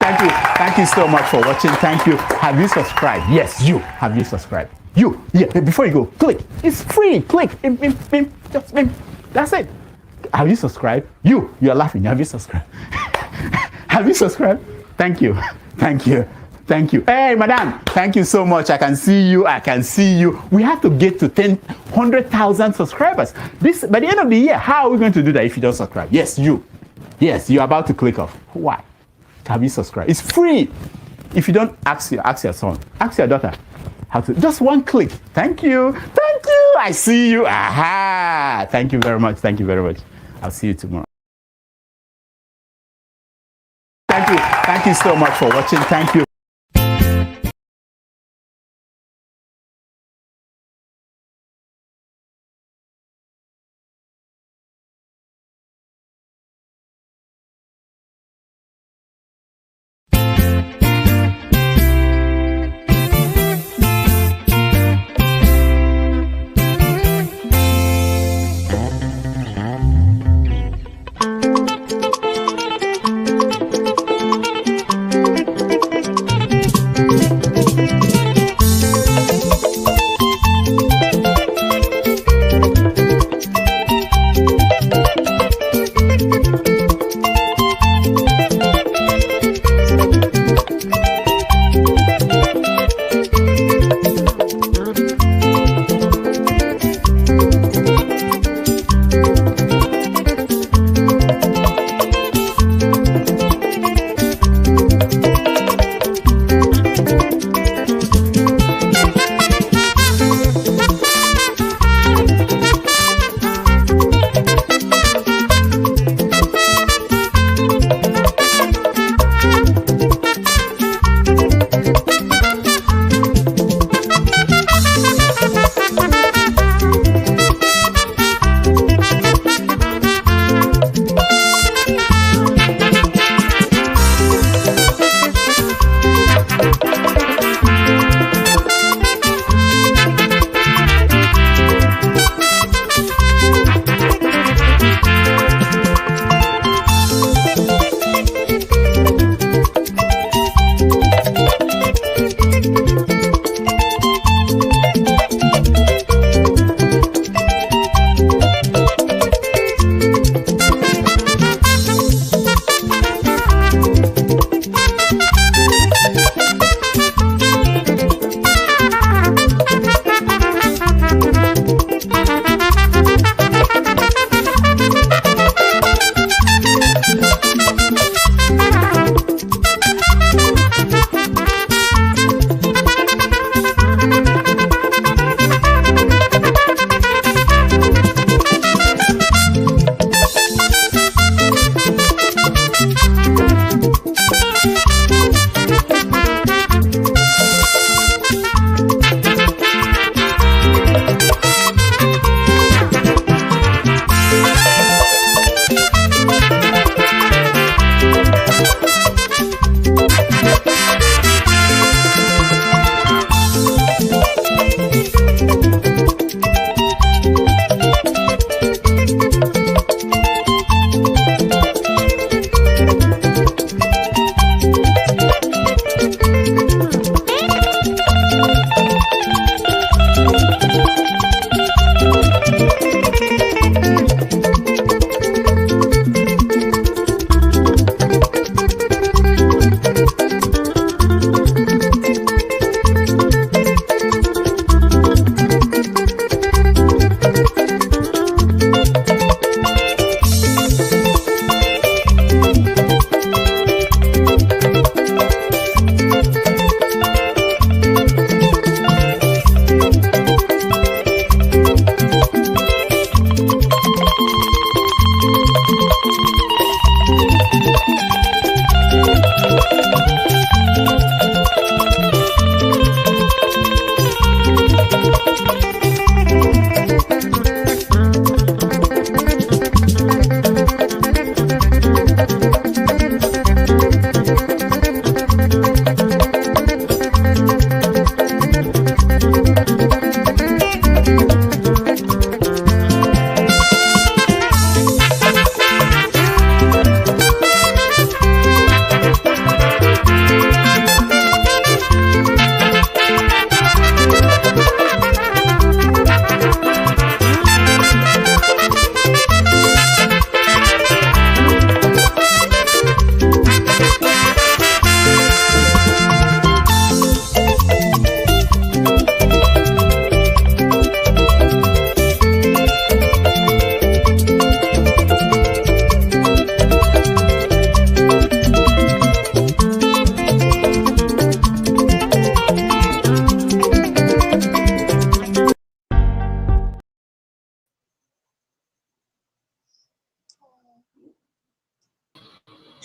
Thank you so much for watching. Thank you. Have you subscribed? Yes, you. Have you subscribed? You. Yeah, before you go, click. It's free. Click. Just that's it. Have you subscribed? You're laughing. Have you subscribed? Have you subscribed? Thank you. Hey, madam, thank you so much. I can see you. We have to get to 100,000 subscribers. By the end of the year, how are we going to do that if you don't subscribe? Yes, you. Yes, you're about to click off. Why? Have you subscribed? It's free. If you don't, ask your son, ask your daughter how to. Just one click. Thank you. I see you. Aha. Thank you very much. I'll see you tomorrow. Thank you so much for watching. Thank you.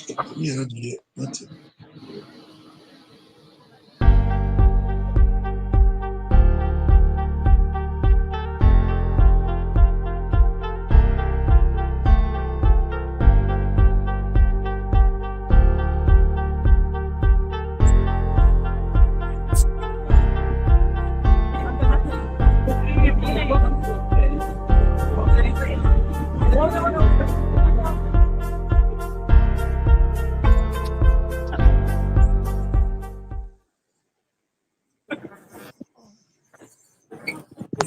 Yeah, nothing.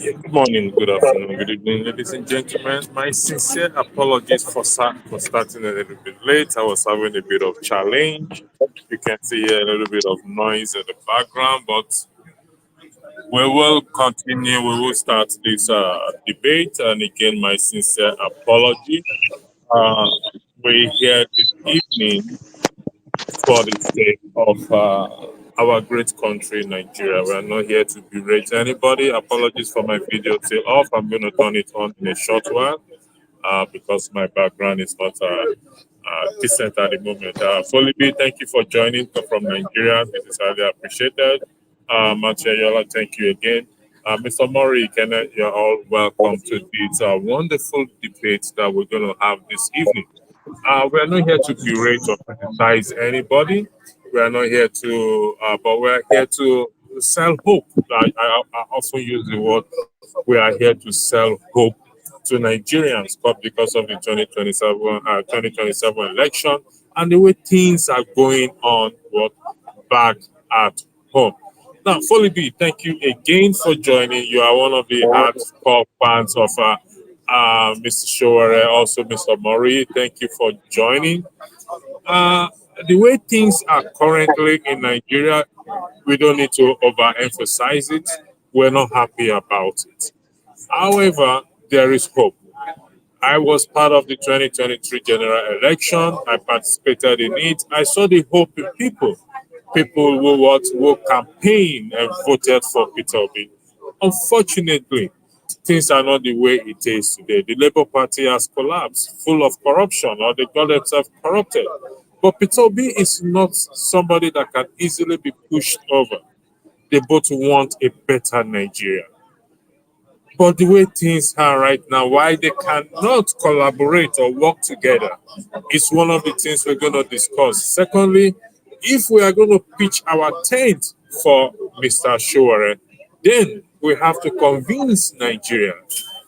Good morning, good afternoon, good evening, ladies and gentlemen. My sincere apologies for starting a little bit late. I was having a bit of challenge. You can see a little bit of noise in the background, but we will continue. We will start this debate. And again, my sincere apology. Uh, we're here this evening for the sake of our great country, Nigeria. We are not here to berate anybody. Apologies for my video still off. I'm going to turn it on in a short while because my background is not decent at the moment. Folibi, thank you for joining from Nigeria. This is highly appreciated. Machayola, thank you again. Mr. Murray, you're all welcome to this wonderful debate that we're going to have this evening. We are not here to berate or criticize anybody. We are not here to, but we are here to sell hope. I often use the word, we are here to sell hope to Nigerians, but because of the 2027 election and the way things are going on back at home. Now, Folibi, thank you again for joining. You are one of the hardcore fans of Mr. Sowore, also Mr. Murray. Thank you for joining. The way things are currently in Nigeria, we don't need to overemphasize it. We're not happy about it. However, there is hope. I was part of the 2023 general election. I participated in it. I saw the hope in people. People who campaigned and voted for Peter Obi. Unfortunately, things are not the way it is today. The Labour Party has collapsed, full of corruption, or they got themselves corrupted. But Peter Obi is not somebody that can easily be pushed over. They both want a better Nigeria. But the way things are right now, why they cannot collaborate or work together is one of the things we're going to discuss. Secondly, if we are going to pitch our tent for Mr. Sowore, then we have to convince Nigeria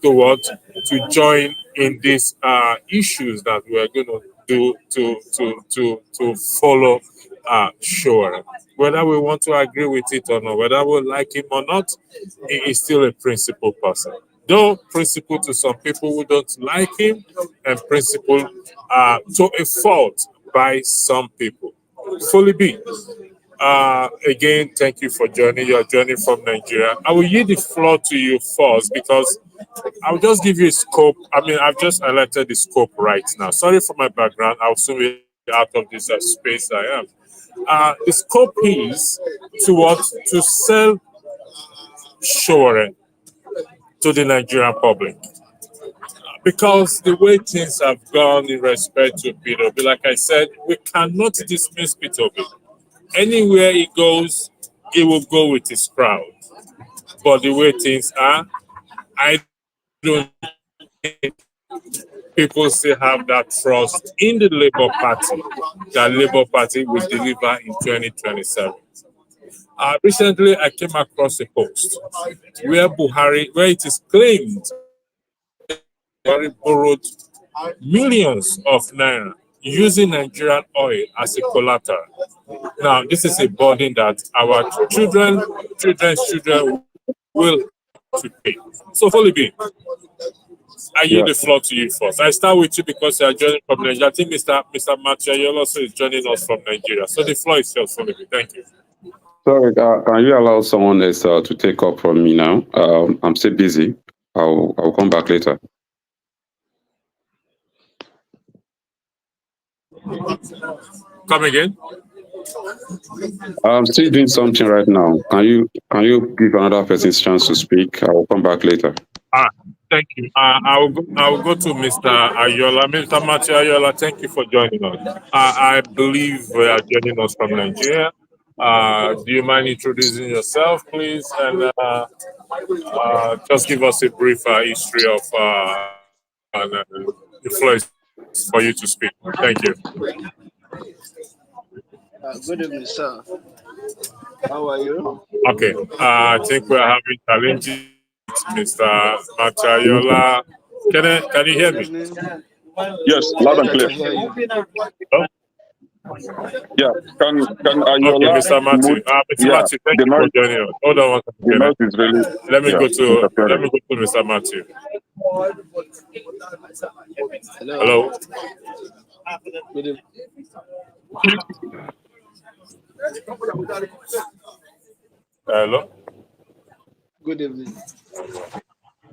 to join in these issues that we are going to do to follow Sowore. Whether we want to agree with it or not, whether we like him or not, he is still a principled person. Though principle to some people who don't like him, and principle to a fault by some people. Fully be. Again, thank you for joining. You're joining from Nigeria. I will yield the floor to you first because I'll just give you a scope. I mean, I've just highlighted the scope right now. Sorry for my background. I'll soon be out of this space I am. The scope is to sell Sowore to the Nigerian public. Because the way things have gone in respect to Peter Obi, like I said, we cannot dismiss Peter Obi. Anywhere he goes, he will go with his crowd. But the way things are, I don't think people still have that trust in the Labour Party, that Labour Party will deliver in 2027. Recently, I came across a post where it is claimed Buhari borrowed millions of naira using Nigerian oil as a collateral. Now, this is a burden that our children's children will have to pay. So, Folibi, I yield the floor to you first. I start with you because you are joining from Nigeria. I think Mr. Machayola also is joining us from Nigeria. So the floor is yours, Folibi. Thank you. Sorry, can you allow someone else to take up from me now? I'm still busy. I'll come back later. Come again? I'm still doing something right now. Can you give another person a chance to speak? I'll come back later. Thank you. I will go to Mr. Ayola. Mr. Matthew Ayola, thank you for joining us. I believe we are joining us from Nigeria. Do you mind introducing yourself, please, and just give us a brief history of the floor is for you to speak. Thank you. Good evening, sir. How are you? Okay. I think we're having challenges, Mr. Matthew Ayola. Can you hear Good me? evening. Yes, loud Yes, and I clear. can hear you. Oh, Yeah, can okay, Ayola Mr. Matthew. mute? Mr. Yeah, Matthew, thank the you for noise, joining us. Hold on one the second. noise is really, Let me yeah, go to interfering. Mr. Matthew. Hello. Hello. Good evening. Hello. Good evening.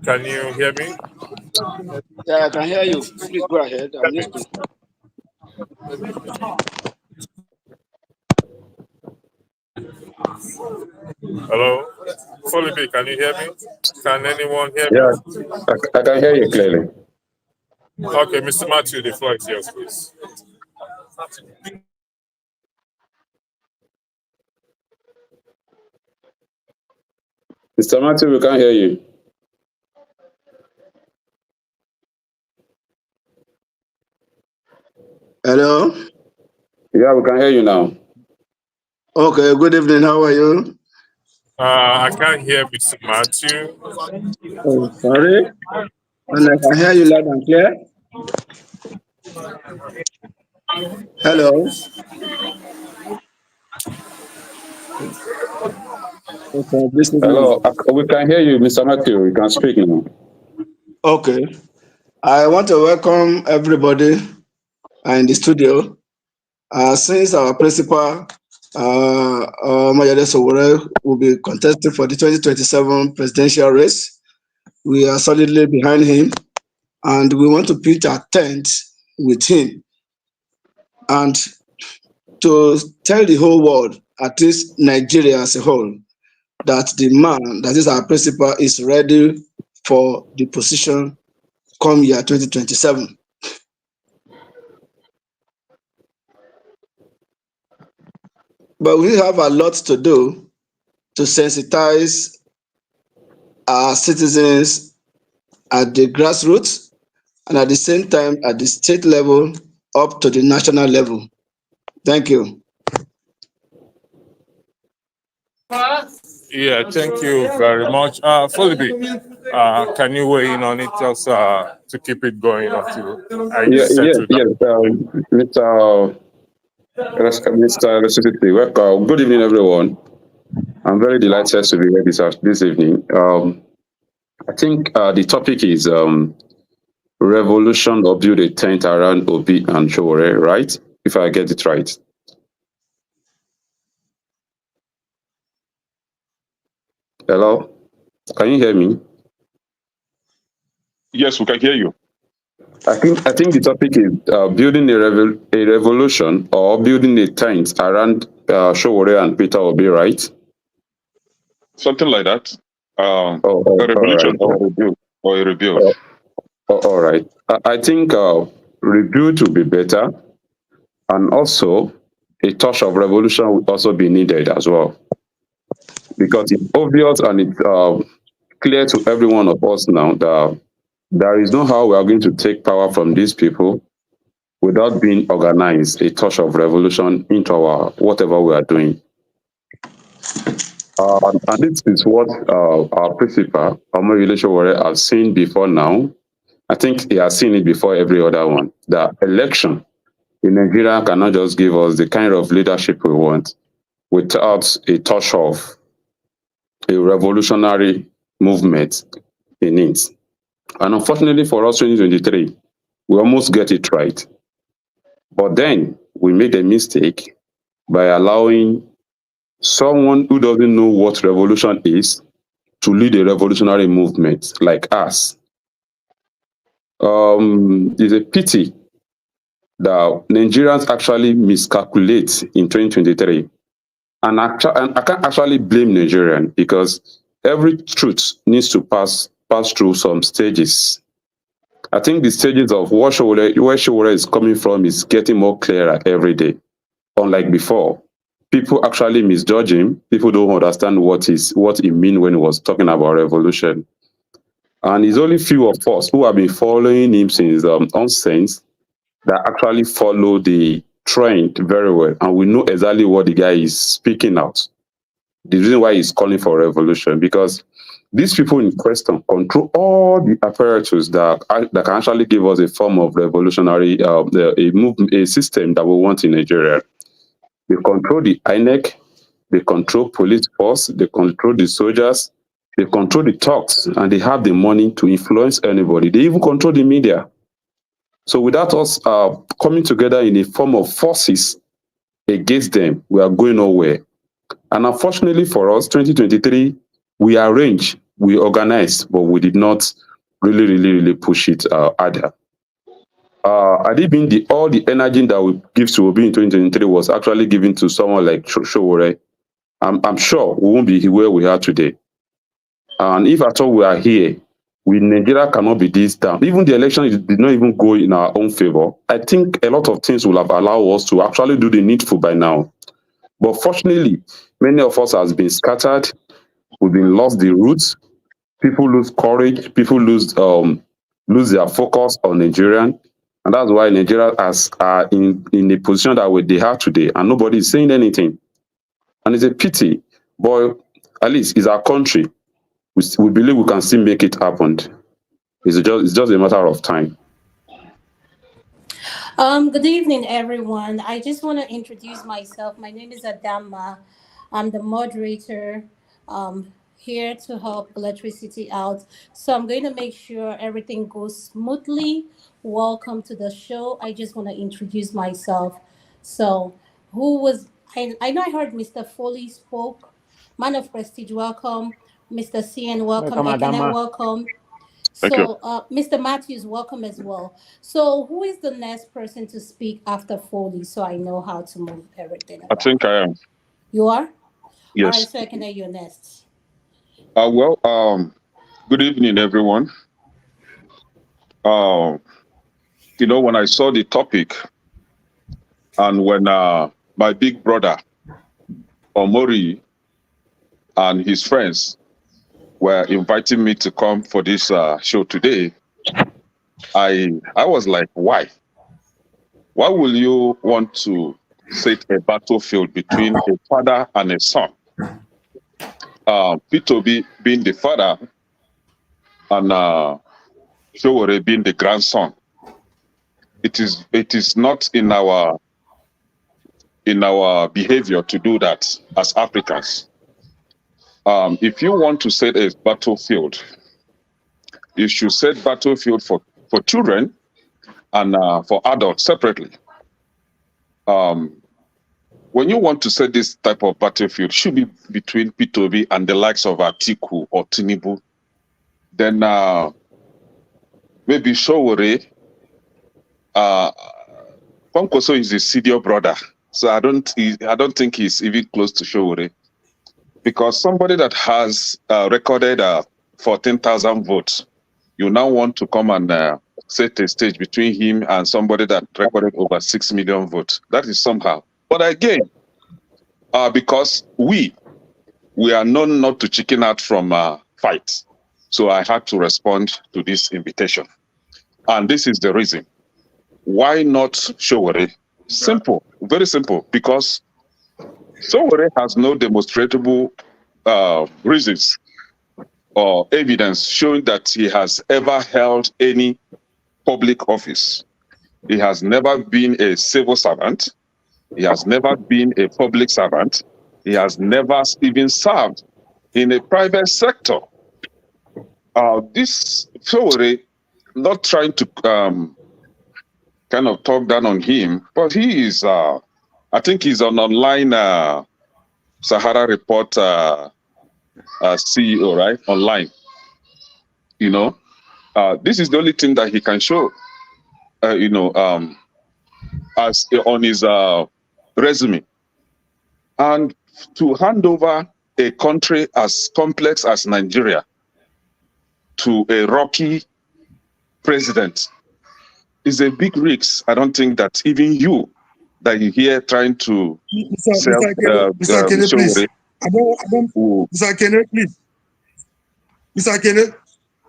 Can you hear me? Yeah, I can hear you. Please go ahead. I'm listening. Hello. Folibi, can you hear me? Can anyone hear me? Yeah, I can hear you clearly. Okay, Mr. Matthew, the floor is yours, please. Mr. Matthew, we can't hear you. Hello. Yeah, we can hear you now. Okay, good evening. How are you? I can't hear Mr. Matthew. Oh, sorry. And I can hear you loud and clear. Hello. Okay, this evening. Hello, we can hear you, Mr. Matthew. You can speak now. Okay. I want to welcome everybody in the studio. Since our principal, Mayade Sowore, will be contesting for the 2027 presidential race, we are solidly behind him, and we want to pitch our tent with him and to tell the whole world, at least Nigeria as a whole, that the man that is our principal is ready for the position come year 2027. But we have a lot to do to sensitize our citizens at the grassroots and at the same time at the state level up to the national level. Thank you. Yeah, thank you very much. Folibi, can you weigh in on it just to keep it going until I settle down? Mr. Resuscity, welcome. Good evening, everyone. I'm very delighted to be here this evening. I think the topic is revolution or build a tent around Obi and Sowore, right? If I get it right. Hello, can you hear me? Yes, we can hear you. I think the topic is building a revolution or building a tent around Sowore and Peter Obi, right? Something like that. A All revolution right. or a rebuild. All right. I think rebuild will be better, and also a touch of revolution will also be needed as well, because it's obvious and it's clear to every one of us now that there is no how we are going to take power from these people without being organized, a touch of revolution into our whatever we are doing. And this is what our principal, Omoyele Sowore, has seen before now. I think he has seen it before every other one. The election in Nigeria cannot just give us the kind of leadership we want without a touch of a revolutionary movement in it. And unfortunately for us, 2023, we almost get it right. But then we made a mistake by allowing someone who doesn't know what revolution is to lead a revolutionary movement like us. It's a pity that Nigerians actually miscalculate in 2023. And I can't actually blame Nigerian, because every truth needs to pass passed through some stages. I think the stages of where Sowore is coming from is getting more clearer every day. Unlike before, people actually misjudge him. People don't understand what he mean when he was talking about revolution. And it's only few of us who have been following him since onset that actually follow the trend very well, and we know exactly what the guy is speaking out. The reason why he's calling for revolution, because these people in question control all the apparatus that can actually give us a form of revolutionary, a system that we want in Nigeria. They control the INEC, they control police force, they control the soldiers, they control the talks, and they have the money to influence anybody. They even control the media. So without us coming together in a form of forces against them, we are going nowhere. And unfortunately for us, 2023, we arranged, we organized, but we did not really push it harder. I did mean all the energy that we give to Obi in 2023 was actually given to someone like Sowore. I'm sure we won't be where we are today. And if at all we are here, Nigeria cannot be this down. Even the election did not even go in our own favor. I think a lot of things will have allowed us to actually do the needful by now. But fortunately, many of us has been scattered. We've been lost the roots. People lose courage. People lose their focus on Nigerian. And that's why Nigeria are in a position that they have today, and nobody is saying anything. And it's a pity, but at least it's our country. We believe we can still make it happen. It's just a matter of time. Good evening, everyone. I just want to introduce myself. My name is Adama. I'm the moderator here to help electricity out. So I'm going to make sure everything goes smoothly. Welcome to the show. I just want to introduce myself. So I know I heard Mr. Foley spoke. Man of Prestige, welcome. Mr. CN, welcome. Ekene, welcome. So, Mr. Matthews, welcome as well. So, who is the next person to speak after Foley, so I know how to move everything around? I think I am. You are? Yes. All right, so Ekene, you're next. Good evening, everyone. When I saw the topic, and when my big brother Omori and his friends were inviting me to come for this show today, I was like, why? Why will you want to set a battlefield between a father and a son? Peter Obi being the father and Sowore being the grandson. It is not in our behavior to do that as Africans. If you want to set a battlefield, you should set battlefield for children and for adults separately. When you want to set this type of battlefield, should be between Peter Obi and the likes of Atiku or Tinubu. Then maybe Sowore. Kwankwaso is a senior brother, so I don't think he's even close to Sowore, because somebody that has recorded 14,000 votes, you now want to come and set a stage between him and somebody that recorded over 6 million votes. That is somehow. But again, because we are known not to chicken out from fights, so I had to respond to this invitation, and this is the reason. Why not Sowore? Simple, very simple, because Sowore has no demonstrable reasons or evidence showing that he has ever held any public office. He has never been a civil servant. He has never been a public servant. He has never even served in a private sector. This Sowore, not trying to kind of talk down on him, but he is, I think he's an online Sahara Report CEO, right? Online. This is the only thing that he can show, as on his resume. And to hand over a country as complex as Nigeria to a rocky president is a big risk. I don't think that even you, that you here trying to Mr. Akene, please. I don't, Mr. Akene, please. Mr. Akene.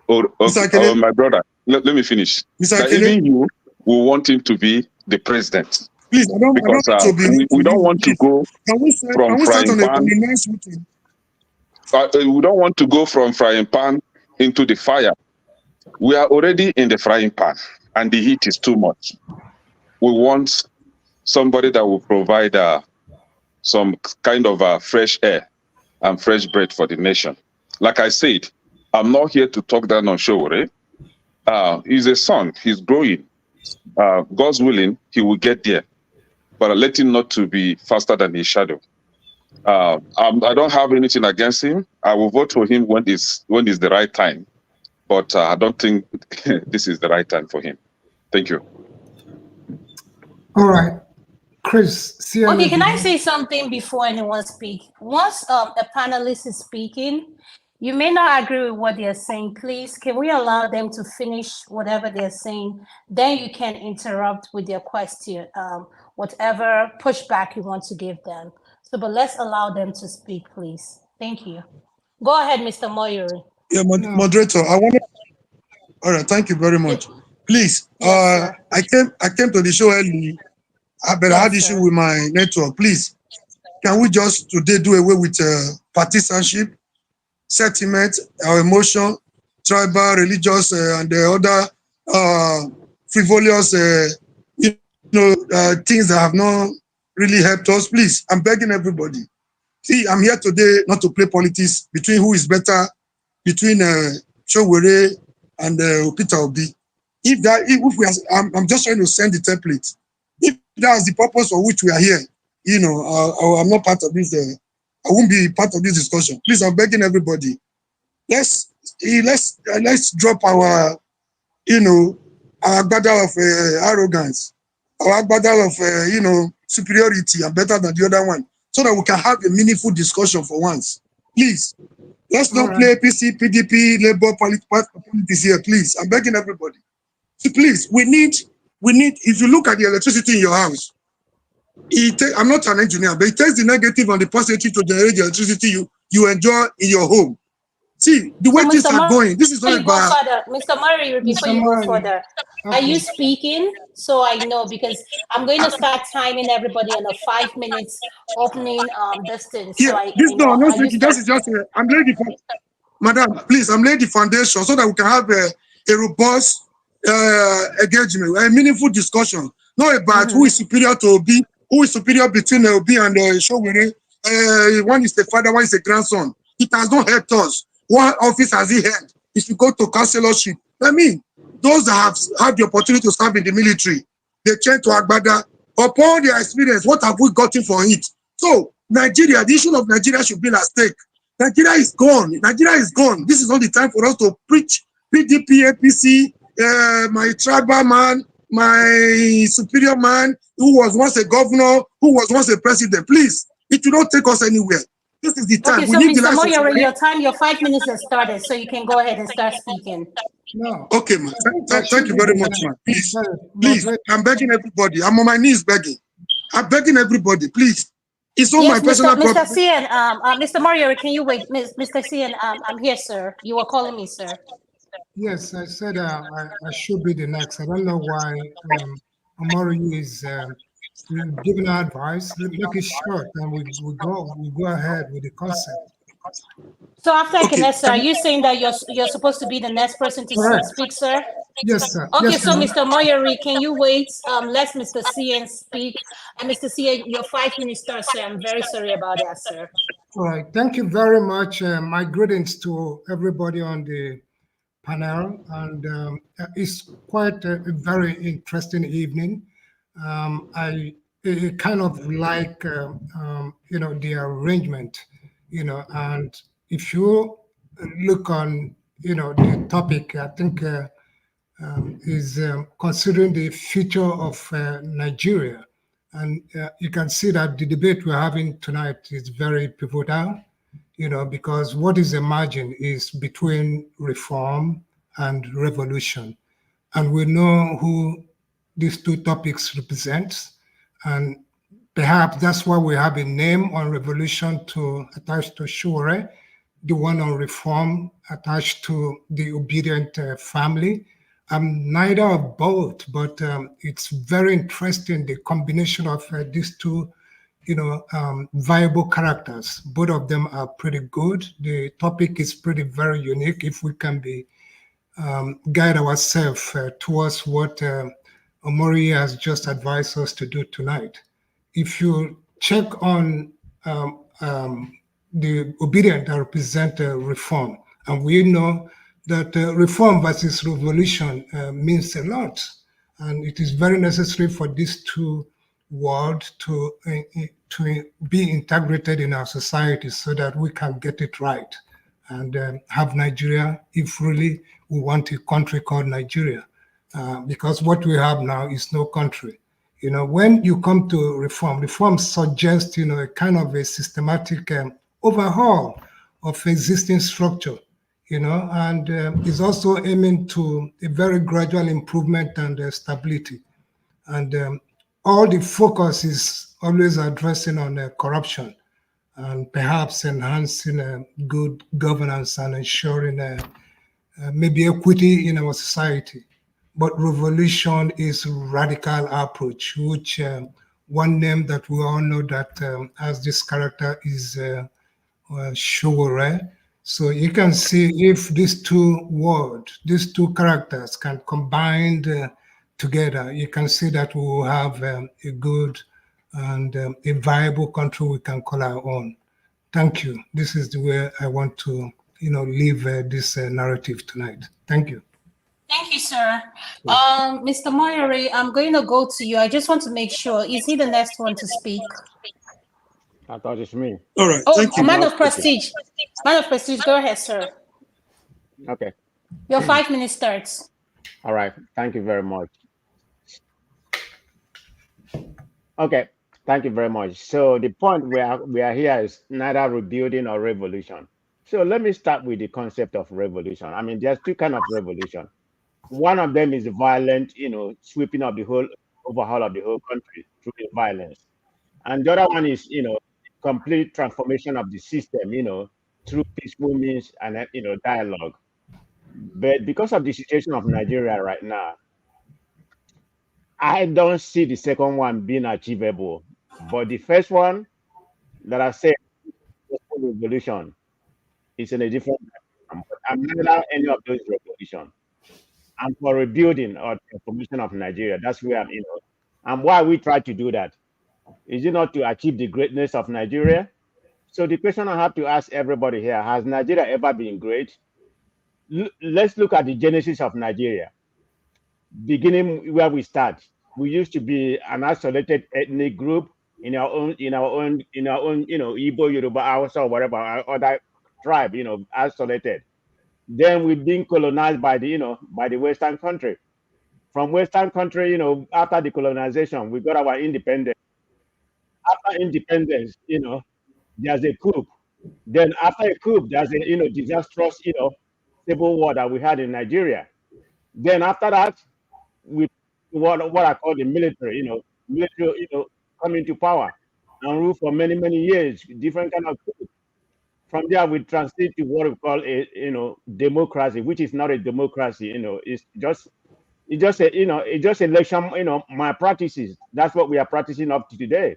Mr. Akene. My brother, let me finish. Mr. That Akene. even you will want him to be the president. Please, Because we don't want to go from frying pan. We don't want to go from frying pan into the fire. We are already in the frying pan, and the heat is too much. We want somebody that will provide some kind of fresh air and fresh bread for the nation. Like I said, I'm not here to talk down on Sowore. He's a son. He's growing. God's willing, he will get there. But let him not to be faster than his shadow. I don't have anything against him. I will vote for him when it's the right time. But I don't think this is the right time for him. Thank you. All right. Chris, okay, can I say something before anyone speaks? Once a panelist is speaking, you may not agree with what they're saying. Please, can we allow them to finish whatever they're saying? Then you can interrupt with their question, whatever pushback you want to give them. So, but let's allow them to speak, please. Thank you. Go ahead, Mr. Moyori. Yeah, moderator, all right, thank you very much. Please, yes, I came to the show early, but I had issue with my network. Please, can we just today do away with partisanship, sentiment, our emotion, tribal, religious, and the other frivolous, things that have not really helped us? Please, I'm begging everybody. See, I'm here today not to play politics between who is better, between Sowore and Peter Obi. I'm just trying to send the template. If that's the purpose for which we are here, I'm not part of this. I won't be part of this discussion. Please, I'm begging everybody. Let's drop our, our battle of arrogance, our battle of superiority and better than the other one, so that we can have a meaningful discussion for once. Please, let's not play PC, PDP, Labour politics here. Please, I'm begging everybody. So please, we need. If you look at the electricity in your house, I'm not an engineer, but it takes the negative and the positive to generate the electricity you enjoy in your home. See, the way things are going, this is not about... Mr. Murray, before you go further, are you speaking? So I know, because I'm going to start timing everybody on a 5 minutes opening distance. Yeah, so I'm not speaking. This is just I'm laying the Madam, please, I'm laying the foundation so that we can have a robust engagement, a meaningful discussion, not about who is superior to Obi, who is superior between Obi and Sowore. One is the father, one is the grandson. It has not helped us. What office has he held? If you go to councillorship, I mean, those that have had the opportunity to serve in the military, they change to Agbada. Upon their experience, what have we gotten for it? So, Nigeria, the issue of Nigeria should be at stake. Nigeria is gone. Nigeria is gone. This is not the time for us to preach PDP, APC, my tribal man, my superior man, who was once a governor, who was once a president. Please, it will not take us anywhere. This is the time. Okay, so Mr. Moyori, your 5 minutes has started, so you can go ahead and start speaking. No. Okay, man. Thank you very much, man. Please, I'm begging everybody. I'm on my knees begging. I'm begging everybody, please. It's not my personal problem. Mr. Cian, Mr. Moyori, can you wait? Mr. Cian, I'm here, sir. You were calling me, sir. Yes, I said I should be the next. I don't know why Amori is giving advice. Make it short, and we go ahead with the concept. So after Kenessa, are you saying that you're supposed to be the next person to speak, sir? Yes, sir. Okay, yes, so Mr. Moyori, can you wait? Let Mr. Cian speak. And Mr. Cian, your 5 minutes starts, sir. I'm very sorry about that, sir. All right. Thank you very much. My greetings to everybody on the panel, and it's quite a very interesting evening. I kind of like the arrangement, and if you look on the topic, I think is considering the future of Nigeria, and you can see that the debate we're having tonight is very pivotal. because what is emerging is between reform and revolution. And we know who these two topics represent. And perhaps that's why we have a name on revolution to attach to Sowore, the one on reform attached to the obedient family. I'm neither of both, but it's very interesting, the combination of these two viable characters. Both of them are pretty good. The topic is very unique if we can be guide ourselves towards what Omori has just advised us to do tonight. If you check on the obedient that represent reform, and we know that reform versus revolution means a lot, and it is very necessary for these two world to be integrated in our society so that we can get it right and have Nigeria if really we want a country called Nigeria. Because what we have now is no country. When you come to reform suggests, a kind of a systematic overhaul of existing structure, and is also aiming to a very gradual improvement and stability. And all the focus is always addressing on corruption and perhaps enhancing good governance and ensuring maybe equity in our society. But revolution is radical approach, which one name that we all know that has this character is Sowore. So you can see if these two words, these two characters can combine together, you can see that we will have a good and a viable country we can call our own. Thank you. This is the way I want to, leave this narrative tonight. Thank you. Thank you, sir. Mr. Moyori, I'm going to go to you. I just want to make sure. Is he the next one to speak? I thought it's me. All right. Oh, Thank you. man of prestige. Man of prestige, go ahead, sir. Okay. Your 5 minutes starts. All right. Thank you very much. Okay. Thank you very much. So the point we are here is neither rebuilding or revolution. So let me start with the concept of revolution. I mean, there's two kinds of revolution. One of them is violent, sweeping of the whole overhaul of the whole country through violence. And the other one is, complete transformation of the system, through peaceful means and, dialogue. But because of the situation of Nigeria right now, I don't see the second one being achievable. But the first one that I said, revolution, is in a different direction. But I'm not any of those revolutions. I'm for rebuilding or transformation of Nigeria. That's where I'm, And why we try to do that? Is it not to achieve the greatness of Nigeria? So the question I have to ask everybody here, has Nigeria ever been great? Let's look at the genesis of Nigeria. Beginning where we start, we used to be an isolated ethnic group in our own, Igbo, Yoruba, Hausa, or whatever, other tribe, isolated. Then we've been colonized by the, by the Western country. From Western country, after the colonization, we got our independence. After independence, there's a coup. Then after a coup, there's a, disastrous, civil war that we had in Nigeria. Then after that, we what I call the military, military, come into power and rule for many, many years, different kind of coup. From there, we transit to what we call a, democracy, which is not a democracy, it's just election, my practices. That's what we are practicing up to today.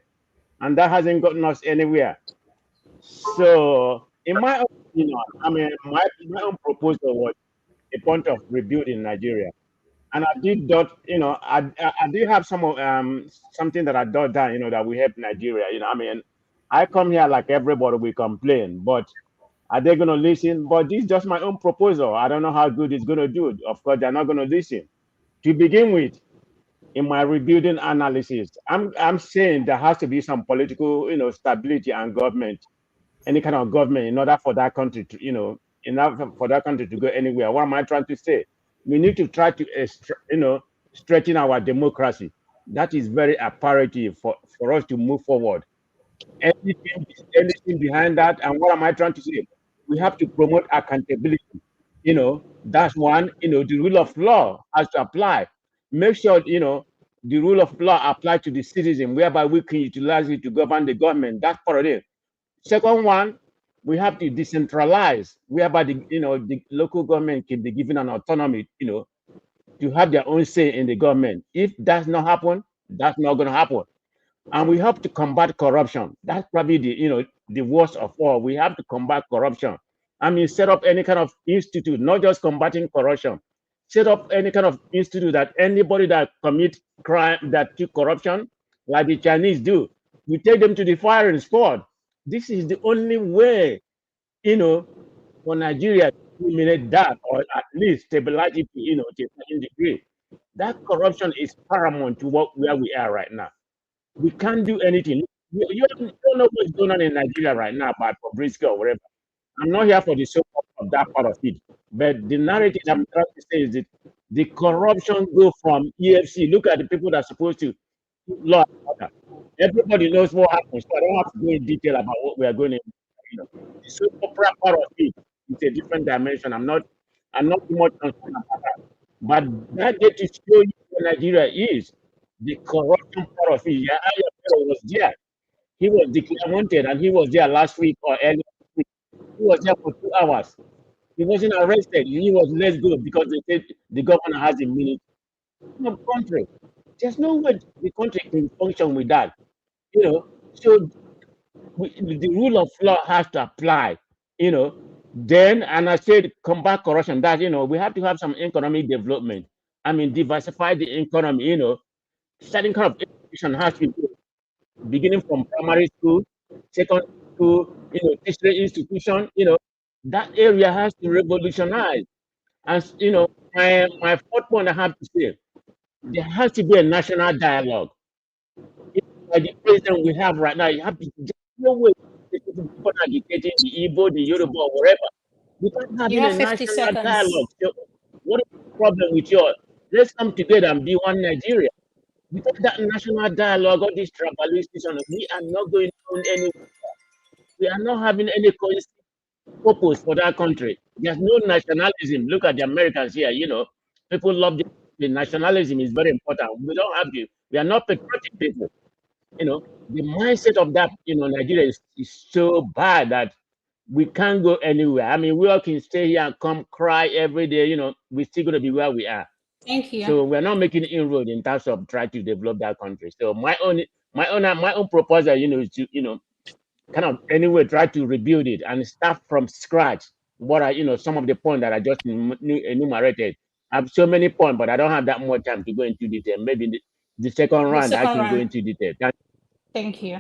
And that hasn't gotten us anywhere. So in my opinion, my own proposal was a point of rebuilding Nigeria. And I did dot, I did have some of something that I dot down, that we help Nigeria. I come here like everybody, we complain, but are they going to listen? But this is just my own proposal. I don't know how good it's going to do. Of course, they're not going to listen. To begin with, in my rebuilding analysis, I'm saying there has to be some political, stability and government, any kind of government, in order for that country to, for that country to go anywhere. What am I trying to say? We need to try to, strengthen our democracy. That is very imperative for us to move forward. anything behind that. And what am I trying to say? We have to promote accountability. That's one. The rule of law has to apply. Make sure the rule of law apply to the citizen, whereby we can utilize it to govern the government. That's part of it. Second one, we have to decentralize, whereby the local government can be given an autonomy, to have their own say in the government. If that's not happen, that's not going to happen. And we have to combat corruption. That's probably the worst of all. We have to combat corruption. I mean, set up any kind of institute, not just combating corruption. Set up any kind of institute that anybody that commit crime, that do corruption, like the Chinese do, we take them to the firing squad. This is the only way, for Nigeria to eliminate that, or at least stabilize it, to a certain degree. That corruption is paramount to where we are right now. We can't do anything. You don't know what's going on in Nigeria right now by Bobrisky or whatever. I'm not here for the so-called of that part of it. But the narrative I'm trying to say is that the corruption go from EFC. Look at the people that are supposed to law and order. Everybody knows what happens, so I don't have to go in detail about what we are going to. The so-called part of it is a different dimension. I'm not too much concerned about that. But that get to show you where Nigeria is. The corruption part of it. Yahya Bello was there. He was declared wanted, and he was there last week or earlier this week. He was there for 2 hours. He wasn't arrested. He was let go because they said the governor has immunity. In the country, there's no way the country can function with that. So the rule of law has to apply. Then, and I said combat corruption. That we have to have some economic development. I mean, diversify the economy. Certain kind of education has to be beginning from primary school, secondary school, tertiary institution. That area has to revolutionize. And my fourth point I have to say, there has to be a national dialogue. Like the president we have right now, you have to no way people agitating the Igbo, the Yoruba, or whatever. Without You having have a 50 national seconds. dialogue. So what is the problem with you? Let's come together and be one Nigeria. Without that national dialogue, all this tribalism, we are not going anywhere. We are not having any purpose for that country. There's no nationalism. Look at the Americans here. People love the nationalism is very important. We don't have to. We are not patriotic people. The mindset of that, Nigeria is so bad that we can't go anywhere. I mean, we all can stay here and come cry every day. We're still going to be where we are. Thank you. So we're not making inroad in terms of trying to develop that country. So my own proposal, is to kind of anyway try to rebuild it and start from scratch. What are some of the points that I just enumerated? I have so many points, but I don't have that much time to go into detail. Maybe the second round I can go into detail. Thank you.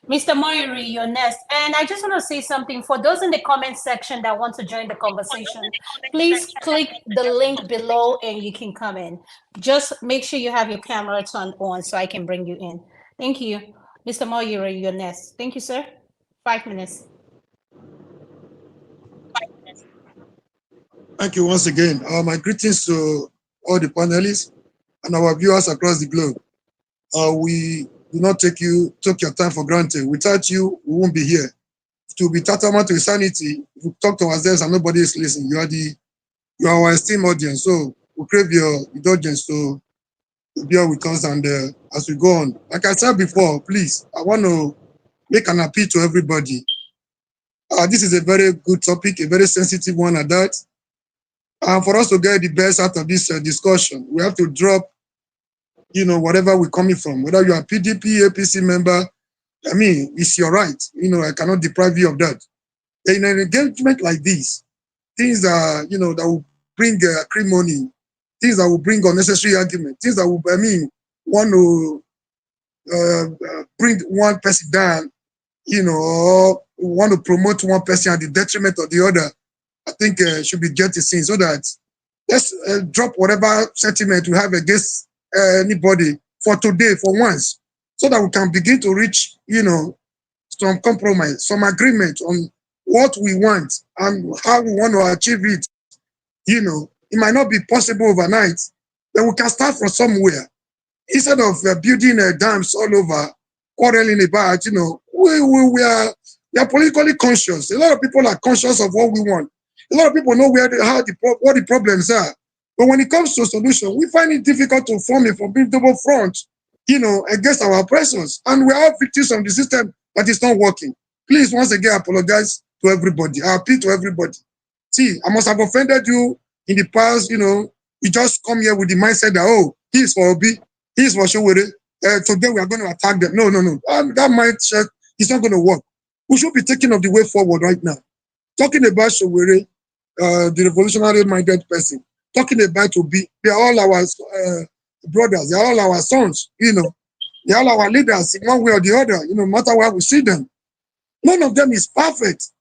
Mr. Moiri, you're next. And I just want to say something for those in the comment section that want to join the conversation. Please click the link below and you can come in. Just make sure you have your camera turned on so I can bring you in. Thank you. Mr. Moiri, you're next. Thank you, sir. 5 minutes. Thank you once again. My greetings to all the panelists and our viewers across the globe. We do not take your time for granted. Without you, we won't be here. To be tantamount to insanity, if we talk to ourselves and nobody is listening, you are our esteemed audience. So we crave your indulgence to bear with us and as we go on. Like I said before, please, I want to make an appeal to everybody. This is a very good topic, a very sensitive one at that. And for us to get the best out of this discussion, we have to drop whatever we're coming from, whether you are PDP, APC member, I mean, it's your right. I cannot deprive you of that. In an engagement like this, things that, that will bring acrimony, things that will bring unnecessary argument, things that will, want to bring one person down, or want to promote one person at the detriment of the other, I think should be getting seen so that let's drop whatever sentiment we have against anybody for today, for once, so that we can begin to reach, some compromise, some agreement on what we want and how we want to achieve it. It might not be possible overnight, but we can start from somewhere. Instead of building dams all over, quarreling about, we are politically conscious. A lot of people are conscious of what we want. A lot of people know what the problems are. But when it comes to solution, we find it difficult to form a formidable front, against our oppressors. And we are victims of the system that is not working. Please, once again, I apologize to everybody. I appeal to everybody. See, I must have offended you in the past. You just come here with the mindset that, oh, he is for Obi, he is for Sowore. Today we are going to attack them. No. That mindset is not going to work. We should be thinking of the way forward right now. Talking about Sowore, the revolutionary-minded person, talking about Obi, they are all our brothers, they are all our sons, they are all our leaders in one way or the other, no matter where we see them. None of them is perfect.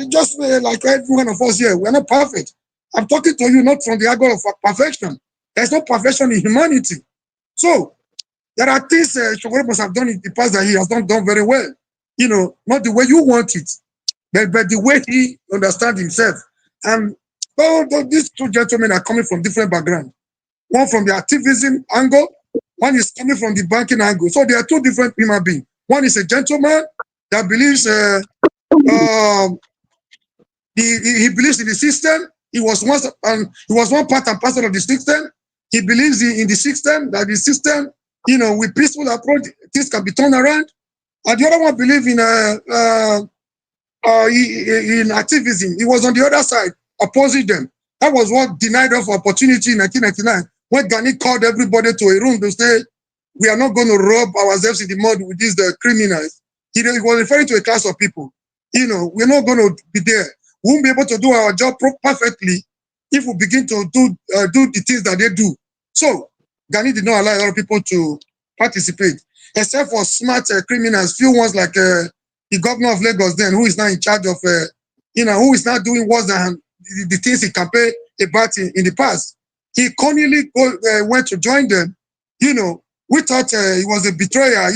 Just like every one of us here, we're not perfect. I'm talking to you not from the angle of perfection. There's no perfection in humanity. So, there are things Sowore must have done in the past that he has not done very well. Not the way you want it, but the way he understands himself. And these two gentlemen are coming from different backgrounds. One from the activism angle, one is coming from the banking angle. So there are two different human beings. One is a gentleman that believes he believes in the system. He was one part and parcel of the system. He believes in the system, that the system, with peaceful approach, things can be turned around. And the other one believes in activism. He was on the other side, opposing them. That was what denied us opportunity in 1999, when Gani called everybody to a room to say, we are not going to rub ourselves in the mud with these criminals. He was referring to a class of people. We're not going to be there. We won't be able to do our job perfectly if we begin to do the things that they do. So, Gani did not allow a lot of people to participate, except for smart criminals, few ones like the governor of Lagos then, who is now in charge of, who is now doing worse than the things he campaigned about in the past. He cunningly went to join them. We thought he was a betrayer,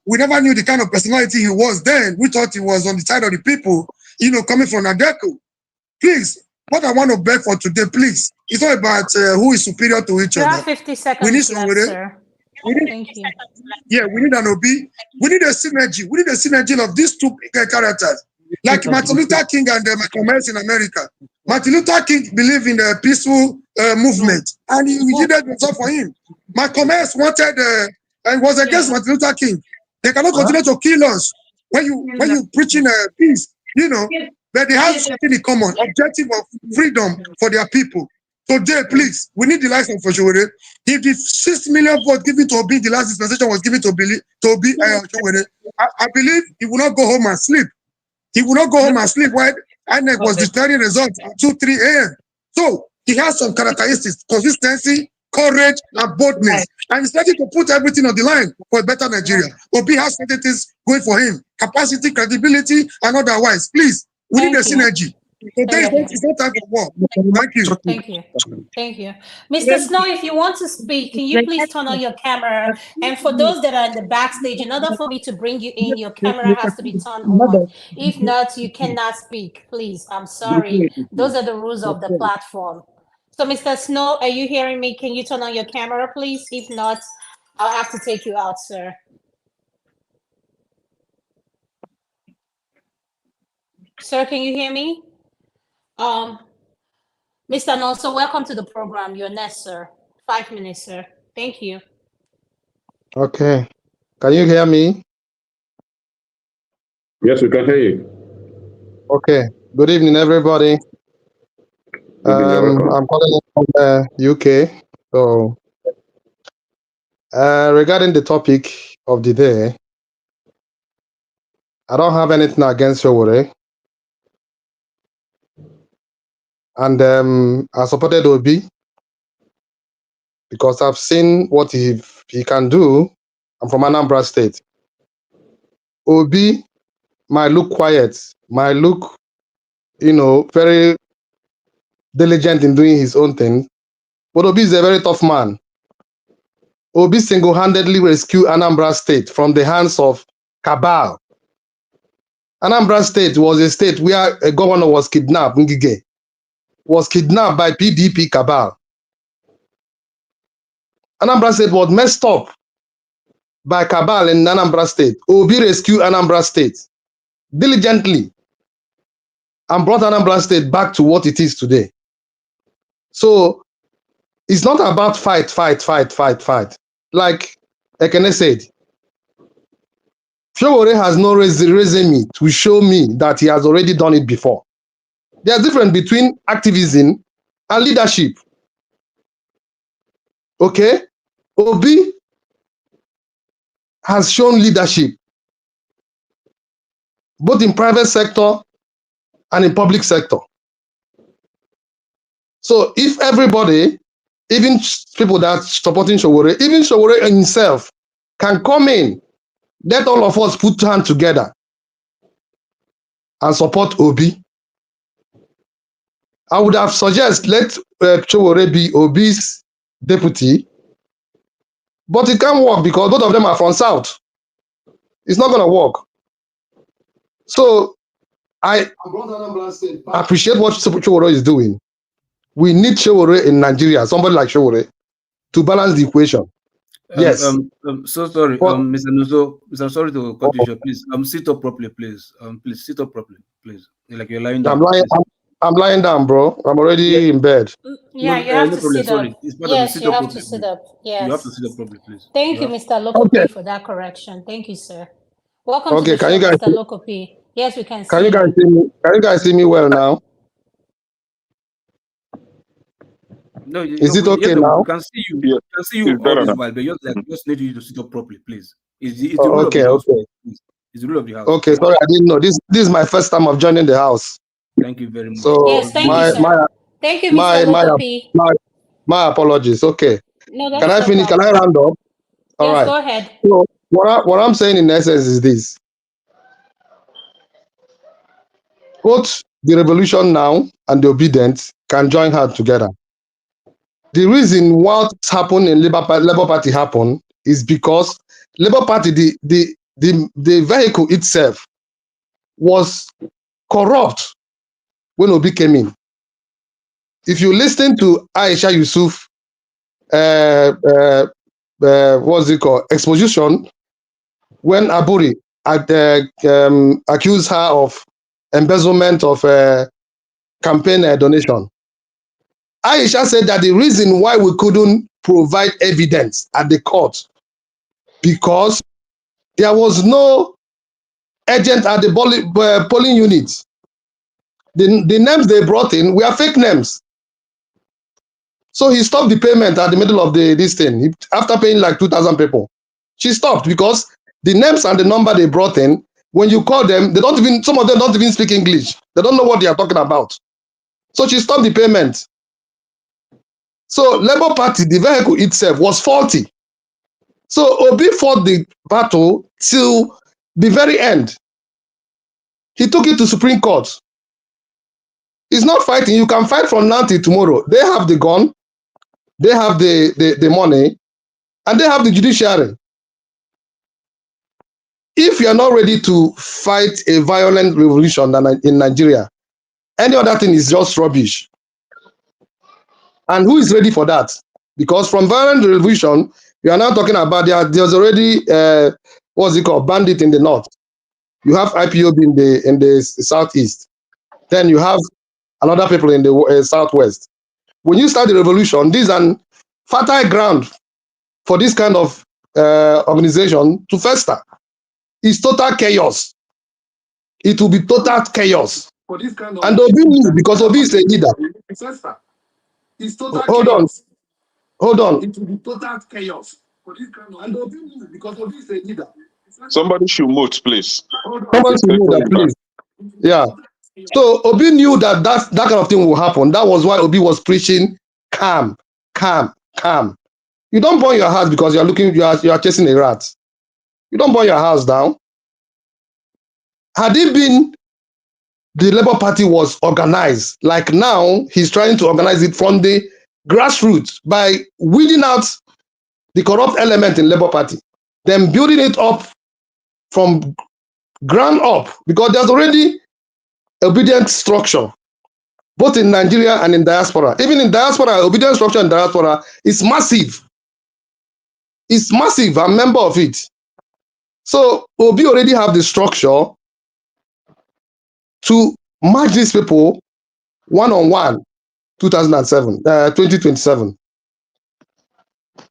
we never knew the kind of personality he was then. We thought he was on the side of the people, coming from Nadeco. Please, what I want to beg for today, please, it's not about who is superior to each You other. have 50 seconds We need left, somebody. sir. Thank you. Yeah, we need an Obi. We need a synergy. We need a synergy of these two characters. Like Martin Luther King and Malcolm X in America. Martin Luther King believed in the peaceful movement, and he did that for him. Malcolm X wanted, and was against Martin Luther King. They cannot continue to kill us when you preaching peace, but they have something in common, objective of freedom for their people. Today, please, we need the license for Sowore. If the 6 million votes given to Obi, the last dispensation was given to Obi, Sowore, I believe he will not go home and sleep. He will not go home and sleep while INEC was declaring results at 2, 3 a.m. So he has some characteristics: consistency, courage, and boldness. And he's ready to put everything on the line for a better Nigeria. Obi has certain things going for him: capacity, credibility, and otherwise. Please, we need a synergy. Today is not time for war. Thank you. Thank you. Thank you. Mr. Snow, if you want to speak, can you please turn on your camera? And for those that are in the backstage, in order for me to bring you in, your camera has to be turned on. If not, you cannot speak. Please, I'm sorry. Those are the rules of the platform. So, Mr. Snow, are you hearing me? Can you turn on your camera, please? If not, I'll have to take you out, sir. Sir, can you hear me? Mr. Nonso, welcome to the program. You're next, sir. 5 minutes, sir. Thank you. Okay. Can you hear me? Yes, we can hear you. Okay. Good evening, everybody. I'm calling from the UK. So, regarding the topic of the day, I don't have anything against Sowore. And I supported Obi because I've seen what he can do. I'm from Anambra State. Obi might look quiet, might look, very diligent in doing his own thing. But Obi is a very tough man. Obi single-handedly rescued Anambra State from the hands of cabal. Anambra State was a state where a governor was kidnapped, Ngige, was kidnapped by PDP cabal. Anambra State was messed up by cabal in Anambra State. Obi rescued Anambra State diligently and brought Anambra State back to what it is today. So it's not about fight. Like Ekene said, Sowore has no resume to show me that he has already done it before. There's a difference between activism and leadership. Okay? Obi has shown leadership both in private sector and in public sector. So if everybody, even people that are supporting Sowore, even Sowore himself can come in, let all of us put hands together and support Obi. I would have suggested let Sowore be Obi's deputy, but it can't work because both of them are from South. It's not going to work. So I appreciate what Sowore is doing. We need Sowore in Nigeria, somebody like Sowore, to balance the equation. Yes. So sorry, But, Mr. Nuzo, I'm sorry to cut you short. Please, sit up properly, please. Please sit up properly, please. Like you're lying down. I'm lying down, bro. I'm already in bed. Yeah, No, you have no to problem. sit Sorry, up. it's part of the Yes, sit you up have properly, to sit please. up. Yes. You have to sit up properly, please. Thank you, Mr. Lokopi, for that correction. Thank you, sir. Welcome to the Can show, you guys Mr. Lokopi. Yes, we can Can see you guys you. see me? Can you guys see me well now? No, Is it okay we now? can see you. Yeah, We can see you it's all better this now. while, but just need you to sit up properly, please. It's the rule of Okay, the house. okay. Please. It's the rule of the house. Okay, sorry, I didn't know. This is my first time of joining the house. Thank you very much. So Yes, thank you, sir. Thank you, Mr. Lokopi. my apologies. Okay. No, Can that's I no finish? Can I problem. round up? All Yes, right. go ahead. So what I'm saying in essence is this. Both the revolution now and the obedient can join hands together. The reason what's happened in Labour Party happened is because Labour Party, the vehicle itself was corrupt when Obi came in. If you listen to Aisha Yusuf, what's it called, exposition, when Aburi accused her of embezzlement of campaign donation, Aisha said that the reason why we couldn't provide evidence at the court because there was no agent at the polling unit. The names they brought in were fake names. So he stopped the payment at the middle of this thing. After paying like 2,000 people, she stopped because the names and the number they brought in, when you call them, some of them don't even speak English. They don't know what they are talking about. So she stopped the payment. So Labour Party, the vehicle itself was faulty. So Obi fought the battle till the very end. He took it to Supreme Court. It's not fighting. You can fight from now till tomorrow. They have the gun, they have the money, and they have the judiciary. If you are not ready to fight a violent revolution in Nigeria, any other thing is just rubbish. And who is ready for that? Because from violent revolution, we are now talking about there's already what's it called, bandit in the north. You have IPOB in the southeast. Then you have another people in the southwest. When you start the revolution, this is an fertile ground for this kind of organization to fester. It's total chaos. It will be total chaos. And Obi knew because Obi is a leader. It's total Hold on. chaos. Hold on. It will be total chaos. And Obi knew because Obi is a leader. Somebody should mute, please. Someone should know that, please. Yeah. So Obi knew that kind of thing will happen. That was why Obi was preaching calm, calm, calm. You don't burn your house because you are chasing a rat. You don't burn your house down. Had it been the Labour Party was organized, like now he's trying to organize it from the grassroots by weeding out the corrupt element in Labour Party, then building it up from ground up, because there's already obedient structure, both in Nigeria and in diaspora. Even in diaspora, obedient structure in diaspora is massive. It's massive. I'm a member of it. So Obi already have the structure to match these people one-on-one 2027. The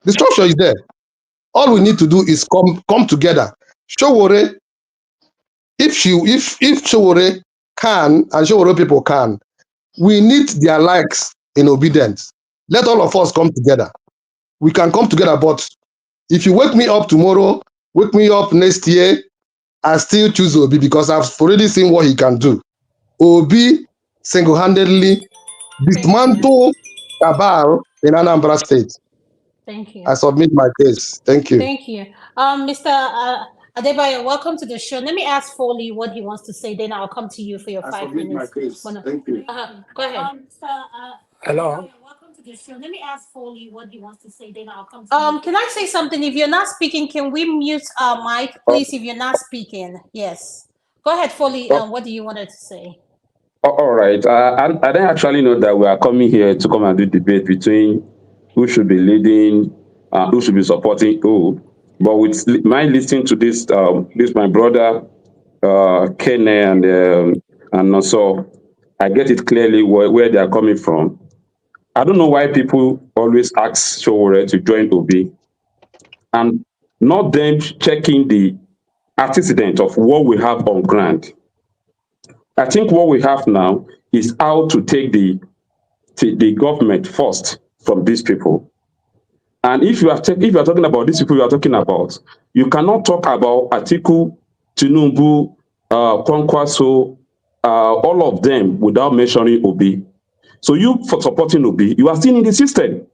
structure is there. All we need to do is come together. Sowore, if Sowore can and Sowore people can, we need their likes in obedience. Let all of us come together. We can come together, but if you wake me up tomorrow, wake me up next year, I still choose Obi because I've already seen what he can do. Obi single-handedly Thank you. dismantle cabal in Anambra State. Thank you. I submit my case. Thank you. Thank you. Mr. Adebayo, welcome to the show. Let me ask Foley what he wants to say, then I'll come to you for your 5 minutes. Thank you. Go ahead. Hello. Welcome to the show. Let me ask Foley what he wants to say, then I'll come to you. Can I say something? If you're not speaking, can we mute Mike, please, if you're not speaking? Yes. Go ahead, Foley. What do you want to say? All right. I didn't actually know that we are coming here to come and do debate between who should be leading, who should be supporting who. But with my listening to this, my brother, Kene and also, I get it clearly where they are coming from. I don't know why people always ask Sowore to join Obi and not them checking the antecedent of what we have on ground. I think what we have now is how to take the government first from these people. And if you are talking about these people you are talking about, you cannot talk about Atiku, Tinubu, Kwankwaso, all of them without mentioning Obi. So you, for supporting Obi, you are still in the system.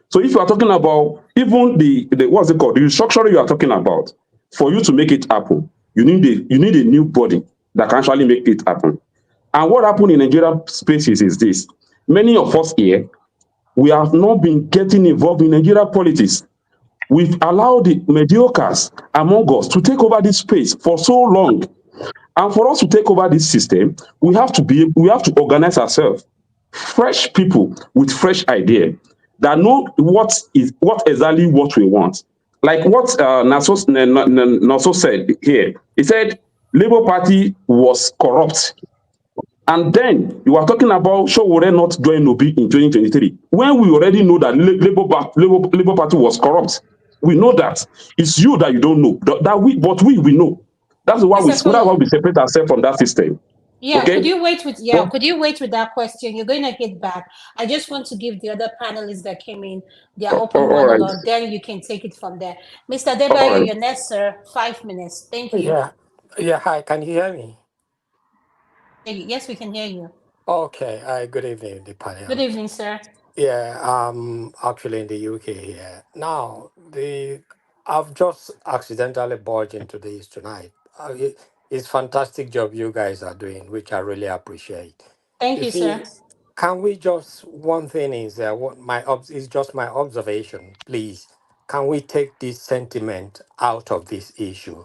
So if you are talking about even the what's it called, the restructuring you are talking about, for you to make it happen, you need a new body that can actually make it happen. And what happened in Nigeria spaces is this: many of us here, we have not been getting involved in Nigeria politics. We've allowed the mediocres among us to take over this space for so long. And for us to take over this system, we have to organize ourselves. Fresh people with fresh idea that know what exactly what we want. Like what Naso said here. He said Labour Party was corrupt. And then you are talking about Sowore not join Obi in 2023, when we already know that Labour Party was corrupt. We know that. It's you that you don't know. But we know. That's why we separate ourselves from that system. Yeah, Okay? could you wait with that question? You're going to hit back. I just want to give the other panelists that came in their open monologue. Right. Then you can take it from there. Mr. Adebayo, right. You're next, sir. 5 minutes. Thank you. Yeah. Hi, can you hear me? Yes, we can hear you. Okay. Good evening, the panel. Good evening, sir. Yeah, I'm actually in the UK here. Now, I've just accidentally barged into this tonight. It's fantastic job you guys are doing, which I really appreciate. Thank you, sir. Can we just, one thing is, is just my observation, please. Can we take this sentiment out of this issue?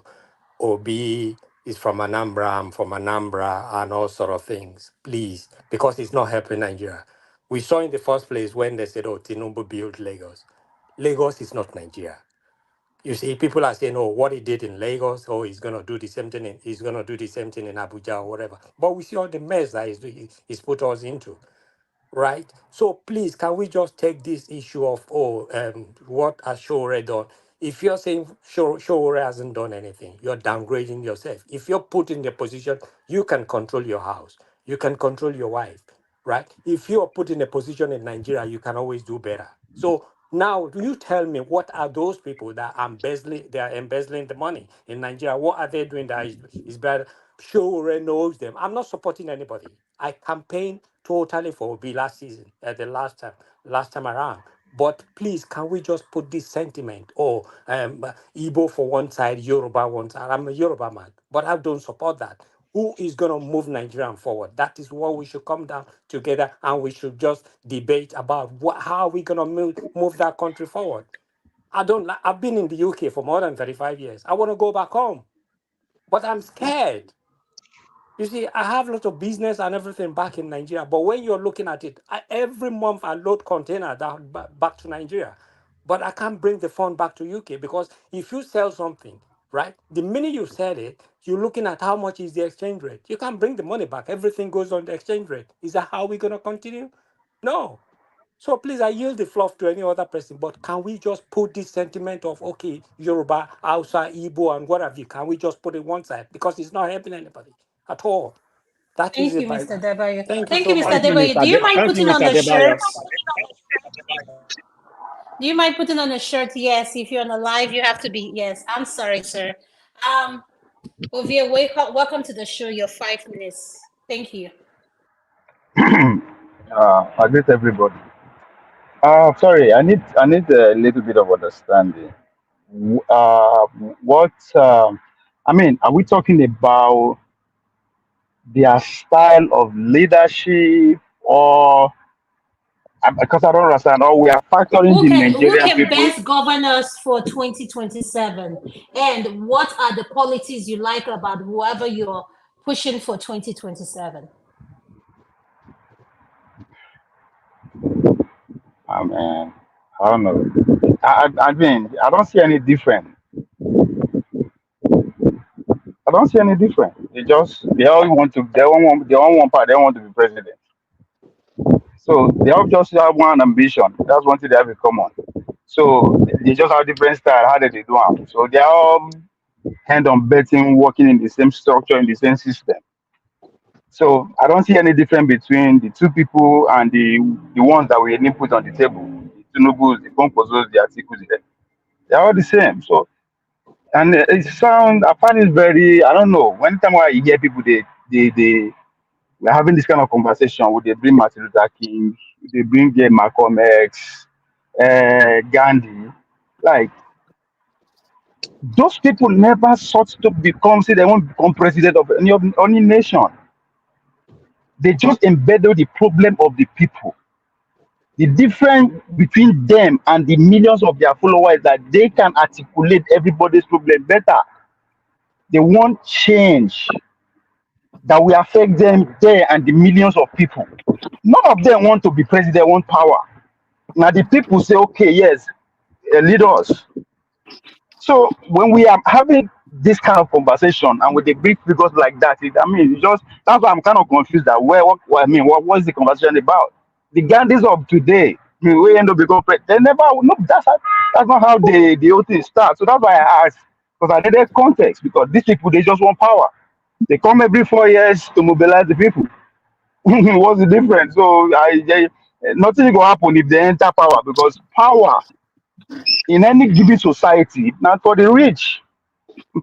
Obi is from Anambra, I'm from Anambra, and all sort of things, please, because it's not helping Nigeria. We saw in the first place when they said, oh, Tinubu built Lagos. Lagos is not Nigeria. You see, people are saying, oh, what he did in Lagos, oh, he's going to do the same thing, he's going to do the same thing in Abuja or whatever. But we see all the mess that he's put us into. Right? So please, can we just take this issue of, what has Sowore done? If you're saying Sowore hasn't done anything, you're downgrading yourself. If you're put in the position, you can control your house. You can control your wife, right? If you're put in a position in Nigeria, you can always do better. So now, do you tell me what are those people that are embezzling the money in Nigeria? What are they doing that is better? Sowore knows them. I'm not supporting anybody. I campaigned totally for Obi last season, the last time around. But please, can we just put this sentiment, Igbo for one side, Yoruba one side? I'm a Yoruba man, but I don't support that. Who is going to move Nigeria forward? That is what we should come down together and we should just debate about how are we going to move that country forward. I've been in the UK for more than 35 years. I want to go back home, but I'm scared. You see, I have lots of business and everything back in Nigeria, but when you're looking at it, every month I load container back to Nigeria, but I can't bring the fund back to UK because if you sell something, right? The minute you said it, you're looking at how much is the exchange rate. You can't bring the money back. Everything goes on the exchange rate. Is that how we're going to continue? No. So please, I yield the floor to any other person, but can we just put this sentiment of, okay, Yoruba, Hausa, Igbo, and what have you, can we just put it one side? Because it's not helping anybody at all. That is Thank it. you, Mr. Debayo. Thank you Thank so you, Mr. much. Thank you, Debayo. Do you mind Thank you, putting on Mr. a shirt? Debayo. Do you mind putting on a shirt? Yes. If you're on a live, you have to be. Yes. I'm sorry, sir. Ovia, welcome to the show. Your 5 minutes. Thank you. I greet everybody. Sorry, I need a little bit of understanding. What I mean, are we talking about their style of leadership, or because I don't understand, or we are factoring the Who Nigerian can people? best govern us for 2027? And what are the policies you like about whoever you're pushing for 2027? I mean, I don't know. I mean, I don't see any different. I don't see any different. They all want part. They all want to be president. So they all just have one ambition. That's one thing they have in common. So they just have different style. How do they do it? So they are all hand on betting, working in the same structure, in the same system. So I don't see any difference between the two people and the ones that we didn't put on the table. The Tunubus, the Composos, the Articles, they're all the same. So and I find it very, I don't know. Anytime I hear people, they we're having this kind of conversation. Would they bring Martin Luther King? Would they bring Malcolm X, Gandhi? Like those people never sought to become, say they won't become president of any nation. They just embedded the problem of the people. The difference between them and the millions of their followers is that they can articulate everybody's problem better. They want change that will affect them there and the millions of people. None of them want to be president, want power. Now the people say, okay, yes, lead us. So when we are having this kind of conversation and with the big figures like that, I mean, it's just that's why I'm kind of confused that what's the conversation about? The Gandhis of today, we end up becoming they never no that's not how the whole thing starts. So that's why I asked, because I needed context, because these people they just want power. They come every 4 years to mobilize the people. What's the difference? So nothing will happen if they enter power, because power in any given society not for the rich.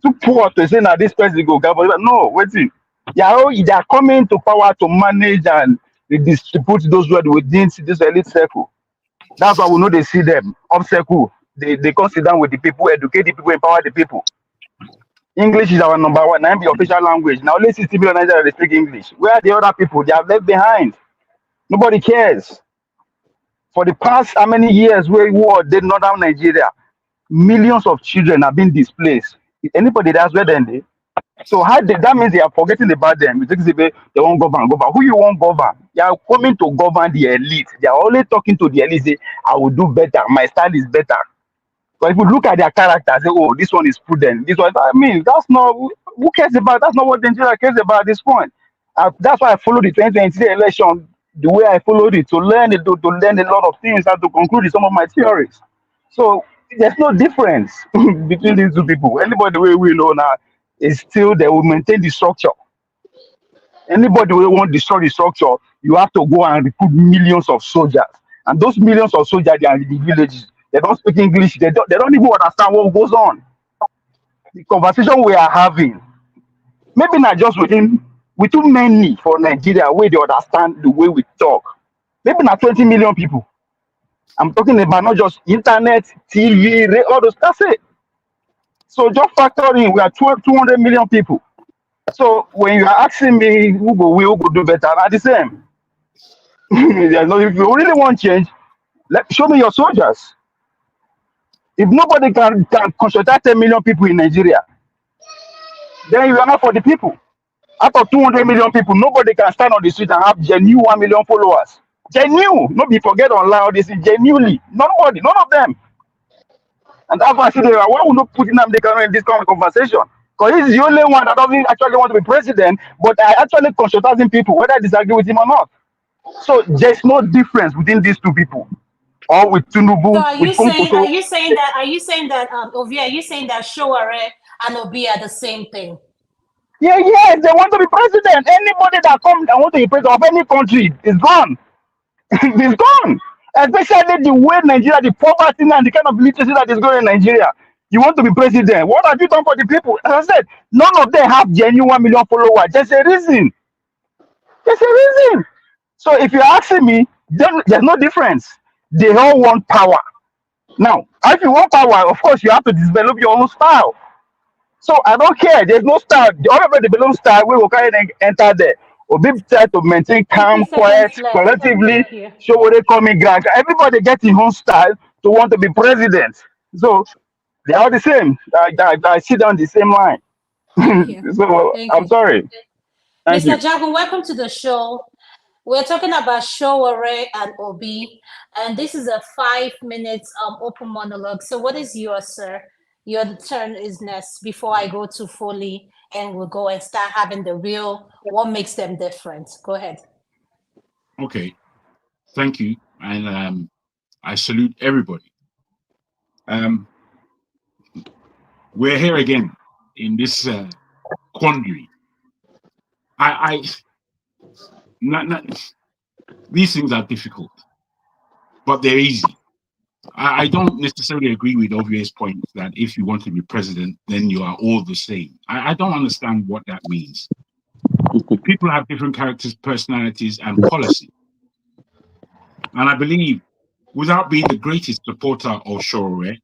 Too poor to say now this person go govern. No, waiting. They are coming to power to manage and distribute those words within this elite circle. That's why we know they see them up circle. They come sit down with the people, educate the people, empower the people. English is our number one, now the official language. Now only 60 million Nigerians speak English. Where are the other people? They are left behind. Nobody cares. For the past how many years where war did northern Nigeria, millions of children have been displaced. If anybody that's where then they so that means they are forgetting about them. You think they won't govern. Who you want govern? They are coming to govern the elite. They are only talking to the elite. Say, I will do better. My style is better. But if you look at their character, say, oh, this one is prudent. This one, I mean, that's not who cares about. That's not what Nigeria cares about at this point. That's why I followed the 2023 election the way I followed it to learn it, to learn a lot of things and to conclude some of my theories. So there's no difference between these two people. Anybody we know now is still they will maintain the structure. Anybody who want to destroy the structure, you have to go and recruit millions of soldiers. And those millions of soldiers, they are in the villages. They don't speak English. They don't even understand what goes on. The conversation we are having, maybe not just with too many for Nigeria, where they understand the way we talk. Maybe not 20 million people. I'm talking about not just internet, TV, all those. That's it. So just factor in, we are 200 million people. So when you are asking me who go do better, not the same. There's no, if you really want change, show me your soldiers. If nobody can concentrate 10 million people in Nigeria, then you are not for the people. Out of 200 million people, nobody can stand on the street and have genuine 1 million followers. Genuine, not be forget online. This is genuinely nobody, none of them. And that's why I say, why would not put him in this kind of conversation? Because he's the only one that doesn't actually want to be president, but I actually consulting people whether I disagree with him or not. So there's no difference between these two people, or with So Tinubu, are with you saying Kumpuso. Ovi, are you saying that Sowore and Obi are the same thing? Yeah, yes, they want to be president. Anybody that comes and want to be president of any country is gone. It's gone. Especially the way Nigeria, the poverty and the kind of literacy that is going in Nigeria. You want to be president. What have you done for the people? As I said, none of them have genuine 1 million followers. There's a reason. There's a reason. So if you're asking me, then there's no difference. They all want power. Now, if you want power, of course, you have to develop your own style. So I don't care. There's no style. However, the balloon style, we will kind of enter there. Obi try to maintain 50 calm, quiet, seconds left. collectively. Thank you. Show what they call me grand. Everybody gets his own style to want to be president. So they are the same. I sit down the same line. Thank you. So Thank I'm you. sorry. Thank Mr. you. Jagun, welcome to the show. We're talking about Sowore and Obi, and this is a 5 minutes open monologue. So what is yours, sir? Your turn is next before I go to Foley and we'll go and start having the real, what makes them different. Go ahead. Okay, thank you. And I salute everybody. We're here again in this quandary. These things are difficult, but they're easy. I don't necessarily agree with obvious points that if you want to be president, then you are all the same. I don't understand what that means. People have different characters, personalities, and policy. And I believe, without being the greatest supporter of Sowore,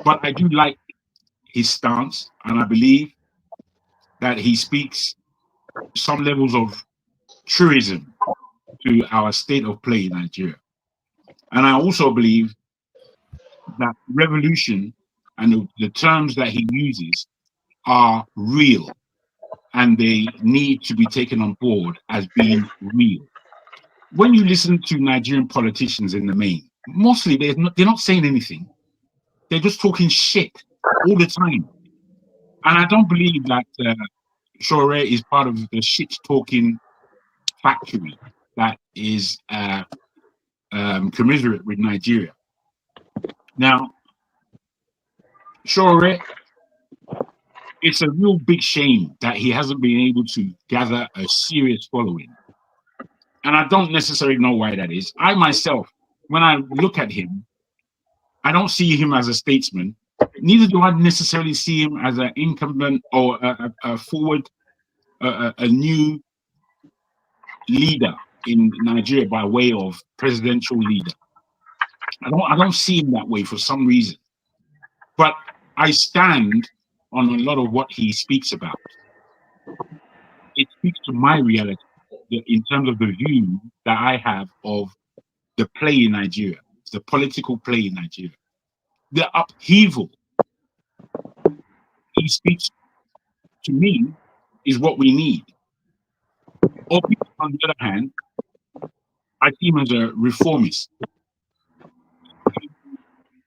but I do like his stance, and I believe that he speaks some levels of truism to our state of play in Nigeria. And I also believe that revolution and the terms that he uses are real, and they need to be taken on board as being real. When you listen to Nigerian politicians in the main, mostly they're not saying anything. They're just talking shit all the time. And I don't believe that Sowore is part of the shit talking factory that is commiserate with Nigeria. Now, Sowore, it's a real big shame that he hasn't been able to gather a serious following. And I don't necessarily know why that is. I myself, when I look at him, I don't see him as a statesman. Neither do I necessarily see him as an incumbent or a forward, a new leader in Nigeria by way of presidential leader. I don't see him that way for some reason. But I stand on a lot of what he speaks about. It speaks to my reality in terms of the view that I have of the play in Nigeria, the political play in Nigeria. The upheaval he speaks to me is what we need. Or on the other hand, I see him as a reformist. He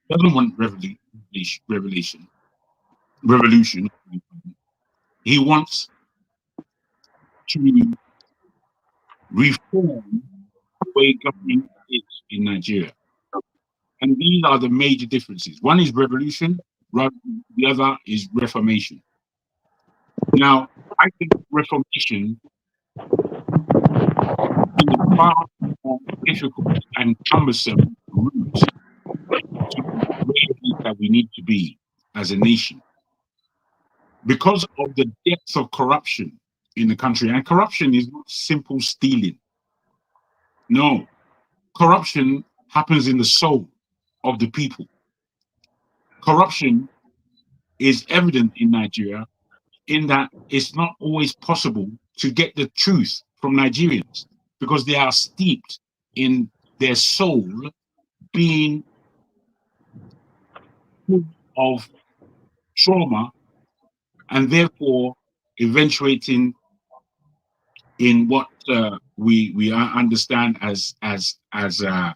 doesn't want revolution. He wants to reform the way government is in Nigeria. And these are the major differences. One is revolution, the other is reformation. Now, I think reformation is a far more difficult and cumbersome route to where it is that we need to be as a nation. Because of the depth of corruption in the country, and corruption is not simple stealing. No, corruption happens in the soul of the people. Corruption is evident in Nigeria in that it's not always possible to get the truth from Nigerians because they are steeped in their soul being full of trauma and therefore eventuating in what we understand as the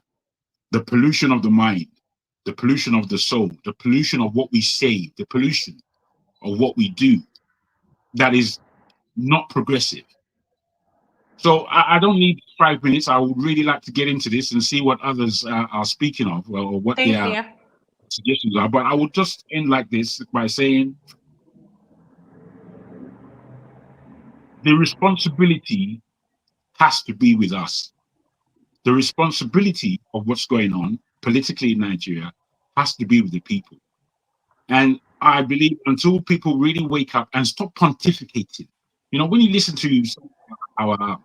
pollution of the mind. the pollution of the soul, the pollution of what we say, the pollution of what we do, that is not progressive. So I don't need 5 minutes. I would really like to get into this and see what others are speaking of, or what Thank their you. suggestions are. But I would just end like this by saying the responsibility has to be with us. The responsibility of what's going on politically in Nigeria has to be with the people. And I believe until people really wake up and stop pontificating, when you listen to our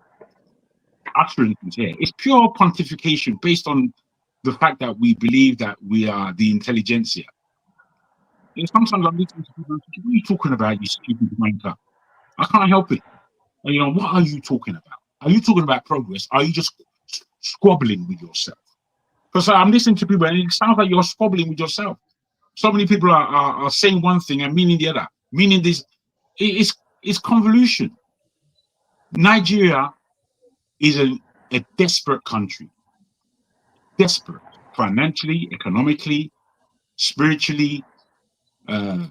utterances here, it's pure pontification based on the fact that we believe that we are the intelligentsia. And sometimes I'm listening to people and thinking, what are you talking about, you stupid wanker? I can't help it. And, what are you talking about? Are you talking about progress? Are you just squabbling with yourself? Because I'm listening to people and it sounds like you're squabbling with yourself. So many people are saying one thing and meaning the other, meaning this. It's convolution. Nigeria is a desperate country. Desperate. Financially, economically, spiritually. 50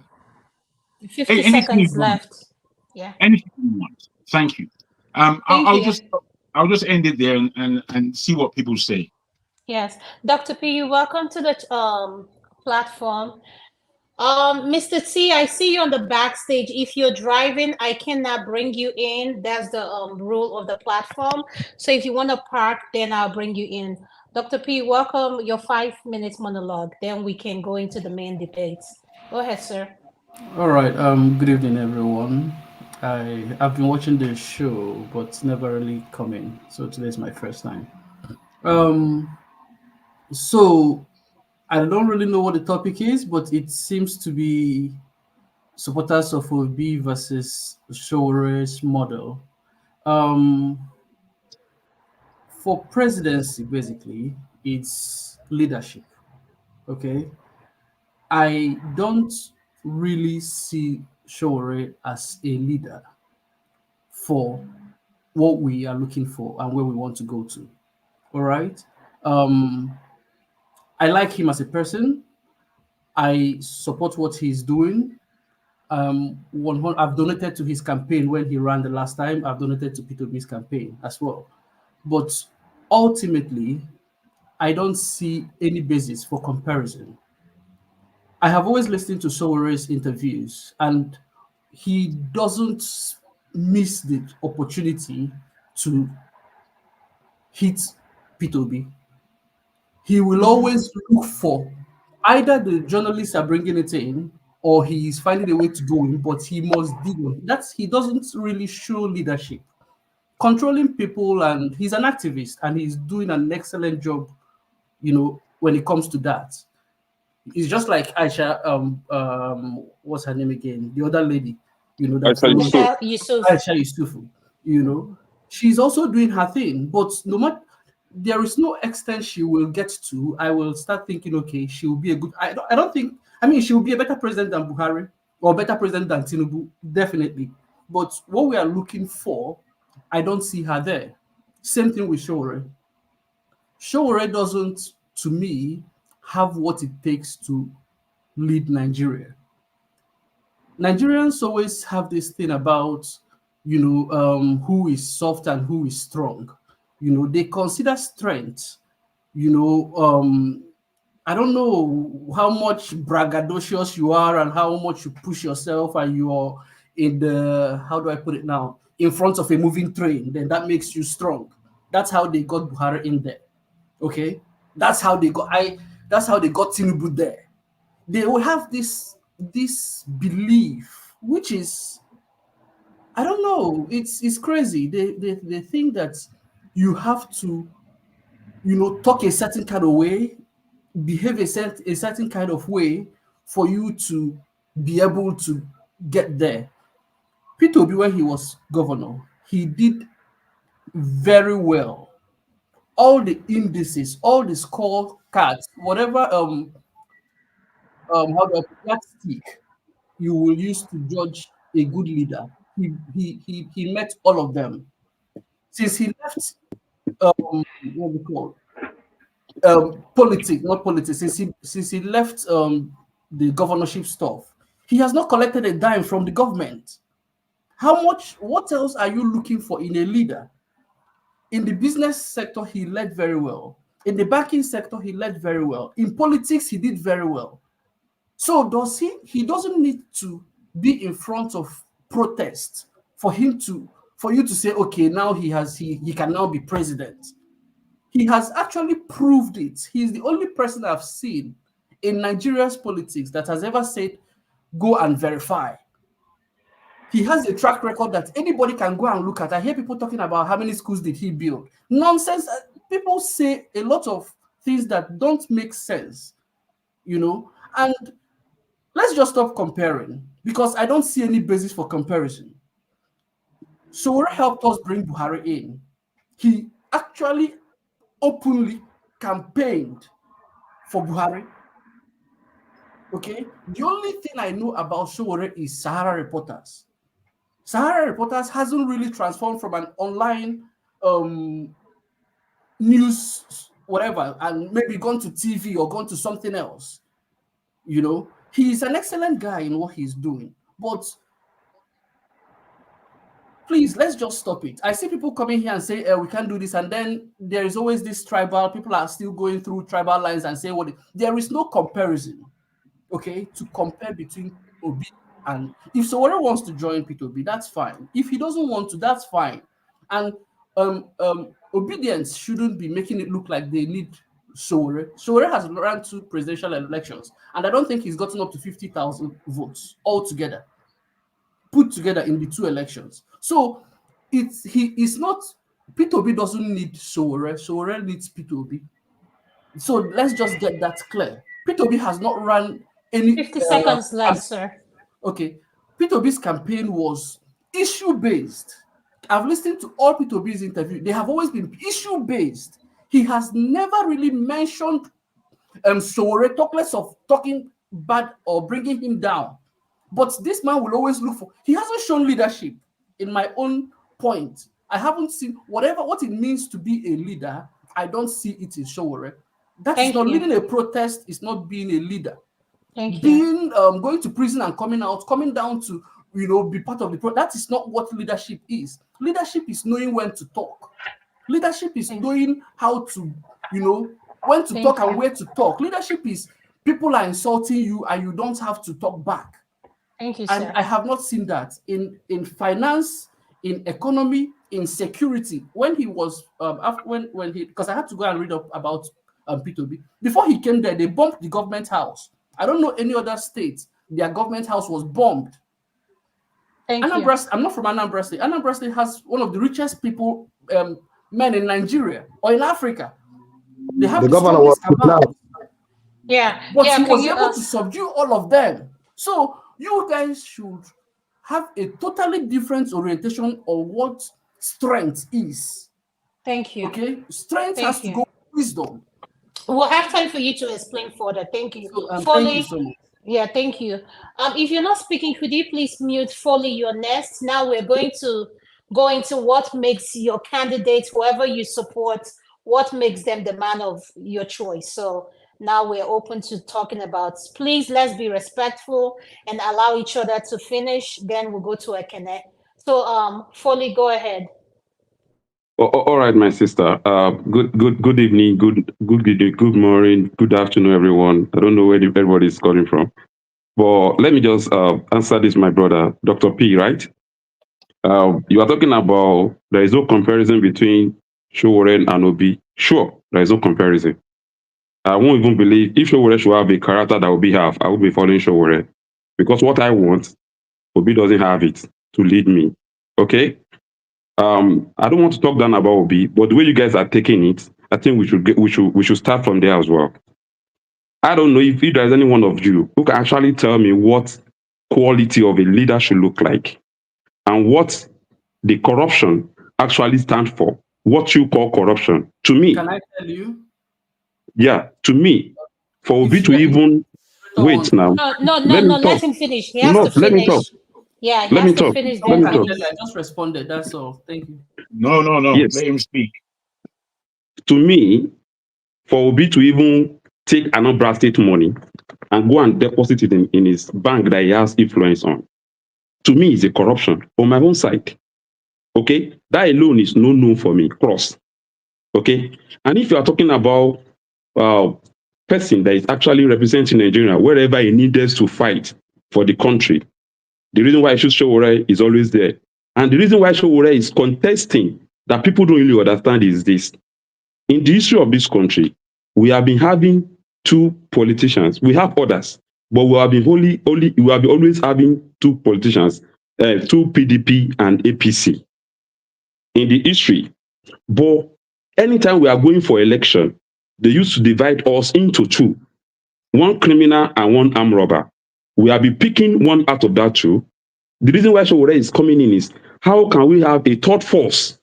anything you seconds want. left. Yeah. Anything you want. Thank you. Thank I'll you. just end it there and see what people say. Yes. Dr. P, you're welcome to the platform. Mr. T, I see you on the backstage. If you're driving, I cannot bring you in. That's the rule of the platform. So if you want to park, then I'll bring you in. Dr. P, welcome your 5 minutes monologue. Then we can go into the main debates. Go ahead, sir. All right. Good evening, everyone. I've been watching the show, but never really come in. So today's my first time. So I don't really know what the topic is, but it seems to be supporters of Obi versus Showore's model. Um, for presidency, basically, it's leadership. Okay, I don't really see Showore as a leader for what we are looking for and where we want to go to. All right. I like him as a person. I support what he's doing. I've donated to his campaign when he ran the last time. I've donated to Peter Obi's campaign as well. But ultimately, I don't see any basis for comparison. I have always listened to Sowore's interviews, and he doesn't miss the opportunity to hit Peter Obi. He will always look for either the journalists are bringing it in or he is finding a way to go in, but he must dig on. He doesn't really show leadership, controlling people, and he's an activist and he's doing an excellent job, when it comes to that. It's just like Aisha, what's her name again? The other lady, that follows Aisha Yusuf. Aisha Yusufu, she's also doing her thing, but no matter there is no extent she will get to, I will start thinking, okay, she will be a good. I don't think. I mean, she will be a better president than Buhari or better president than Tinubu, definitely. But what we are looking for, I don't see her there. Same thing with Sowore. Sowore doesn't, to me, have what it takes to lead Nigeria. Nigerians always have this thing about, who is soft and who is strong. They consider strength, I don't know how much braggadocious you are and how much you push yourself and you're in the, how do I put it now, in front of a moving train, then that makes you strong. That's how they got Buhari in there. Okay? That's how they got Tinubu there. They will have this belief, which is, I don't know, it's crazy. They think that you have to, talk a certain kind of way, behave a certain kind of way for you to be able to get there. Peter Obi, when he was governor, he did very well. All the indices, all the score cards, whatever how do I put that stick you will use to judge a good leader. He met all of them. Since he left what we call politics, not politics, since he left the governorship stuff, he has not collected a dime from the government. What else are you looking for in a leader? In the business sector, he led very well. In the banking sector, he led very well. In politics, he did very well. So he doesn't need to be in front of protests for you to say, okay, now he can now be president. He has actually proved it. He's the only person I've seen in Nigeria's politics that has ever said, go and verify. He has a track record that anybody can go and look at. I hear people talking about how many schools did he build. Nonsense. People say a lot of things that don't make sense, and let's just stop comparing, because I don't see any basis for comparison. Sowore helped us bring Buhari in. He actually openly campaigned for Buhari. Okay? The only thing I know about Sowore is Sahara Reporters. Sahara Reporters hasn't really transformed from an online news, whatever, and maybe gone to TV or gone to something else. He's an excellent guy in what he's doing, but please, let's just stop it. I see people coming here and say, we can't do this, and then there is always this tribal, people are still going through tribal lines and say, there is no comparison, okay, to compare between Obi and, if Sowore wants to join Peter Obi, that's fine. If he doesn't want to, that's fine. And obedience shouldn't be making it look like they need Sowore. Sowore has run 2 presidential elections, and I don't think he's gotten up to 50,000 votes altogether, put together in the 2 elections. So he is not, Peter Obi doesn't need Sowore. Sowore needs Peter Obi. So let's just get that clear. Peter Obi has not run any 50 seconds left, sir. Okay. Peter Obi's campaign was issue-based. I've listened to all Peter Obi's interviews. They have always been issue-based. He has never really mentioned Sowore, talk less of talking bad or bringing him down. But this man will always look for, he hasn't shown leadership in my own point. I haven't seen what it means to be a leader. I don't see it in Sowore. That is not leading a protest, is not being a leader. Being going to prison and coming down to be part of the protest, that is not what leadership is. Leadership is knowing when to talk. Leadership is knowing how to, when to talk and where to talk. Leadership is people are insulting you and you don't have to talk back. Thank you, and sir. I have not seen that in finance, in economy, in security. When he was when he, because I had to go and read up about Peter Obi. Before he came there, they bombed the government house. I don't know any other state their government house was bombed. Anambra, I'm not from Anambra State. Anambra State has one of the richest people, men in Nigeria or in Africa. They have the governor was about. Yeah, but he was able to subdue all of them. So you guys should have a totally different orientation on what strength is. Thank you. Okay, strength has to go with wisdom. We'll have time for you to explain further. Thank you. So, Foley, thank you so much. Yeah, thank you. If you're not speaking, could you please mute Foley? You're next. Now we're going to go into what makes your candidate, whoever you support, what makes them the man of your choice. So now we're open to talking about, please, let's be respectful and allow each other to finish. Then we'll go to Ekene. So Foley, go ahead. All right, my sister. Good evening, good morning, good afternoon, everyone. I don't know where everybody is calling from, but let me just answer this, my brother, Dr. P. Right? You are talking about there is no comparison between Sowore and Obi. Sure, there is no comparison. I won't even believe if Sowore should have a character that Obi have, I will be following Sowore, because what I want, Obi doesn't have it to lead me. Okay. I don't want to talk down about Obi, but the way you guys are taking it, I think we should start from there as well. I don't know if there is any one of you who can actually tell me what quality of a leader should look like and what the corruption actually stands for. What you call corruption. To me. Can I tell you? Yeah, to me, for Obi to even wait now. No, let him finish. He has to finish. Let me talk. Yeah, he has to finish. I just responded. That's all. Thank you. No. Yes. Let him speak. To me, for Obi to even take Anambra State money and go and deposit it in his bank that he has influence on, to me, is a corruption on my own side. Okay, that alone is no for me. Cross. Okay, and if you are talking about person that is actually representing Nigeria wherever he needed to fight for the country, the reason why I choose Sowore is always there, and the reason why Sowore is contesting that people don't really understand is this: in the history of this country, we have been having two politicians. We have others, but we have been always having two politicians, two PDP and APC in the history. But anytime we are going for election, they used to divide us into two, one criminal and one armed robber. We have been picking one out of that two. The reason why Sowore is coming in is, how can we have a third force?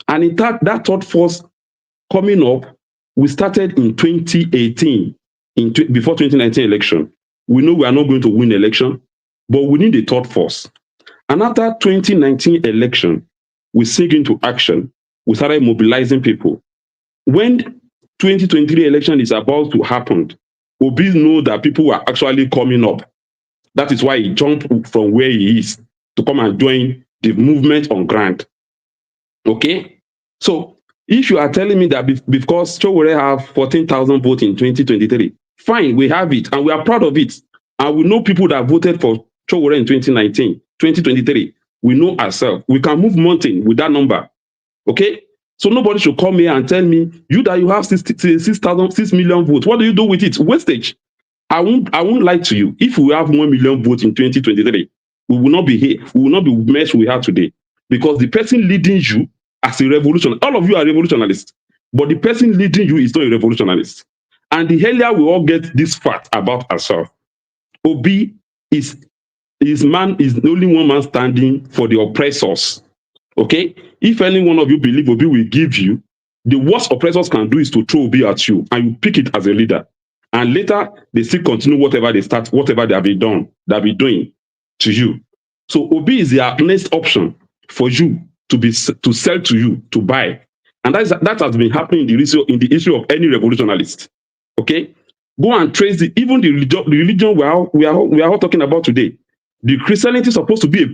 And in that third force coming up, we started in 2018, before 2019 election. We know we are not going to win election, but we need a third force. And after 2019 election, we sink into action. We started mobilizing people. When 2023 election is about to happen, Obi know that people were actually coming up. That is why he jumped from where he is to come and join the movement on ground. Okay? So if you are telling me that because Sowore have 14,000 votes in 2023, fine, we have it and we are proud of it. And we know people that voted for Sowore in 2019, 2023. We know ourselves. We can move mountain with that number. Okay? So nobody should come here and tell me, you that you have 6 million votes, what do you do with it? Wastage. I won't lie to you. If we have 1 million votes in 2023, we will not be here. We will not be mess we have today. Because the person leading you as a revolutionary, all of you are revolutionalists, but the person leading you is not a revolutionalist. And the earlier we all get this fact about ourselves, Obi is the only one man standing for the oppressors. Okay? If any one of you believe Obi will give you, the worst oppressors can do is to throw Obi at you and you pick it as a leader. And later they still continue whatever they have been doing to you. So Obi is the next option for you to sell to you, to buy. And that has been happening in the issue of any revolutionalist. Okay? Go and trace even the religion we are all talking about today. The Christianity is supposed to be a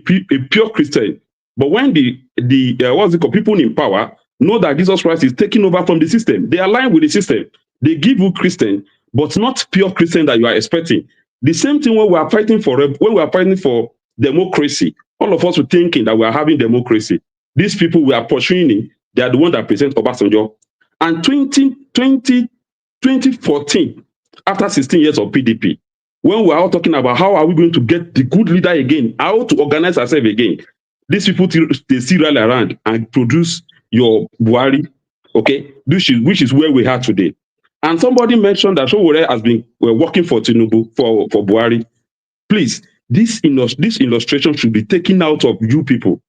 pure Christian. But when people in power know that Jesus Christ is taking over from the system, they align with the system. They give you Christian, but not pure Christian that you are expecting. The same thing when we are fighting for democracy. All of us were thinking that we are having democracy. These people we are pursuing, they are the ones that present Obasanjo. And 2014, after 16 years of PDP, when we are all talking about how are we going to get the good leader again, how to organize ourselves again, these people, they still rally around and produce your Buhari, okay, which is where we are today. And somebody mentioned that Sowore has been working for Tinubu, for Buhari. Please, this illustration should be taken out of you people.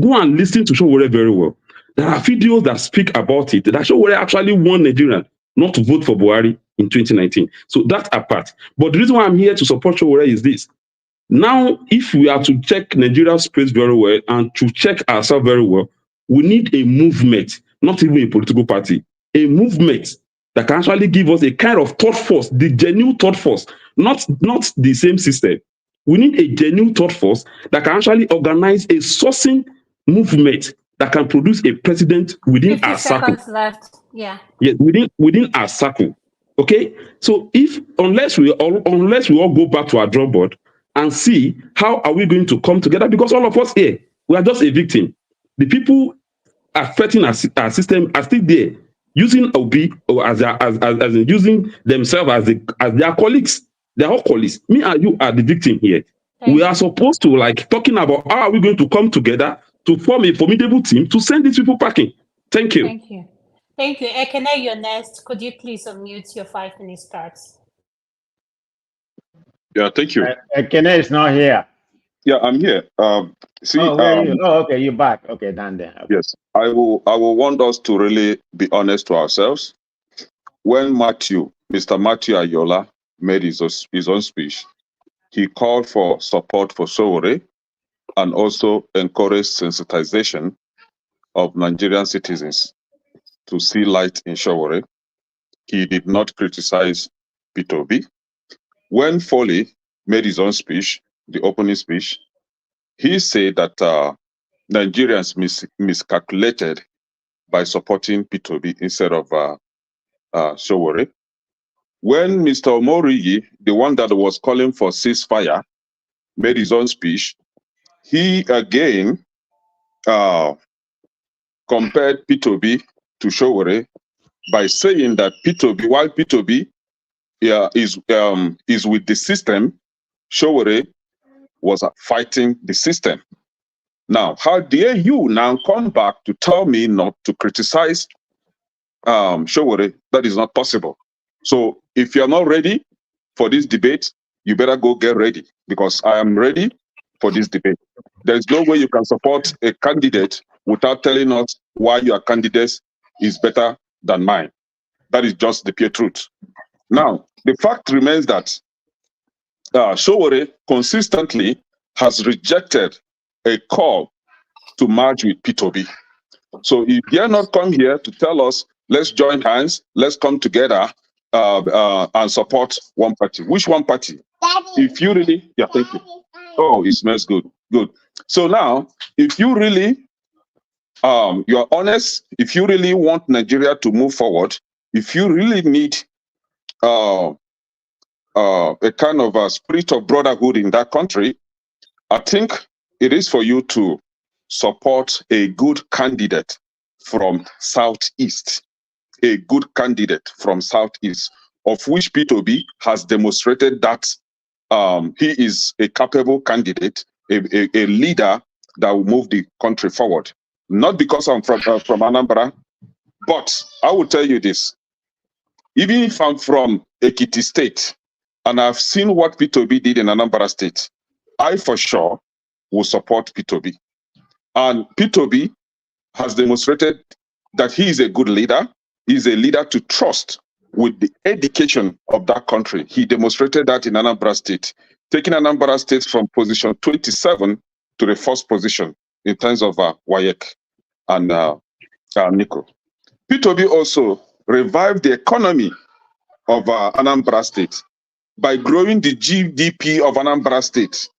Go and listen to Sowore very well. There are videos that speak about it, that Sowore actually won Nigeria not to vote for Buhari in 2019. So that apart. But the reason why I'm here to support Sowore is this. Now, if we are to check Nigeria's space very well and to check ourselves very well, we need a movement, not even a political party, a movement that can actually give us a kind of thought force, the genuine thought force, not the same system. We need a genuine thought force that can actually organize a sourcing movement that can produce a president within our circle. 50 seconds left. Yeah. Yeah, within our circle. Okay, so unless we all go back to our drawing board and see how are we going to come together, because all of us here, we are just a victim. The people affecting our system are still there, using Obi or as using themselves as their colleagues. They're all colleagues. Me and you are the victim here. We are supposed to talking about how are we going to come together to form a formidable team to send these people packing. Thank you. Thank you. Thank you. Ekene, you're next. Could you please unmute? Your 5 minutes starts. Yeah, thank you. Ekene is not here. Yeah, I'm here. Okay, you're back. Okay, done there. Okay. Yes, I will want us to really be honest to ourselves. When Mr. Matthew Ayola made his own speech, he called for support for Sowore and also encouraged sensitization of Nigerian citizens to see light in Sowore. he did not criticize Peter Obi. When Foley made his own speech, the opening speech, he said that Nigerians miscalculated by supporting Peter Obi instead of Sowore. When Mr. Omorigi, the one that was calling for ceasefire, made his own speech, he again compared Peter Obi to Sowore by saying that Peter Obi, while Peter Obi is with the system, Sowore was fighting the system. Now, how dare you now come back to tell me not to criticize Sowore? That is not possible. So if you're not ready for this debate, you better go get ready, because I am ready for this debate. There's no way you can support a candidate without telling us why your candidate is better than mine. That is just the pure truth. Now, the fact remains that Sowore consistently has rejected a call to merge with Peter Obi. So if they not come here to tell us, let's join hands, let's come together and support one party. Which one party? Daddy. If you really, yeah, thank you. Oh, it smells good, good. So now, if you really, you're honest, if you really want Nigeria to move forward, if you really need a kind of a spirit of brotherhood in that country, I think it is for you to support a good candidate from Southeast, a good candidate from Southeast, of which Peter Obi has demonstrated that he is a capable candidate, a leader that will move the country forward. Not because I'm from Anambra, but I will tell you this. Even if I'm from Ekiti State, and I've seen what Peter Obi did in Anambra State, I for sure will support Peter Obi. And Peter Obi has demonstrated that he is a good leader. He's a leader to trust with the education of that country. He demonstrated that in Anambra State, taking Anambra State from position 27 to the first position in terms of WAEC and NICO. Peter Obi also revived the economy of Anambra State by growing the GDP of Anambra State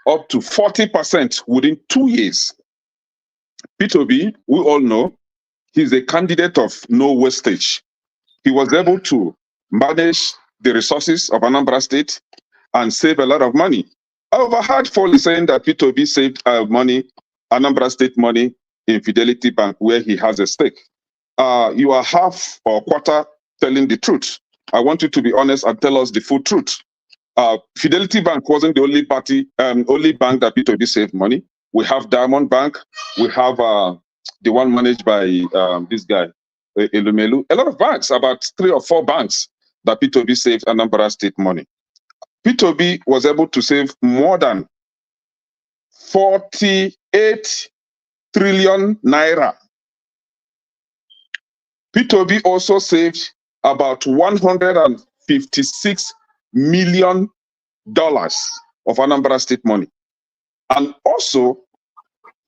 up to 40% within 2 years. Peter Obi, we all know, he's a candidate of no wastage. He was able to manage the resources of Anambra State and save a lot of money. I overheard Foley saying that Peter Obi saved money, Anambra State money, in Fidelity Bank, where he has a stake. You are half or quarter telling the truth. I want you to be honest and tell us the full truth. Fidelity Bank wasn't the only bank that Peter Obi saved money. We have Diamond Bank. We have the one managed by this guy, Elumelu. A lot of banks, about 3 or 4 banks that Peter Obi saved Anambra State money. Peter Obi was able to save more than 48 trillion naira. Peter Obi also saved about $156 million of Anambra State money, and also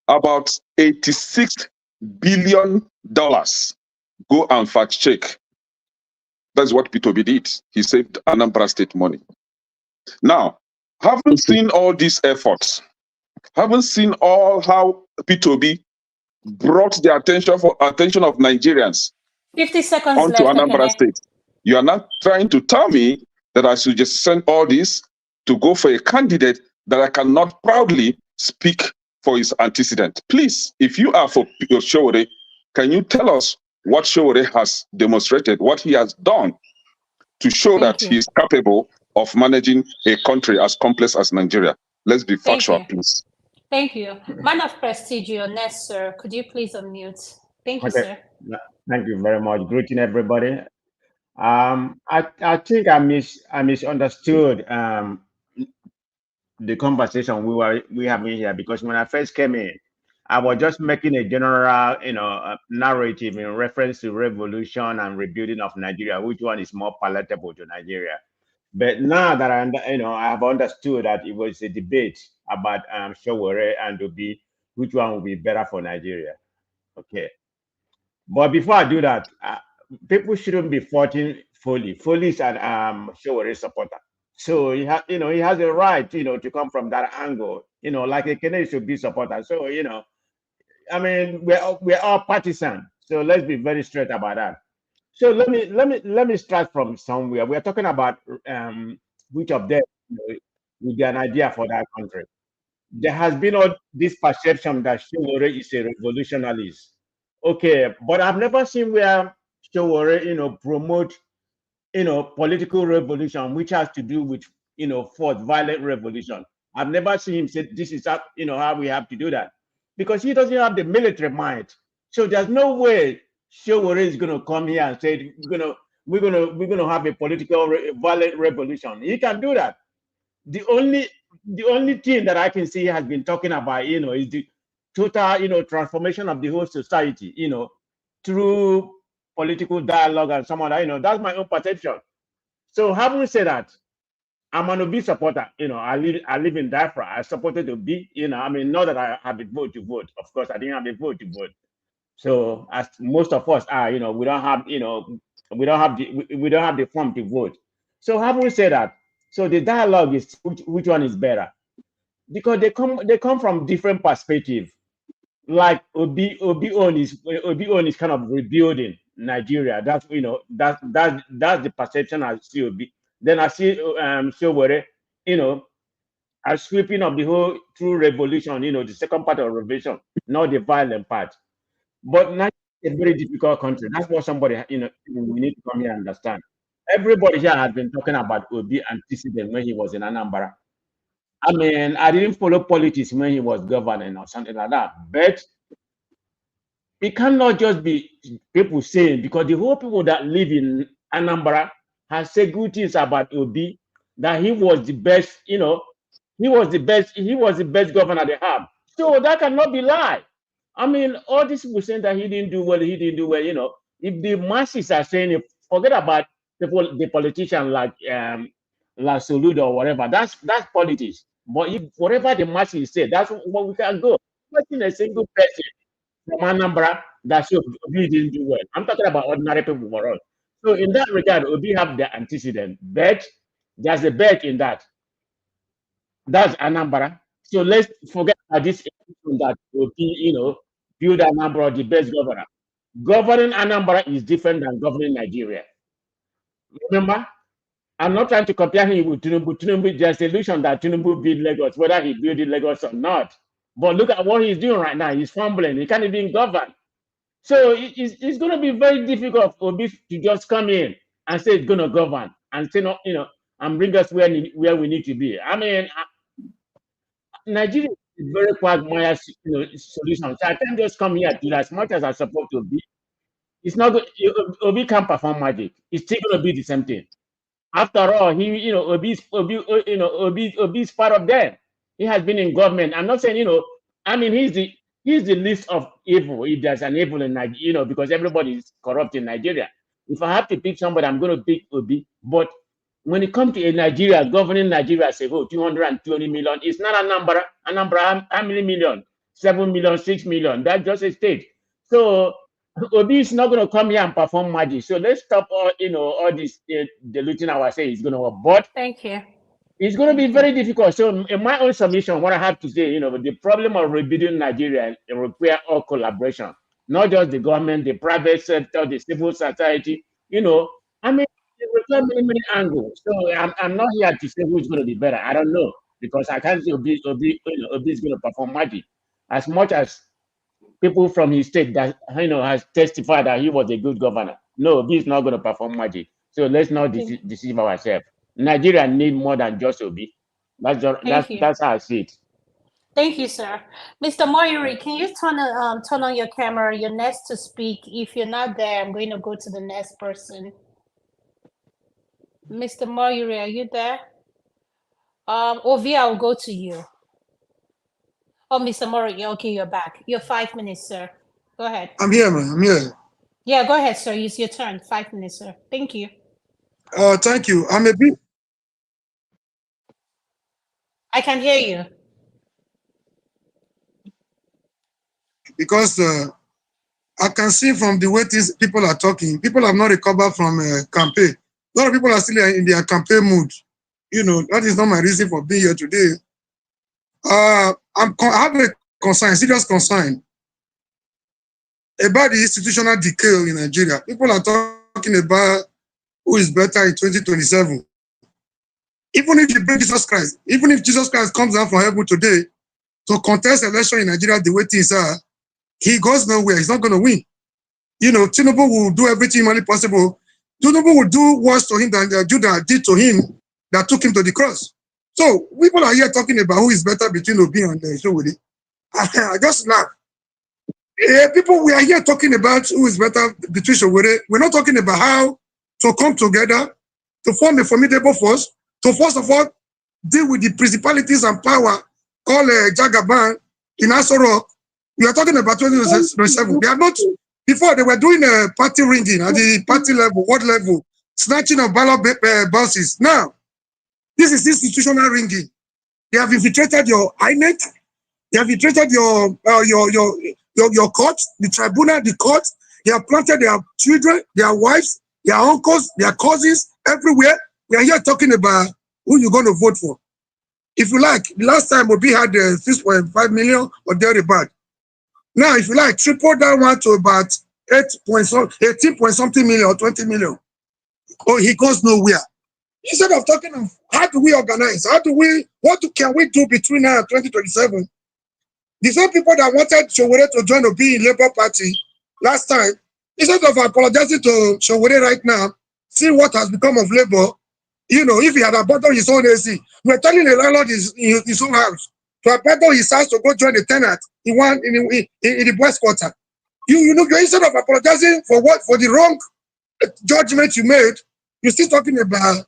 about $86 billion. Go and fact check. That's what Peter Obi did. He saved Anambra State money. Now, haven't seen all these efforts, haven't seen all how Peter Obi brought the attention of Nigerians 50 seconds onto left. Anambra State. You are not trying to tell me that I should just send all this to go for a candidate that I cannot proudly speak for his antecedent. Please, if you are for Sowore, can you tell us what Sowore has demonstrated, what he has done to show that he is capable of managing a country as complex as Nigeria? Let's be factual, please. Thank you. Man of prestige, you're next, sir. Could you please unmute? Thank you, sir. Thank you very much. Greeting everybody. I think I misunderstood the conversation we having here, because when I first came in, I was just making a general, narrative in reference to revolution and rebuilding of Nigeria, which one is more palatable to Nigeria. But now that I have understood that it was a debate about Sowore and Obi, which one will be better for Nigeria. Okay. But before I do that, people shouldn't be faulting Foley. Foley is an Sowore supporter. So he has, he has a right, to come from that angle, like a Kennedy should be supporter. So, I mean, we're all partisan. So let's be very straight about that. So let me start from somewhere. We're talking about which of them would be an idea for that country. There has been all this perception that Sowore is a revolutionalist. Okay, but I've never seen where Sowore, promote, political revolution, which has to do with, forced violent revolution. I've never seen him say this is how, how we have to do that, because he doesn't have the military mind. So there's no way Sowore is going to come here and say we're gonna have a political violent revolution. He can do that. The only thing that I can see he has been talking about, is the total, transformation of the whole society, through political dialogue and some other, that's my own perception. So having said that, I'm an Obi supporter. I live in Biafra. I supported Obi. I mean, not that I have a vote to vote. Of course, I didn't have a vote to vote. So as most of us are, we don't have, we don't have the form to vote. So having said that, so the dialogue is which one is better, because they come from different perspectives. Like Obi own is kind of rebuilding Nigeria. That's the perception I see Obi. Then I see Sowore, as sweeping of the whole true revolution, the second part of revolution, not the violent part. But Nigeria is a very difficult country. That's what somebody, we need to come here and understand. Everybody here has been talking about Obi antecedent when he was in Anambra. I mean, I didn't follow politics when he was governing or something like that. But it cannot just be people saying, because the whole people that live in Anambra has said good things about Obi, that he was the best, he was the best governor they have. So that cannot be lie. I mean, all these people saying that he didn't do well, if the masses are saying it, forget about the politician like Soludo or whatever. That's politics. But if whatever the masses say, that's what we can go. Not in a single person from Anambra that shows Obi didn't do well. I'm talking about ordinary people for us. So in that regard, Obi have the antecedent. But there's a bet in that. That's Anambra. So let's forget about this illusion that Obi, build Anambra the best governor. Governing Anambra is different than governing Nigeria. Remember, I'm not trying to compare him with Tinubu. Tinubu, there's a illusion that Tinubu built Lagos, whether he built Lagos or not. But look at what he's doing right now. He's fumbling. He can't even govern. So it's going to be very difficult for Obi to just come in and say it's going to govern and say, no, and bring us where we need to be. I mean, Nigeria is very quagmire, solution. So I can't just come here to, as much as I support Obi. It's not good. Obi can't perform magic. It's still going to be the same thing. After all, Obi's part of them. He has been in government. I'm not saying, I mean, he's the least of evil. If there's an evil in Nigeria, because everybody is corrupt in Nigeria. If I have to pick somebody, I'm going to pick Obi. But when it comes to a Nigeria, governing Nigeria, say, 220 million, it's not a number. How many million? 7 million, 6 million. That's just a state. So Obi is not going to come here and perform magic. So let's stop all this diluting ourselves. It's going to work. But Thank you. it's going to be very difficult. So in my own submission, what I have to say, the problem of rebuilding Nigeria requires all collaboration, not just the government, the private sector, the civil society. I mean, it requires many angles. So I'm not here to say who's going to be better. I don't know, because I can't say Obi is going to perform magic. As much as people from his state that has testified that he was a good governor. No, he's not going to perform magic. So let's not deceive ourselves. Nigeria need more than just Obi. That's how I see it. Thank you, sir. Mr. Moyuri, can you turn on your camera? You're next to speak. If you're not there, I'm going to go to the next person. Mr. Moyuri, are you there? Ovi, I'll go to you. Oh, Mr. Moyuri, okay, you're back. You're 5 minutes, sir. Go ahead. I'm here, man. I'm here. Yeah, go ahead, sir. It's your turn. 5 minutes, sir. Thank you. Thank you. I'm a bit. I can hear you. Because I can see from the way these people are talking, people have not recovered from campaign. A lot of people are still in their campaign mood. You know, that is not my reason for being here today. I have a concern, serious concern about the institutional decay in Nigeria. People are talking about who is better in 2027. Even if you bring Jesus Christ, even if Jesus Christ comes down from heaven today to contest election in Nigeria the way things are, he goes nowhere. He's not going to win. You know, Tinubu will do everything humanly possible. Tinubu will do worse to him than Judah did to him that took him to the cross. So people are here talking about who is better between Obi and Sowore. I just laugh. People, we are here talking about who is better between Sowore. We're not talking about how to come together to form a formidable force, to first of all deal with the principalities and power called Jagaban in Aso Rock. We are talking about 2027. They are not, before they were doing a party ringing at the party level, ward level, snatching of ballot buses. Now, this is institutional ringing. They have infiltrated your INEC. They have infiltrated your court, the tribunal, the court. They have planted their children, their wives, their uncles, their cousins, everywhere. We are here talking about who you're going to vote for. If you like, last time Obi had 6.5 million or thereabout. Now, if you like, triple that one to about 18 point something million or 20 million. Oh, he goes nowhere. Instead of talking of how do we organize, can we do between now and 2027? The same people that wanted Sowore to join Obi in Labour Party last time, instead of apologizing to Sowore right now, see what has become of Labour. You know, if he had abandoned his own AC, we're telling the landlord in his own house to abandon his house to go join the tenant in the West Quarter. You know, instead of apologizing for the wrong judgment you made, you're still talking about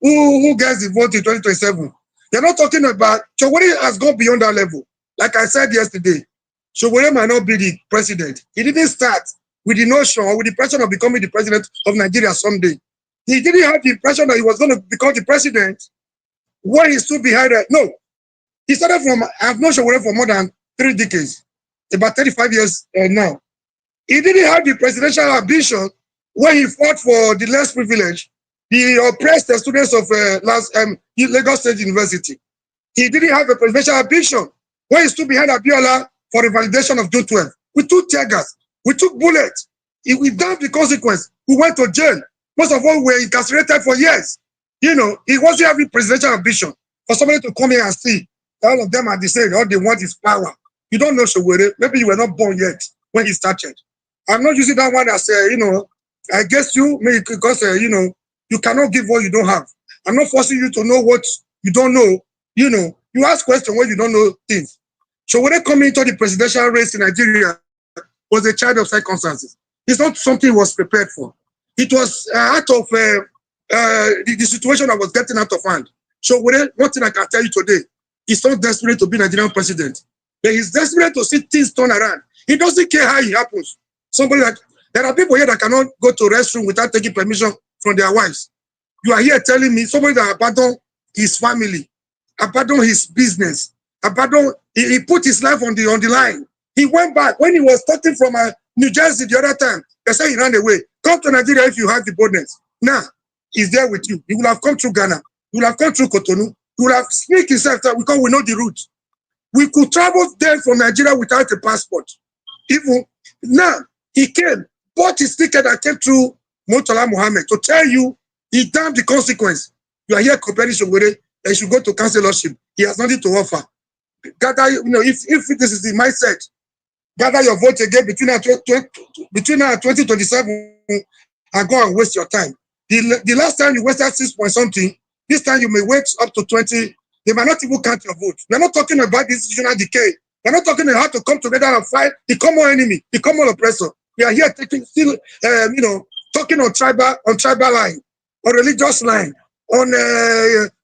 who gets the vote in 2027. You're not talking about Sowore has gone beyond that level. Like I said yesterday, Sowore might not be the president. He didn't start with the notion or with the impression of becoming the president of Nigeria someday. He didn't have the impression that he was going to become the president when he stood behind it. No. He started from, I've known Sowore for more than 3 decades, about 35 years now. He didn't have the presidential ambition when he fought for the less privileged, the oppressed students of Lagos State University. He didn't have a presidential ambition when he stood behind Abiola for the validation of June 12. We took tear gas, we took bullets, we damned the consequence, we went to jail. Most of all were incarcerated for years. You know, he wasn't having presidential ambition for somebody to come here and see all of them are the same. All they want is power. You don't know Sowore. Maybe you were not born yet when he started. I'm not using that one as, you know, I guess you, maybe because, you know, you cannot give what you don't have. I'm not forcing you to know what you don't know. You know, you ask questions when you don't know things. Sowore coming into the presidential race in Nigeria was a child of circumstances. It's not something he was prepared for. It was out of the situation that was getting out of hand. So one thing I can tell you today, he's not desperate to be Nigerian president, but he's desperate to see things turn around. He doesn't care how it happens. There are people here that cannot go to restroom without taking permission from their wives. You are here telling me somebody that abandoned his family, abandoned his business, he put his life on the line. He went back when he was talking from New Jersey the other time. They said he ran away. Come to Nigeria if you have the boldness. Now, he's there with you. He will have come through Ghana. He will have come through Cotonou. He will have sneaked himself there because we know the route. We could travel there from Nigeria without a passport. Even now, he came, bought his ticket and came through Murtala Mohammed to tell you he damned the consequence. You are here comparing Sowore and should go to councillorship. He has nothing to offer. Gather, you know, if this is the mindset, gather your vote again between now and 2027 and go and waste your time. The last time you wasted 6 point something, this time you may wait up to 20. They might not even count your vote. We're not talking about the institutional decay. We're not talking about how to come together and fight the common enemy, the common oppressor. We are here still, you know, talking on tribal line, on religious line, on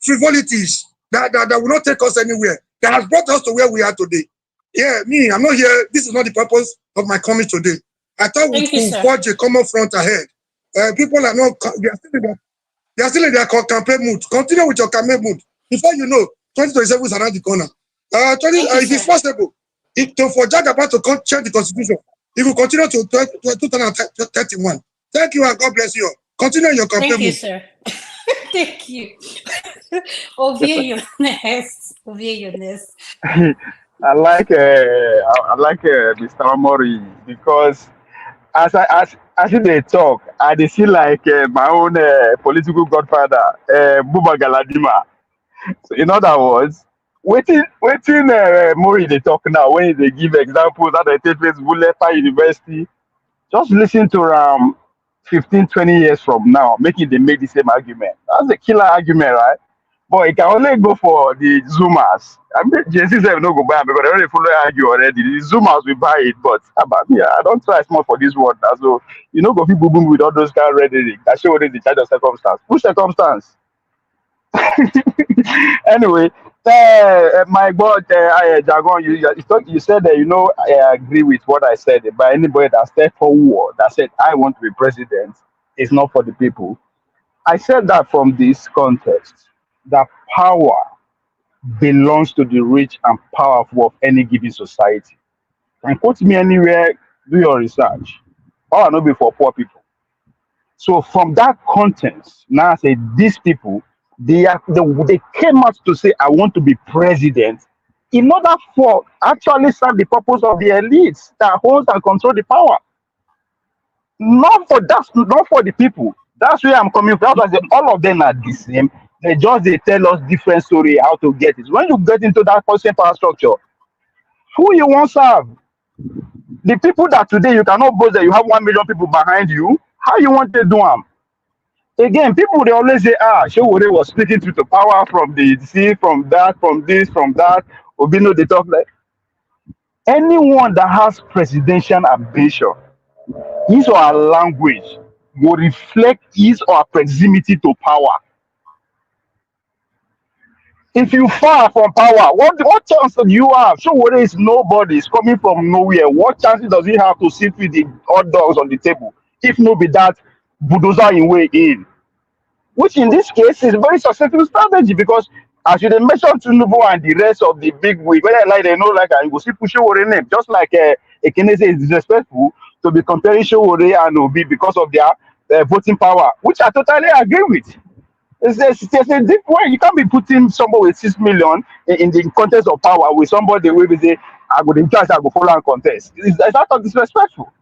frivolities that will not take us anywhere. That has brought us to where we are today. Yeah, I'm not here. This is not the purpose of my coming today. I thought we could forge a common front ahead. People are not, they are still in their campaign mood. Continue with your campaign mood. Before you know, 2027 is around the corner. If it's possible, for Jagaba to change the constitution, It will continue to 2031. Thank you and God bless you. Continue your campaign. Thank you, sir. Thank you. Obvious. I like Mr. Omori because as they talk, I dey see like my own political godfather, Buba Galadima. So in other words, waiting Mori they talk now when they give examples that they take place Bulepa University. Just listen to 15, 20 years from now, making they make the same argument. That's a killer argument, right? But it can only go for the Zoomers. I mean, JC said no go buy it because they already follow argue already. The Zoomers will buy it, but I don't try small for this word. So you know, go people boom with all those kind of rhetoric. That show already the charge of circumstance. Which circumstance? Anyway, my God, Jagon, you said that I agree with what I said. But anybody that stepped forward that said I want to be president is not for the people. I said that from this context, that power belongs to the rich and powerful of any given society. And quote me anywhere, do your research. Power not be for poor people. So from that context, now I say these people, they came out to say, I want to be president in order for actually serve the purpose of the elites that holds and control the power. Not for the people. That's where I'm coming from. That's why I say all of them are the same. They tell us different story how to get it. When you get into that same power structure, who you want to serve? The people that today you cannot boast that you have 1 million people behind you. How you want to do them? Again, people they always say, Sowore was speaking to the power from the sea, from that, from this, from that. Obino, they talk like anyone that has presidential ambition, his or her language will reflect his or her proximity to power. If you far from power, what chance do you have? Sowore is nobody. It's coming from nowhere. What chances does he have to sit with the hot dogs on the table? If no be that bulldozer in way in, which in this case is a very successful strategy because as you mentioned Tinubu and the rest of the big wig, whether like they know like you go see push Sowore name, just like Ekene is disrespectful to be comparing Sowore and Obi because of their voting power, which I totally agree with. There's a deep way. You can't be putting somebody with 6 million in the contest of power with somebody where we say, I go in charge, I go follow and contest. It's not disrespectful.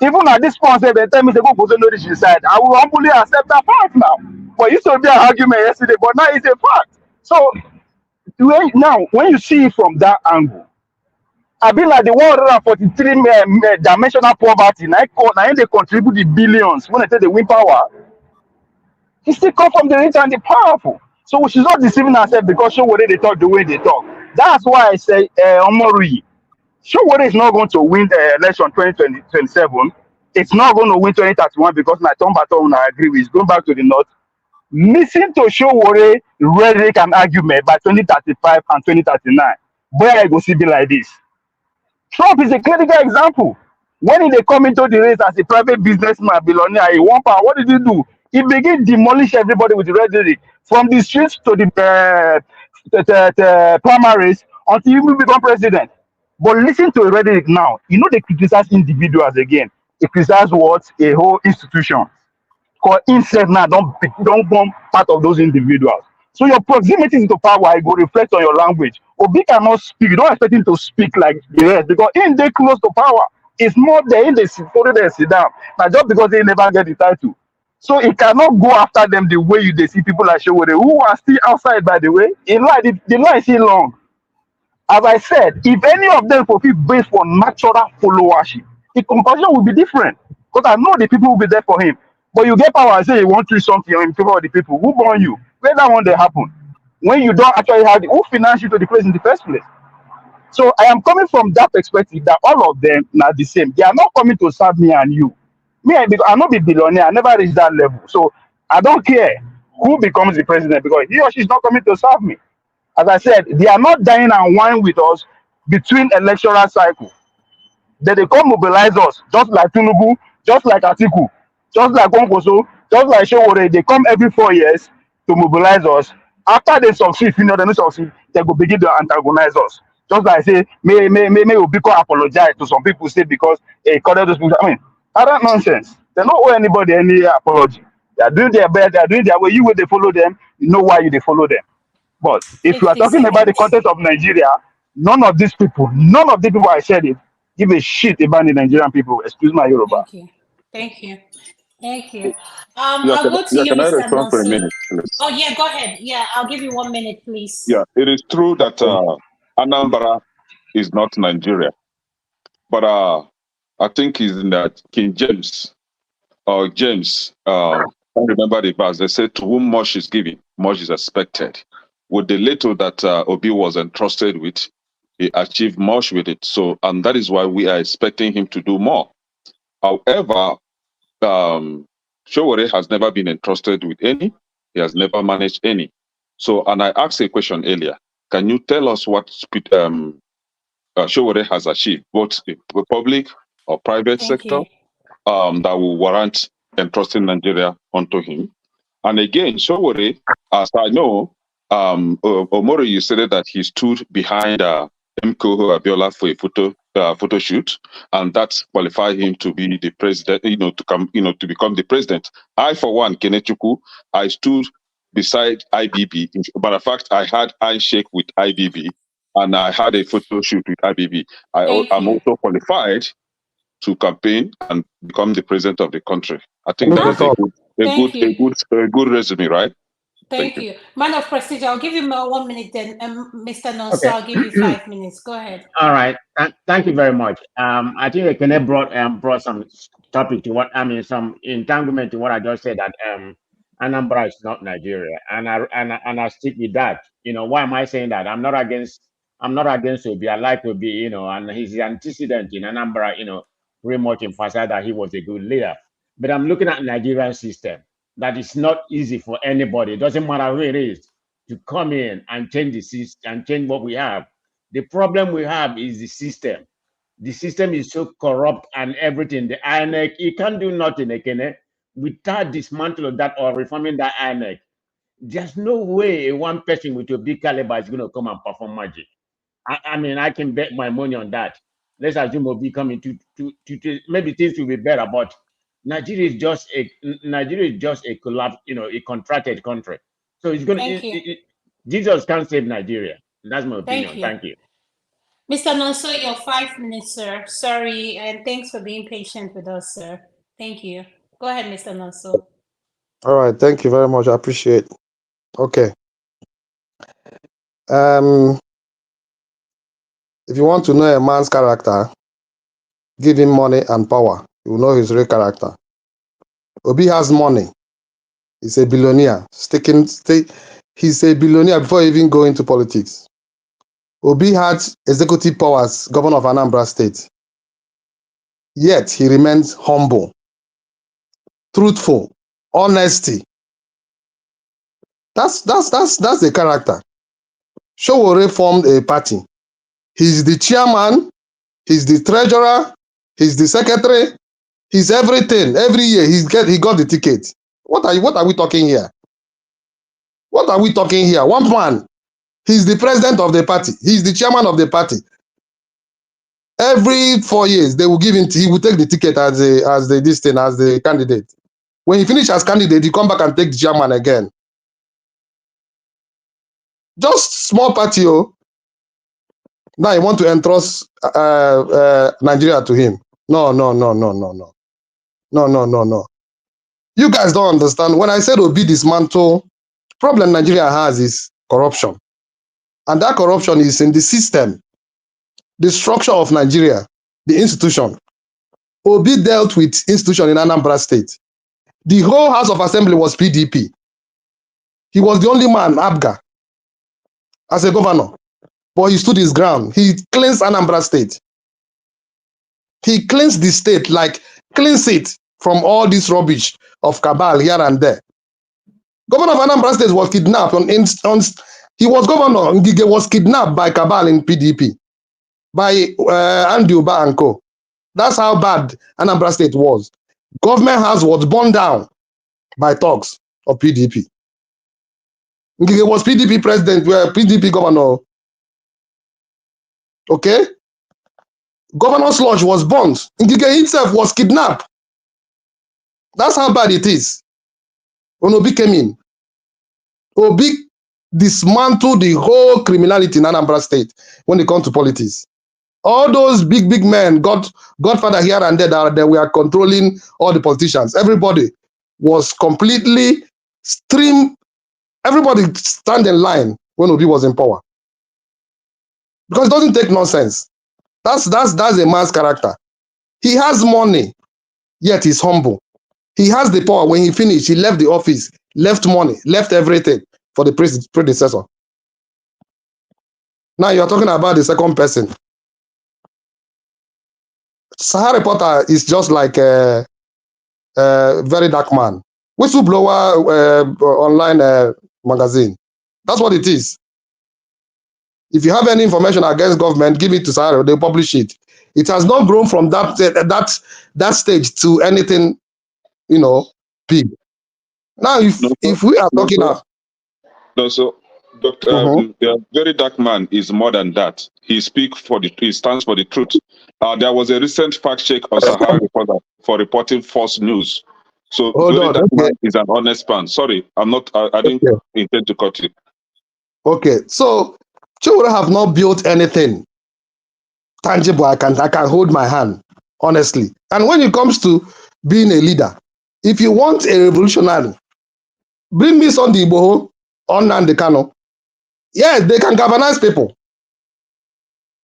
Even at this point, they tell me they go to know this side. I will humbly accept that fact now. But it used to be an argument yesterday, but now it's a fact. So now, when you see it from that angle, I be like the 143 dimensional poverty. Now they contribute the billions when they say they win power. It still come from the rich and the powerful. So we should not deceiving ourselves because Sowore they talk the way they talk. That's why I say Omori. Sowore is not going to win the election 2027. It's not going to win 2031 because my Tom Baton I agree with. Going back to the north. Listen to Sowore rhetoric and argument by 2035 and 2039. Where I go see be like this. Trump is a clinical example. When they come into the race as a private businessman, billionaire, he won power. What did he do? He began to demolish everybody with the rhetoric from the streets to the primaries until he will become president. But listen to the rhetoric now. You know they criticize individuals again. They criticize what? A whole institution. Because himself now don't become part of those individuals. So your proximity to power it will reflect on your language. Obi cannot speak. You don't expect him to speak like the rest because in they close to power. It's not there in the sit down. Now just because they never get the title. So it cannot go after them the way they see people like Sowore who are still outside, by the way. In line, the line is still long. As I said, if any of them fulfill based for natural followership, the composition will be different. Because I know the people will be there for him. But you get power and say you want to do something in favor of the people. Who born you? Where that one they happen? When you don't actually have who finance you to the place in the first place? So I am coming from that perspective that all of them are the same. They are not coming to serve me and you. Me, I'm not a billionaire. I never reached that level. So I don't care who becomes the president because he or she is not coming to serve me. As I said, they are not dying and wine with us between electoral cycle. They come mobilize us, just like Tinubu, just like Atiku, just like Onkoso, just like Sowore. They come every 4 years to mobilize us. After they succeed, they don't succeed, they go begin to antagonize us. Just like say, may Obiko apologize to some people, say because he called those people. I mean, that nonsense. They don't owe anybody any apology. They are doing their best, they are doing their way. You will they follow them, you know why you they follow them. But if you are 50 talking about the seconds. context of Nigeria, none of the people I said it, give a shit about the Nigerian people. Excuse my Yoruba. Thank you. Thank you. Thank you. Yeah, I'll go to you, can I Mr. respond for a Nonso. minute, please? Oh, yeah, go ahead. Yeah, I'll give you 1 minute, please. Yeah, it is true that Anambra is not Nigeria, but I think he's in that King James or James. I remember the verse. They said, "To whom much is given, much is expected." With the little that Obi was entrusted with, he achieved much with it. So, and that is why we are expecting him to do more. However, Sowore has never been entrusted with any. He has never managed any. So, and I asked a question earlier. Can you tell us what Sowore has achieved, both in the public or private Thank sector, you. that will warrant entrusting Nigeria onto him? And again, Sowore, as I know, Omori, you said that he stood behind MKO Abiola for a photo shoot, and that qualified him to be the president, to become the president. I, for one, Kenechuku, I stood beside IBB. Matter of fact, I had handshake with IBB, and I had a photo shoot with IBB. Thank I'm you. also qualified to campaign and become the president of the country. I think Make that we is talk. Thank you. a good resume, right? Thank Thank you. you. Man of prestige, I'll give you 1 minute then. Mr. Nonso, Okay. I'll give you 5 minutes. Go ahead. All right. Thank you very much. I think Ekene brought some topic to what I mean, some entanglement to what I just said, that Anambra is not Nigeria, and I stick with that. You know, why am I saying that? I'm not against Obi. I like Obi, you know, and his antecedent in Anambra, you know, very much emphasized that he was a good leader. But I'm looking at Nigerian system that is not easy for anybody. It doesn't matter who it is to come in and change the system and change what we have. The problem we have is the system. The system is so corrupt and everything. The INEC, you can't do nothing, Ekene, without dismantling that or reforming that INEC. There's no way one person with a big caliber is going to come and perform magic. I mean, I can bet my money on that. Let's assume Obi coming to maybe things will be better, but Nigeria is just a collapse, you know, a contracted country. So it's going Thank you. to Jesus can't save Nigeria. That's my Thank opinion. you. Thank you. Mr. Nonso, your 5 minutes, sir. Sorry, and thanks for being patient with us, sir. Thank you. Go ahead, Mr. Nonso. All right, thank you very much. I appreciate. Okay. If you want to know a man's character, give him money and power. You will know his real character. Obi has money. He's a billionaire. He's a billionaire before even going into politics. Obi had executive powers, governor of Anambra State. Yet he remains humble, truthful, honesty. That's the character. Sowore formed a party. He's the chairman, he's the treasurer, he's the secretary, he's everything. Every year he got the ticket. What are we talking here? What are we talking here? One man, he's the president of the party, he's the chairman of the party. Every 4 years, they will give him. He will take the ticket as the candidate. When he finish as candidate, he come back and take the chairman again. Just small party, oh. Now he want to entrust Nigeria to him. No. You guys don't understand. When I said Obi dismantle, problem Nigeria has is corruption, and that corruption is in the system, the structure of Nigeria, the institution. Obi dealt with institution in Anambra State. The whole House of Assembly was PDP. He was the only man, Abga, as a governor. But he stood his ground. He cleansed Anambra State. He cleansed the state, like cleanse it from all this rubbish of cabal here and there. Governor of Anambra State was kidnapped. He was governor. Ngige was kidnapped by cabal in PDP, by Andy Uba and co. That's how bad Anambra State was. Government house was burned down by thugs of PDP. Ngige was PDP president, PDP governor. Okay? Governor's Lodge was burnt. Ngige himself was kidnapped. That's how bad it is. When Obi came in, Obi dismantled the whole criminality in Anambra State when it comes to politics. All those big men, Godfather here and there, that were controlling all the politicians. Everybody was completely everybody stand in line when Obi was in power. Because it doesn't take nonsense. That's a man's character. He has money, yet he's humble. He has the power. When he finished, he left the office, left money, left everything for the predecessor. Now you're talking about the second person. Sahara Reporter is just like a very dark man. Whistleblower online magazine. That's what it is. If you have any information against government, give it to Sahara. They'll publish it. It has not grown from that stage to anything, big. Now, if we are talking about So, Doctor, the very dark man is more than that. He stands for the truth. There was a recent fact check on Sahara Reporter for reporting false news. So, very dark man is an honest man. Sorry, I didn't intend to cut you. Okay, so children have not built anything tangible. I can hold my hand, honestly. And when it comes to being a leader, if you want a revolutionary, bring me Sunday Igboho or Nnamdi Kanu. Yes, they can galvanize people.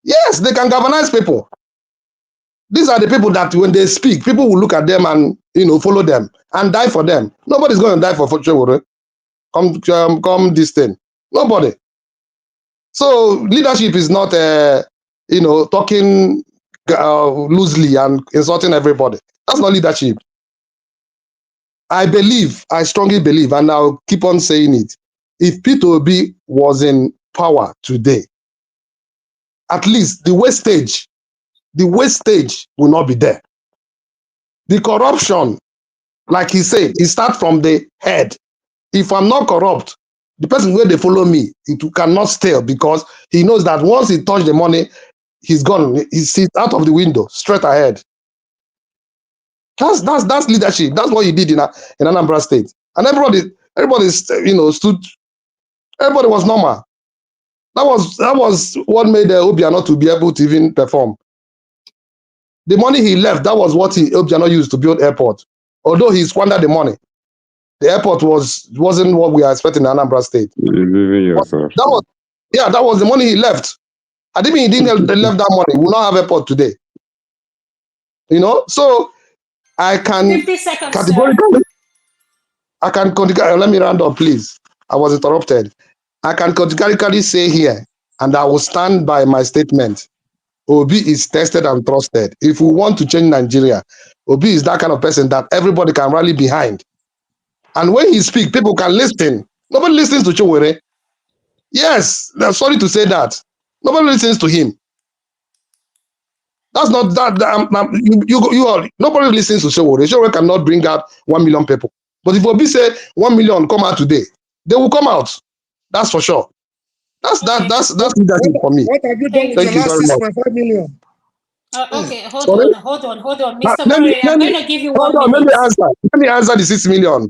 Yes, they can galvanize people. These are the people that when they speak, people will look at them and follow them and die for them. Nobody's going to die for Sowore. Come this thing. Nobody. So leadership is not talking loosely and insulting everybody. That's not leadership. I strongly believe, and I'll keep on saying it. If Peter Obi was in power today, at least the wastage will not be there. The corruption, like he said, it starts from the head. If I'm not corrupt, the person where they follow me, it cannot stay because he knows that once he touched the money, he's gone. He's out of the window, straight ahead. That's leadership. That's what he did in Anambra State, and everybody stood. Everybody was normal. That was what made Obiano to be able to even perform. The money he left, that was what Obiano used to build airport. Although he squandered the money, the airport wasn't what we are expecting in Anambra State. That was the money he left. I think he didn't left that money. We will not have airport today. So I can 50 seconds, categorically. Let me round up, please. I was interrupted. I can categorically say here, and I will stand by my statement. Obi is tested and trusted. If we want to change Nigeria, Obi is that kind of person that everybody can rally behind. And when he speaks, people can listen. Nobody listens to Sowore. Yes, I'm sorry to say that. Nobody listens to him. That's not that. You all. Nobody listens to Sowore. Sowore cannot bring out 1 million people. But if Obi say 1 million come out today, they will come out. That's for sure. That's leadership for me. What have you done with your last 6.5 million? Okay, hold on. Mr. Murray, I'm going to give you 1 minute. Let me answer the 6 million.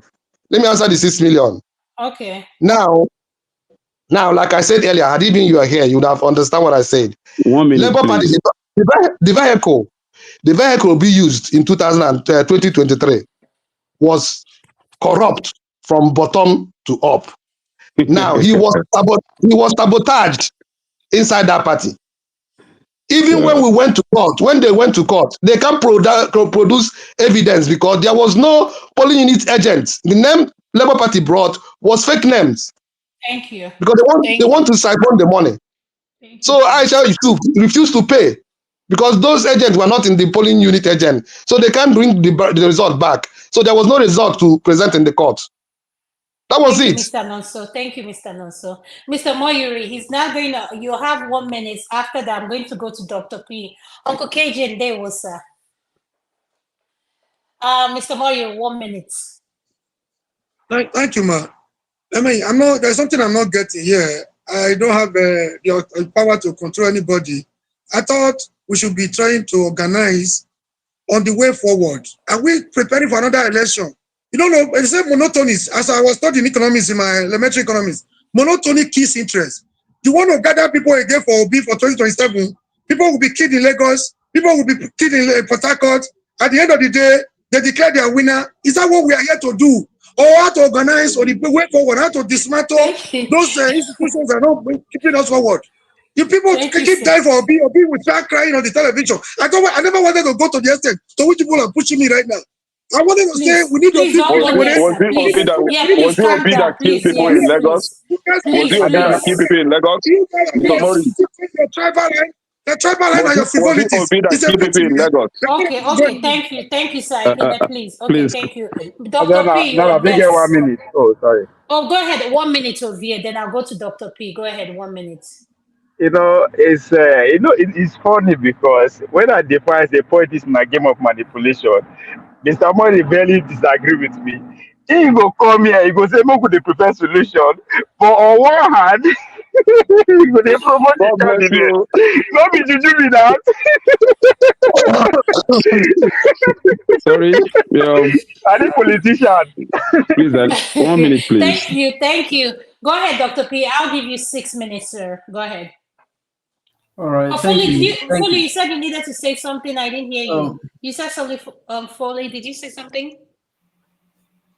Let me answer the 6 million. Okay. Now, like I said earlier, had even you are here, you would have understand what I said. 1 minute, Labour Party, the vehicle be used in 2023 was corrupt from bottom to up. Now he was sabotaged inside that party. Even when we went to court, they can't produce evidence because there was no polling unit agent. The name Labour Party brought was fake names. Thank you. Because they want to siphon the money. So Aisha refused to pay because those agents were not in the polling unit agent. So they can't bring the result back. So there was no result to present in the court. That was Thank it. you, Mr. Nonso. Thank you, Mr. Nonso. Mr. Moyuri, he's now going to, you have 1 minute. After that, I'm going to go to Dr. P. Uncle KJ and there was, Mr. Moyuri, 1 minute. Thank you, ma. There's something I'm not getting here. I don't have the power to control anybody. I thought we should be trying to organize on the way forward. Are we preparing for another election? You don't know, it's a monotony. As I was studying economics in my elementary economics, monotony kills interest. You want to gather people again for Obi for 2027, people will be killed in Lagos, people will be killed in Port Harcourt. At the end of the day, they declare their winner. Is that what we are here to do? Or how to organize on the way forward, how to dismantle those institutions that are not keeping us forward? You people keep dying for Obi will start crying on the television. I never wanted to go to the extent to which people are pushing me right now. I wanted to say we need to please don't go there, Was sir. it Obi Please. that Yeah, please calm down. killed Please, people yes, in Lagos? please. Was it Obi that killed people in Lagos? The tribal line and your Was it frivolities. Obi that It's killed people in Lagos? Okay, thank you, sir. Please, okay, Please. thank you. Dr. P, No, you're I think next. 1 minute. Oh, sorry. Oh, go ahead. 1 minute, Ovia, then I'll go to Dr. P. Go ahead, 1 minute. It's funny because when I define the point is my game of manipulation, Mr. Money barely disagree with me. He go come here, he go say, "Mo could prefer solution." But on one hand, he go dey promote the God bless candidate. you. No be juju be that. Sorry. I need politician. Please, 1 minute, please. Thank you. Go ahead, Dr. P. I'll give you 6 minutes, sir. Go ahead. All right, Foley, thank you. you said you needed to say something. I didn't hear you. You said something, Foley. Did you say something?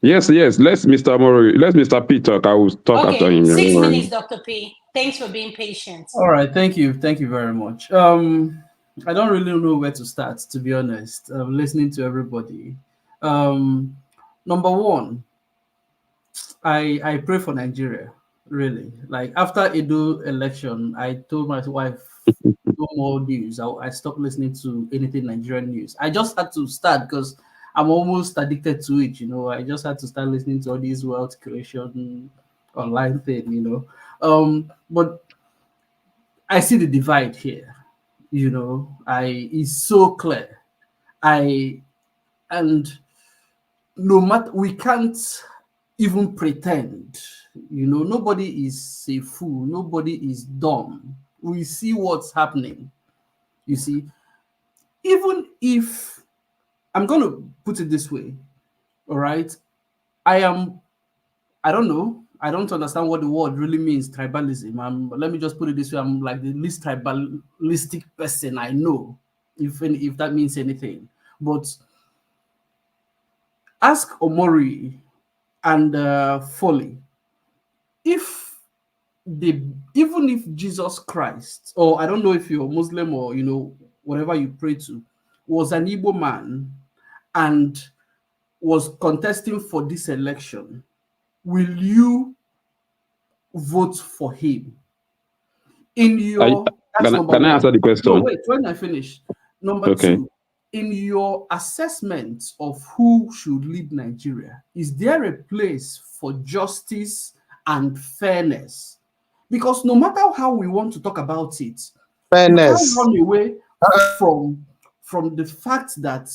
Yes. Let's Mr. P talk. I will talk after him. 6 minutes, Dr. P. Thanks for being patient. All right, thank you very much. I don't really know where to start, to be honest. I'm listening to everybody. Number one, I pray for Nigeria. Really, like after Edo election, I told my wife no more news. I stopped listening to anything Nigerian news. I just had to start because I'm almost addicted to it. I just had to start listening to all these wealth creation online thing. But I see the divide here. It's so clear. And no matter, we can't even pretend. Nobody is a fool. Nobody is dumb. We see what's happening. You see, even if I'm going to put it this way, all right, I don't know. I don't understand what the word really means, tribalism. Let me just put it this way. I'm like the least tribalistic person I know, if that means anything. But ask Omori and Foley, even if Jesus Christ, or I don't know if you're Muslim or whatever you pray to, was an Igbo man and was contesting for this election, will you vote for him? Can I answer the question? No, wait, when I finish. Number two, in your assessment of who should lead Nigeria, is there a place for justice and fairness? Because no matter how we want to talk about it, fairness, you can't run away from the fact that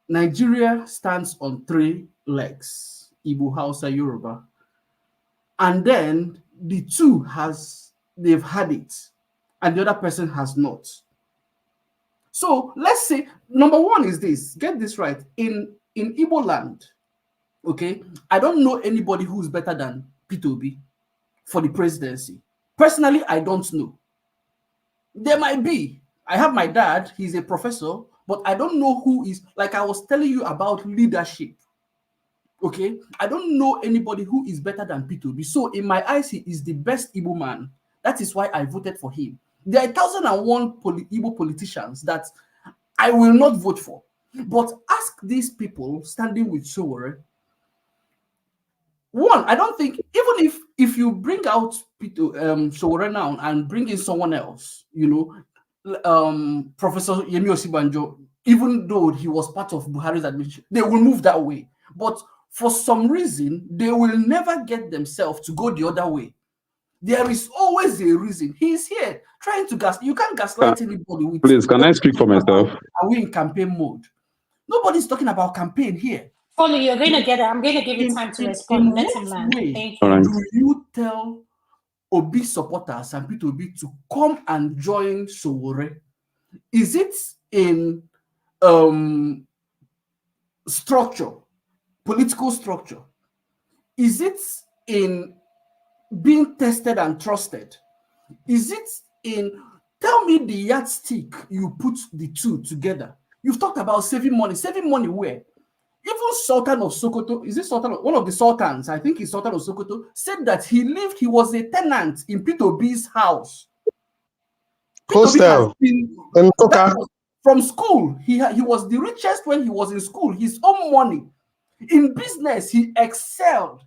Nigeria stands on 3 legs, Igbo, Hausa, Yoruba, and then the two they've had it, and the other person has not. So let's say number one is this. Get this right. In Igbo land, okay, I don't know anybody who's better than Peter Obi for the presidency. Personally, I don't know. There might be. I have my dad, he's a professor, but I don't know who is, like I was telling you about leadership. Okay, I don't know anybody who is better than Peter Obi. So in my eyes, he is the best Igbo man. That is why I voted for him. There are 1,001 Igbo politicians that I will not vote for. But ask these people standing with Sowore. One, I don't think, even if you bring out Peter Sowore now and bring in someone else, Professor Yemi Osibanjo, even though he was part of Buhari's administration, they will move that way. But for some reason, they will never get themselves to go the other way. There is always a reason. He's here trying to you can't gaslight anybody with. Please, can I speak for myself? Are we in campaign mode? Nobody's talking about campaign here. Foley, you're going to get it. I'm going to give you time to respond. Let him land. Thank you. Do you tell Obi supporters and Peter Obi to come and join Sowore? Is it in structure, political structure? Is it in being tested and trusted? Is it in, tell me the yardstick you put the two together? You've talked about saving money where? Even Sultan of Sokoto, is it Sultan? One of the Sultans, I think he's Sultan of Sokoto, said that he was a tenant in Peter Obi's house. Hostel in Coca. From school. He was the richest when he was in school, his own money. In business, he excelled.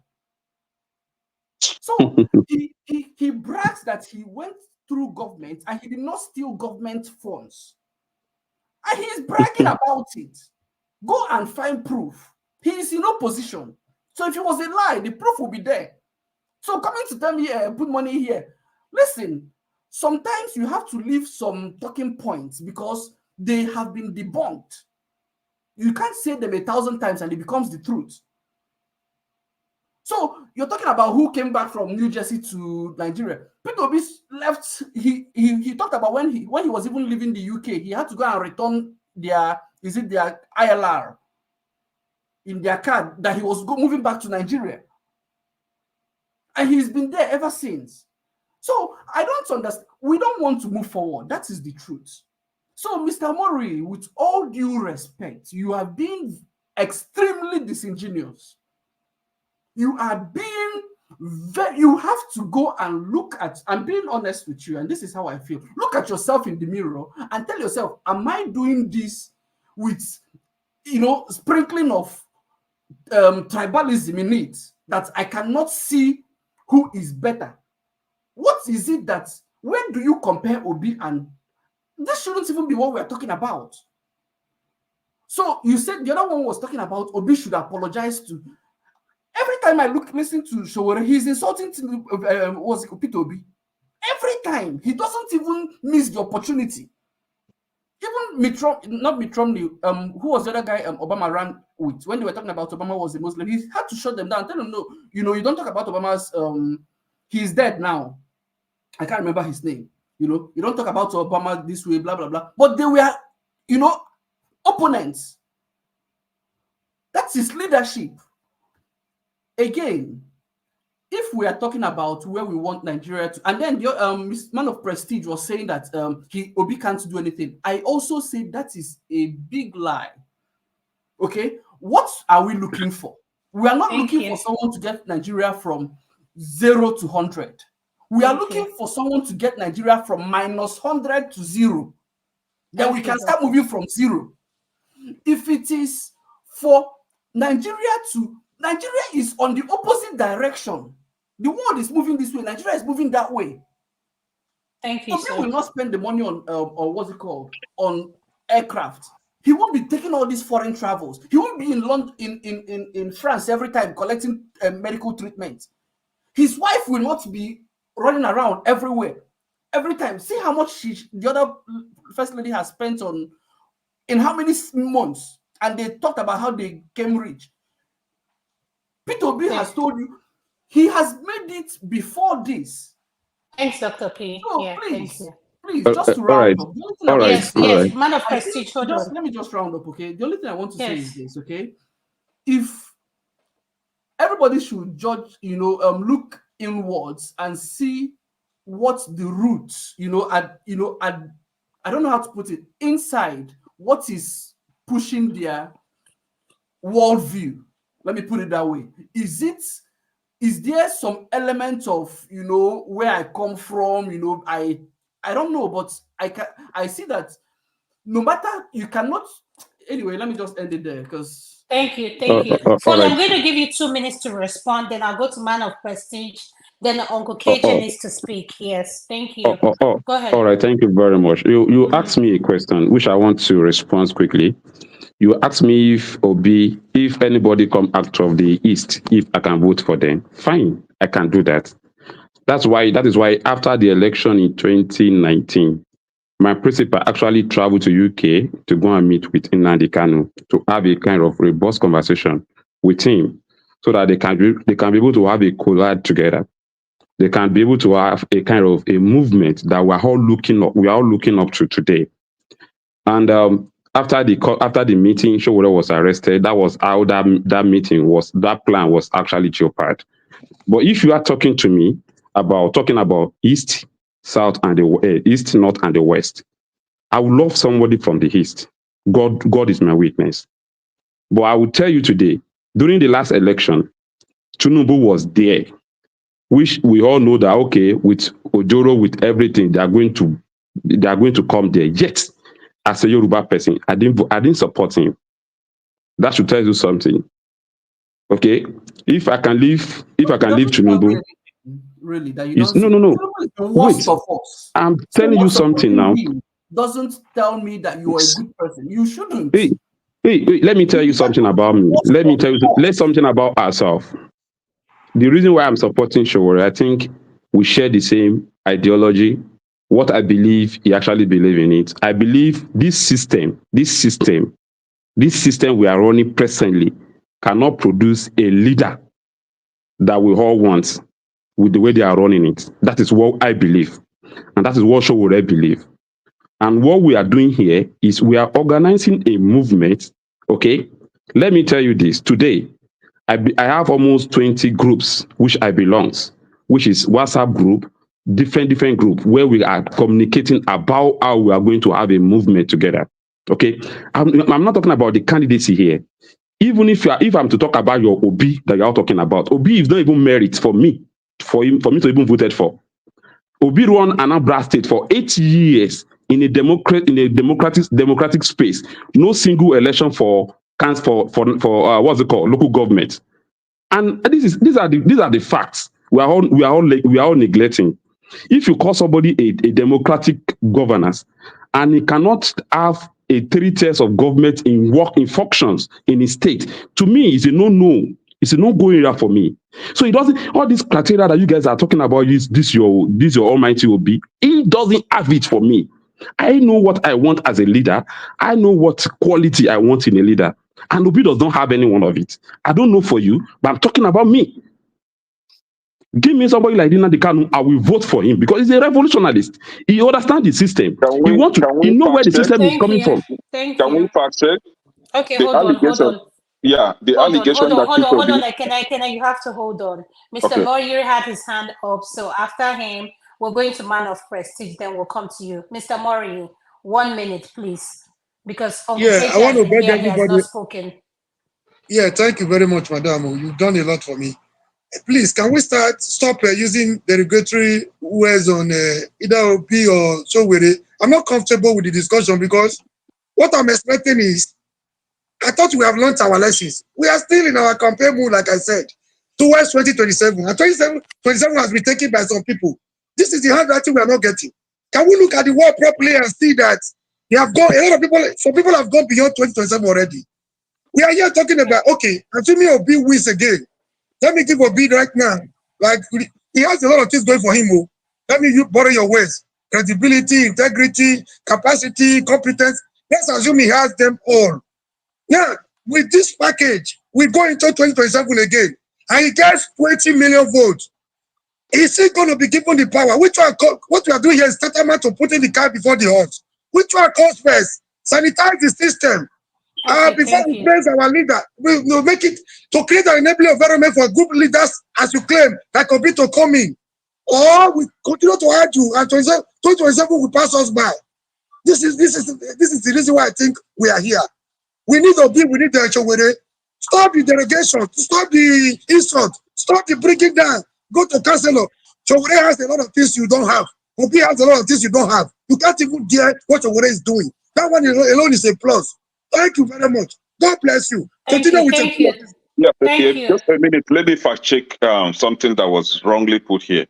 So he brags that he went through government and he did not steal government funds. And he's bragging about it. Go and find proof. He is in opposition. So if it was a lie, the proof will be there. So coming to tell me, put money here. Listen, sometimes you have to leave some talking points because they have been debunked. You can't say them 1,000 times and it becomes the truth. So you're talking about who came back from New Jersey to Nigeria. Peter Obi left. He talked about when he was even leaving the UK, he had to go and return their ILR in their card that he was moving back to Nigeria, and he's been there ever since. So I don't understand. We don't want to move forward. That is the truth. So, Mr. Mori, with all due respect, you have been extremely disingenuous. You are being you have to go and look at, I'm being honest with you, and this is how I feel. Look at yourself in the mirror and tell yourself, am I doing this with, sprinkling of tribalism in it, that I cannot see who is better? What is it that, when do you compare Obi and, this shouldn't even be what we're talking about. So you said the other one was talking about Obi should apologize to. Every time I listen to Sowore, he's insulting to Peter Obi. Every time. He doesn't even miss the opportunity. Even Mitt Romney, who was the other guy Obama ran with, when they were talking about Obama was a Muslim, he had to shut them down, tell them, no, you don't talk about Obama's, he's dead now. I can't remember his name. You don't talk about Obama this way, blah, blah, blah. But they were, opponents. That's his leadership. Again, if we are talking about where we want Nigeria to, and then the man of prestige was saying that Obi can't do anything. I also say that is a big lie. Okay, what are we looking for? We are not looking for someone to get Nigeria from 0 to 100. We are looking for someone to get Nigeria from -100 to 0. Then we can start moving from 0. If it is for Nigeria is on the opposite direction. The world is moving this way. Nigeria is moving that way. Thank you, sir. He will not spend the money on what's it called, on aircraft. He won't be taking all these foreign travels. He won't be in London, in France every time collecting medical treatment. His wife will not be running around everywhere every time. See how much the other first lady has spent on, in how many months, and they talked about how they came rich. Peter Obi has told you he has made it before this. Thanks, Dr. P. So yeah, please, just to round up. Yes, man of prestige. Let me just round up, okay? The only thing I want to say is this, okay? If everybody should judge, look inwards and see what the roots, I don't know how to put it, inside what is pushing their worldview. Let me put it that way. Is there some element of, where I come from, I don't know, but I see that no matter, you cannot, anyway, let me just end it there, because. Thank you. Foley, I'm going to give you 2 minutes to respond, then I'll go to man of prestige, then Uncle KJ needs to speak. Yes, thank you. Go ahead. All right, thank you very much. You asked me a question, which I want to respond quickly. You asked me if anybody come out of the East, if I can vote for them. Fine, I can do that. That is why after the election in 2019, my principal actually traveled to UK to go and meet with Nnamdi Kanu to have a kind of robust conversation with him, so that they can be able to have a collide together. they can be able to have a kind of a movement that we are all looking up to today. And after the meeting, Sowore was arrested. That was how that plan was actually jeopardized. But if you are talking to me about East, South, and the East, North, and the West, I would love somebody from the East. God is my witness. But I will tell you today, during the last election, Tinubu was there, which we all know that, okay, with Ojoro, with everything, they are going to come there. Yet, as a Yoruba person, I didn't support him. That should tell you something. Okay, if I can leave Tinubu, really, that you don't see. No. The worst of us. I'm telling you something now. Doesn't tell me that you are a good person. You shouldn't. Hey, let me tell you something about me. Let's something about ourselves. The reason why I'm supporting Sowore, I think we share the same ideology. What I believe, he actually believes in it. I believe this system we are running presently cannot produce a leader that we all want with the way they are running it. That is what I believe. And that is what Sowore believes. And what we are doing here is we are organizing a movement. Okay, let me tell you this. Today, I have almost 20 groups which I belong, which is WhatsApp group, different group where we are communicating about how we are going to have a movement together. Okay, I'm not talking about the candidacy here. Even if I'm to talk about your Obi that you are talking about, Obi is not even merit for me to even voted for. Obi run Anambra State for 8 years in a democratic space. No single election for what's it called, local government. And these are the facts we are all neglecting. If you call somebody a democratic governance and he cannot have a 3 tiers of government in functions in his state, to me it's a no. It's a no-go area for me. So it doesn't, all these criteria that you guys are talking about, this your almighty Obi, he doesn't have it for me. I know what I want as a leader. I know what quality I want in a leader. And Obi does not have any one of it. I don't know for you, but I'm talking about me. Give me somebody like Nnamdi Kanu, I will vote for him because he's a revolutionist. He understands the system. He know where the system is coming from. Can we fact check? Okay, hold on. Yeah, the allegation Hold on. Can I? You have to hold on. Mr. Okay. Moyer had his hand up, so after him, we're going to Man of Prestige. Then we'll come to you, Mr. Moyer. 1 minute, please, because I want to beg everybody. He has not spoken. Yeah, thank you very much, Madam. You've done a lot for me. Please, can we stop using derogatory words on either Obi or Sowore? I'm not comfortable with the discussion because what I'm expecting is, I thought we have learned our lessons. We are still in our campaign mood, like I said, towards 2027. And 2027 has been taken by some people. This is the handwriting we are not getting. Can we look at the world properly and see that they have gone, a lot of people, some people have gone beyond 2027 already. We are here talking about, okay, assuming Obi wins again, let me give Obi right now. Like, he has a lot of things going for him. Let me borrow your words. Credibility, integrity, capacity, competence. Let's assume he has them all. Now, with this package, we go into 2027 again, and he gets 20 million votes. Is he going to be given the power? What we are doing here is tantamount to putting the cart before the horse. Which one comes first? Sanitize the system. Before we praise our leader, we will make it to create an enabling environment for good leaders, as you claim, like Obi to come in. Or we continue to argue, and 2027 will pass us by. This is the reason why I think we are here. We need Obi, we need the Sowore. Stop the derogation, stop the insult, stop the breaking down. Go to councilor. Sowore has a lot of things you don't have. Obi has a lot of things you don't have. You can't even get what Sowore is doing. That one alone is a plus. Thank you very much. God bless you. Continue with your point. Yeah, just a minute. Let me fact check something that was wrongly put here.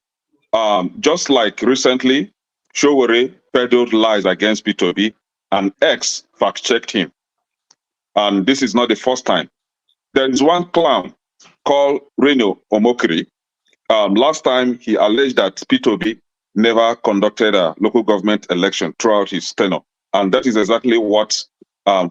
Just like recently, Sowore peddled lies against Peter Obi, and X fact checked him. And this is not the first time. There is one clown called Reno Omokri. Last time he alleged that Peter Obi never conducted a local government election throughout his tenure. And that is exactly what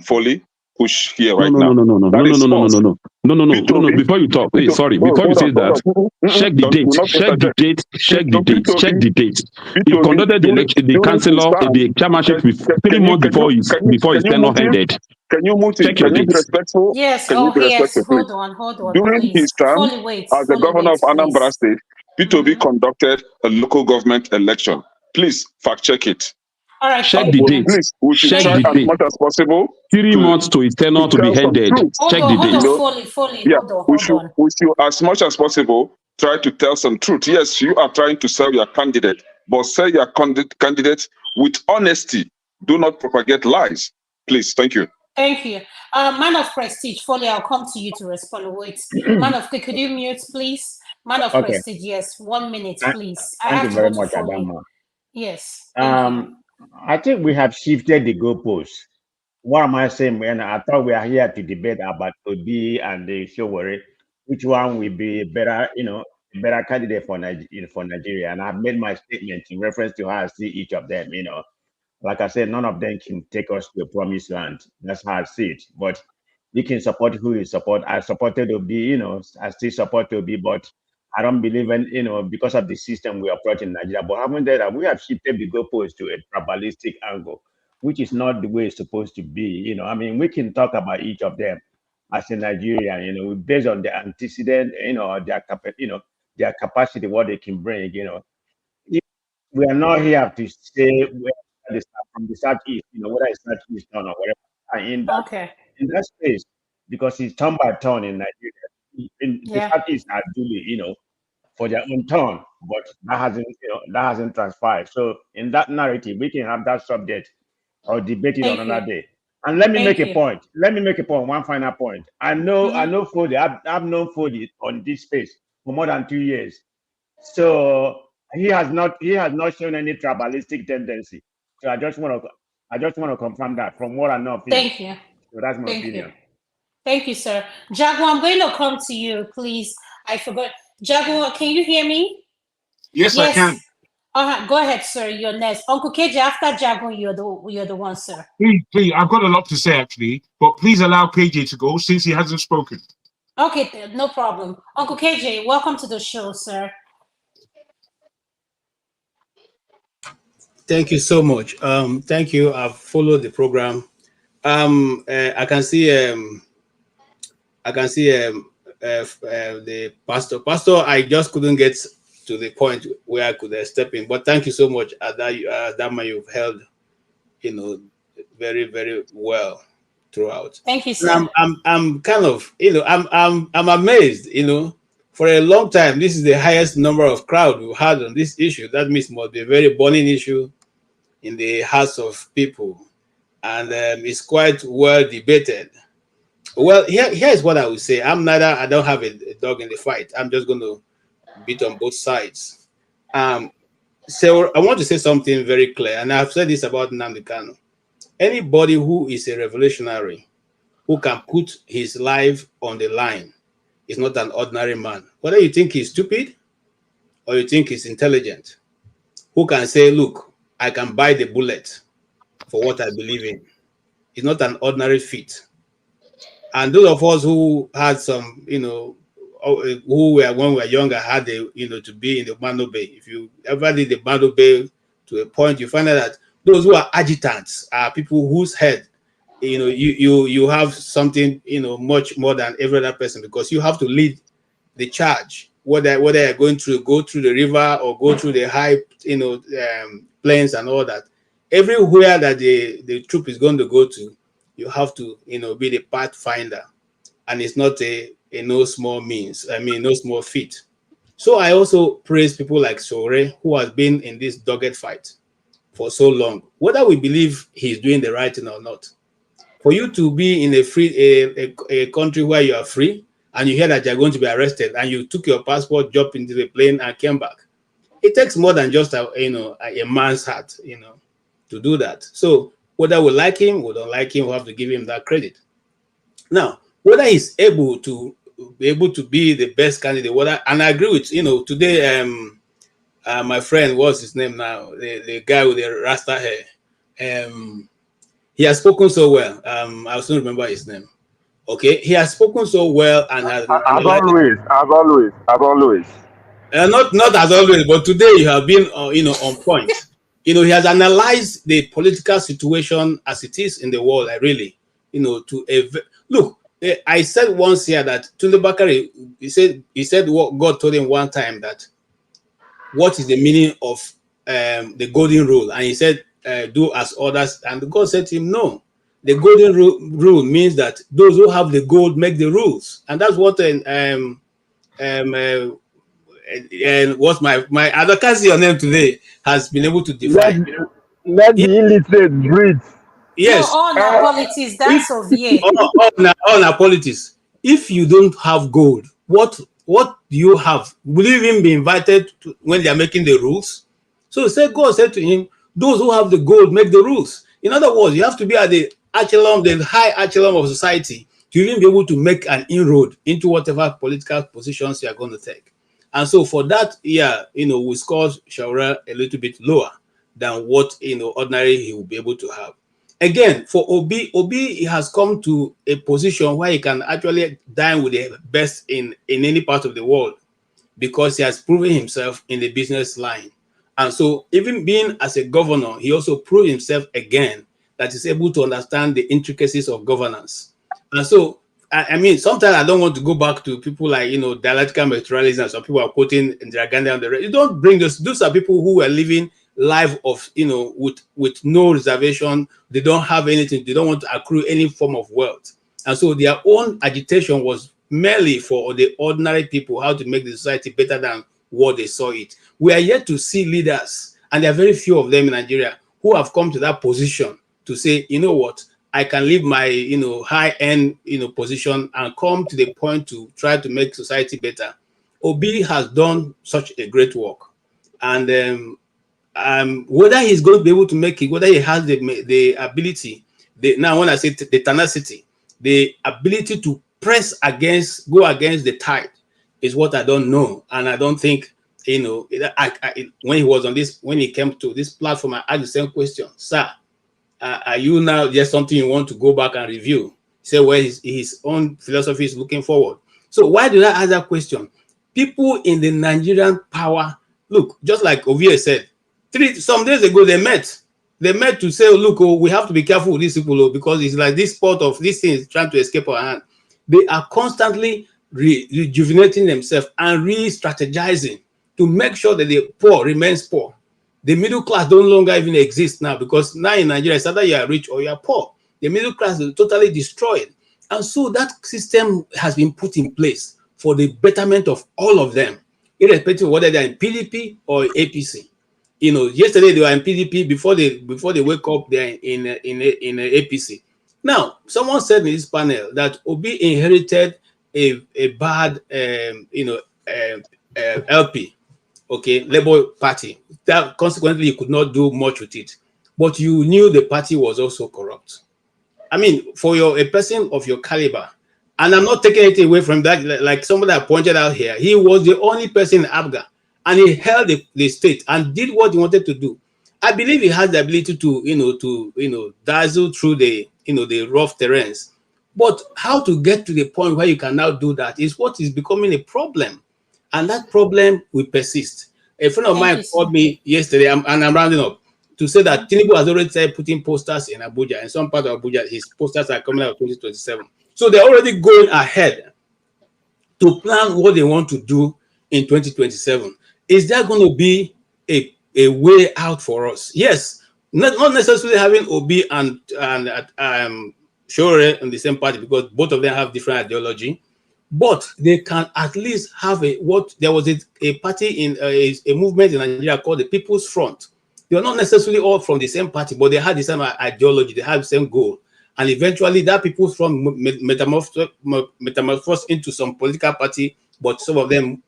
Foley push here No, right no, now. no, no, no, no, That no, no, is no, no, no, false. no, no, no, no, no, no, no. P2B, Before you talk, hey, sorry. no, Before you say that, check the do date. not Check the interject. date. Check the date. Check P2B, the date. He P2B, conducted the election, the during his councillor, time, the chairmanship with 3 can months before his can you tenure mute him? ended. Can you mute him? Check your Can you be dates. respectful? Yes. Can you Oh, be yes. respectful, please? Hold on, During please. his term Fully wait. as the Fully governor of wait, Anambra please. State, P2B conducted a local government election. Please fact check it. All right. Check Thank the you. date. Please, we should Check try the Thank as you. date. much as possible 3 to months to his tenure to be tell some ended. truth. Check the Hold date. on, fully. Yeah, Hold on. we should as much as possible try to tell some truth. Yes, you are trying to sell your candidate, but sell your candidate with honesty. Do not propagate lies. Please, thank you. Thank you. Man of Prestige, Foley, I'll come to you to respond. Wait. Man of, could you mute, please? Man of Okay. Prestige, yes. 1 minute, please. I Thank have you to go very to much, Foley. Adama. Yes. Thank you. I think we have shifted the goalposts. What am I saying? When I thought we are here to debate about Obi and the Sowore, which one will be better, better candidate for Nigeria. And I've made my statement in reference to how I see each of them. Like I said, none of them can take us to a promised land. That's how I see it. But you can support who you support. I supported Obi, I still support Obi, but I don't believe in, because of the system we operate in Nigeria. But having said that, we have shifted the goalpost to a tribalistic angle, which is not the way it's supposed to be. I mean, we can talk about each of them as a Nigerian, based on their antecedent, their capacity, what they can bring. We are not here to say from the southeast, whether it's southeast or whatever. In that space, because it's turn by turn in Nigeria. In the Yeah. southeast are duly, for their own turn, but that hasn't transpired. So in that narrative, we can have that subject or debate it on Thank another you. day. And let me make Thank a you. point. One final point. I know Fodi. I've known Fodi on this space for more than 2 years. So he has not shown any tribalistic tendency. So I just want to confirm that from what I know of him. Thank you. So that's my Thank opinion. you. Thank you, sir. Jaguar, I'm going to come to you, please. I forgot. Jaguar, can you hear me? Yes, I can. Go ahead, sir. You're next. Uncle KJ, after Jaguar, you're the one, sir. Please, I've got a lot to say actually, but please allow KJ to go since he hasn't spoken. Okay, no problem. Uncle KJ, welcome to the show, sir. Thank you so much. Thank you. I've followed the program. I can see the pastor. Pastor, I just couldn't get to the point where I could step in. But thank you so much, Adama. You've held, very, very well throughout. Thank you, sir. And I'm kind of, I'm amazed. For a long time, this is the highest number of crowd we've had on this issue. That means it must be a very burning issue in the hearts of people, and it's quite well debated. Well, here's what I would say. I don't have a dog in the fight. I'm just going to beat on both sides. So I want to say something very clear, and I've said this about Nnamdi Kanu. Anybody who is a revolutionary, who can put his life on the line, is not an ordinary man. Whether you think he's stupid or you think he's intelligent, who can say, look, I can buy the bullet for what I believe in. It's not an ordinary feat. And those of us who had some, who were when we were younger, had to be in the Bando Bay. If you ever did the Bando Bay to a point, you find out that those who are agitants are people whose head, you have something, much more than every other person, because you have to lead the charge. Whether you're going to go through the river or go through the high, plains and all that. Everywhere that the troop is going to go to, you have to, be the pathfinder, and it's not a no small means. I mean, no small feat. So I also praise people like Sowore, who has been in this dogged fight for so long, whether we believe he's doing the right thing or not. For you to be in a country where you are free, and you hear that you're going to be arrested, and you took your passport, jumped into the plane, and came back, it takes more than just a man's heart, to do that. So whether we like him, we don't like him, we have to give him that credit. Now, whether he's able to be the best candidate, and I agree with today. My friend, what's his name now? The guy with the rasta hair. He has spoken so well. I still remember his name. Okay, he has spoken so well and has As analyzed. always, as always, as always. Not as always, but today you have been, on point. He has analyzed the political situation as it is in the world. Really, look. I said once here that Tunde Bakari, he said what God told him one time, that what is the meaning of the golden rule, and he said, do as others, and God said to him, no. The golden rule means that those who have the gold make the rules, and that's what and what my advocacy your name today has been able to define. Let the illiterate breathe. Yes. No, on our politics, that's Sowore. On our politics. If you don't have gold, what do you have? Will you even be invited to when they are making the rules? So God said to him, those who have the gold make the rules. In other words, you have to be at the echelon, the high echelon of society, to even be able to make an inroad into whatever political positions you are going to take. And so for that, we scored Sowore a little bit lower than what ordinarily he will be able to have. Again, for Obi he has come to a position where he can actually dine with the best in any part of the world, because he has proven himself in the business line. And so even being as a governor, he also proved himself again that he's able to understand the intricacies of governance. And so, I mean, sometimes I don't want to go back to people like, dialectical materialism. Some people are quoting Indira Gandhi and the rest. You don't bring those are people who were living life of, with no reservation. They don't have anything. They don't want to accrue any form of wealth. And so their own agitation was merely for the ordinary people, how to make the society better than what they saw it. We are yet to see leaders, and there are very few of them in Nigeria, who have come to that position to say, you know what, I can leave my high-end position and come to the point to try to make society better. Obi has done such a great work, and whether he's going to be able to make it, whether he has the ability, now when I say the tenacity, the ability to go against the tide, is what I don't know. And I don't think, when he came to this platform, I asked the same question, sir, are you now just something you want to go back and review? Say where his own philosophy is looking forward. So why did I ask that question? People in the Nigerian power, look, just like Ovie said, some days ago they met to say, look, we have to be careful with these people, because it's like this sport of these things trying to escape our hand. They are constantly rejuvenating themselves and re-strategizing to make sure that the poor remains poor. The middle class no longer even exist now, because now in Nigeria, it's either you are rich or you are poor. The middle class is totally destroyed. And so that system has been put in place for the betterment of all of them, irrespective of whether they're in PDP or APC. Yesterday they were in PDP, before they wake up, they're in APC. Now, someone said in this panel that Obi inherited a bad, LP, okay, Labour Party. That consequently you could not do much with it, but you knew the party was also corrupt. I mean, for a person of your caliber, and I'm not taking anything away from that, like somebody I pointed out here, he was the only person in ABGA, and he held the state and did what he wanted to do. I believe he has the ability to dazzle through the rough terrains, but how to get to the point where you can now do that is what is becoming a problem, and that problem will persist. A friend of mine called me yesterday, and I'm rounding up, to say that Tinubu has already started putting posters in Abuja. In some part of Abuja, his posters are coming out of 2027. So they're already going ahead to plan what they want to do in 2027. Is there going to be a way out for us? Yes, not necessarily having Obi and Sowore in the same party, because both of them have different ideology, but they can at least have there was a party in a movement in Nigeria called the People's Front. They are not necessarily all from the same party, but they had the same ideology, they had the same goal. And eventually that People's Front metamorphosed into some political party, but some of them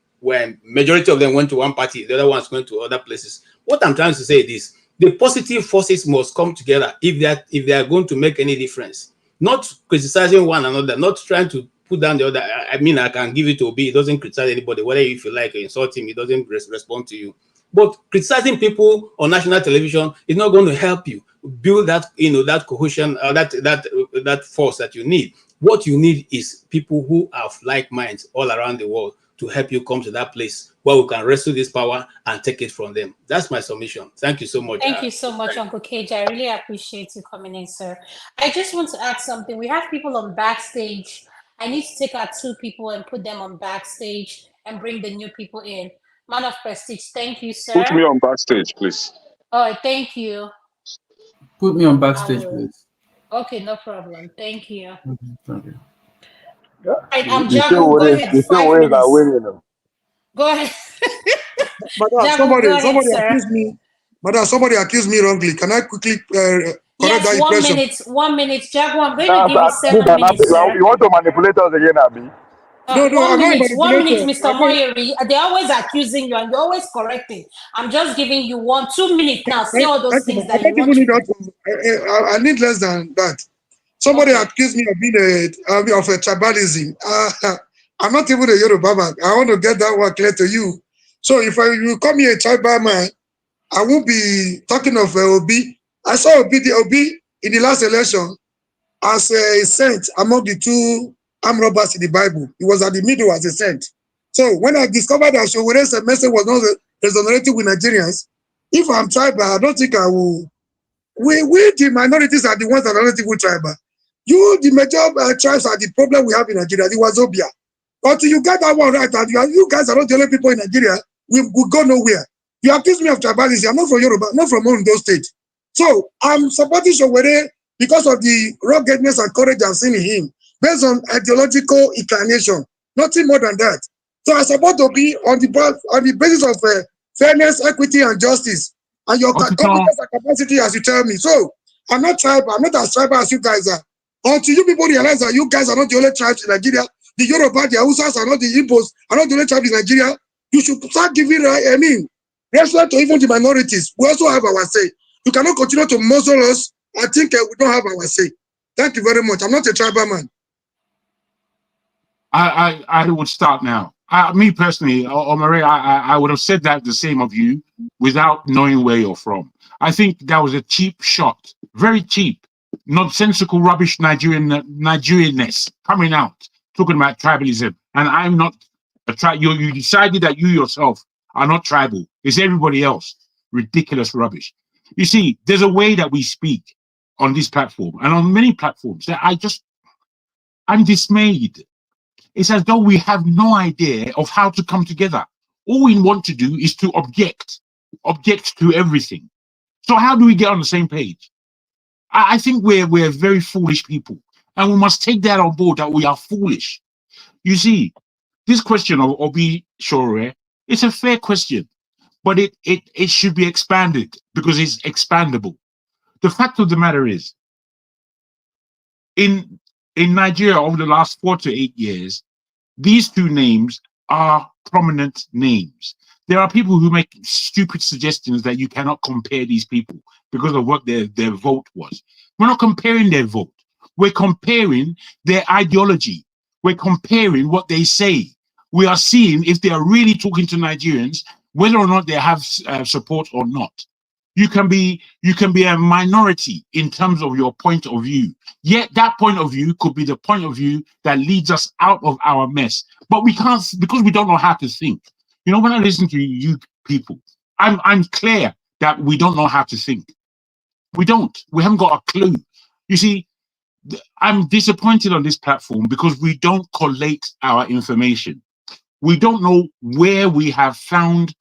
majority of them went to one party, the other ones went to other places. What I'm trying to say is the positive forces must come together if they are going to make any difference. Not criticizing one another, not trying to put down the other. I mean, I can give it to Obi. He doesn't criticize anybody, whether if you like or insult him, he doesn't respond to you. But criticizing people on national television is not going to help you. build that, that cohesion, that force that you need. What you need is people who have like minds all around the world to help you come to that place where we can wrestle this power and take it from them. That's my submission. Thank you so much. Thank you so much, Uncle KJ. I really appreciate you coming in, sir. I just want to add something. We have people on backstage. I need to take our 2 people and put them on backstage and bring the new people in. Man of Prestige, thank you, sir. Put me on backstage, please. Oh, thank you. Put me on backstage, please. Okay, no problem. Thank you. Thank you. Right, I'm The Jago. Go ahead. the 5 Showore's are minutes. winning. Go ahead. Madam, Jago, go ahead, sir. accused me. Madam, somebody accused me wrongly. Can I quickly correct that Yes, 1 impression? minute. 1 minute. Jago, I'm going Nah, to give you 7 minutes, sir. you want to manipulate us again, Abi? No, One I'm not minute, manipulated. Mr. Moyeri. They're always accusing you and you're always correcting. I'm just giving you 2 minutes now. Say all those things I that you don't want even to need that. I need less than that. Somebody accused me of being of a tribalism. I'm not even a Yoruba man. I want to get that one clear to you. So if you call me a tribal man, I won't be talking of Obi. I saw Obi in the last election as a saint among the 2 armed robbers in the Bible. He was at the middle as a saint. So when I discovered that Sowore's message was not resonating with Nigerians, if I'm tribal, I don't think I will. We the minorities are the ones that are not even tribal. You, the major tribes are the problem we have in Nigeria, the Wazobia. Until you get that one right, and you guys are not the only people in Nigeria, we go nowhere. You accuse me of tribalism. I'm not from Yoruba, not from Ondo State. So I'm supporting Sowore because of the ruggedness and courage I've seen in him, based on ideological inclination, nothing more than that. So I support to be on the basis of fairness, equity, and justice, and your competence and capacity, as you tell me. So I'm not tribal. I'm not as tribal as you guys are. Until you people realize that you guys are not the only tribes in Nigeria, the Yoruba, the Hausas are not the Igbos, are not the only tribes in Nigeria. You should start giving, respect to even the minorities. We also have our say. You cannot continue to muzzle us and think we don't have our say. Thank you very much. I'm not a tribal man. I would start now. Me personally, Omare, I would have said that the same of you without knowing where you're from. I think that was a cheap shot, very cheap, nonsensical, rubbish Nigerianness coming out, talking about tribalism. And I'm not a tribe. You decided that you yourself are not tribal. It's everybody else. Ridiculous rubbish. You see, there's a way that we speak on this platform and on many platforms that I'm dismayed. It's as though we have no idea of how to come together. All we want to do is to object to everything. So how do we get on the same page? I think we're very foolish people, and we must take that on board that we are foolish. You see, this question of Obi Sowore, it's a fair question, but it should be expanded because it's expandable. The fact of the matter is, in Nigeria over the last 4 to 8 years, these 2 names are prominent names. There are people who make stupid suggestions that you cannot compare these people because of what their vote was. We're not comparing their vote. We're comparing their ideology. We're comparing what they say. We are seeing if they are really talking to Nigerians, whether or not they have support or not. You can be a minority in terms of your point of view. Yet that point of view could be the point of view that leads us out of our mess. But we can't, because we don't know how to think. You know, when I listen to you people, I'm clear that we don't know how to think. We don't. We haven't got a clue. You see, I'm disappointed on this platform because we don't collate our information. We don't know where we have found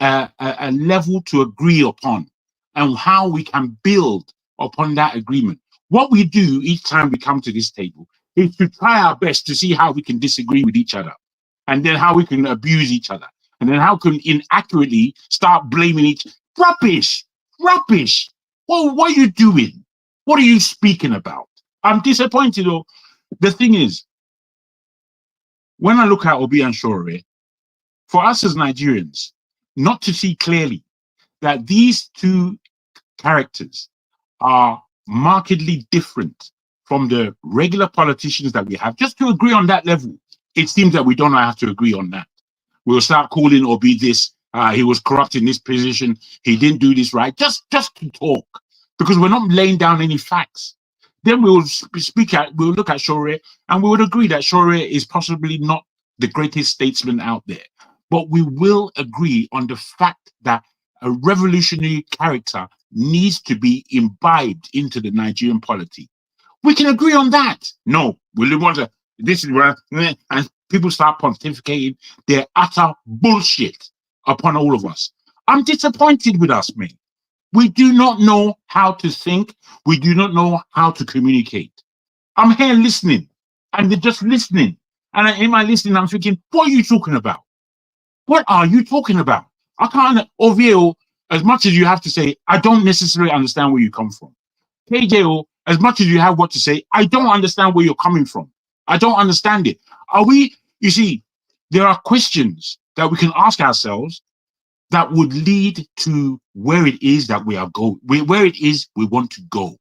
a level to agree upon and how we can build upon that agreement. What we do each time we come to this table is to try our best to see how we can disagree with each other, and then how we can abuse each other, and then how can inaccurately start blaming each rubbish. Well, what are you doing? What are you speaking about? I'm disappointed though. The thing is, when I look at Obi and Sowore, for us as Nigerians, not to see clearly that these 2 characters are markedly different from the regular politicians that we have, just to agree on that level, it seems that we don't have to agree on that. We'll start calling Obi this, he was corrupt in this position, he didn't do this right, just to talk. because we're not laying down any facts. Then we'll look at Sowore, and we would agree that Sowore is possibly not the greatest statesman out there. But we will agree on the fact that a revolutionary character needs to be imbibed into the Nigerian polity. We can agree on that. No, we want to, this is where, and people start pontificating their utter bullshit upon all of us. I'm disappointed with us, mate. We do not know how to think. We do not know how to communicate. I'm here listening, and they're just listening. And in my listening, I'm thinking, what are you talking about? What are you talking about? I can't, Ovio, as much as you have to say, I don't necessarily understand where you come from. KJO, as much as you have what to say, I don't understand where you're coming from. I don't understand it. You see, there are questions that we can ask ourselves that would lead to where it is that we are going, where it is we want to go.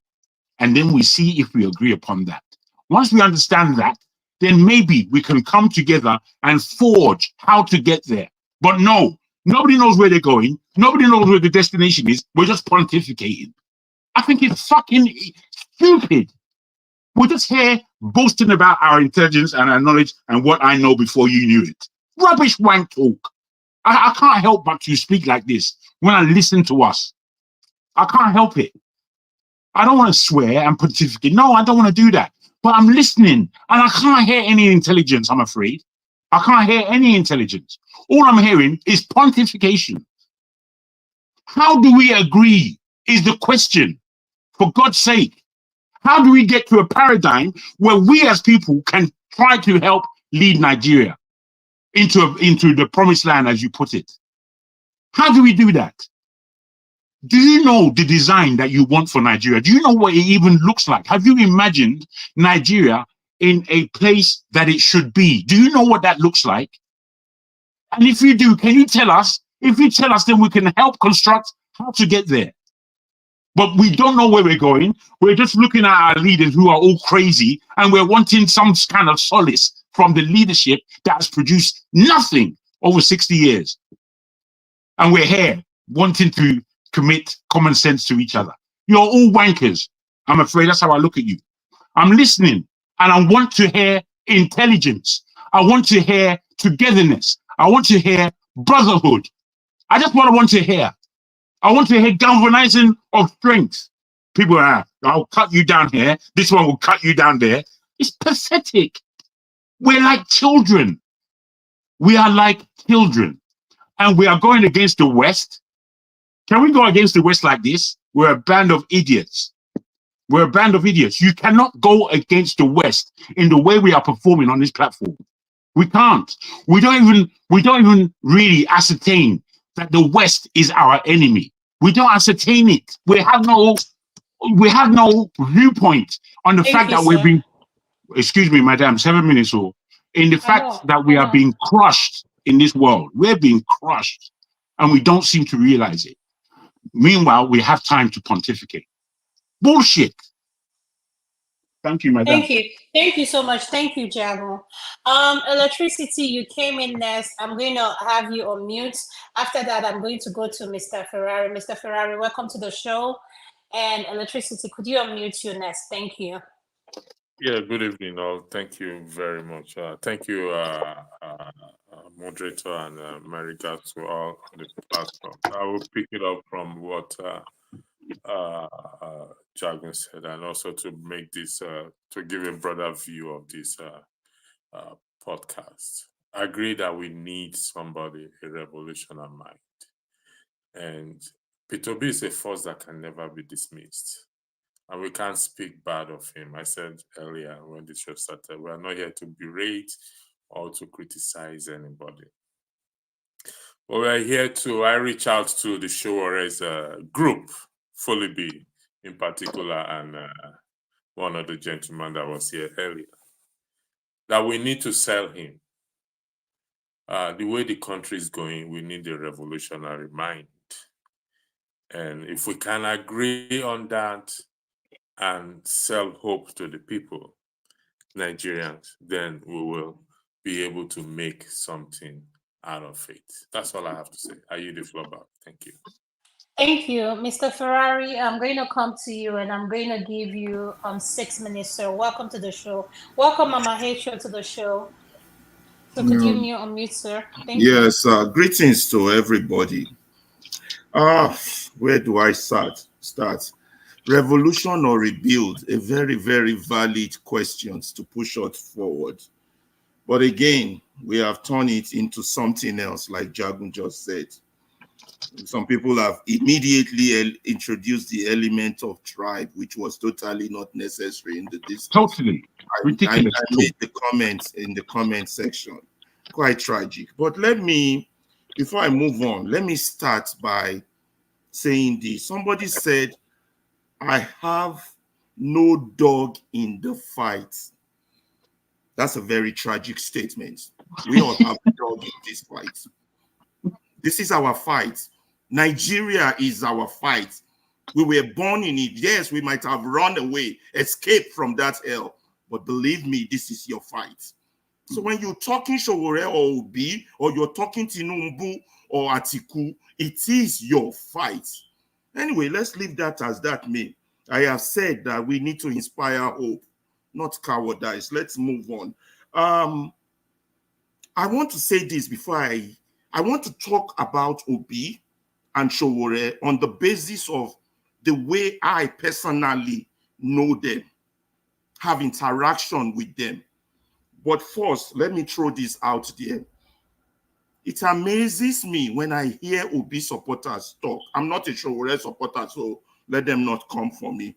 And then we see if we agree upon that. Once we understand that, then maybe we can come together and forge how to get there. But no, nobody knows where they're going. Nobody knows where the destination is. We're just pontificating. I think it's fucking stupid. We're just here boasting about our intelligence and our knowledge and what I know before you knew it. Rubbish wank talk. I can't help but to speak like this when I listen to us. I can't help it. I don't want to swear and pontificate. No, I don't want to do that. But I'm listening and I can't hear any intelligence, I'm afraid. I can't hear any intelligence. All I'm hearing is pontification. How do we agree is the question, for God's sake. How do we get to a paradigm where we as people can try to help lead Nigeria into the promised land, as you put it? How do we do that? Do you know the design that you want for Nigeria? Do you know what it even looks like? Have you imagined Nigeria in a place that it should be? Do you know what that looks like? And if you do, can you tell us? If you tell us, then we can help construct how to get there. But we don't know where we're going. We're just looking at our leaders who are all crazy, and we're wanting some kind of solace from the leadership that has produced nothing over 60 years. And we're here wanting to commit common sense to each other. You're all wankers. I'm afraid that's how I look at you. I'm listening, and I want to hear intelligence. I want to hear togetherness. I want to hear brotherhood. I just want to hear. I want to hear galvanizing of strength. People are, I'll cut you down here. This one will cut you down there. It's pathetic. We're like children. We are like children. And we are going against the West. Can we go against the West like this? We're a band of idiots. We're a band of idiots. You cannot go against the West in the way we are performing on this platform. We can't. We don't even really ascertain that the West is our enemy. We don't ascertain it. We have no viewpoint on the fact that we're being, excuse me, madam, 7 minutes or in the fact that we are being crushed in this world. We're being crushed and we don't seem to realize it. Meanwhile, we have time to pontificate. Bullshit. Thank you, madam. Thank you. Thank you so much. Thank you, Jago. Electricity, you came in next. I'm going to have you on mute. After that, I'm going to go to Mr. Ferrari. Mr. Ferrari, welcome to the show. And Electricity, could you unmute you next? Thank you. Yeah, good evening all. Thank you very much. Thank you, moderator, and my regards to all on the platform. I will pick it up from what Jagun said, and also to make this, to give a broader view of this podcast. I agree that we need somebody, a revolutionary mind. And Peter Obi is a force that can never be dismissed. And we can't speak bad of him. I said earlier when the show started, we are not here to berate or to criticize anybody. But we're here to, I reach out to the Sowore's group, Fully B in particular, and one of the gentlemen that was here earlier, that we need to sell him. The way the country is going, we need a revolutionary mind. And if we can agree on that and sell hope to the people, Nigerians, then we will be able to make something out of it. That's all I have to say. I yield the floor back. Thank you. Thank you, Mr. Ferrari. I'm going to come to you and I'm going to give you 6 minutes, sir. Welcome to the show. Welcome, Mama Hacho, to the show. So could you unmute, sir? Thank you. Yes, greetings to everybody. Where do I start? Revolution or rebuild? A very, very valid question to push us forward. But again, we have turned it into something else, like Jagun just said. Some people have immediately introduced the element of tribe, which was totally not necessary in the discourse. Totally ridiculous. I made the comments in the comment section. Quite tragic. But before I move on, let me start by saying this. Somebody said, I have no dog in the fight. That's a very tragic statement. We all have a dog in this fight. This is our fight. Nigeria is our fight. We were born in it. Yes, we might have run away, escaped from that hell. But believe me, this is your fight. So when you're talking Sowore or Obi, or you're talking Tinubu or Atiku, it is your fight. Anyway, let's leave that as that may. I have said that we need to inspire hope, not cowardice. Let's move on. I want to say this before I want to talk about Obi and Sowore on the basis of the way I personally know them, have interaction with them. But first, let me throw this out there. It amazes me when I hear Obi supporters talk. I'm not a Sowore supporter, so let them not come for me.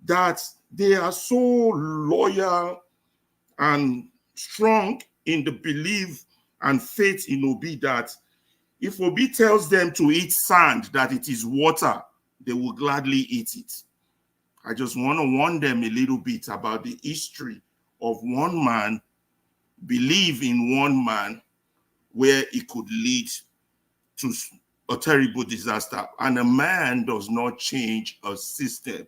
That they are so loyal and strong in the belief and faith in Obi that if Obi tells them to eat sand, that it is water, they will gladly eat it. I just want to warn them a little bit about the history of one man, believe in one man, where it could lead to a terrible disaster. And a man does not change a system.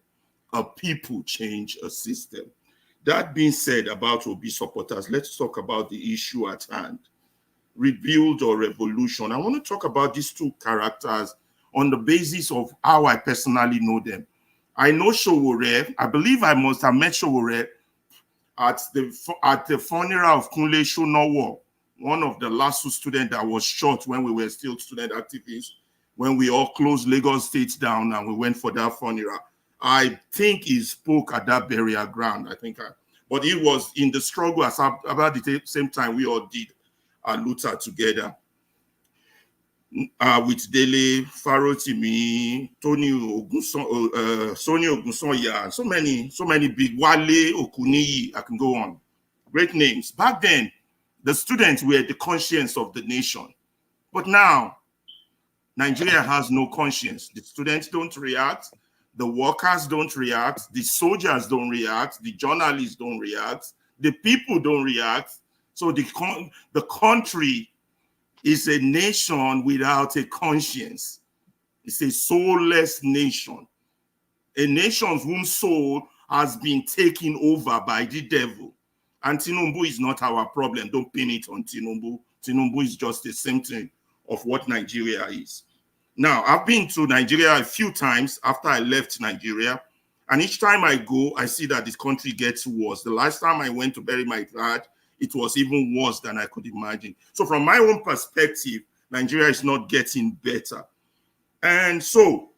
A people change a system. That being said about Obi supporters, let's talk about the issue at hand. Rebuild or revolution. I want to talk about these two characters on the basis of how I personally know them. I know Sowore. I believe I must have met Sowore at the funeral of Kunle Shonowo, one of the last students that was shot when we were still student activists, when we all closed Lagos State down and we went for that funeral. I think he spoke at that burial ground. But he was in the struggle about the same time we all did Luther together. With Dele, Farotimi, Tony Ogunson, Sonny Ogunsonya, so many big Wale Okuniyi, I can go on. Great names. Back then, the students were the conscience of the nation. But now, Nigeria has no conscience. The students don't react, the workers don't react, the soldiers don't react, the journalists don't react, the people don't react. So the country is a nation without a conscience. It's a soulless nation. A nation whose soul has been taken over by the devil. And Tinubu is not our problem. Don't pin it on Tinubu. Tinubu is just the same thing of what Nigeria is. Now, I've been to Nigeria a few times after I left Nigeria. And each time I go, I see that this country gets worse. The last time I went to bury my dad, it was even worse than I could imagine. So from my own perspective, Nigeria is not getting better. And so,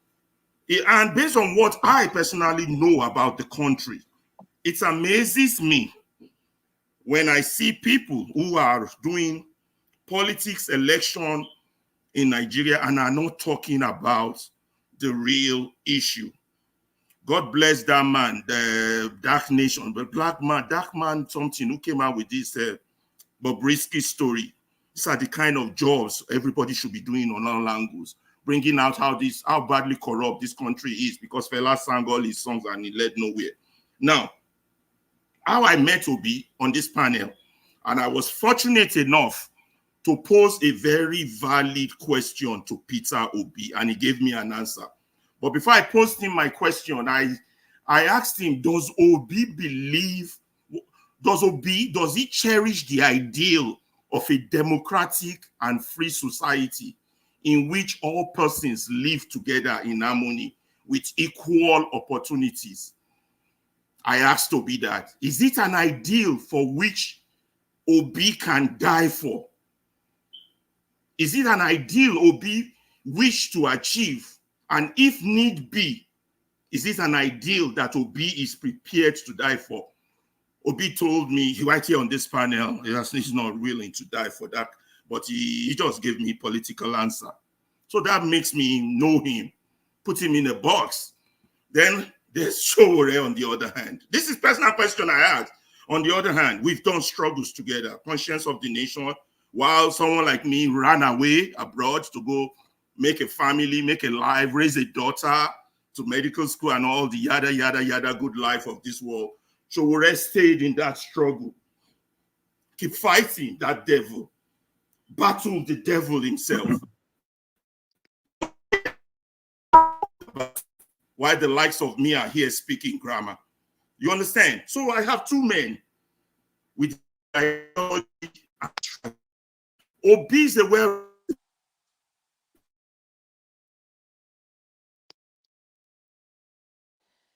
and based on what I personally know about the country, it amazes me when I see people who are doing politics, election in Nigeria and are not talking about the real issue. God bless that man, the dark nation, the dark man, something who came out with this Bobrisky story. These are the kind of jobs everybody should be doing on our language, bringing out how badly corrupt this country is, because Fela sang all his songs and he led nowhere. Now, how I met Obi on this panel, and I was fortunate enough to pose a very valid question to Peter Obi, and he gave me an answer. But before I posed him my question, I asked him, does he cherish the ideal of a democratic and free society in which all persons live together in harmony with equal opportunities. I asked Obi that. Is it an ideal for which Obi can die for? Is it an ideal Obi wish to achieve? And if need be, is it an ideal that Obi is prepared to die for? Obi told me, right here on this panel, he's not willing to die for that, but he just gave me a political answer. So that makes me know him, put him in a box. Then there's Sowore on the other hand. This is personal question I asked. On the other hand, we've done struggles together, conscience of the nation, while someone like me ran away abroad to go make a family, make a life, raise a daughter to medical school and all the yada, yada, yada good life of this world. Sowore stayed in that struggle. Keep fighting that devil. Battle the devil himself. Why the likes of me are here speaking grammar. You understand? So I have two men with ideology and strategy. Obi is a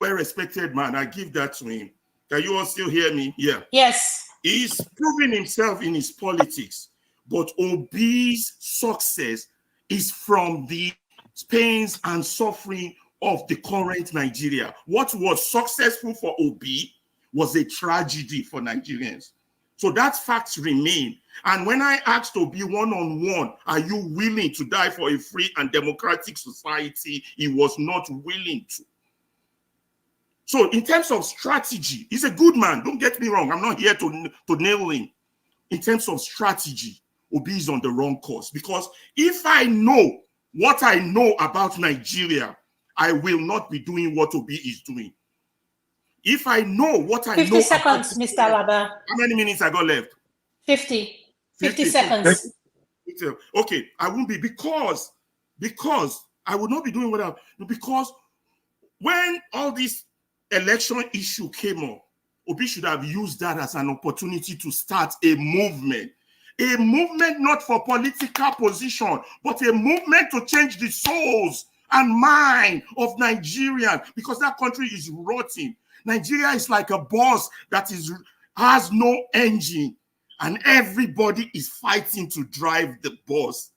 well-respected man. I give that to him. Can you all still hear me? Yeah. Yes. He's proving himself in his politics, but Obi's success is from the pains and suffering of the current Nigeria. What was successful for Obi was a tragedy for Nigerians. So that fact remain. And when I asked Obi one-on-one, are you willing to die for a free and democratic society? He was not willing to. So in terms of strategy, he's a good man. Don't get me wrong. I'm not here to nail him. In terms of strategy, Obi is on the wrong course. Because if I know what I know about Nigeria, I will not be doing what Obi is doing. If I know what I know 50 seconds, Mr. Alaba. How many minutes I got left? 50 seconds. Okay, I won't be because I would not be doing what because when all this election issue came up, Obi should have used that as an opportunity to start a movement. A movement not for political position, but a movement to change the souls and mind of Nigerians, because that country is rotting. Nigeria is like a bus that has no engine, and everybody is fighting to drive the bus.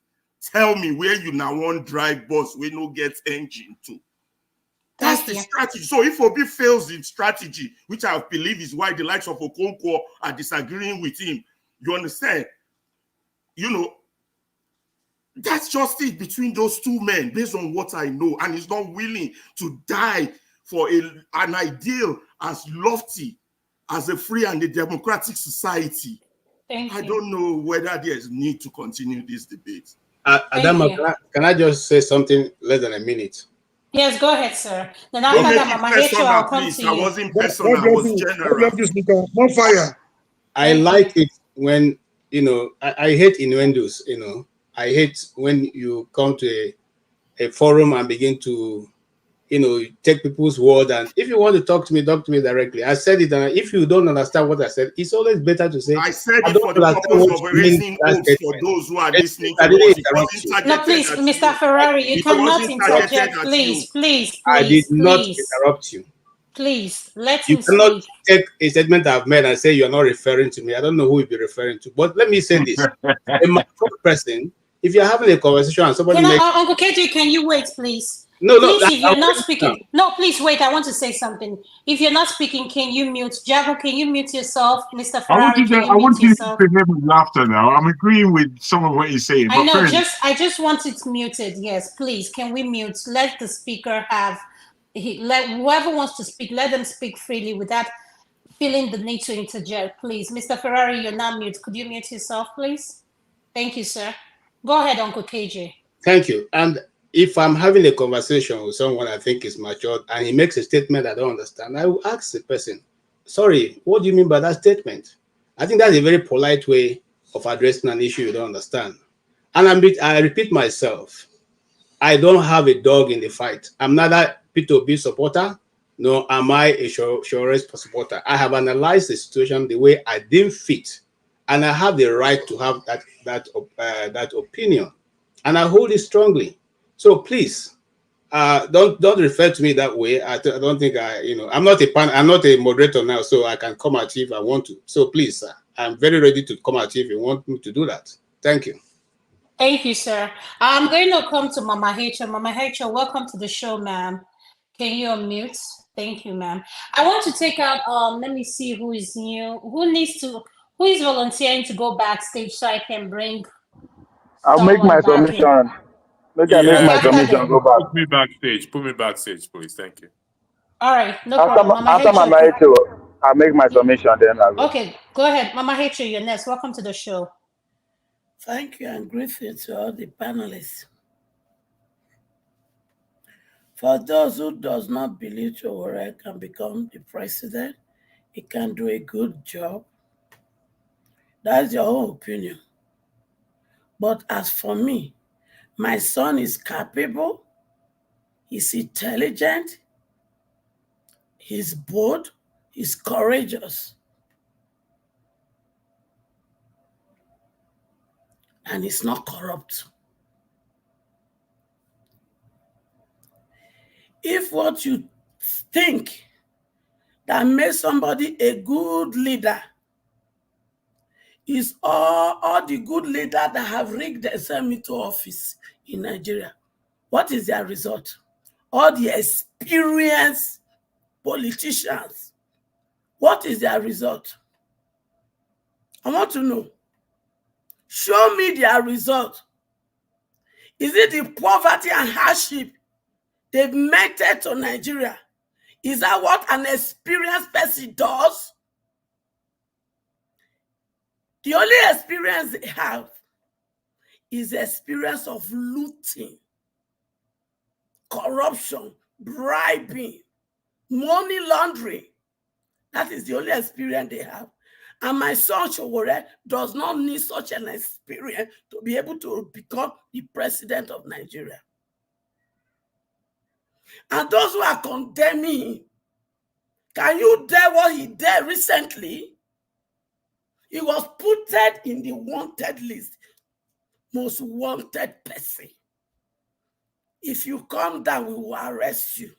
Tell me where you now want drive bus we no get engine to. That's the strategy. So if Obi fails in strategy, which I believe is why the likes of Okonkwo are disagreeing with him, you understand? You know, that's just it between those two men, based on what I know. And he's not willing to die for an ideal as lofty as a free and a democratic society. I don't know whether there's need to continue this debate. Adama, can I just say something less than a minute? Yes, go ahead, sir. Then after that, Mama Hecho, I'll come to you. I wasn't personal, I was general. More fire. I like it when, you know, I hate innuendos, you know. I hate when you come to a forum and begin to, you know, take people's word. And if you want to talk to me directly. I said it, and if you don't understand what I said, it's always better to say. I said it for the purpose of raising hopes for those who are listening to us. No, please, Mr. Ferrari, you cannot interject. Please. I did not interrupt you. Please, let him speak. You cannot take a statement I've made and say you're not referring to me. I don't know who you'll be referring to. But let me say this. A mature person, if you're having a conversation and somebody Uncle KJ, can you wait, please? No, please, if you're not speaking. No, please wait. I want to say something. If you're not speaking, can you mute? Jago, can you mute yourself? Mr. Ferrari, I want you to hear me laughter now. I'm agreeing with some of what you're saying. I know, I just want it muted. Yes, please. Can we mute? Let the speaker have, let whoever wants to speak, let them speak freely without feeling the need to interject, please. Mr. Ferrari, you're not mute. Could you mute yourself, please? Thank you, sir. Go ahead, Uncle KJ. Thank you. And if I'm having a conversation with someone I think is matured and he makes a statement I don't understand, I will ask the person, sorry, what do you mean by that statement? I think that's a very polite way of addressing an issue you don't understand. And I repeat myself, I don't have a dog in the fight. I'm neither Peter Obi supporter, nor am I a Sowore supporter. I have analyzed the situation the way I deem fit, and I have the right to have that opinion. and I hold it strongly. So please, don't refer to me that way. I don't think I'm not I'm not a moderator now, so I can come at you if I want to. So please, sir, I'm very ready to come at you if you want me to do that. Thank you. Thank you, sir. I'm going to come to Mama H. Mama H, welcome to the show, ma'am. Can you unmute? Thank you, ma'am. I want to take out, let me see who is new. Who is volunteering to go backstage so I can bring I'll make my someone back in? submission. Make I make Okay, my after submission. them. Go back. Put me backstage. Put me backstage, please. Thank you. All right, no problem. Mama After H. Mama Echo, I'll make my submission. Then I'll go. Okay, go ahead. Mama H, you're next. Welcome to the show. Thank you and greetings to all the panelists. For those who does not believe Sowore can become the president, he can do a good job. That's your own opinion. But as for me, my son is capable, he's intelligent, he's bold, he's courageous, and he's not corrupt. If what you think that makes somebody a good leader is all the good leaders that have rigged themselves into office in Nigeria, what is their result? All the experienced politicians, what is their result? I want to know. Show me their result. Is it the poverty and hardship they've meted to Nigeria? Is that what an experienced person does? The only experience they have is the experience of looting, corruption, bribing, money laundering. That is the only experience they have. And my son Sowore does not need such an experience to be able to become the president of Nigeria. And those who are condemning him, can you dare what he did recently? He was put in the wanted list, most wanted person. If you come down, we will arrest you.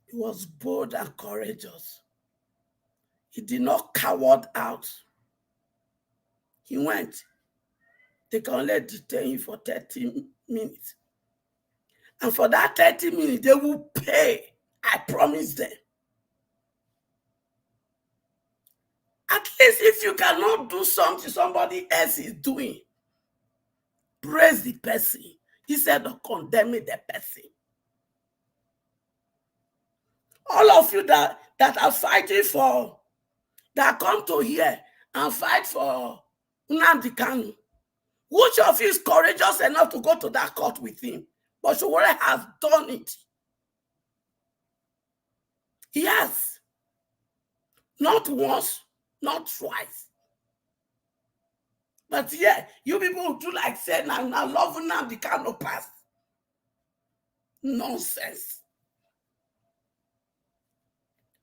He was bold and courageous. He did not coward out. He went. They can only detain him for 30 minutes. And for that 30 minutes, they will pay. I promise them. At least if you cannot do something somebody else is doing, praise the person instead of condemning the person. All of you that are fighting for, that come to here and fight for Nnamdi Kanu, which of you is courageous enough to go to that court with him? But Sowore has done it. Yes. Not once, not twice. But yeah, you people who do like say, now love Nnamdi Kanu pass. Nonsense.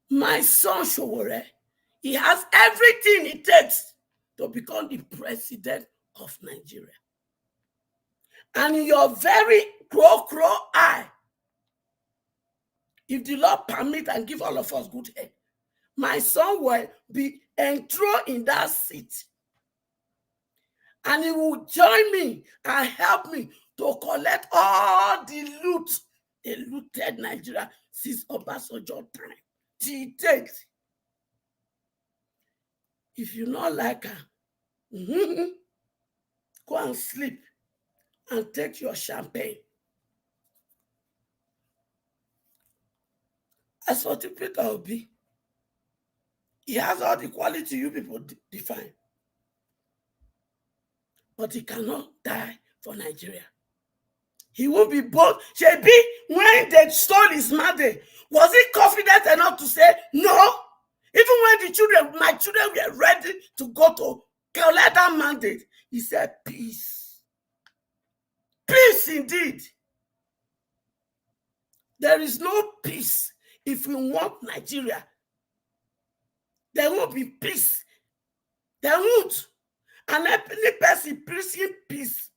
My son Sowore, he has everything it takes to become the president of Nigeria. And in your very crow eye, if the Lord permit and give all of us good health, my son will be enthroned in that seat. And he will join me and help me to collect all the loot they looted Nigeria since Obasanjo time. Till date. If you not like her, go and sleep and take your champagne. As for the Peter Obi, he has all the quality you people define. But he cannot die for Nigeria. He won't be bold. Shebi, when they stole his mandate, was he confident enough to say no? Even when my children were ready to go to collect that mandate, he said, peace. Peace indeed. There is no peace if we want Nigeria. There won't be peace. There won't. And any person preaching peace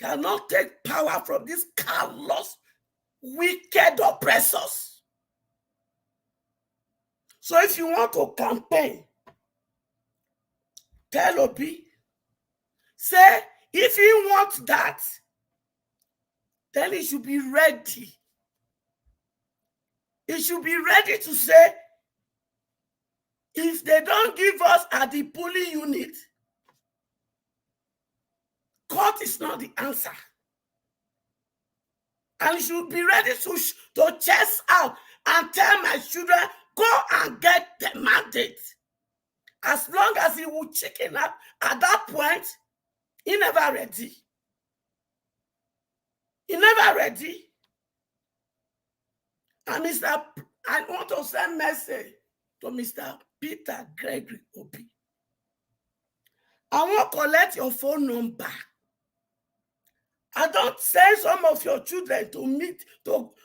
cannot take power from these callous, wicked oppressors. So if you want to campaign, tell Obi, say if he wants that, then he should be ready. He should be ready to say, if they don't give us at the polling unit, court is not the answer. And he should be ready to chest out and tell my children, go and get the mandate. As long as he will chicken up, at that point, he never ready. He never ready. And I want to send message to Mr. Peter Obi. I want to collect your phone number. I don't send some of your children to meet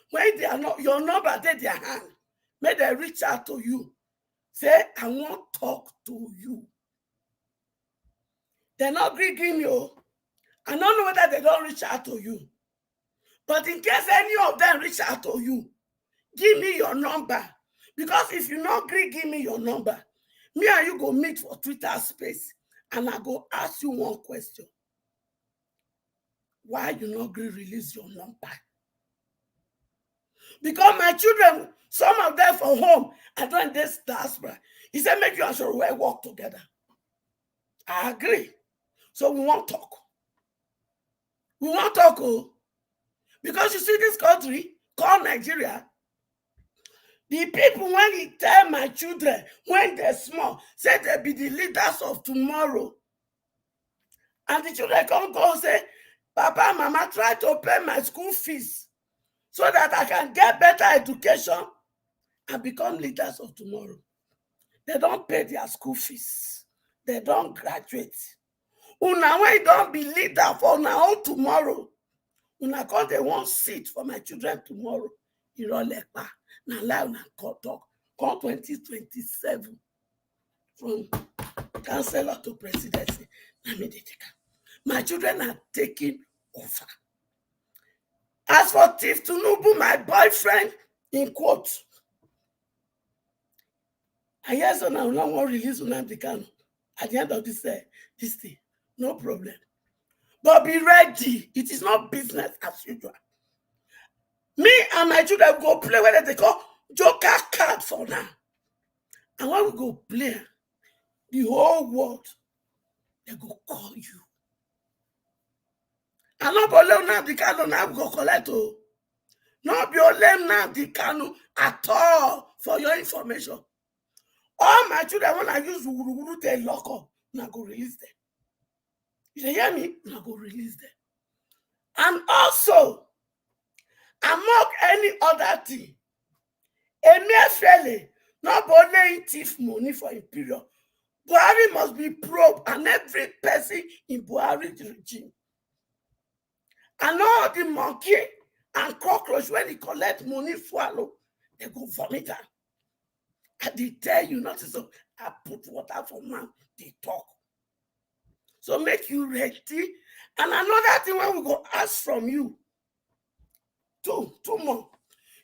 when they are not your number in their hand. May they reach out to you. Say, I want to talk to you. They're not greeting you. I don't know whether they don't reach out to you. But in case any of them reach out to you, give me your number. Because if you not agree, give me your number. Me and you go meet for Twitter space. And I go ask you one question. Why you not agree release your number? Because my children, some of them from home, are doing this diaspora. He said, make you and Sowore work together. I agree. So we won't talk. We won't talk, oh. Because you see this country called Nigeria, the people, when he tell my children, when they're small, say they be the leaders of tomorrow. And the children come go and say, Papa, Mama, try to pay my school fees so that I can get better education and become leaders of tomorrow. They don't pay their school fees. They don't graduate. Una when you don't be leader for una own tomorrow, una call they want seat for my children tomorrow. You don't let pa. Now lie una talk. Come 2027 from councillor to presidency. My children are taking over. As for Tiff Tinubu, my boyfriend, in quotes, I hear so now no one release Nnamdi Kanu at the end of this thing. No problem. But be ready. It is not business as usual. Me and my children go play what they call Joker card for now. And when we go play, the whole world, they go call you. And not only Nnamdi Kanu now go collect. Not be only Nnamdi Kanu at all, for your information. All my children, when I use Wuru, they lock up. Now go release them. You hear me? Now go release them. And also, among any other thing, Emefiele, not only thief money for Imperial, Buhari must be probed, and every person in Buhari's regime. And all the monkey and cockroach, when he collect money, swallow, they go vomit. And they tell you not to, so I put water for man, they talk. So make you ready. And another thing when we go ask from you, two more.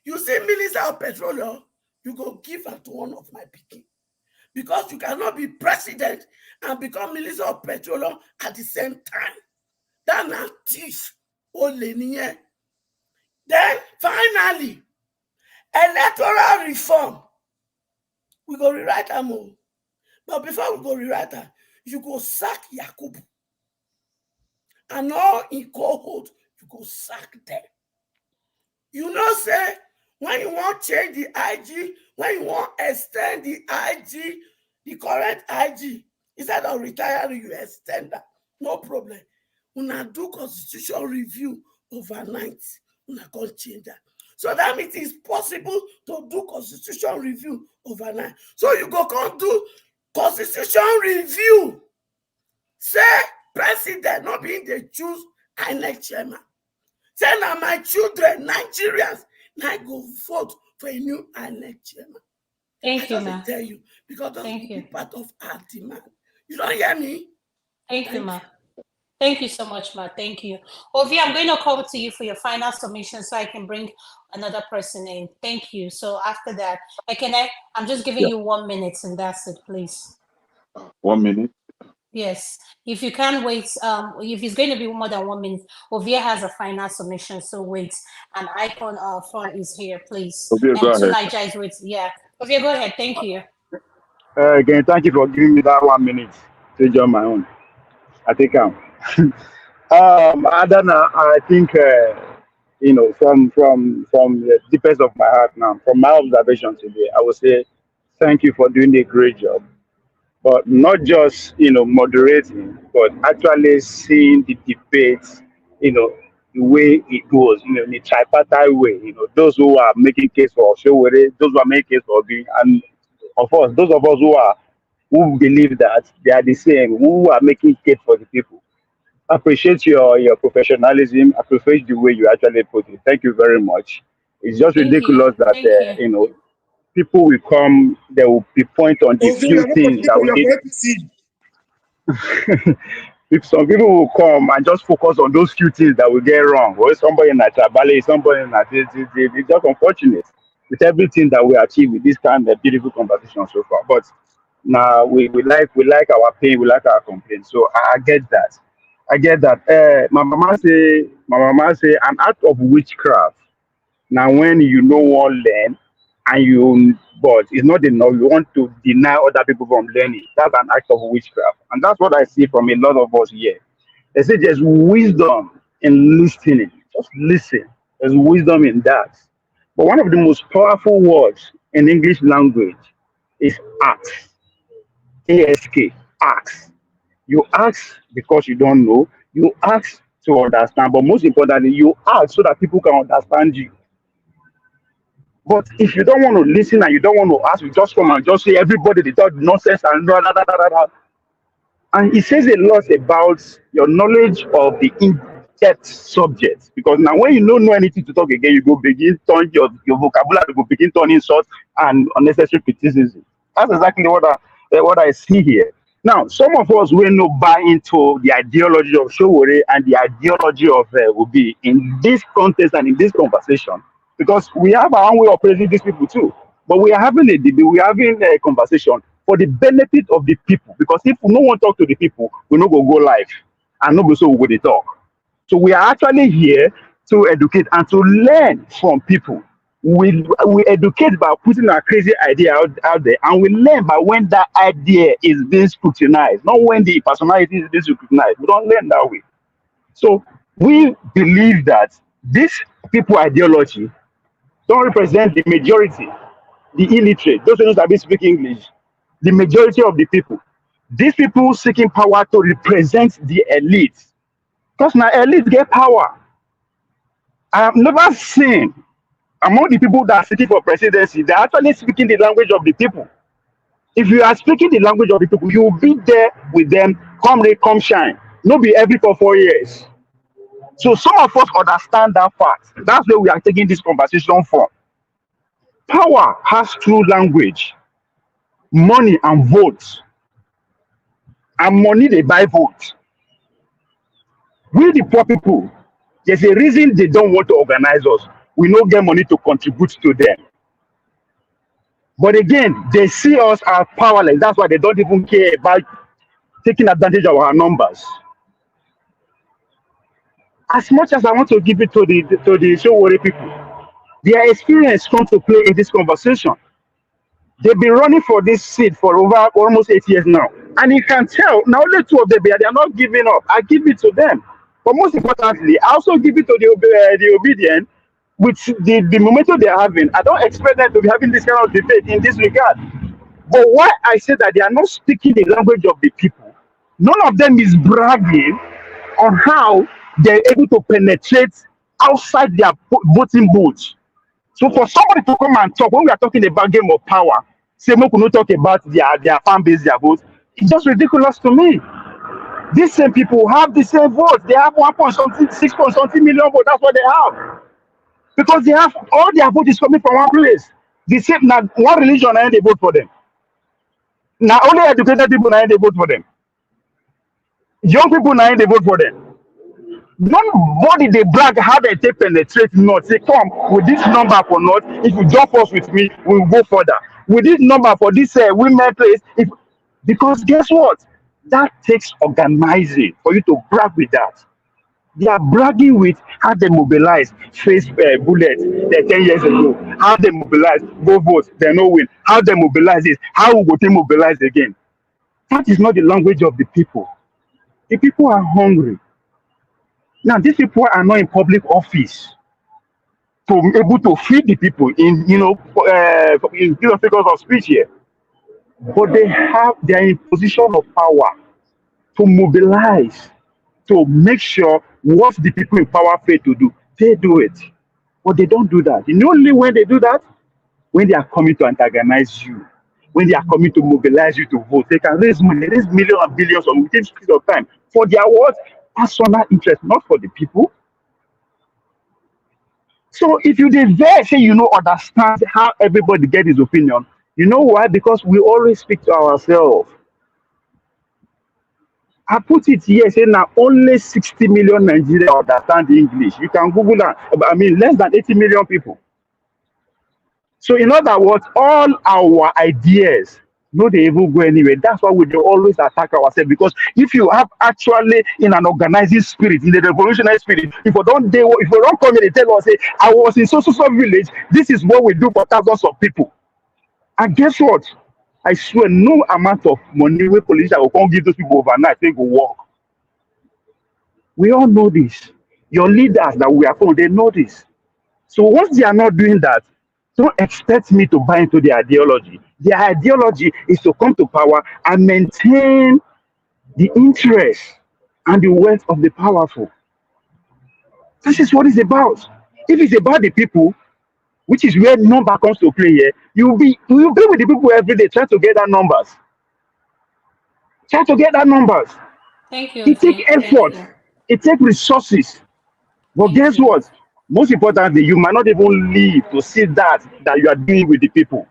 You see Minister of Petroleum, you go give her to one of my picking. Because you cannot be president and become Minister of Petroleum at the same time. That's not thief. Then finally, electoral reform. We go rewrite them all. But before we go rewrite them, you go sack Yakubu. And all in cohort, you go sack them. You know, say, when you want to change the IG, when you want to extend the IG, the current IG, instead of retiring, you extend that. No problem. Una do constitutional review overnight. Una can't change that. So that means it's possible to do constitutional review overnight. So you go come do constitutional review. Say, president not being the choose INEC chairman. Say now my children, Nigerians, now go vote for a new INEC chairman. Thank you, ma. Tell you because that's be part of our demand. You don't hear me? Thank you, ma. Thank you so much, Ma. Thank you. Ovi, I'm going to come to you for your final submission so I can bring another person in. Thank you. So after that, I'm just giving you 1 minute and that's it, please. 1 minute? Yes. If you can't wait, if it's going to be more than 1 minute, Ovia has a final submission. So wait. An icon front is here, please. Ovia, go ahead. Niger is waiting. Yeah. Ovia, go ahead. Thank you. Again, thank you for giving me that 1 minute to join my own. I think I don't know. I think from the deepest of my heart now, from my observation today, I would say thank you for doing a great job. But not just moderating, but actually seeing the debates, the way it goes, in a tripartite way. Those who are making case for Sowore, those who are making case for Obi, and of course, those of us who believe that they are the same, who are making case for the people. Appreciate your professionalism. Appreciate the way you actually put it. Thank you very much. It's just ridiculous that people will come. There will be point on the Ovi, few you're not things that we need. If some people will come and just focus on those few things that will get wrong, or somebody in Natabale, somebody in it's just unfortunate with everything that we achieve with this kind of beautiful conversation so far. But now we like our pain, we like our complaint. So I get that. I get that. My mama say, an act of witchcraft. Now, when you know one learn, but it's not enough. You want to deny other people from learning. That's an act of witchcraft, and that's what I see from a lot of us here. They say there's wisdom in listening. Just listen. There's wisdom in that. But one of the most powerful words in English language is ask. ASK. Ask. You ask because you don't know. You ask to understand, but most importantly, you ask so that people can understand you. But if you don't want to listen and you don't want to ask, you just come and just say everybody they talk nonsense and blah, blah, blah, blah, blah. And it says a lot about your knowledge of the in-depth subject. Because now when you don't know anything to talk again, you go begin turn your vocabulary, you go begin turning insults and unnecessary criticism. That's exactly what I see here. Now, some of us will not buy into the ideology of Sowore and the ideology of Obi in this context and in this conversation, because we have our own way of praising these people too. But we are having a debate, we are having a conversation for the benefit of the people. Because if no one talk to the people, we no go live and no go so we talk. So we are actually here to educate and to learn from people. We educate by putting our crazy idea out there, and we learn by when that idea is being scrutinized, not when the personality is being scrutinized. We don't learn that way. So we believe that this people ideology don't represent the majority, the illiterate, those who don't speak English, the majority of the people. These people seeking power to represent the elite. Because now elite get power. I have never seen among the people that are seeking for presidency, they're actually speaking the language of the people. If you are speaking the language of the people, you will be there with them, come rain, come shine. Not be every 4 years. So some of us understand that fact. That's where we are taking this conversation from. Power has true language, money and votes. And money they buy votes. We the poor people, there's a reason they don't want to organize us. We don't get money to contribute to them. But again, they see us as powerless. That's why they don't even care about taking advantage of our numbers. As much as I want to give it to the Sowore people, their experience comes to play in this conversation. They've been running for this seat for over almost 8 years now. And you can tell, now only 2 of them, they are not giving up. I give it to them. But most importantly, I also give it to the obedient with the momentum they are having. I don't expect them to be having this kind of debate in this regard. But why I say that they are not speaking the language of the people, none of them is bragging on how they're able to penetrate outside their voting booths. So for somebody to come and talk, when we are talking about game of power, say we could not talk about their fan base, their votes, it's just ridiculous to me. These same people have the same votes. They have 6 million votes. That's what they have. Because they have all their vote is coming from one place. The same now one religion and they vote for them. Now only educated people and they vote for them. Young people now they vote for them. Nobody they brag how they take penetrate not. Say, come with this number for not. If you jump us with me, we'll go further. With this number for this women place, if because guess what? That takes organizing for you to brag with that. They are bragging with how they mobilize face bullets 10 years ago. How they mobilize, go vote, they no win. How they mobilize this, how we go to mobilize again. That is not the language of the people. The people are hungry. Now, these people are not in public office to be able to feed the people in, in figures of speech here. But they are in position of power to mobilize, to make sure what the people in power fail to do, they do it. But they don't do that. The only when they do that, when they are coming to antagonize you, when they are coming to mobilize you to vote, they can raise money, raise millions and billions within a period of time for their what? Personal interest, not for the people. So if you say understand how everybody get his opinion, you know why? Because we always speak to ourselves. I put it here saying now only 60 million Nigerians understand English. You can Google that. I mean, less than 80 million people. So in other words, all our ideas, no, they even go anywhere. That's why we always attack ourselves. Because if you have actually in an organizing spirit, in the revolutionary spirit, if we don't come in and tell us, say, I was in so village, this is what we do for thousands of people. And guess what? I swear, no amount of money we politicians will come give those people overnight, they go work. We all know this. Your leaders that we are from, they know this. So once they are not doing that, don't expect me to buy into their ideology. Their ideology is to come to power and maintain the interest and the wealth of the powerful. This is what it's about. If it's about the people, which is where number comes to play here, you'll be with the people every day trying to get that numbers. Try to get that numbers. Thank you. It takes effort. It takes resources. But guess what? Most importantly, you might not even live to see that you are dealing with the people.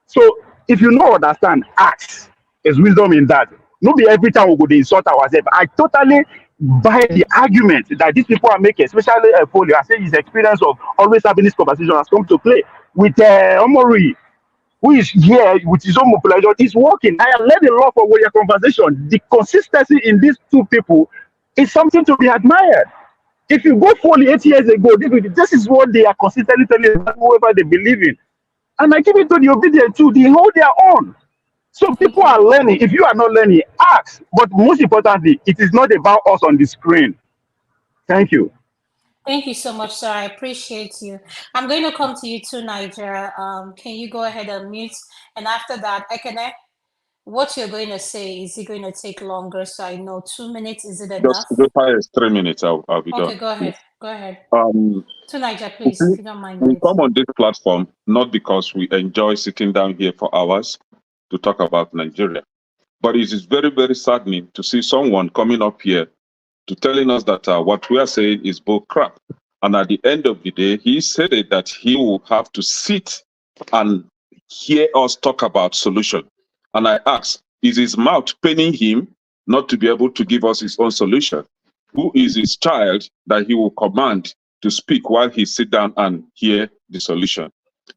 So if you don't understand, ask. There's wisdom in that. Not be every time we go to insult ourselves. I totally buy the argument that these people are making, especially Folio. I say his experience of always having this conversation has come to play with Omori, who is here with his own mobilization. He's working. I have learned a lot from your conversation. The consistency in these two people is something to be admired. If you go fully 8 years ago, this is what they are consistently telling whoever they believe in. And I give it to the obedient too. They hold their own. So people are learning. If you are not learning, ask. But most importantly, it is not about us on the screen. Thank you. Thank you so much, sir. I appreciate you. I'm going to come to you too, Niger. Can you go ahead and mute? And after that, Ekene, what you're going to say, is it going to take longer? So I know 2 minutes, is it enough? Just 3 minutes, I'll be done. Okay, go ahead. Go ahead. To Niger, please, if you don't mind. We come on this platform not because we enjoy sitting down here for hours to talk about Nigeria, but it is very, very saddening to see someone coming up here to telling us that what we are saying is bull crap. And at the end of the day, he said it that he will have to sit and hear us talk about solution. And I ask, is his mouth paining him not to be able to give us his own solution? Who is his child that he will command to speak while he sit down and hear the solution?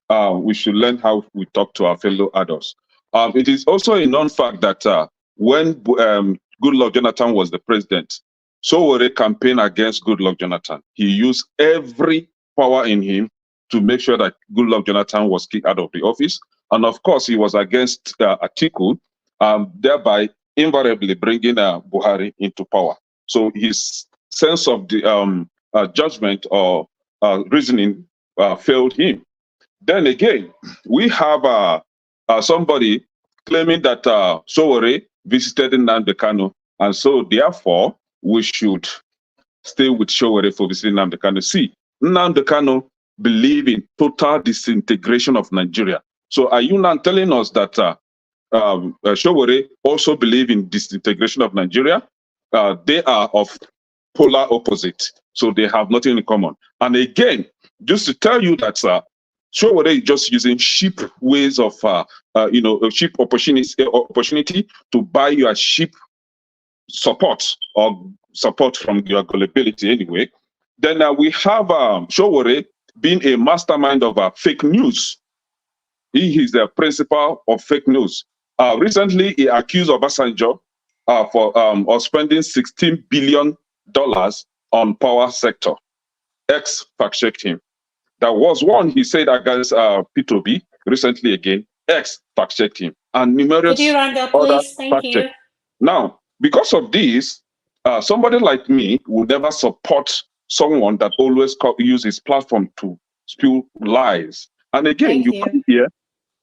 We should learn how we talk to our fellow adults. It is also a known fact that when Goodluck Jonathan was the president, Sowore campaigned against Goodluck Jonathan. He used every power in him to make sure that Goodluck Jonathan was kicked out of the office. And of course, he was against Atiku, thereby invariably bringing Buhari into power. So his sense of the judgment or reasoning failed him. Then again, we have somebody claiming that Sowore visited Nnamdi Kanu, and so therefore we should stay with Sowore for visiting Nnamdi Kanu. See, Nnamdi Kanu believe in total disintegration of Nigeria. So are you now telling us that Sowore also believe in disintegration of Nigeria? They are of polar opposite, so they have nothing in common. And again, just to tell you that Sowore is just using cheap ways of, cheap opportunity to buy your cheap support from your gullibility anyway. Then we have Sowore being a mastermind of fake news. He is the principal of fake news. Recently, he accused Obasanjo of spending $16 billion on power sector. X fact-checked him. There was one he said against Peter Obi recently again. X fact-checked him. And numerous Could you round up, other please? Thank you. fact-check. Now, because of this, somebody like me would never support someone that always use his platform to spew lies. And again, you come here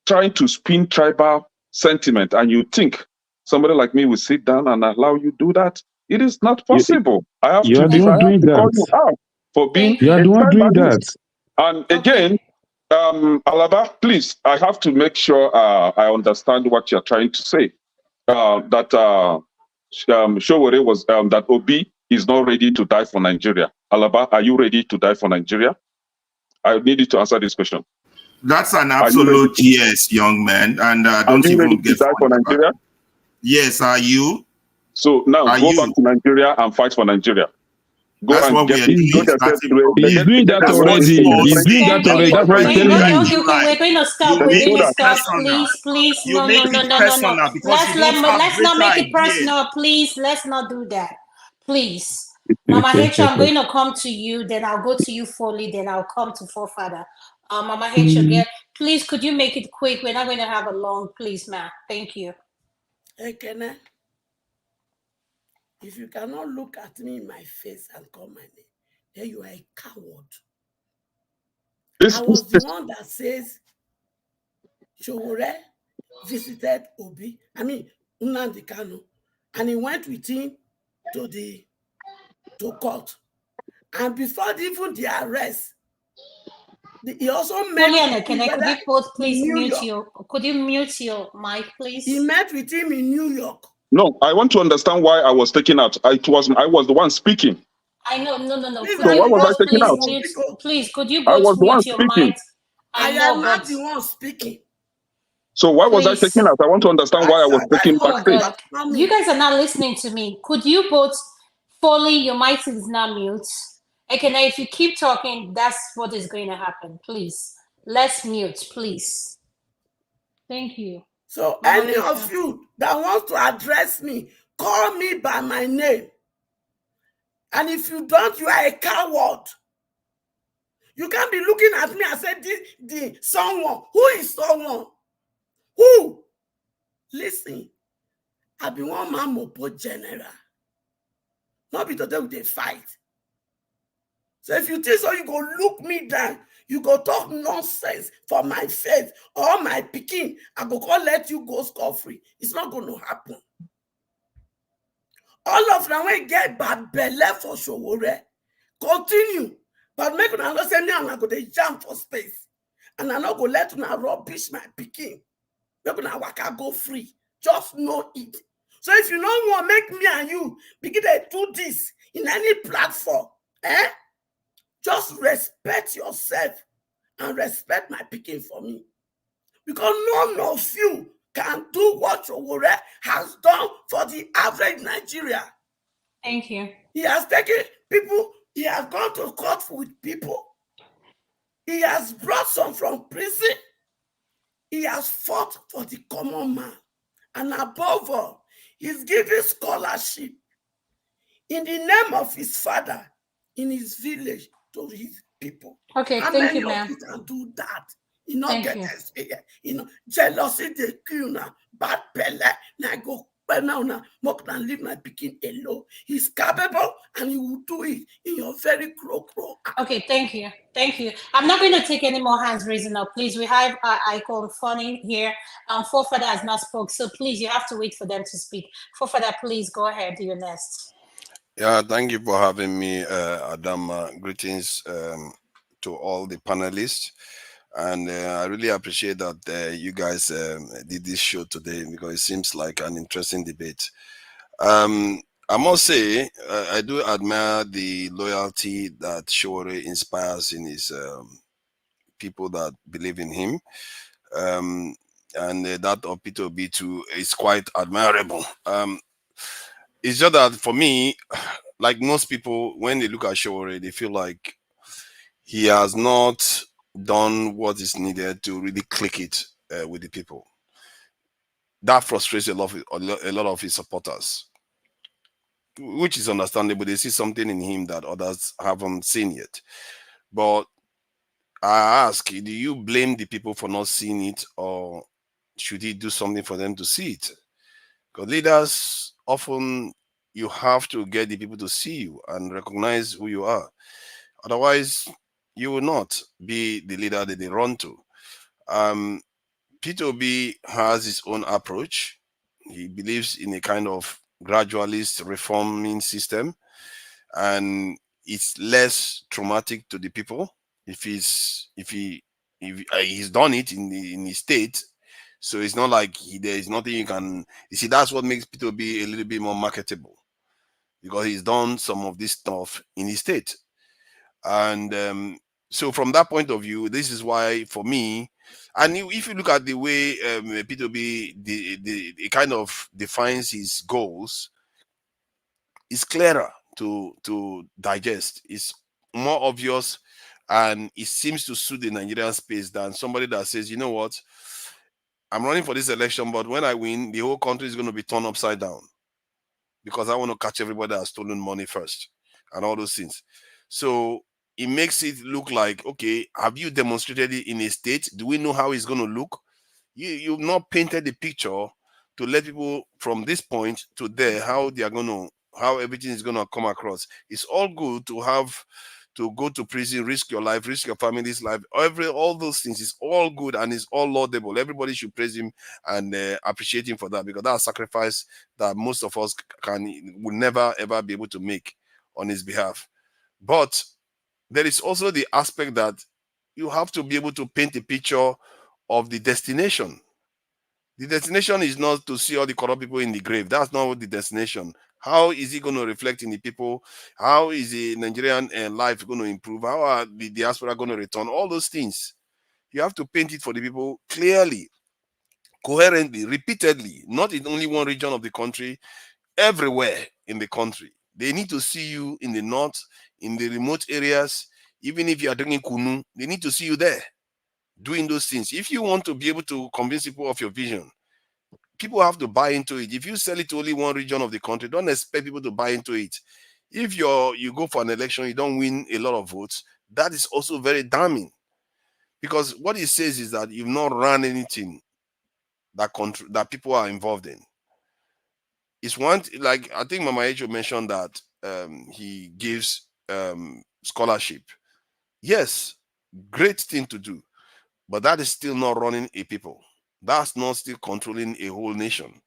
trying to spin tribal sentiment, and you think somebody like me will sit down and allow you do that? It is not possible. I have to call you out for being You are the one doing that. And again, Alaba, please, I have to make sure I understand what you're trying to say. That Sowore was that Obi is not ready to die for Nigeria. Alaba, are you ready to die for Nigeria? I need you to answer this question. That's an absolute yes, young man, and don't even get die for Nigeria. Yes, are you? So now go back to Nigeria and fight for Nigeria. That's what we are doing. He's doing that already. He's doing that already. That's why I'm telling you. Okay, we're going to stop. We're going to stop. Please. No. Let's not make it personal. Please, let's not do that. Please. Mama H, I'm going to come to you, then I'll go to you fully, then I'll come to Forefather. Mama H again. Please, could you make it quick? We're not going to have a long, please, ma'am. Thank you. Hey, Kenneth. If you cannot look at me in my face and call my name, then you are a coward. I was the one that says Sowore visited Obi, Nnamdi Kanu, and he went with him to court. And before even the arrest, he also met could you both please mute your mic, please? He met with him in New York. No, I want to understand why I was taken out. I was the one speaking. I know, no. Please, so why was I taken out? Please, could you both mute your mic? I am not the one speaking. So why was I taken out? I want to understand why I was taken backstage. You guys are not listening to me. Could you both fully, your mic is not mute. Okay, now if you keep talking, that's what is going to happen. Please, let's mute, please. Thank you. So any of you that wants to address me, call me by my name. And if you don't, you are a coward. You can't be looking at me and say, someone. Who is someone? Who? Listen, I be one man mopo general. Not be today with a fight. So if you think so, you go look me down. You go talk nonsense for my face or my pikin. I go let you go scot-free. It's not going to happen. All of them will get bad belly for Sowore. Continue. But make una not say me and I go dey jam for space. And I not go let una rubbish my pikin. Make una waka go free. Just know it. So if you don't want make me and you begin to do this in any platform, just respect yourself and respect my picking for me. Because none of you can do what Sowore has done for the average Nigeria. Thank you. He has taken people, he has gone to court with people. He has brought some from prison. He has fought for the common man. And above all, he's giving scholarship in the name of his father in his village to his people. Okay, thank you, ma'am. You can do that. You know, jealousy, the kill bad pele, na go now more than leave my picking alone. He's capable and he will do it in your very crow. Okay, thank you. Thank you. I'm not going to take any more hands raising up. Please, we have Icon Funny here. Forefather has not spoke, so please, you have to wait for them to speak. Forefather, please go ahead, you're next. Yeah, thank you for having me, Adam. Greetings to all the panelists. And I really appreciate that you guys did this show today because it seems like an interesting debate. I must say, I do admire the loyalty that Sowore inspires in his people that believe in him. And that of Peter Obi too is quite admirable. It's just that for me, like most people, when they look at Sowore, they feel like he has not done what is needed to really click it with the people. That frustrates a lot of his supporters, which is understandable. They see something in him that others haven't seen yet. But I ask, do you blame the people for not seeing it, or should he do something for them to see it? Because leaders, often you have to get the people to see you and recognize who you are. Otherwise, you will not be the leader that they run to. Peter Obi has his own approach. He believes in a kind of gradualist reforming system, and it's less traumatic to the people if he's done it in his state. So it's not like there is nothing you can. You see, that's what makes Peter Obi a little bit more marketable, because he's done some of this stuff in his state. And so from that point of view, this is why for me, and if you look at the way Peter B the kind of defines his goals, it's clearer to digest. It's more obvious, and it seems to suit the Nigerian space than somebody that says, you know what, I'm running for this election, but when I win, the whole country is going to be turned upside down because I want to catch everybody that has stolen money first and all those things. So it makes it look like, okay, have you demonstrated it in a state? Do we know how it's going to look? You've not painted the picture to let people from this point to there how they are going to, how everything is going to come across. It's all good to have to go to prison, risk your life, risk your family's life. All those things is all good and it's all laudable. Everybody should praise him and appreciate him for that, because that's a sacrifice that most of us will never ever be able to make on his behalf. But there is also the aspect that you have to be able to paint a picture of the destination. The destination is not to see all the corrupt people in the grave. That's not the destination. How is it going to reflect in the people? How is the Nigerian life going to improve? How are the diaspora going to return? All those things. You have to paint it for the people clearly, coherently, repeatedly, not in only one region of the country, everywhere in the country. They need to see you in the north, in the remote areas. Even if you are drinking kunu, they need to see you there doing those things. If you want to be able to convince people of your vision, people have to buy into it. If you sell it to only one region of the country, don't expect people to buy into it. If you go for an election, you don't win a lot of votes, that is also very damning. Because what it says is that you've not run anything that people are involved in. It's one, like I think Mama Ejo mentioned that he gives scholarship. Yes, great thing to do, but that is still not running a people. That's not still controlling a whole nation.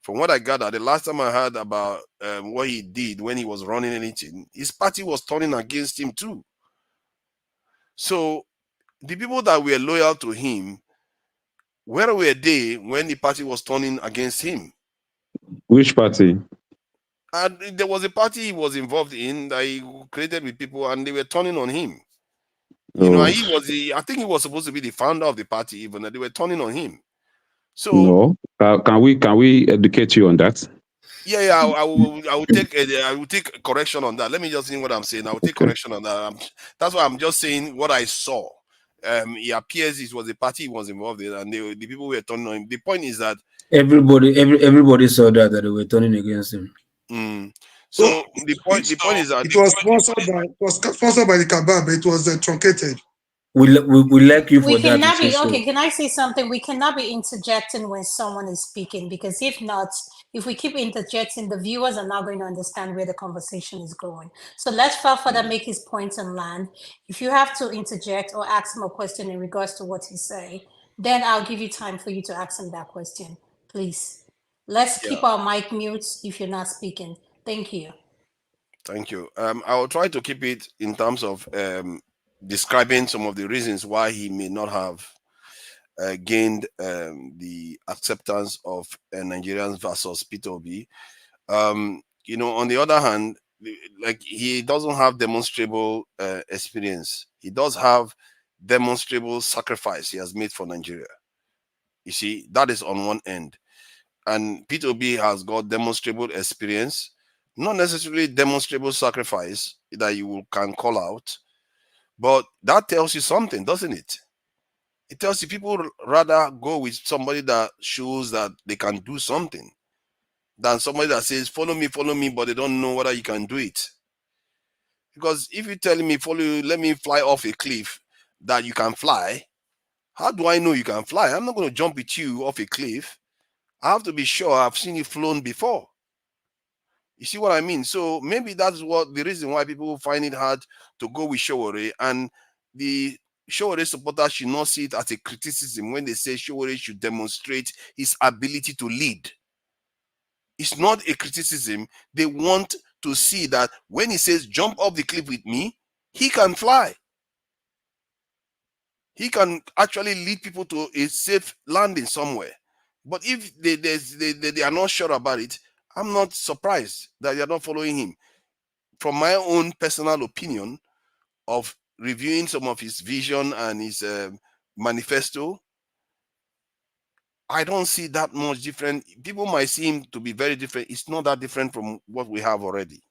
From what I gathered, the last time I heard about what he did when he was running anything, his party was turning against him too. So the people that were loyal to him, where were they when the party was turning against him? Which party? And there was a party he was involved in that he created with people, and they were turning on him. You know, Oh, I think he was supposed to be the founder of the party, even, and they were turning on him. So no. Can we educate you on that? yeah, I will take correction on that. Let me just see what I'm saying. I will take correction on that. That's why I'm just saying what I saw. It appears it was a party he was involved in, and the people were turning on him. The point is that everybody saw that they were turning against him. So the point is that it was sponsored by the Kabab, but it was truncated. We like you for We that. cannot be okay. Can I say something? We cannot be interjecting when someone is speaking, because if not, if we keep interjecting, the viewers are not going to understand where the conversation is going. So let's further make his points and land. If you have to interject or ask him a question in regards to what he's saying, then I'll give you time for you to ask him that question. Please, let's keep our mic mutes if you're not speaking. Thank you. Thank you. I will try to keep it in terms of describing some of the reasons why he may not have gained the acceptance of Nigerians versus Peter Obi. You know, on the other hand, like, he doesn't have demonstrable experience. He does have demonstrable sacrifice he has made for Nigeria. You see, that is on one end. and Peter Obi has got demonstrable experience, not necessarily demonstrable sacrifice that can call out, but that tells you something, doesn't it? It tells you people rather go with somebody that shows that they can do something than somebody that says, follow me, but they don't know whether you can do it. Because if you're telling me, follow you, let me fly off a cliff that you can fly, how do I know you can fly? I'm not going to jump with you off a cliff. I have to be sure I've seen you flown before. You see what I mean? So maybe that's what the reason why people find it hard to go with Sowore, and the Sowore supporters should not see it as a criticism when they say Sowore should demonstrate his ability to lead. It's not a criticism. They want to see that when he says jump off the cliff with me, he can fly. He can actually lead people to a safe landing somewhere. But if they are not sure about it, I'm not surprised that they are not following him. From my own personal opinion of reviewing some of his vision and his manifesto, I don't see that much different. People might see him to be very different. It's not that different from what we have already.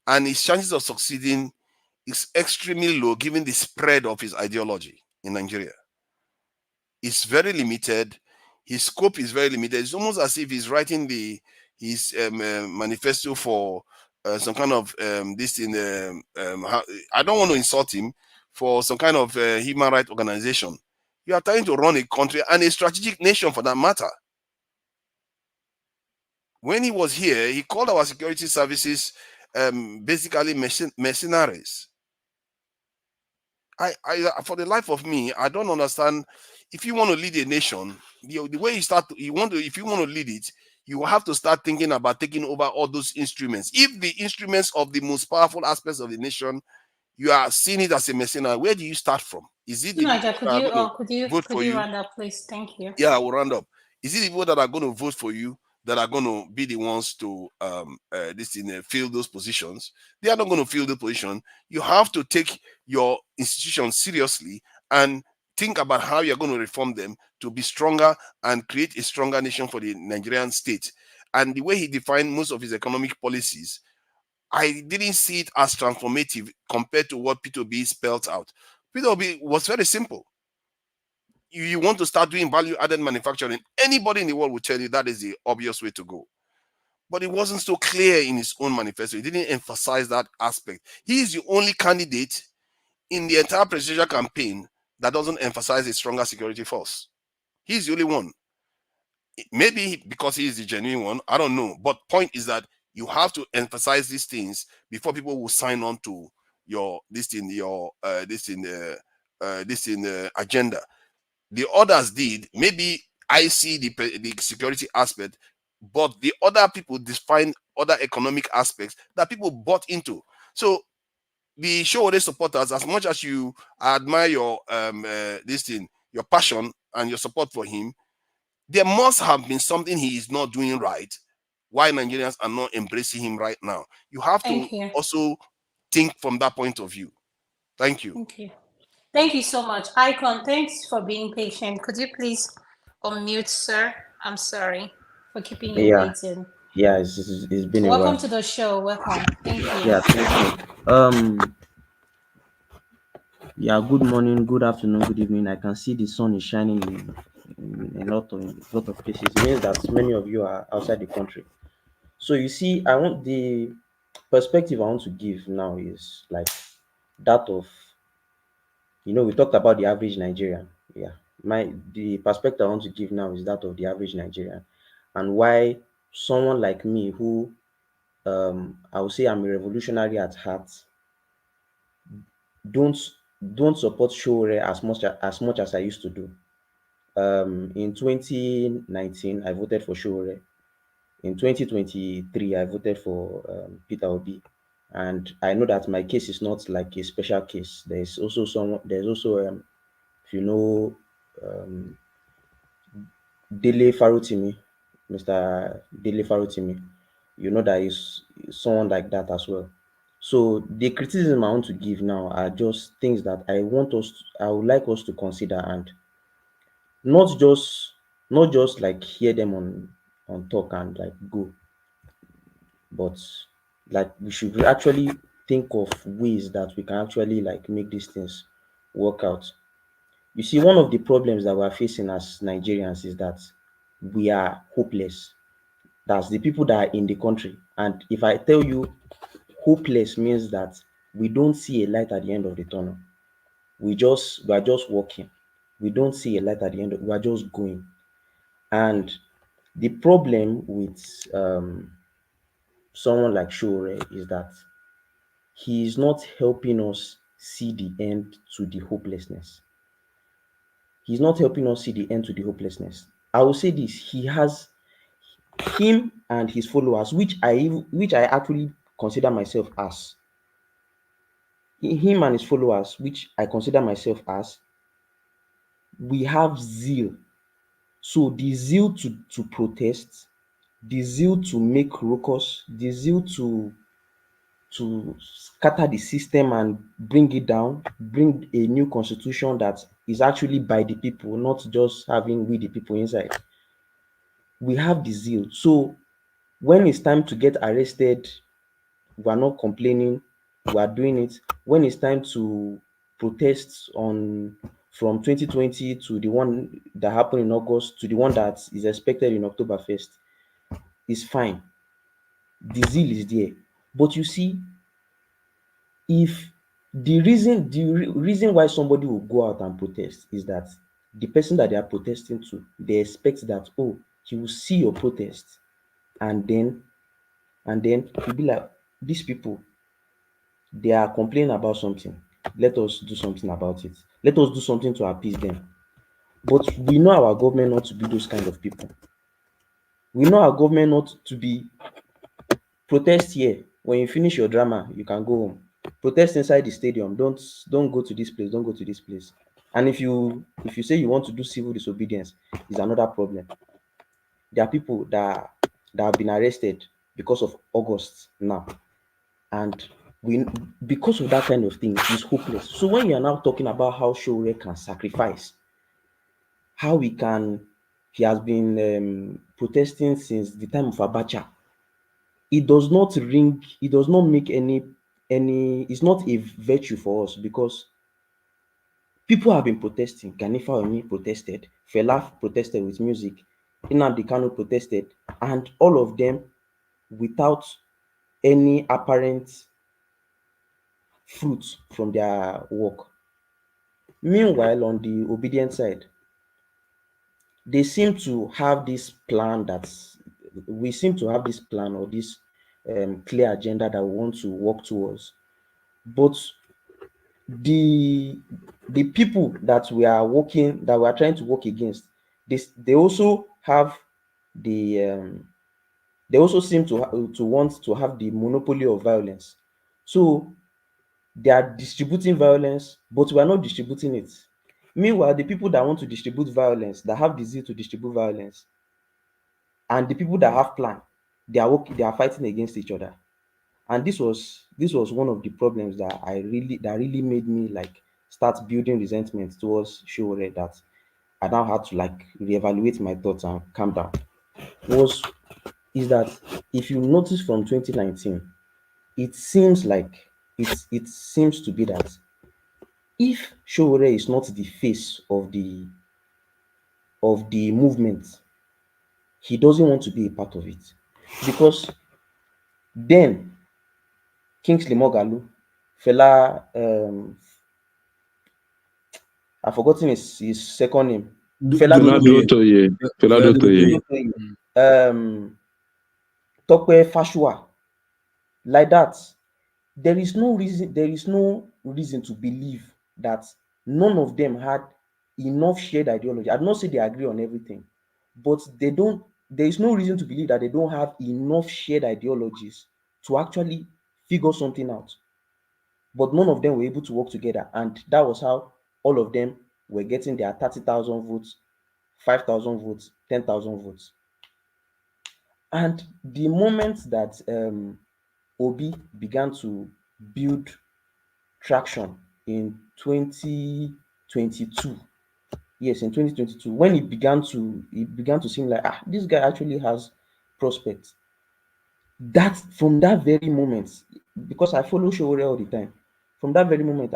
And his chances of succeeding is extremely low given the spread of his ideology in Nigeria. It's very limited. His scope is very limited. It's almost as if he's writing his manifesto for some kind of this in. I don't want to insult him, for some kind of human rights organization. You are trying to run a country and a strategic nation for that matter. When he was here, he called our security services basically mercenaries. I for the life of me, I don't understand. If you want to lead a nation, the way if you want to lead it, you have to start thinking about taking over all those instruments. If the instruments of the most powerful aspects of the nation, you are seeing it as a mercenary, where do you start from? Is it the people that are going to vote for you? Round up, please? Thank you. Yeah, I will round up. Is it the people that are going to vote for you that are going to be the ones to fill those positions? They are not going to fill the position. You have to take your institution seriously and think about how you're going to reform them to be stronger and create a stronger nation for the Nigerian state. And the way he defined most of his economic policies, I didn't see it as transformative compared to what Peter Obi spelled out. Peter Obi was very simple. You want to start doing value-added manufacturing, anybody in the world will tell you that is the obvious way to go. But it wasn't so clear in his own manifesto. He didn't emphasize that aspect. He is the only candidate in the entire presidential campaign that doesn't emphasize a stronger security force. He's the only one. Maybe because he is the genuine one, I don't know. But point is that you have to emphasize these things before people will sign on to your agenda. The others did. Maybe I see the security aspect, but the other people define other economic aspects that people bought into. So the Sowore supporters, as much as you admire your your passion and your support for him, there must have been something he is not doing right. Why Nigerians are not embracing him right now? You have to also think from that point of view. Thank you. Thank you. Thank you so much. Icon, thanks for being patient. Could you please unmute, sir? I'm sorry for keeping you waiting. Yeah, it's been Welcome a while. Welcome to the show. Welcome. Thank you. Yeah, thank you. Yeah, good morning, good afternoon, good evening. I can see the sun is shining in a lot of places. It means that many of you are outside the country. So you see, I want the perspective I want to give now is like that of, we talked about the average Nigerian. Yeah, the perspective I want to give now is that of the average Nigerian, and why someone like me, who I would say I'm a revolutionary at heart, don't support Sowore as much as I used to do. In 2019, I voted for Sowore. In 2023, I voted for Peter Obi, and I know that my case is not like a special case. There's also if you know, Dele Farutimi, Mr. Dele Farutimi, you know that is someone like that as well. So the criticism I want to give now are just things that I would like us to consider, and not not just like hear them on talk and like go, but like we should actually think of ways that we can actually like make these things work out. You see, one of the problems that we're facing as Nigerians is that we are hopeless. That's the people that are in the country. And if I tell you hopeless means that we don't see a light at the end of the tunnel. We are just walking. We don't see a light at the end we are just going. And the problem with someone like Sowore is that he is not helping us see the end to the hopelessness. He's not helping us see the end to the hopelessness. I will say this: he has him and his followers, which I actually consider myself as. Him and his followers, which I consider myself as, we have zeal. So the zeal to protest, the zeal to make ruckus, the zeal to scatter the system and bring it down, bring a new constitution that is actually by the people, not just having we the people inside. We have the zeal. So when it's time to get arrested, we are not complaining, we are doing it. When it's time to protest on from 2020 to the one that happened in August to the one that is expected in October 1st, it's fine. The zeal is there. But you see, if the reason why somebody will go out and protest is that the person that they are protesting to, they expect that, oh, he will see your protest, and then he'll be like, these people, they are complaining about something, let us do something about it, let us do something to appease them. But we know our government not to be those kind of people. We know our government not to be protest here, when you finish your drama you can go home. Protest inside the stadium, don't go to this place, don't go to this place. And if you say you want to do civil disobedience, is another problem. There are people that have been arrested because of August now, and we, because of that kind of thing, is hopeless. So when you are now talking about how Sowore can sacrifice, how he has been protesting since the time of Abacha, it does not make it's not a virtue for us, because people have been protesting. Ganifa Omi protested, Fela protested with music, Nnamdi Kanu protested, and all of them without any apparent fruit from their work. Meanwhile, on the obedient side, they seem to have this plan we seem to have this plan, or this clear agenda that we want to work towards. But the people that we are trying to work against, they also have they also seem to want to have the monopoly of violence. So they are distributing violence, but we are not distributing it. Meanwhile, the people that want to distribute violence, that have the zeal to distribute violence, and the people that have plan, they are fighting against each other. And this was one of the problems that really made me like start building resentment towards Sowore, that I now had to like reevaluate my thoughts and calm down. Was is that if you notice from 2019, it seems like it seems to be that if Sowore is not the face of the movement, he doesn't want to be a part of it. Because then Kingsley Moghalu, Fela, I've forgotten his second name. Fela Fela Durotoye. Durotoye. Fela Fela Durotoye. Durotoye. Tope Fashua. Like that, there is no reason to believe that none of them had enough shared ideology. I do not say they agree on everything, but there is no reason to believe that they don't have enough shared ideologies to actually figure something out. But none of them were able to work together, and that was how all of them were getting their 30,000 votes, 5,000 votes, 10,000 votes. And the moment that Obi began to build traction in 2022, Yes, in 2022, when it began to seem like this guy actually has prospects. That from that very moment, because I follow Sowore all the time, from that very moment,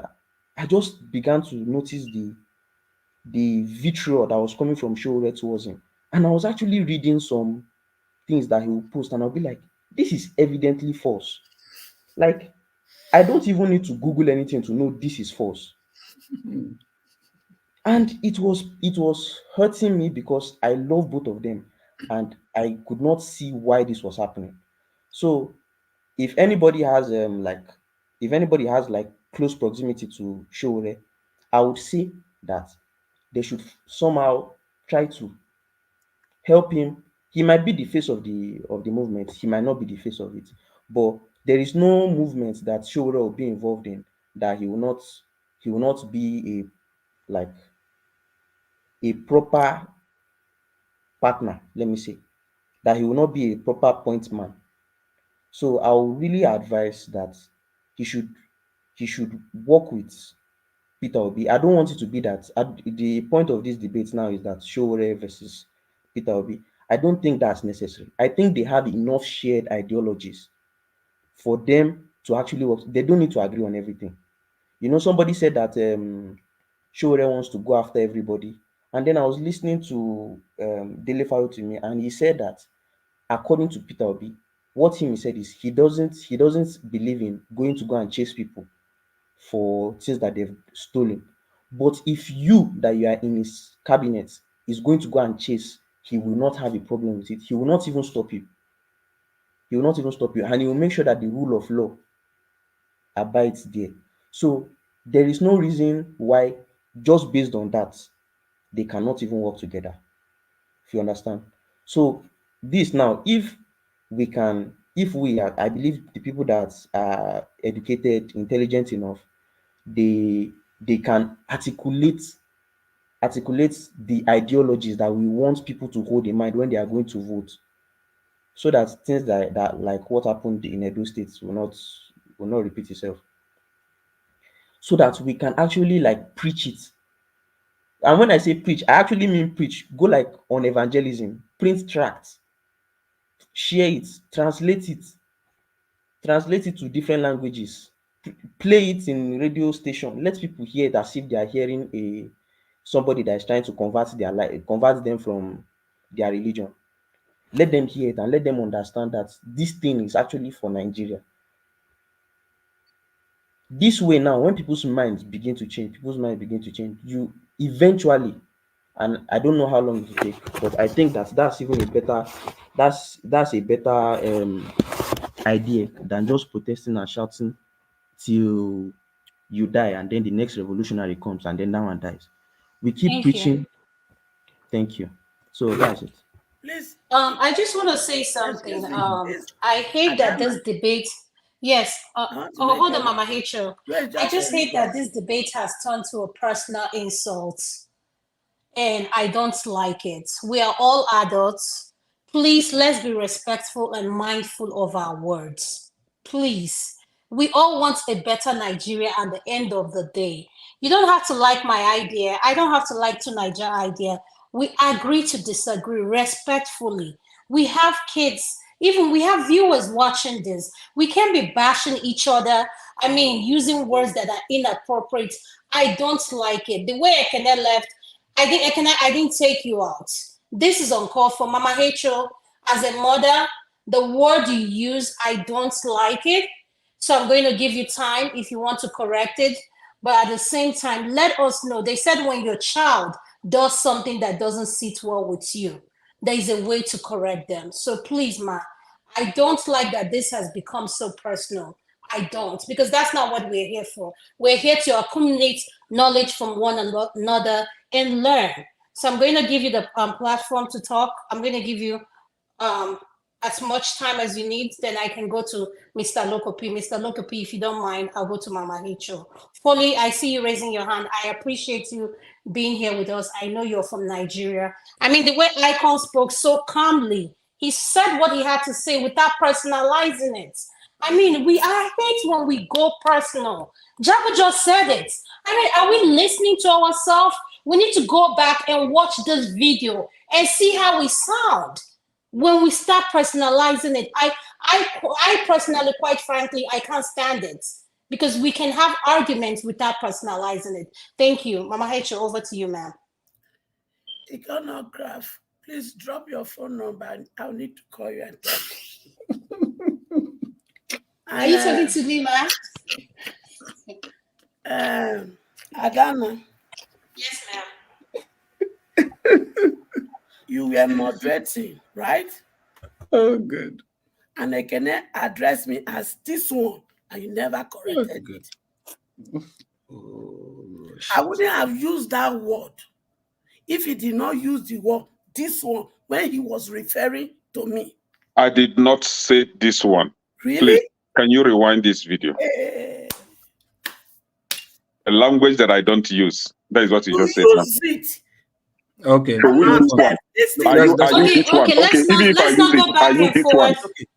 I just began to notice the vitriol that was coming from Sowore towards him. And I was actually reading some things that he would post, and I'll be like, this is evidently false. Like, I don't even need to Google anything to know this is false. And it was hurting me because I love both of them and I could not see why this was happening. So if anybody has like close proximity to Sowore, I would say that they should somehow try to help him. He might be the face of the movement, he might not be the face of it, but there is no movement that Sowore will be involved in that he will not be like a proper partner, let me say, that he will not be a proper point man. So I will really advise that he should he should work with Peter Obi. I don't want it to be that the point of this debate now is that Sowore versus Peter Obi. I don't think that's necessary. I think they have enough shared ideologies for them to actually work. They don't need to agree on everything. Somebody said that Sowore wants to go after everybody. And then I was listening to Dele Farotimi, and he said that according to Peter Obi, what he said is he doesn't believe in going to go and chase people for things that they've stolen. But if that you are in his cabinet is going to go and chase, he will not have a problem with it. He will not even stop you. He will not even stop you, and he will make sure that the rule of law abides there. So there is no reason why, just based on that, they cannot even work together. If you understand. So this now, if we are, I believe the people that are educated, intelligent enough, they can articulate the ideologies that we want people to hold in mind when they are going to vote, so that things that like what happened in Edo State will not repeat itself, so that we can actually like preach it. And when I say preach, I actually mean preach. Go like on evangelism, print tracts, share it, translate it to different languages, play it in radio station, let people hear it as if they are hearing somebody that is trying to convert them from their religion. Let them hear it and let them understand that this thing is actually for Nigeria. This way now, when people's minds begin to change, you eventually, and I don't know how long it will take, but I think that's even a better that's a better idea than just protesting and shouting till you die, and then the next revolutionary comes and then that one dies. We keep Thank you. preaching. Thank you. So that's it. Please, I just want to say excuse something. me. Please, I hate that Adama, this debate. Yes. I want to Oh, make hold on, a Mama Hacho. wait, I just just let me hate that talk. this debate has turned to a personal insult, and I don't like it. We are all adults. Please, let's be respectful and mindful of our words. Please. We all want a better Nigeria at the end of the day. You don't have to like my idea. I don't have to like to Nigeria idea. We agree to disagree respectfully. We have kids, even we have viewers watching this. We can't be bashing each other. I mean, using words that are inappropriate. I don't like it. The way Ekene left, I didn't take you out. This is uncalled for. Mama Hacho, as a mother, the word you use, I don't like it. So I'm going to give you time if you want to correct it. But at the same time, let us know. They said when your child does something that doesn't sit well with you, there is a way to correct them. So please, ma, I don't like that this has become so personal. I don't, because that's not what we're here for. We're here to accumulate knowledge from one another and learn. So I'm going to give you the platform to talk. I'm going to give you um, as much time as you need. Then I can go to Mr. Lokopi. Mr. Lokopi, if you don't mind, I'll go to Mama Hicho. Foley, I see you raising your hand. I appreciate you being here with us. I know you're from Nigeria. I mean, the way Icon spoke so calmly, he said what he had to say without personalizing it. I mean, I hate when we go personal. Jabba just said it. I mean, are we listening to ourselves? We need to go back and watch this video and see how we sound when we start personalizing it. I personally, quite frankly, I can't stand it because we can have arguments without personalizing it. Thank you. Mama Hecho, over to you, ma'am. Iconograph, please drop your phone number. I'll need to call you and talk. Are you talking to me, ma'am? Adana. Yes, ma'am. You were moderating, right? Oh, good. And I can address me as this one, and you never corrected it. Oh, I wouldn't have used that word if he did not use the word this one when he was referring to me. I did not say this one. Really? Please, can you rewind this video? A language that I don't use. That is what you just said. Use it. Okay. So which one? Are you this one? Okay, even if I use it, I use this one.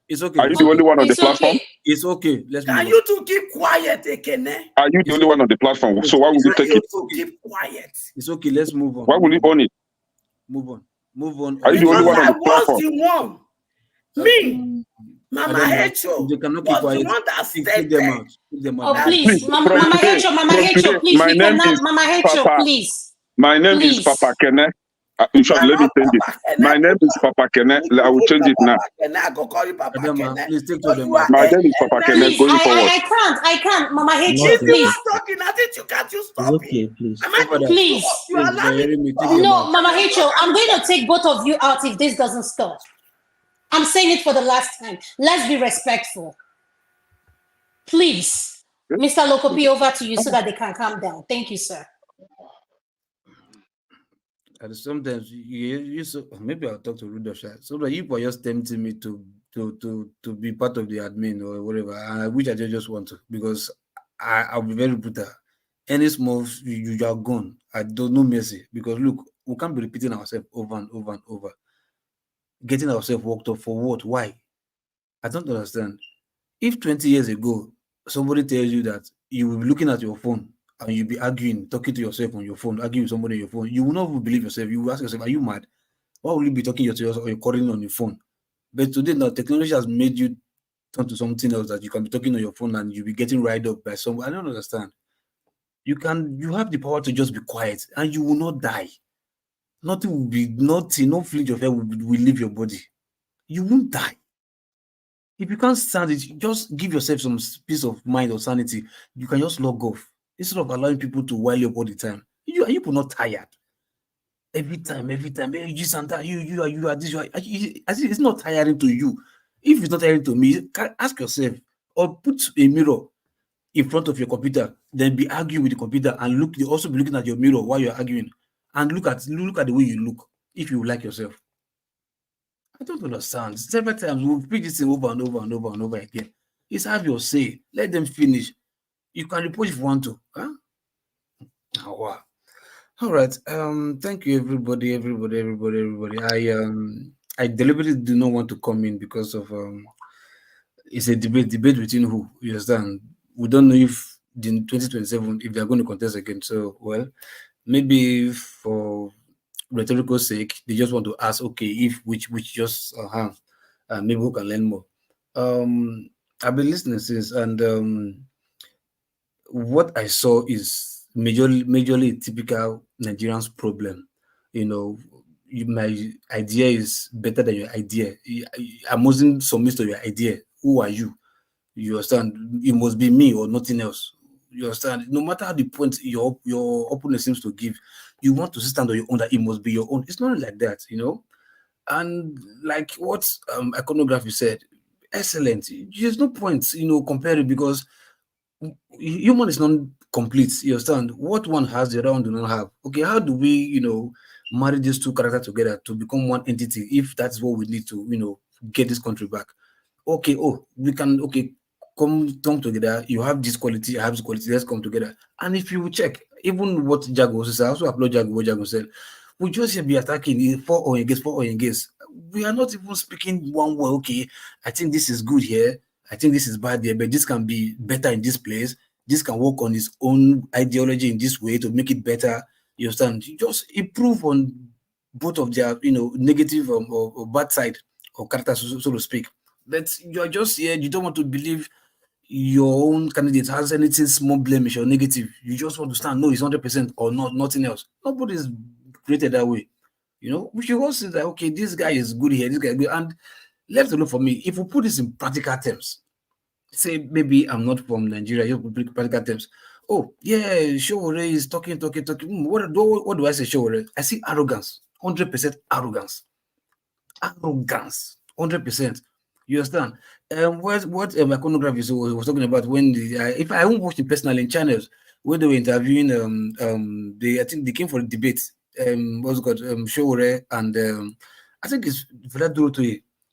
It's okay. Are you the only one on the platform? It's okay. Let's move on. Can you two keep quiet, Ekene? Are you the only one on the platform? So why would you take it? Keep quiet. It's okay. Let's move on. Why will you own it? Move on. Move on. Are you the only one on the platform? I was the one. Me, Mama Hecho, they cannot was keep quiet. the one that Take them out. Take them out. Oh, please, Mama Hecho, please. My name is Mama Hecho, Papa. please. My name is Papa Kene. In short, let me change it. My name is Papa Kene. I will change it now. I go call you Papa Kene. Please take to them. My name is Papa Kene. Going forward. I can't. Mama Hecho, If you please. are talking, I think you can't. You stop Okay, please. Please. You allow me. No, Mama Hecho, I'm going to take both of you out if this doesn't stop. I'm saying it for the last time. Let's be respectful. Please. Mr. Lokopi, over to you so that they can calm down. Thank you, sir. And sometimes you so maybe I'll talk to Rudolph. So that you were just tempting me to be part of the admin or whatever, which I just want to, because I'll be very brutal. Any small you are gone. I don't know mercy, because look, we can't be repeating ourselves over and over and over. Getting ourselves worked up for what? Why? I don't understand. If 20 years ago somebody tells you that you will be looking at your phone and you'll be arguing, talking to yourself on your phone, arguing with somebody on your phone, you will not believe yourself. You will ask yourself, are you mad? Why will you be talking to yourself or you're calling on your phone? But today now technology has made you turn to something else that you can be talking on your phone and you'll be getting riled up by someone. I don't understand. You have the power to just be quiet and you will not die. Nothing will be, no flinch of hair will leave your body. You won't die. If you can't stand it, just give yourself some peace of mind or sanity. You can just log off instead of allowing people to while you up all the time. Are you not tired? Every time, hey, this and that, you are this. It's not tiring to you. If it's not tiring to me, ask yourself or put a mirror in front of your computer, then be arguing with the computer and also be looking at your mirror while you're arguing. And look at the way you look if you like yourself. I don't understand. Several times we'll repeat this thing over and over and over and over again. It's have your say. Let them finish. You can report if you want to. Huh? Oh, wow. All right. Thank you, everybody. I deliberately do not want to come in because of it's a debate between who. You understand? We don't know if in 2027 if they're going to contest again. So maybe for rhetorical sake, they just want to ask, okay, if which just maybe who can learn more. I've been listening since, and what I saw is majorly a typical Nigerian's problem. My idea is better than your idea. I'm losing submit to your idea. Who are you? You understand? It must be me or nothing else. You understand? No matter how the point your opponent seems to give, you want to stand on your own, that it must be your own. It's not like that, And like what iconography said, excellent. There's no point, comparing, because human is not complete. You understand? What one has, the other one do not have. Okay, how do we, marry these two characters together to become one entity if that's what we need to, get this country back? Okay, we can, come together. You have this quality, I have this quality, let's come together. And if you check, even what Jago says, I also applaud Jago, what Jago said. We just be attacking for or against. We are not even speaking one way. Okay, I think this is good here. I think this is bad there, but this can be better in this place. This can work on its own ideology in this way to make it better. You understand? You just improve on both of their, negative or bad side or character, so to speak. But you're just here, you don't want to believe your own candidate has anything small blemish or negative. You just want to stand, no, it's 100% or not, nothing else. Nobody's created that way. We should all say that, okay, this guy is good here, this guy is good. And left alone for me, if we put this in practical terms, say maybe I'm not from Nigeria, you put practical terms. Oh, yeah, Sowore is talking. What do I say, Sowore? I see arrogance, 100% arrogance. Arrogance, 100%. You understand? What iconography was talking about when if I won't watch it personally in channels when they were interviewing I think they came for a debate. What's it called? Sowore and I think it's Vlad.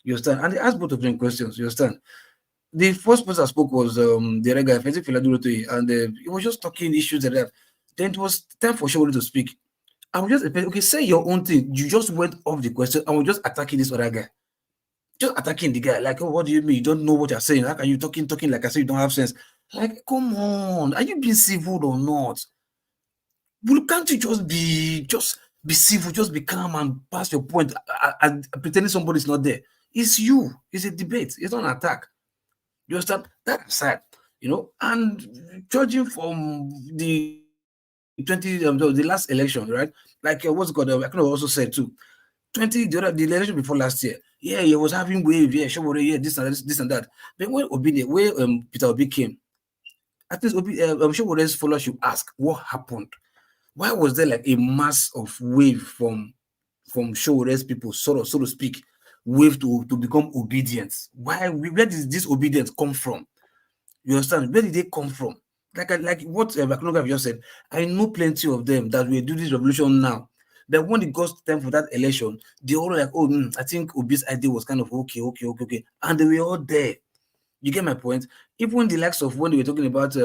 You understand? And they asked both of them questions. You understand? The first person that spoke was the other guy, I think Philadelphia, and he was just talking issues like that. Then it was time for Sowore to speak. I was just okay, say your own thing. You just went off the question and was just attacking this other guy. Just attacking the guy, like, oh, what do you mean? You don't know what you're saying. How can you talking like I said you don't have sense? Like, come on, are you being civil or not? Well, can't you just be civil, just be calm and pass your point and pretending somebody's not there? It's you. It's a debate. It's not an attack. You understand? That aside, and judging from the the last election, right? Like what's it called? I kind of also said too. The election before last year, yeah, he was having wave, yeah, Sowore, yeah, this and that. But when Peter Obi came, at least Sowore's followers should ask what happened. Why was there like a mass of wave from Sowore's people, so to speak, wave to become obedient? Where did this obedience come from? You understand? Where did they come from? Like what Bakunoga just said, I know plenty of them that will do this revolution now. But when it goes time for that election, they all like, oh, I think Obi's idea was kind of okay. And they were all there. You get my point? Even the likes of when they were talking about they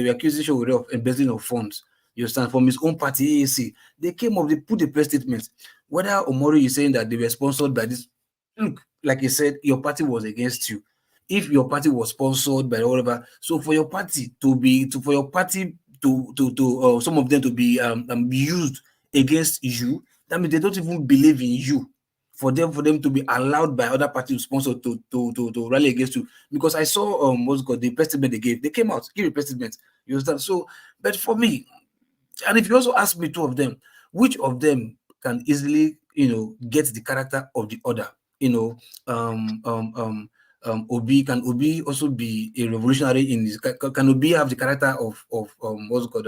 were accusing Sowore of embezzling of funds. You understand? From his own party, AAC, they came up, they put a press statement. Whether Omori is saying that they were sponsored by this, look, like I said, your party was against you. If your party was sponsored by whatever, so for your party to some of them to be used against you, that means they don't even believe in you. For them to be allowed by other parties to sponsor to rally against you. Because I saw what's called the press statement they gave. They came out, give a press statement. You understand? So, but for me, and if you also ask me two of them, which of them can easily, get the character of the other? Obi, can Obi also be a revolutionary in this? Can Obi have the character of what's it called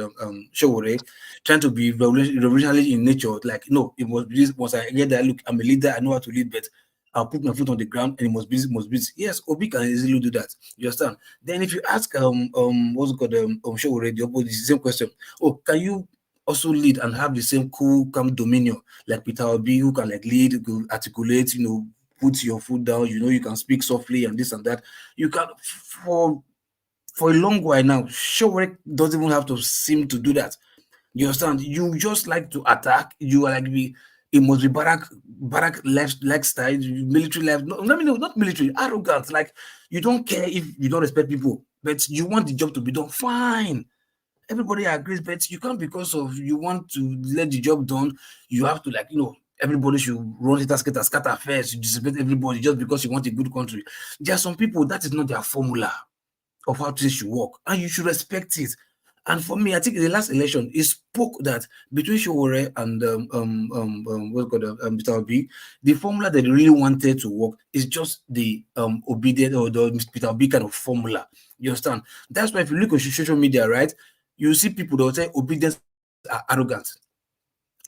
Sowore, trying to be revolutionary in nature? Like, no, it must be this. Once I get that, look, I'm a leader, I know how to lead, but I'll put my foot on the ground and it must be. Yes, Obi can easily do that. You understand? Then if you ask what's it called Sowore, the opposite, the same question. Oh, can you also lead and have the same cool, calm demeanor like Peter Obi, who can like lead, articulate, put your foot down, you can speak softly and this and that. You can, for a long while now, Sowore doesn't even have to seem to do that. You understand? You just like to attack. You are like, it must be barrack lifestyle, military life. No, not military, arrogant. Like, you don't care if you don't respect people, but you want the job to be done. Fine. Everybody agrees, but you can't, because of you want to let the job done, you have to everybody should run it as scatter first. You discipline everybody just because you want a good country. There are some people that is not their formula of how things should work, and you should respect it. And for me, I think in the last election, it spoke that between Sowore and what's called Mr. Obi, the formula that they really wanted to work is just the obedient or the Mr. Obi kind of formula. You understand? That's why if you look on social media, right, you see people that will say obedience are arrogant.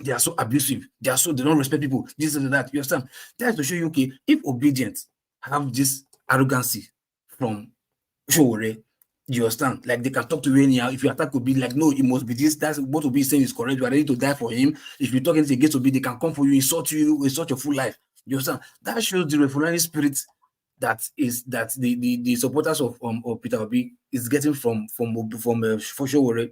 They are so abusive. They don't respect people. This and that. You understand? That's to show you, okay, if obedience have this arrogancy from Sowore, you understand? Like, they can talk to you anyhow. If you attack Obi, like, no, it must be this. That's what Obi is saying is correct. You are ready to die for him. If you talk anything against Obi, they can come for you, insult your full life. You understand? That shows the revolutionary spirit that the supporters of Peter Obi is getting from Sowore.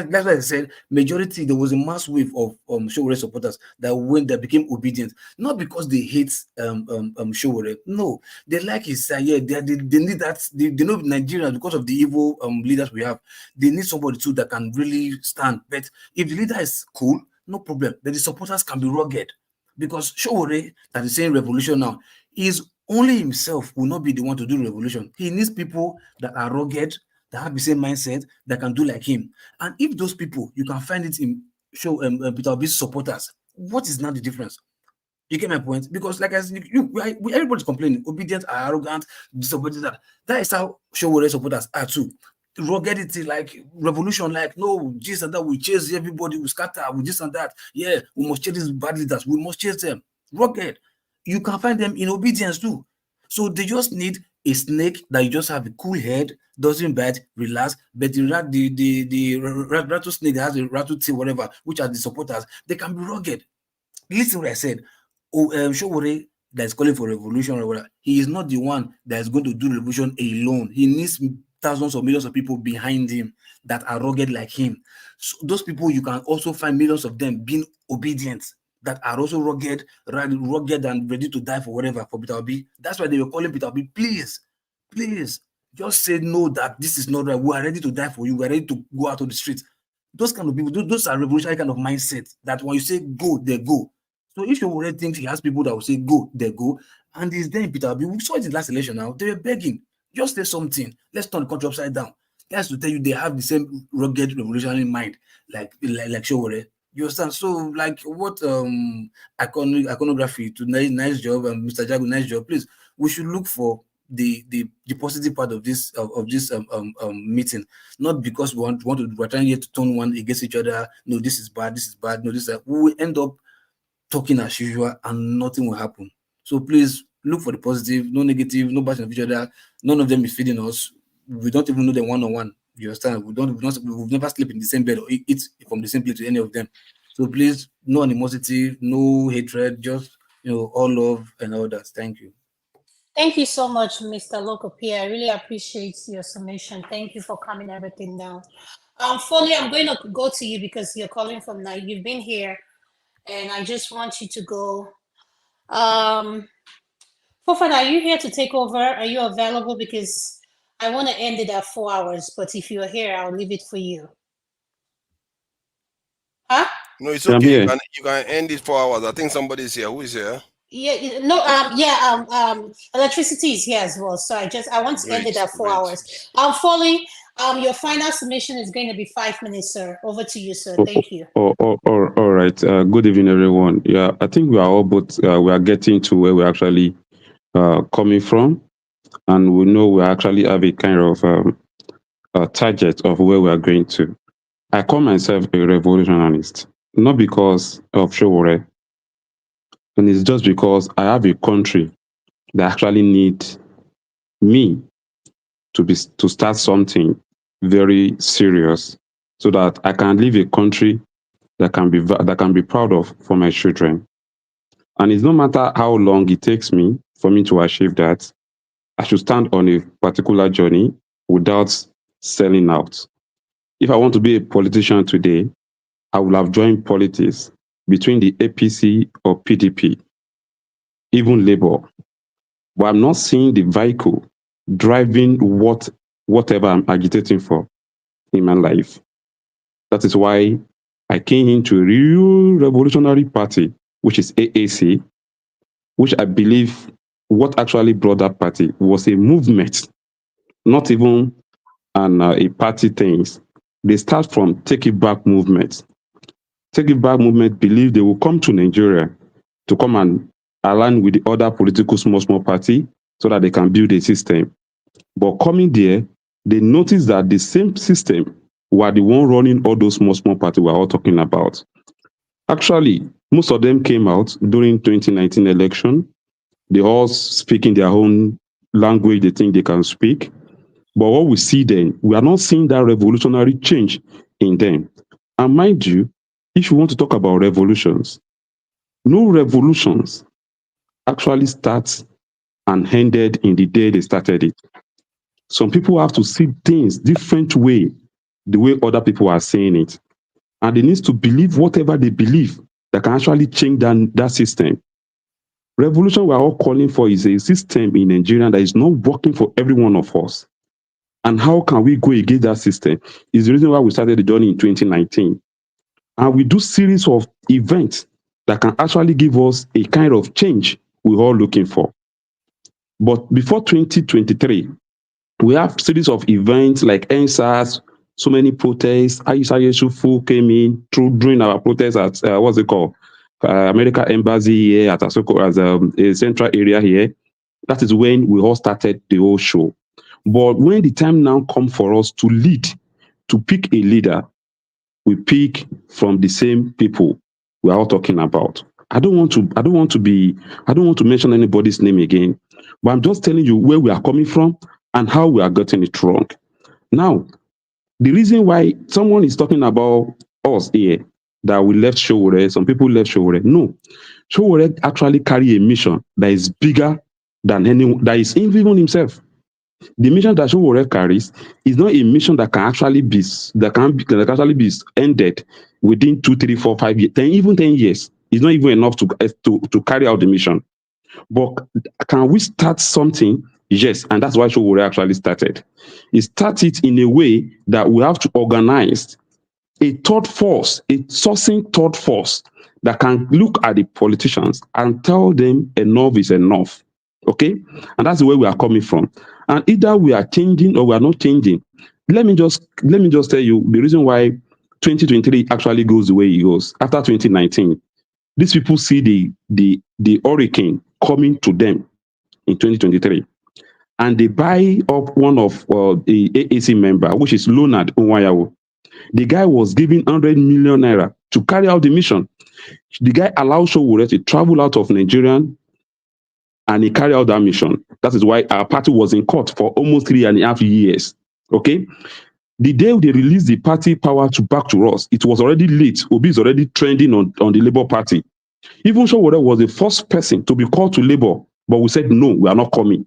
That's why I said majority. There was a mass wave of Sowore supporters that became obedient, not because they hate Sowore. No, they like his side. Yeah, they need that. They know Nigerians, because of the evil leaders we have. They need somebody too that can really stand. But if the leader is cool, no problem. But the supporters can be rugged, because Sowore, that is saying revolution now, is only himself will not be the one to do revolution. He needs people that are rugged, that have the same mindset, that can do like him. And if those people, you can find it in Peter Obi's supporters, what is now the difference? You get my point? Because like I said, everybody's complaining, obedient, arrogant, disobedient. That is how Sowore supporters are too. Ruggedity, like revolution, like no, this and that, we chase everybody, we scatter, we this and that. Yeah, we must chase these bad leaders, we must chase them. Rugged. You can find them in obedience too. So they just need a snake that you just have a cool head, doesn't bite, relax. But the rattlesnake that has a rattle tail, whatever, which are the supporters, they can be rugged. Listen what I said. Sowore that is calling for revolution or whatever, he is not the one that is going to do revolution alone. He needs thousands or millions of people behind him that are rugged like him. So those people, you can also find millions of them being obedient, that are also rugged and ready to die for whatever, for Peter Obi. That's why they were calling Peter Obi, please, just say no, that this is not right. We are ready to die for you. We are ready to go out of the streets. Those kind of people, those are revolutionary kind of mindset, that when you say go, they go. So if you already think he has people that will say go, they go, and he's there in Peter Obi. We saw it in the last election now. They were begging, just say something. Let's turn the country upside down. Guys, to tell you, they have the same rugged revolutionary mind, like Sowore. You understand? So, like, what iconography to nice job, Mr. Jago, nice job. Please, we should look for the positive part of this meeting, not because we're trying here to turn one against each other. No, this is bad. No, this is. We will end up talking as usual and nothing will happen. So please look for the positive, no negative, no bashing of each other. None of them is feeding us. We don't even know them one-on-one. You understand? We've never slept in the same bed or eat from the same plate to any of them. So please, no animosity, no hatred, just all love and all that. Thank you. Thank you so much, Mr. Lokopi. I really appreciate your submission. Thank you for calming everything down. Foley, I'm going to go to you because you're calling from now. You've been here, and I just want you to go. Fofana, are you here to take over? Are you available? Because I want to end it at 4 hours, but if you're here, I'll leave it for you. Huh? No, it's okay. You can end it 4 hours. I think somebody's here. Who is here? Yeah, no, electricity is here as well. So I want to end it at 4 hours. Foley, your final submission is going to be 5 minutes, sir. Over to you, sir. Thank you. All right. Good evening, everyone. Yeah, I think we are all both, we are getting to where we're actually coming from. And we know we actually have a kind of a target of where we are going to. I call myself a revolutionist, not because of Sowore, and it's just because I have a country that actually needs me to start something very serious, so that I can leave a country that can be proud of for my children. And it's no matter how long it takes me for me to achieve that, I should stand on a particular journey without selling out. If I want to be a politician today, I would have joined politics between the APC or PDP, even Labour. But I'm not seeing the vehicle driving whatever I'm agitating for in my life. That is why I came into a real revolutionary party, which is AAC, which I believe what actually brought that party was a movement, not even a party things. They start from Take It Back movement. Take It Back movement believe they will come to Nigeria to come and align with the other political small party so that they can build a system. But coming there, they notice that the same system were the one running all those small parties we're all talking about. Actually, most of them came out during 2019 election. They all speaking their own language they think they can speak. But what we see then, we are not seeing that revolutionary change in them. And mind you, if you want to talk about revolutions, no revolutions actually starts and ended in the day they started it. Some people have to see things different way the way other people are saying it. And they need to believe whatever they believe that can actually change that system. Revolution we're all calling for is a system in Nigeria that is not working for every one of us. And how can we go against that system? Is the reason why we started the journey in 2019. And we do series of events that can actually give us a kind of change we're all looking for. But before 2023, we have series of events like NSAS, so many protests. Aisha Yesufu came in during our protests at what's it called? American Embassy here at Asoko, as a central area here. That is when we all started the whole show. But when the time now comes for us to lead, to pick a leader, we pick from the same people we are all talking about. I don't want to mention anybody's name again, but I'm just telling you where we are coming from and how we are getting it wrong. Now, the reason why someone is talking about us here, that we left Sowore, some people left Sowore. No, Sowore actually carry a mission that is bigger than anyone, that is even himself. The mission that Sowore carries is not a mission that can actually be ended within 2, 3, 4, 5 years, 10, even 10 years. It's not even enough to carry out the mission. But can we start something? Yes, and that's why Sowore actually started. He started in a way that we have to organize a third force, a sourcing third force that can look at the politicians and tell them enough is enough. Okay? And that's the way we are coming from. And either we are changing or we are not changing. Let me just tell you the reason why 2023 actually goes the way it goes. After 2019, these people see the hurricane coming to them in 2023. And they buy up one of the AAC member, which is Leonard Onwayawo. The guy was given 100 million naira to carry out the mission. The guy allowed Sowore to travel out of Nigeria and he carried out that mission. That is why our party was in court for almost 3.5 years. Okay? The day they released the party power back to us, it was already late. Obi is already trending on the Labour Party. Even Sowore was the first person to be called to Labour, but we said, no, we are not coming.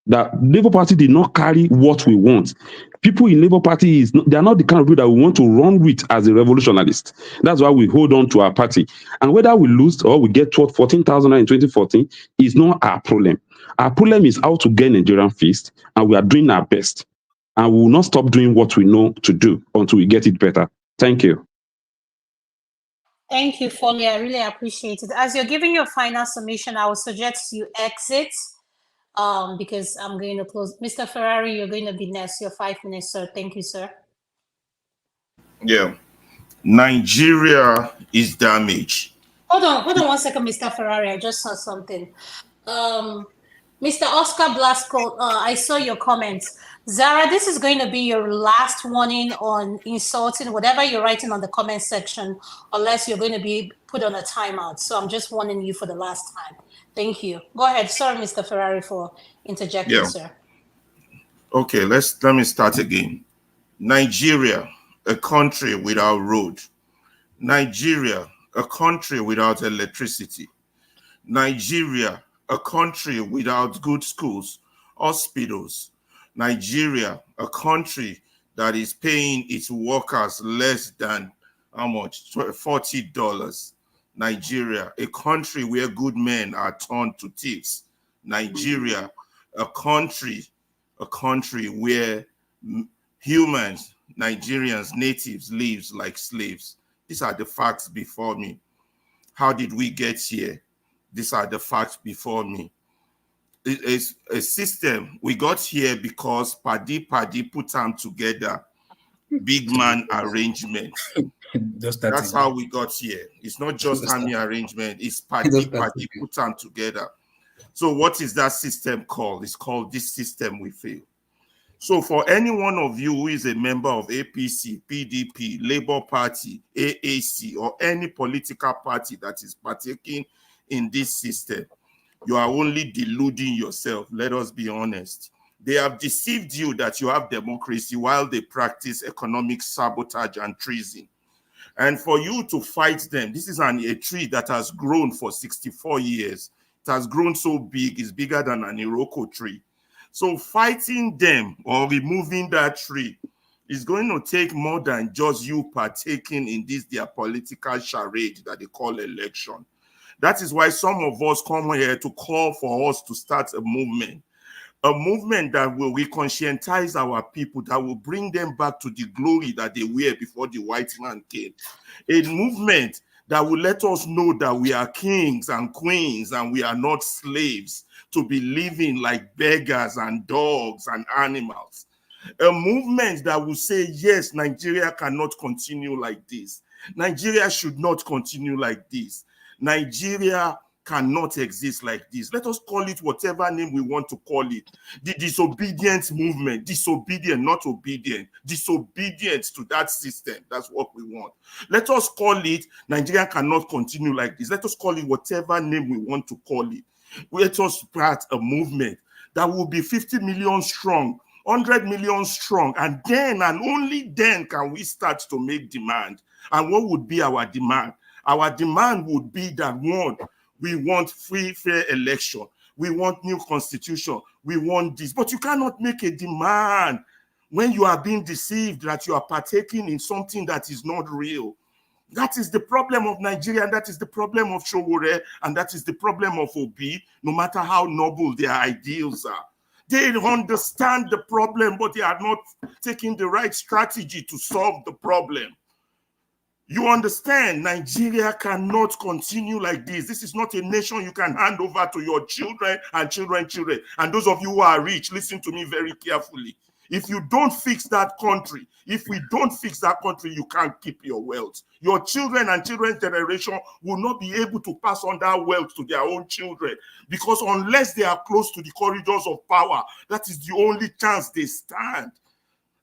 The Labour Party did not carry what we want. People in Labour Party, they are not the kind of people that we want to run with as a revolutionalist. That's why we hold on to our party. And whether we lose or we get 14,000 in 2014 is not our problem. Our problem is how to get Nigerian fixed, and we are doing our best. And we will not stop doing what we know to do until we get it better. Thank you. Thank you, Foley. I really appreciate it. As you're giving your final submission, I would suggest you exit because I'm going to close. Mr. Ferrari, you're going to be next. Your 5 minutes, sir. Thank you, sir. Yeah. Nigeria is damaged. Hold on 1 second, Mr. Ferrari. I just saw something. Mr. Oscar Blasco, I saw your comments. Zara, this is going to be your last warning on insulting whatever you're writing on the comment section, unless you're going to be put on a timeout. So I'm just warning you for the last time. Thank you. Go ahead. Sorry, Mr. Ferrari, for interjecting, sir. Okay, let me start again. Nigeria, a country without road. Nigeria, a country without electricity. Nigeria, a country without good schools, hospitals. Nigeria, a country that is paying its workers less than how much? $40. Nigeria, a country where good men are turned to thieves. Nigeria, a country where humans, Nigerians, natives live like slaves. These are the facts before me. How did we get here? These are the facts before me. It is a system. We got here because Paddy put them together. Big man arrangement. That's how we got here. It's not just army arrangement. It's Paddy put them together. So what is that system called? It's called this system we fail. So for any one of you who is a member of APC, PDP, Labour Party, AAC, or any political party that is partaking in this system, you are only deluding yourself. Let us be honest. They have deceived you that you have democracy while they practice economic sabotage and treason. And for you to fight them, this is a tree that has grown for 64 years. It has grown so big, it's bigger than an Iroko tree. So fighting them or removing that tree It's going to take more than just you partaking in this their political charade that they call election. That is why some of us come here to call for us to start a movement that will reconscientize our people, that will bring them back to the glory that they were before the white man came. A movement that will let us know that we are kings and queens and we are not slaves to be living like beggars and dogs and animals. A movement that will say, yes, Nigeria cannot continue like this. Nigeria should not continue like this. Nigeria cannot exist like this. Let us call it whatever name we want to call it. The disobedient movement, disobedient, not obedient, disobedient to that system. That's what we want. Let us call it Nigeria cannot continue like this. Let us call it whatever name we want to call it. Let us start a movement that will be 50 million strong, 100 million strong, and then and only then can we start to make demand. And what would be our demand? Our demand would be that, one, we want free, fair election. We want new constitution. We want this. But you cannot make a demand when you are being deceived that you are partaking in something that is not real. That is the problem of Nigeria, and that is the problem of Sowore, and that is the problem of Obi, no matter how noble their ideals are. They understand the problem, but they are not taking the right strategy to solve the problem. You understand, Nigeria cannot continue like this. This is not a nation you can hand over to your children and children. And those of you who are rich, listen to me very carefully. If you don't fix that country, if we don't fix that country, you can't keep your wealth. Your children and children's generation will not be able to pass on that wealth to their own children, because unless they are close to the corridors of power, that is the only chance they stand.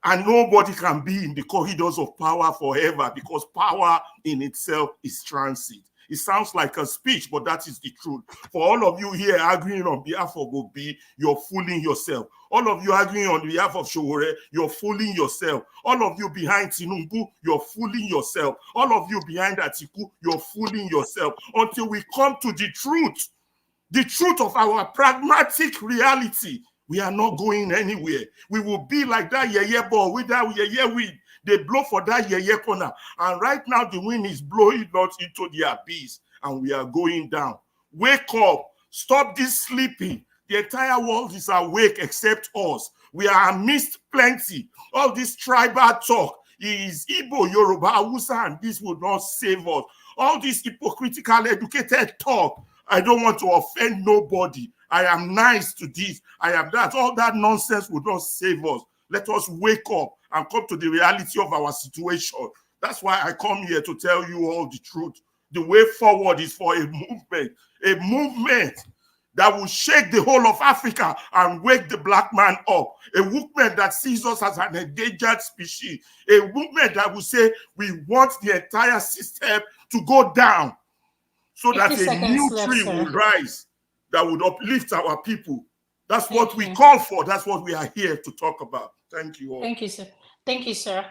And nobody can be in the corridors of power forever, because power in itself is transit. It sounds like a speech, but that is the truth. For all of you here arguing on behalf of Obi, you're fooling yourself. All of you arguing on behalf of Sowore, you're fooling yourself. All of you behind Tinubu, you're fooling yourself. All of you behind Atiku, you're fooling yourself. Until we come to the truth of our pragmatic reality, we are not going anywhere. We will be like that yeye ball with that yeye wind. They blow for that yeye corner. And right now the wind is blowing us into the abyss, and we are going down. Wake up. Stop this sleeping. The entire world is awake except us. We are amidst plenty. All this tribal talk is Igbo, Yoruba, Hausa, and this will not save us. All this hypocritical, educated talk. I don't want to offend nobody. I am nice to this. I am that. All that nonsense will not save us. Let us wake up and come to the reality of our situation. That's why I come here to tell you all the truth. The way forward is for a movement that will shake the whole of Africa and wake the black man up. A movement that sees us as an endangered species. A movement that will say we want the entire system to go down, so that a new tree will rise that would uplift our people. That's what we call for. That's what we are here to talk about. Thank you all. Thank you, sir. Thank you, sir.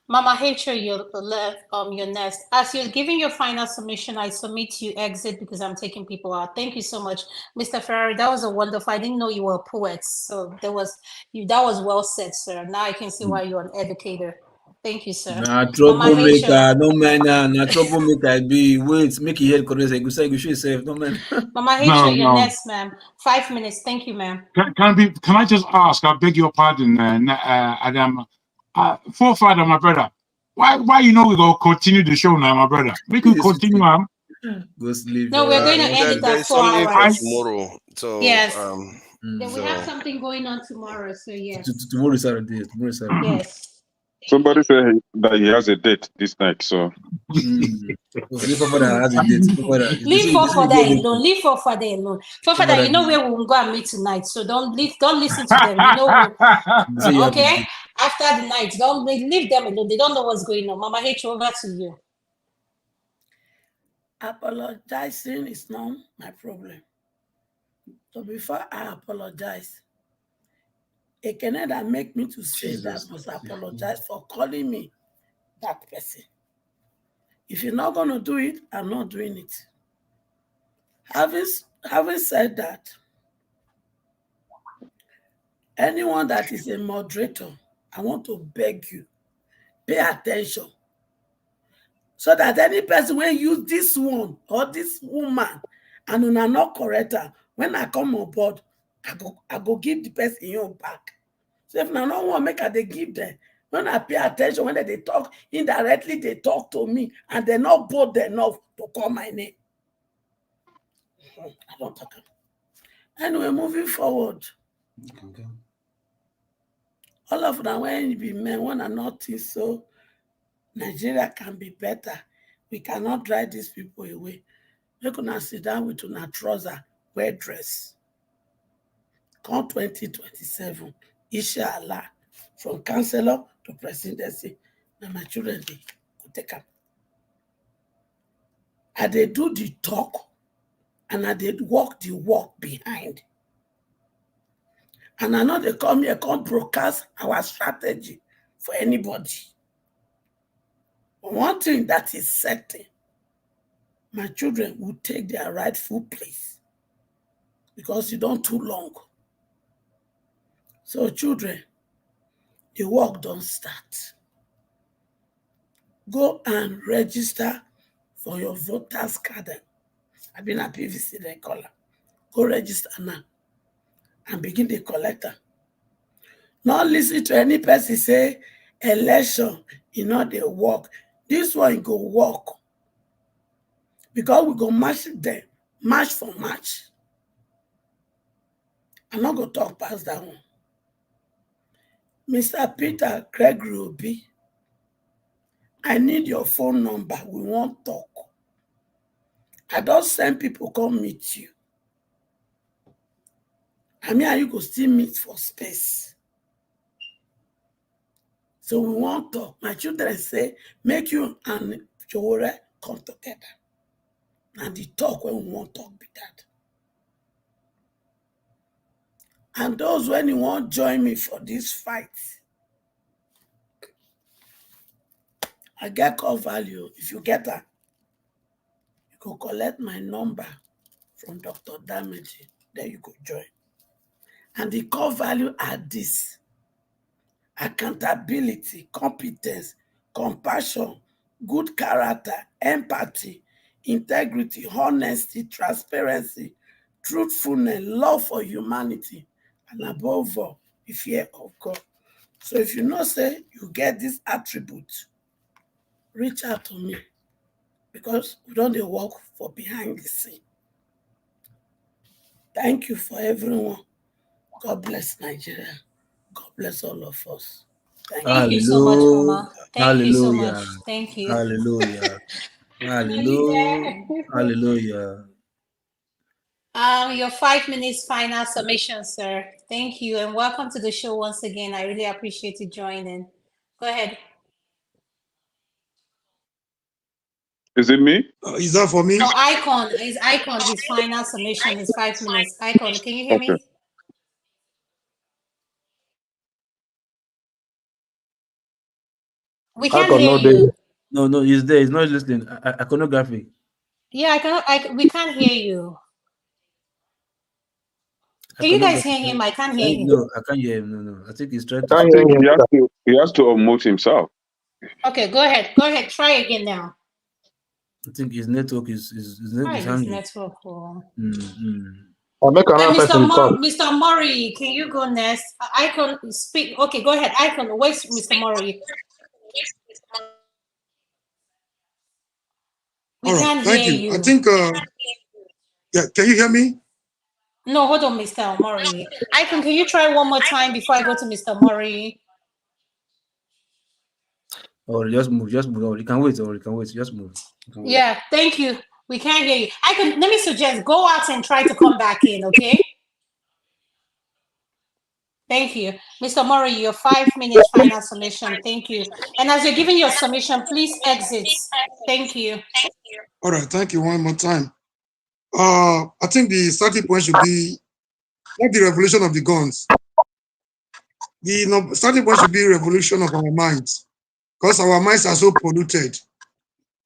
Mama Hacho, you're next. As you're giving your final submission, I submit you exit because I'm taking people out. Thank you so much, Mr. Ferrari. That was a wonderful. I didn't know you were a poet, so that was well said, sir. Now I can see why you're an educator. Thank you, sir. Nah, troublemaker, no man. Nah, troublemaker. Be wait, make your head correct. You say you should say no man. Mama Hacho, you're next, ma'am. 5 minutes. Thank you, ma'am. Can I just ask? I beg your pardon, Adam. Forefather, my brother. Why we go continue the show now, my brother? We could continue, ma'am. Go sleep. No, we're going to end it at 4 hours. Tomorrow. So yes. Then we have something going on tomorrow. So yes. Tomorrow is Saturday. Yes. Somebody said that he has a date this night, so. Leave Forefather alone. Leave Forefather alone. Forefather, you know where we will go and meet tonight. So don't listen to them. You know, okay? After the night, don't leave them alone. They don't know what's going on. Mama H, over to you. Apologizing is not my problem. So before I apologize, a Canada make me to say that I must apologize for calling me that person. If you're not going to do it, I'm not doing it. Having said that, anyone that is a moderator, I want to beg you, pay attention. So that any person when use this one or this woman and una not correct her, when I come on board, I go give the person your back. So if I don't want to make her, they give them. When I pay attention, when they talk indirectly, they talk to me and they're not bold enough to call my name. I don't talk. Anyway, moving forward. Okay. All of them, when you be men, one are not think so. Nigeria can be better. We cannot drive these people away. They can sit down with una trouser, wear dress. Come 2027, inshallah, from councillor to presidency, now my children they go take up. And they do the talk, and I did walk the walk behind. And I know they come here, can't broadcast our strategy for anybody. One thing that is certain, my children will take their rightful place because you don't too long. So children, the work don't start. Go and register for your voters card. I've been at PVC, they call her. Go register now and begin the collector. Not listen to any person say election, they work. This one go work. Because we go match them, match for match. I'm not going to talk past that one. Mr. Peter Obi, I need your phone number. We won't talk. I don't send people come meet you. I mean, and you go still meet for space. So we won't talk. My children say, make you and Sowore come together. And the talk when we won't talk be that. And those when you won't join me for this fight, I get call value. If you get her, you go collect my number from Dr. Damage. Then you go join. And the core value are this: accountability, competence, compassion, good character, empathy, integrity, honesty, transparency, truthfulness, love for humanity, and above all, the fear of God. So if you know, say, you get these attributes, reach out to me because we don't work for behind the scene. Thank you for everyone. God bless Nigeria. God bless all of us. Thank you so much, Mama. Thank you so much. Hallelujah. Thank you. Hallelujah. Nearly Hallelujah. there. Hallelujah. Your 5 minutes final summation, sir. Thank you and welcome to the show once again. I really appreciate you joining. Go ahead. Is it me? Is that for me? No, Icon. His final summation is 5 minutes. Icon, can you hear Okay. me? We How can't come hear no day? you. No, he's there. He's not listening. Iconography. Yeah, we can't hear you. Can you guys hear him? I can't hear him. No, I can't hear him. No. I think he's trying to. I think he has to unmute himself. Okay, go ahead. Go ahead. Try again now. I think his network is hanging. Network. I'll make another person come. Mr. Murray, can you go next? Icon, speak. Okay, go ahead. Icon, where's Mr. Murray? We can't thank hear you. you. I think, yeah, can you hear me? No, hold on, Mr. Murray. Icon, can you try one more time before I go to Mr. Murray? Or just move. Or you can wait. Just move. Yeah, thank you. We can't hear you. Icon, let me suggest go out and try to come back in, okay? Thank you. Mr. Murray, your 5 minutes final summation. Thank you. And as you're giving your summation, please exit. Thank you. All right, thank you one more time. I think the starting point should be not the revolution of the guns. The starting point should be revolution of our minds, because our minds are so polluted.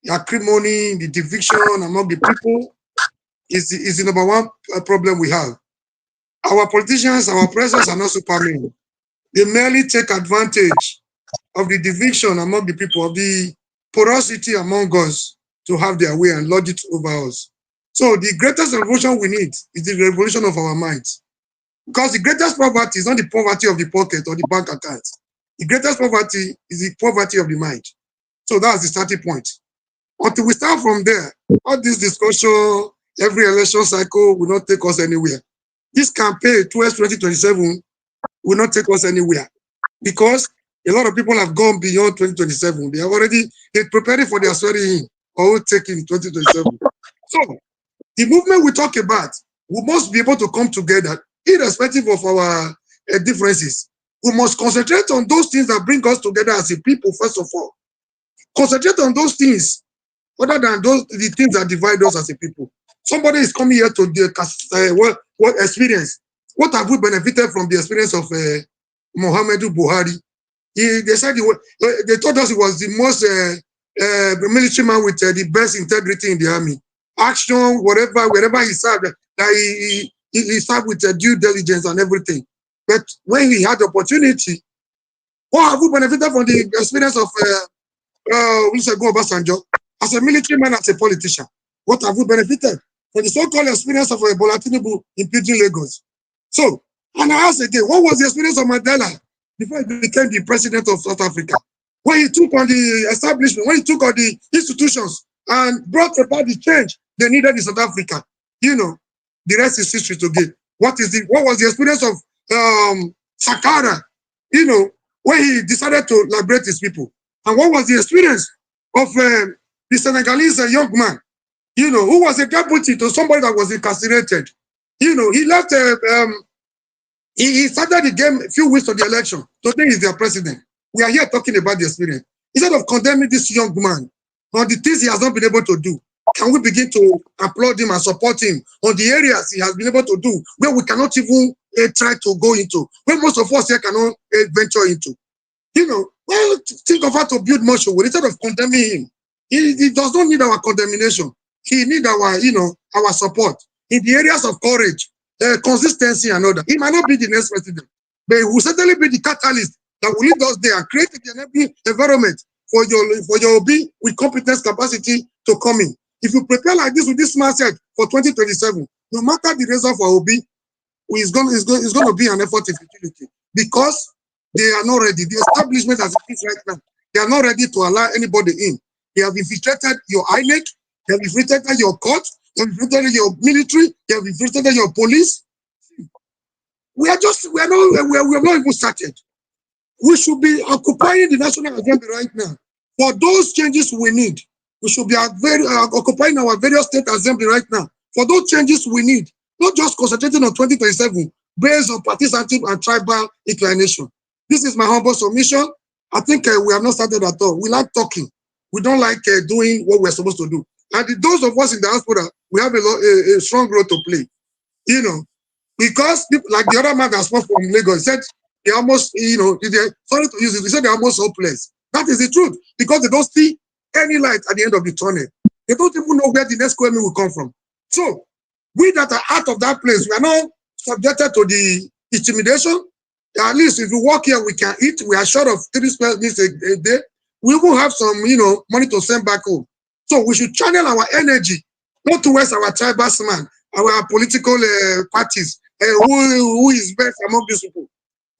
The acrimony, the division among the people is the number one problem we have. Our politicians, our presidents are not supermen. They merely take advantage of the division among the people, of the porosity among us to have their way and lord it over us. So the greatest revolution we need is the revolution of our minds. Because the greatest poverty is not the poverty of the pocket or the bank account. The greatest poverty is the poverty of the mind. So that's the starting point. Until we start from there, all this discussion, every election cycle will not take us anywhere. This campaign towards 2027 will not take us anywhere because a lot of people have gone beyond 2027. They're preparing for their swearing in or taking in 2027. So the movement we talk about, we must be able to come together irrespective of our differences. We must concentrate on those things that bring us together as a people, first of all. Concentrate on those things other than the things that divide us as a people. Somebody is coming here to what experience? What have we benefited from the experience of Muhammadu Buhari? They said they told us he was the most military man with the best integrity in the army. Action, wherever he served, that he served with due diligence and everything. But when he had the opportunity, what have we benefited from the experience of Olusegun Obasanjo as a military man, as a politician? What have we benefited from the so-called experience of Bola Tinubu impeaching Lagos? So, and I ask again, what was the experience of Mandela before he became the president of South Africa? When he took on the establishment, when he took on the institutions and brought about the change they needed in South Africa, the rest is history today. What was the experience of Sakara, when he decided to liberate his people? And what was the experience of the Senegalese young man, who was a deputy to somebody that was incarcerated? He left, he started the game a few weeks to the election. Today he's their president. We are here talking about the experience. Instead of condemning this young man on the things he has not been able to do, can we begin to applaud him and support him on the areas he has been able to do where we cannot even try to go into, where most of us here cannot venture into? Well, think of how to build muscle instead of condemning him. He does not need our condemnation. He needs our support in the areas of courage, consistency, and other. He might not be the next president, but he will certainly be the catalyst that will lead us there and create the environment for your Obi with competence, capacity to come in. If you prepare like this with this mindset for 2027, no matter the result for Obi, it's going to be an effort in futility because they are not ready. The establishment as it is right now, they are not ready to allow anybody in. They have infiltrated your INEC, they have infiltrated your court, they have infiltrated your military, they have infiltrated your police. We have not even started. We should be occupying the National Assembly right now. For those changes we need, we should be occupying our various state assembly right now. For those changes we need, not just concentrating on 2027 based on partisanship and tribal inclination. This is my humble submission. I think we have not started at all. We like talking. We don't like doing what we're supposed to do. And those of us in the diaspora, we have a strong role to play. Because people, like the other man that spoke from Lagos said, they almost, sorry to use it, they said they're almost hopeless. That is the truth, because they don't see any light at the end of the tunnel. They don't even know where the next square meal will come from. So, we that are out of that place, we are not subjected to the intimidation. At least if we walk here, we can eat. We are short of 3 square meals a day. We will have some, money to send back home. So we should channel our energy, not towards our tribesman, our political parties, who is best among these people.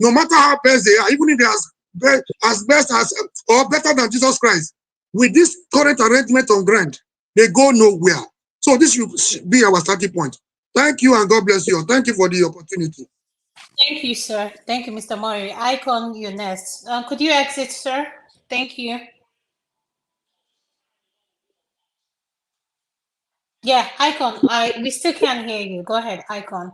No matter how best they are, even if they are as best as or better than Jesus Christ, with this current arrangement on ground, they go nowhere. So this should be our starting point. Thank you and God bless you. Thank you for the opportunity. Thank you, sir. Thank you, Mr. Mori. Icon, you're next. Could you exit, sir? Thank you. Yeah, Icon, we still can't hear you. Go ahead, Icon.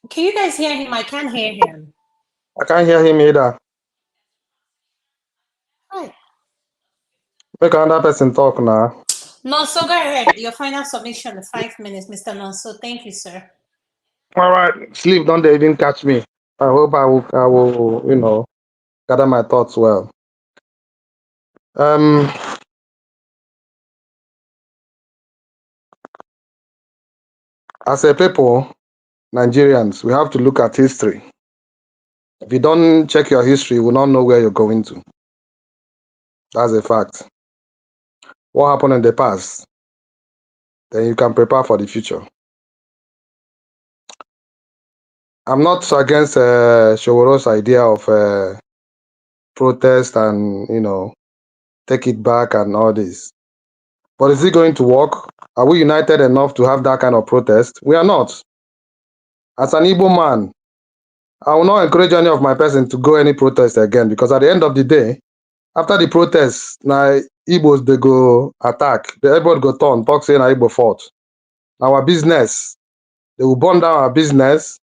Can you guys hear him? I can't hear him. I can't hear him either. Hi. Make another person talk now. No, so go ahead. Your final submission, 5 minutes, Mr. Nonso. Thank you, sir. All right, sleep, don't they even catch me. I hope I will, gather my thoughts well. As a people, Nigerians, we have to look at history. If you don't check your history, you will not know where you're going to. That's a fact. What happened in the past, then you can prepare for the future. I'm not against Sowore's idea of protest and, take it back and all this. But is it going to work? Are we united enough to have that kind of protest? We are not. As an Igbo man, I will not encourage any of my person to go any protest again, because at the end of the day, after the protest, now Igbos, they go attack. Everybody go turn, talk saying Igbo fault. Our business, they will burn down our business,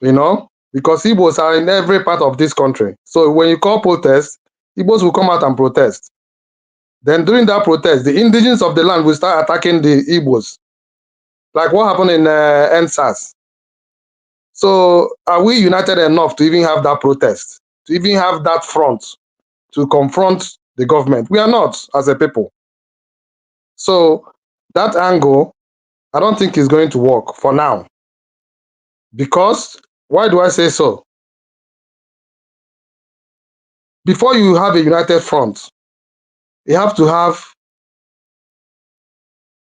because Igbos are in every part of this country. So when you call protest, Igbos will come out and protest. Then during that protest, the indigenous of the land will start attacking the Igbos, like what happened in NSAS. So are we united enough to even have that protest, to even have that front to confront the government? We are not, as a people. So that angle, I don't think is going to work for now. Because, why do I say so? Before you have a united front, you have to have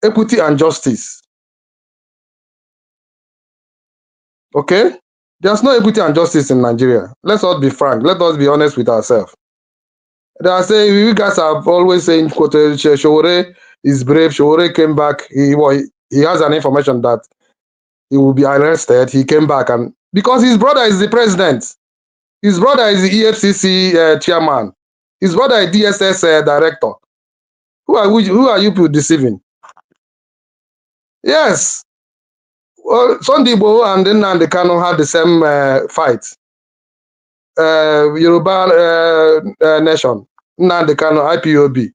equity and justice. Okay? There's no equity and justice in Nigeria. Let's not be frank. Let us be honest with ourselves. They are saying, you guys are always saying, Sowore is brave. Sowore came back. He has an information that he will be arrested. He came back, and because his brother is the president, his brother is the EFCC chairman, his brother is DSS director. Who are you people deceiving? Yes. Well, Sunday Igboho and then Nnamdi Kanu had the same fight. Yoruba nation, Nnamdi Kanu, IPOB.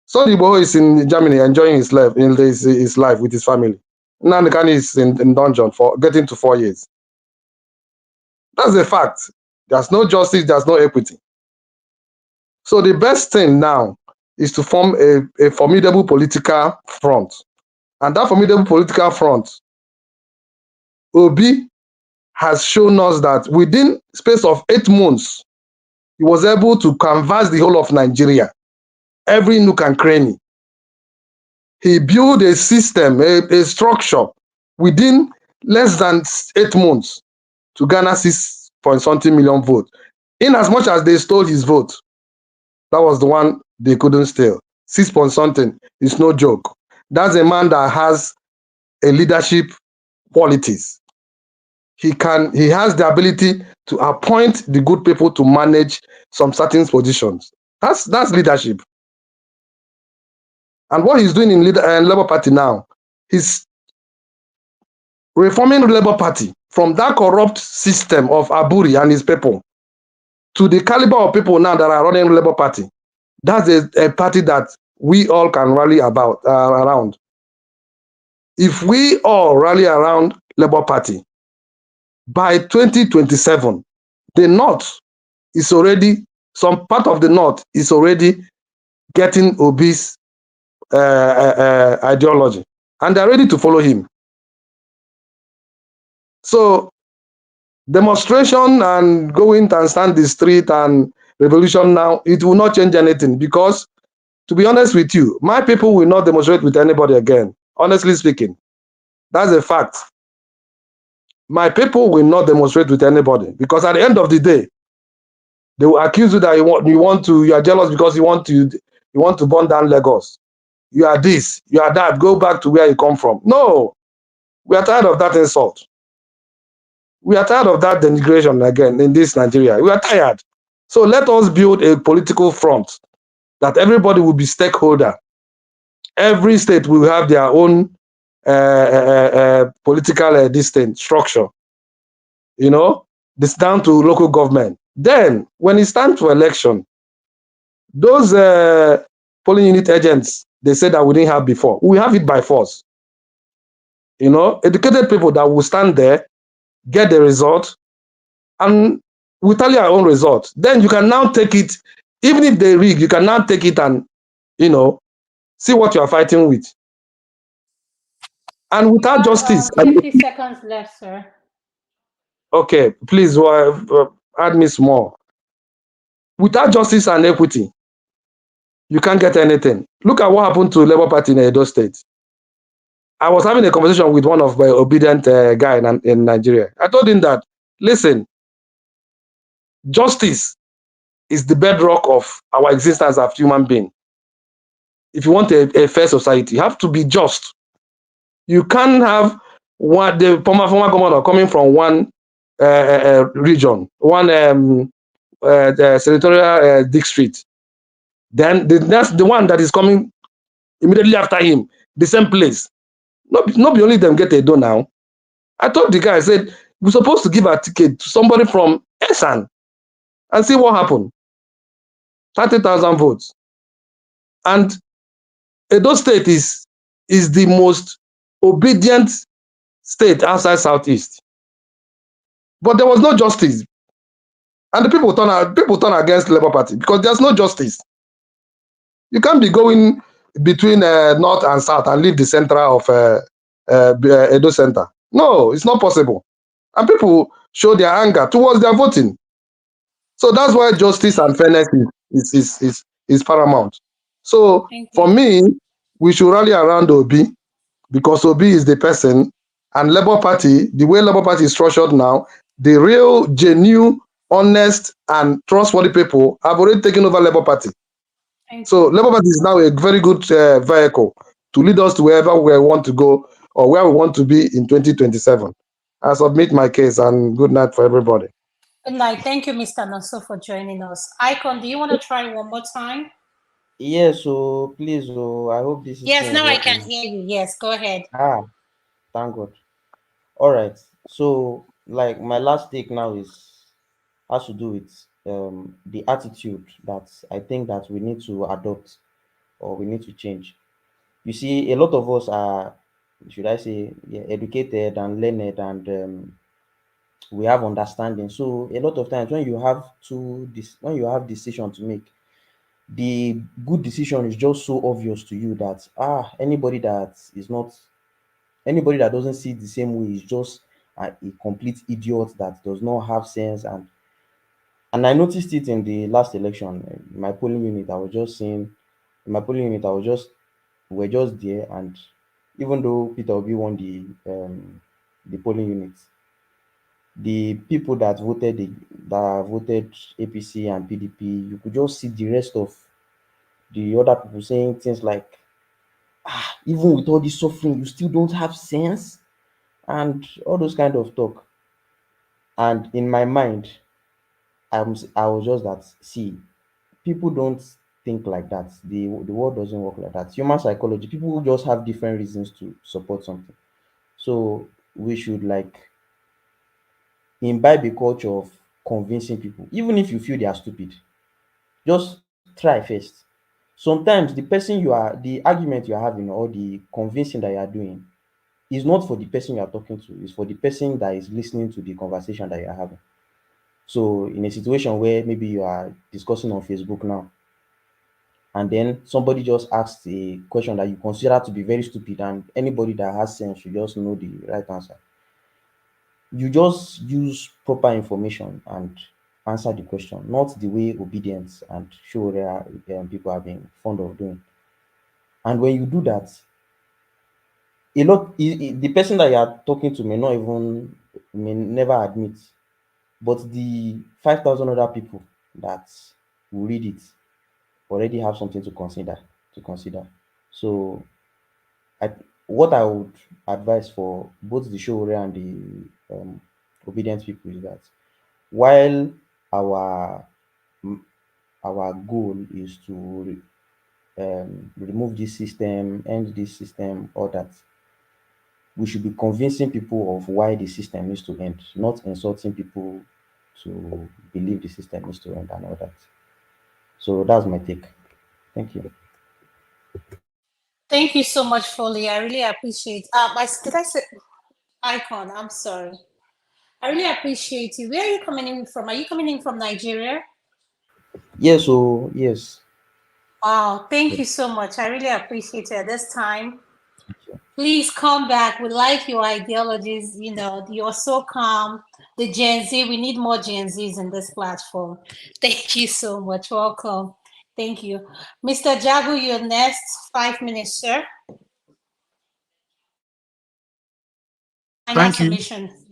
Sunday Igboho is in Germany enjoying his life with his family. Nnamdi Kanu is in dungeon for getting to 4 years. That's a fact. There's no justice, there's no equity. So the best thing now is to form a formidable political front. And that formidable political front, Obi has shown us that within space of 8 months, he was able to canvass the whole of Nigeria, every nook and cranny. He built a system, a structure within less than 8 months to garner 6-point-something million votes. In as much as they stole his vote, that was the one they couldn't steal. 6-point-something is no joke. That's a man that has a leadership qualities. He has the ability to appoint the good people to manage some certain positions. That's leadership. And what he's doing in Labour Party now, he's reforming the Labour Party from that corrupt system of Aburi and his people to the caliber of people now that are running the Labour Party. That's a party that we all can rally around. If we all rally around Labour Party, by 2027, the North is already, some part of the North is already getting Obi's ideology, and they're ready to follow him. So demonstration and going and stand the street and revolution now, it will not change anything, because to be honest with you, my people will not demonstrate with anybody again. Honestly speaking, that's a fact. My people will not demonstrate with anybody, because at the end of the day, they will accuse you that you are jealous because you want to burn down Lagos. You are this, you are that. Go back to where you come from. No, we are tired of that insult. We are tired of that denigration again in this Nigeria. We are tired. So let us build a political front that everybody will be stakeholder. Every state will have their own political distinct structure. This down to local government. Then, when it's time to election, those polling unit agents, they said that we didn't have before. We have it by force. Educated people that will stand there, get the result, and we tell you our own result. Then you can now take it, even if they rig, you can now take it and, see what you are fighting with. And without justice. 50 seconds left, sir. Okay, please add me small. Without justice and equity, you can't get anything. Look at what happened to Labour Party in Edo State. I was having a conversation with one of my obedient guy in Nigeria. I told him that, listen, justice is the bedrock of our existence as human beings. If you want a fair society, you have to be just. You can't have the former governor coming from one region, one senatorial district. Then that's the one that is coming immediately after him, the same place. Not be only them get a do now. I told the guy, I said, we're supposed to give a ticket to somebody from Esan and see what happened. 30,000 votes. And Edo State is the most obedient state outside Southeast. But there was no justice. And the people turn against Labour Party because there's no justice. You can't be going between North and South and leave the center of Edo Center. No, it's not possible. And people show their anger towards their voting. So that's why justice and fairness is paramount. So for me, we should rally around Obi because Obi is the person, and Labour Party, the way Labour Party is structured now, the real, genuine, honest, and trustworthy people have already taken over Labour Party. So Labour Party is now a very good vehicle to lead us to wherever we want to go or where we want to be in 2027. I submit my case, and good night for everybody. Good night. Thank you, Mr. Naso, for joining us. Icon, do you want to try one more time? Yes, so please, I hope this is. Yes, now I can hear you. Yes, go ahead. Thank God. All right. So, like, my last take now has to do with the attitude that I think that we need to adopt or we need to change. You see, a lot of us are, should I say, educated and learned, and we have understanding. So a lot of times when you have decision to make, the good decision is just so obvious to you that anybody that doesn't see it the same way is just a complete idiot that does not have sense. And I noticed it in the last election. In my polling unit, I was just seeing. In my polling unit, we're just there, and even though Peter Obi won the polling unit, the people that voted APC and PDP, you could just see the rest of the other people saying things like, even with all this suffering, you still don't have sense, and all those kind of talk. And in my mind, I was just that, see, people don't think like that. The world doesn't work like that. Human psychology, people just have different reasons to support something. So we should imbibe a culture of convincing people, even if you feel they are stupid. Just try first. Sometimes the argument you are having or the convincing that you are doing is not for the person you are talking to, it's for the person that is listening to the conversation that you are having. So in a situation where maybe you are discussing on Facebook now, and then somebody just asks a question that you consider to be very stupid, and anybody that has sense should just know the right answer. You just use proper information and answer the question, not the way obedience and Sowore people have been fond of doing. And when you do that, the person that you are talking to may never admit, but the 5,000 other people that will read it already have something to consider. So what I would advise for both the Sowore and the obedient people is that while our goal is to remove this system, end this system, all that, we should be convincing people of why the system needs to end, not insulting people to believe the system needs to end and all that. So that's my take. Thank you. Thank you so much, Foley. I really appreciate. Did I say Icon? I'm sorry. I really appreciate you. Where are you coming in from? Are you coming in from Nigeria? Yes. Yes. Wow. Thank you so much. I really appreciate it at this time. Please come back. We like your ideologies. You're so calm. the Gen Z. We need more Gen Zs in this platform. Thank you so much. Welcome. Thank you. Mr. Jagu, you're next. 5 minutes, sir. Thank you.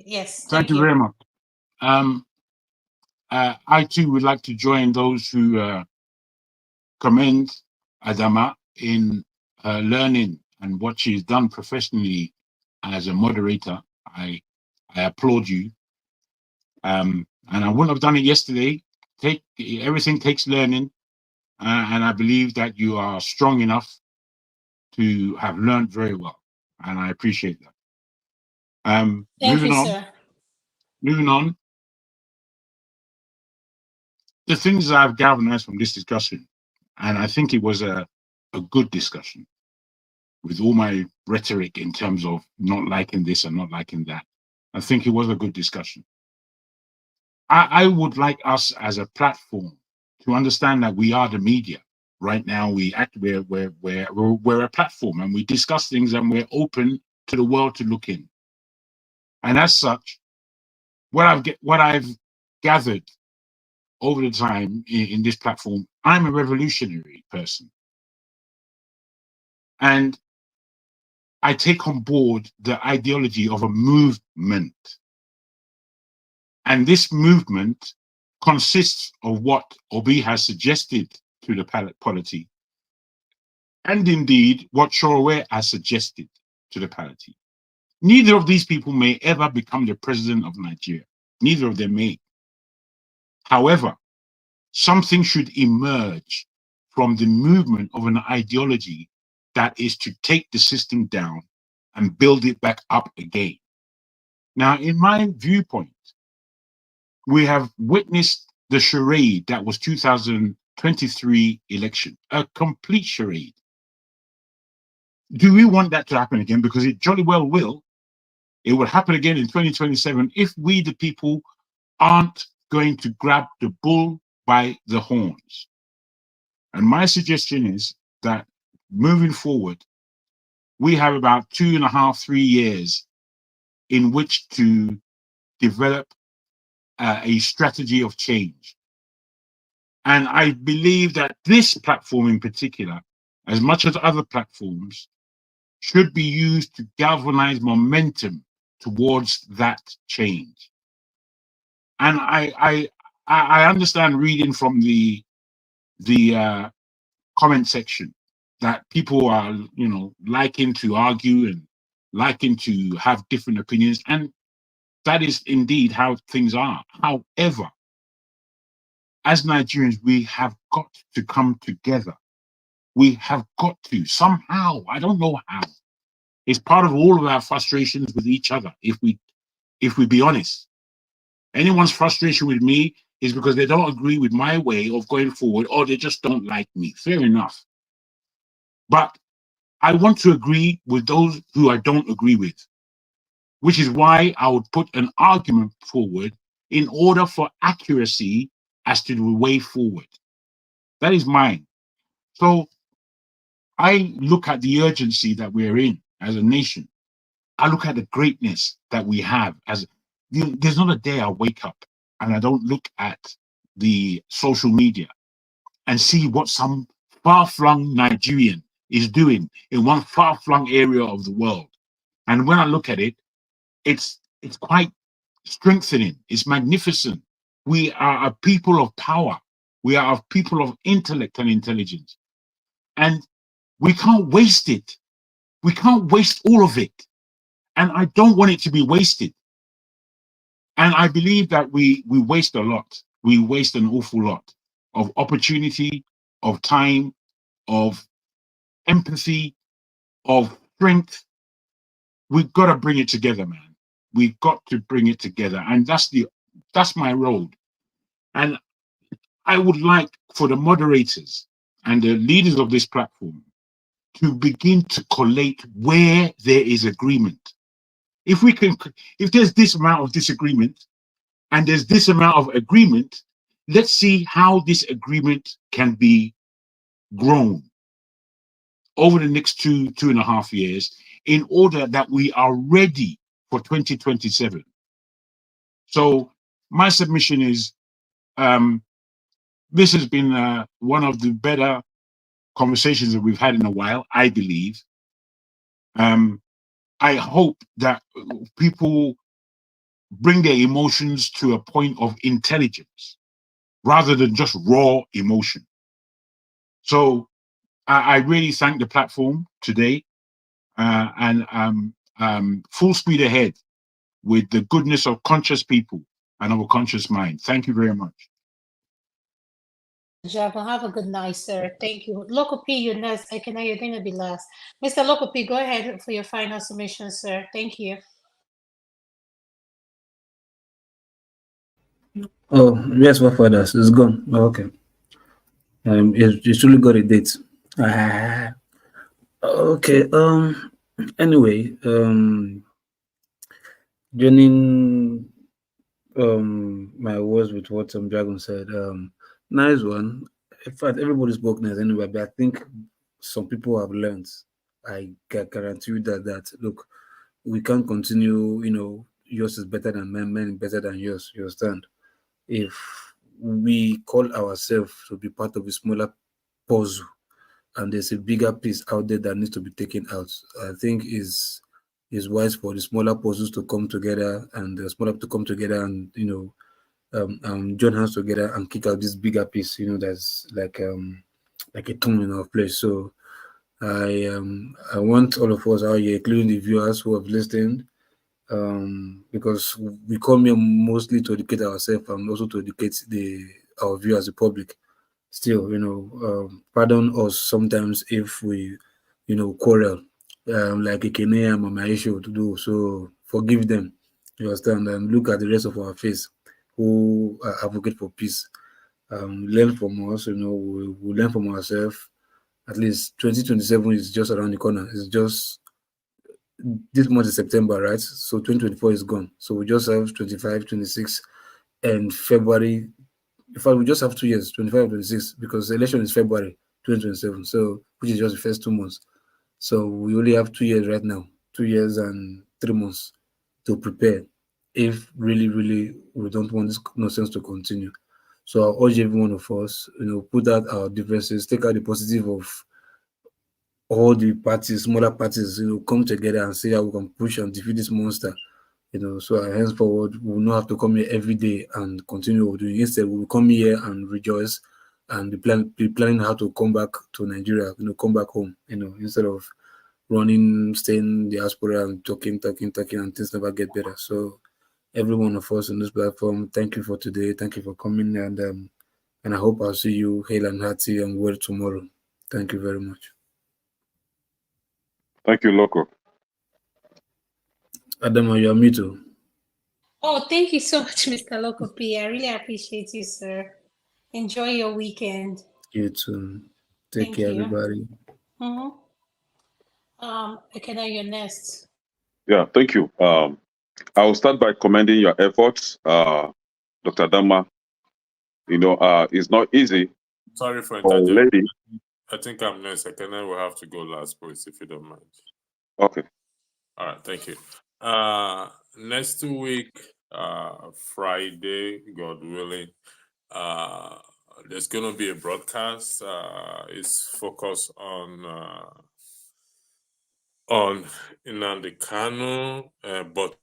Yes, Thank you very much. I too would like to join those who commend Adama in learning and what she's done professionally as a moderator. I applaud you. And I wouldn't have done it yesterday. Everything takes learning, and I believe that you are strong enough to have learned very well, and I appreciate that. Thank you, sir. Moving on. The things that I've galvanized from this discussion, and I think it was a good discussion, with all my rhetoric in terms of not liking this and not liking that. I think it was a good discussion. I would like us as a platform to understand that we are the media. Right now, we're a platform, and we discuss things, and we're open to the world to look in. And as such, what I've gathered over the time in this platform, I'm a revolutionary person, and I take on board the ideology of a movement. And this movement consists of what Obi has suggested to the polity, and indeed what Sowore has suggested to the polity. Neither of these people may ever become the president of Nigeria. Neither of them may. However, something should emerge from the movement of an ideology that is to take the system down and build it back up again. Now, in my viewpoint, we have witnessed the charade that was 2023 election, a complete charade. Do we want that to happen again? Because it jolly well will. It will happen again in 2027 if we, the people, aren't going to grab the bull by the horns. And my suggestion is that moving forward, we have about 2.5, 3 years in which to develop a strategy of change. And I believe that this platform in particular, as much as other platforms, should be used to galvanize momentum towards that change. And I understand, reading from the comment section, that people are, liking to argue and liking to have different opinions, and that is indeed how things are. However, as Nigerians, we have got to come together. We have got to somehow. I don't know how. It's part of all of our frustrations with each other. If we be honest, anyone's frustration with me is because they don't agree with my way of going forward, or they just don't like me. Fair enough. But I want to agree with those who I don't agree with, which is why I would put an argument forward in order for accuracy as to the way forward. That is mine. So I look at the urgency that we're in as a nation. I look at the greatness that we have. There's not a day I wake up and I don't look at the social media and see what some far-flung Nigerian is doing in one far-flung area of the world. And when I look at it, it's quite strengthening. It's magnificent. We are a people of power. We are a people of intellect and intelligence. And we can't waste it. We can't waste all of it. And I don't want it to be wasted. And I believe that we waste a lot. We waste an awful lot of opportunity, of time, of empathy, of strength. We've got to bring it together, man. We've got to bring it together. And that's my road. And I would like for the moderators and the leaders of this platform to begin to collate where there is agreement. If there's this amount of disagreement and there's this amount of agreement, let's see how this agreement can be grown over the next 2.5 years in order that we are ready for 2027. So my submission is, this has been one of the better conversations that we've had in a while, I believe. I hope that people bring their emotions to a point of intelligence rather than just raw emotion. So I really thank the platform today, and full speed ahead with the goodness of conscious people and of a conscious mind. Thank you very much. Jago, have a good night, sir. Thank you. Local P, you're next. I can know you're going to be last. Mr. Local P, go ahead for your final submission, sir. Thank you. Oh, yes, what for us? It's gone. Oh, okay. It's really got a date. Ah, okay. Anyway, joining my words with what some Dragon said. Nice one. In fact, everybody spoke nice anyway, but I think some people have learned. I can guarantee you that look, we can't continue. Yours is better than mine better than yours. You understand? If we call ourselves to be part of a smaller puzzle, and there's a bigger piece out there that needs to be taken out, I think is wise for the smaller puzzles to come together, and the smaller to come together, and join hands together and kick out this bigger piece. That's like a tomb in our place. So I want all of us out here, including the viewers who have listened, because we come here mostly to educate ourselves and also to educate our viewers, the public. Still, pardon us sometimes if we, quarrel, like Ikene and Mama issue to do. So forgive them, you understand, and look at the rest of our face who advocate for peace. Learn from us, we learn from ourselves. At least 2027 is just around the corner. It's just this month is September, right? So 2024 is gone. So we just have 25, 26, and February. In fact, we just have 2 years, 25, 26, because the election is February 2027. So which is just the first 2 months. So we only have 2 years right now, 2 years and 3 months to prepare if really, really we don't want this nonsense to continue. So I urge every one of us, put out our differences, take out the positive of all the parties, smaller parties, come together and see how we can push and defeat this monster. So henceforward, we will not have to come here every day and continue what we're doing. Instead, we will come here and rejoice and be planning how to come back to Nigeria, come back home, instead of running, staying diaspora and talking, and things never get better. So every one of us on this platform, thank you for today. Thank you for coming, and I hope I'll see you hale and hearty and well tomorrow. Thank you very much. Thank you, Loco. Adama, you're me too. Oh, thank you so much, Mr. Local P. I really appreciate you, sir. Enjoy your weekend. You too. Take care, everybody. Mm-hmm. Okay, you're next. Yeah, thank you. I will start by commending your efforts, Dr. Dama. It's not easy. Sorry for for a lady. I think I'm next. I will have to go last, please, if you don't mind. Okay. All right, thank you. Next week, Friday, God willing, there's going to be a broadcast. It's focused on Nnamdi Kanu, but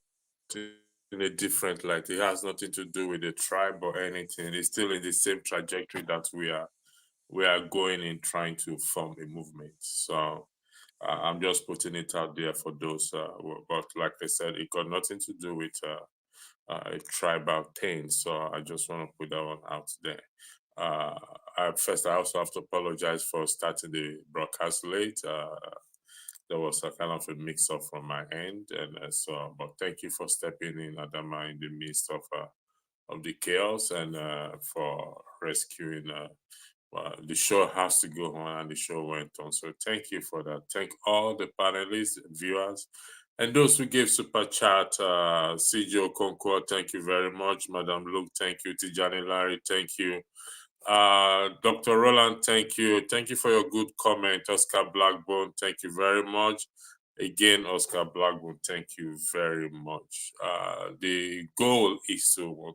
in a different light. It has nothing to do with the tribe or anything. It's still in the same trajectory that we are going in, trying to form a movement. So I'm just putting it out there for those. But like I said, it got nothing to do with a tribal thing. So I just want to put that one out there. First, I also have to apologize for starting the broadcast late. There was a kind of a mix-up from my end, and but thank you for stepping in, Adama, in the midst of the chaos, and for rescuing. The show has to go on, and the show went on. So thank you for that. Thank all the panelists, viewers, and those who gave super chat. CJ Concord, thank you very much. Madam Luke, thank you. Tijani Larry, thank you. Dr. Roland, thank you. Thank you for your good comment. Oscar Blackbone, thank you very much. Again, Oscar Blackburn, thank you very much. The goal is to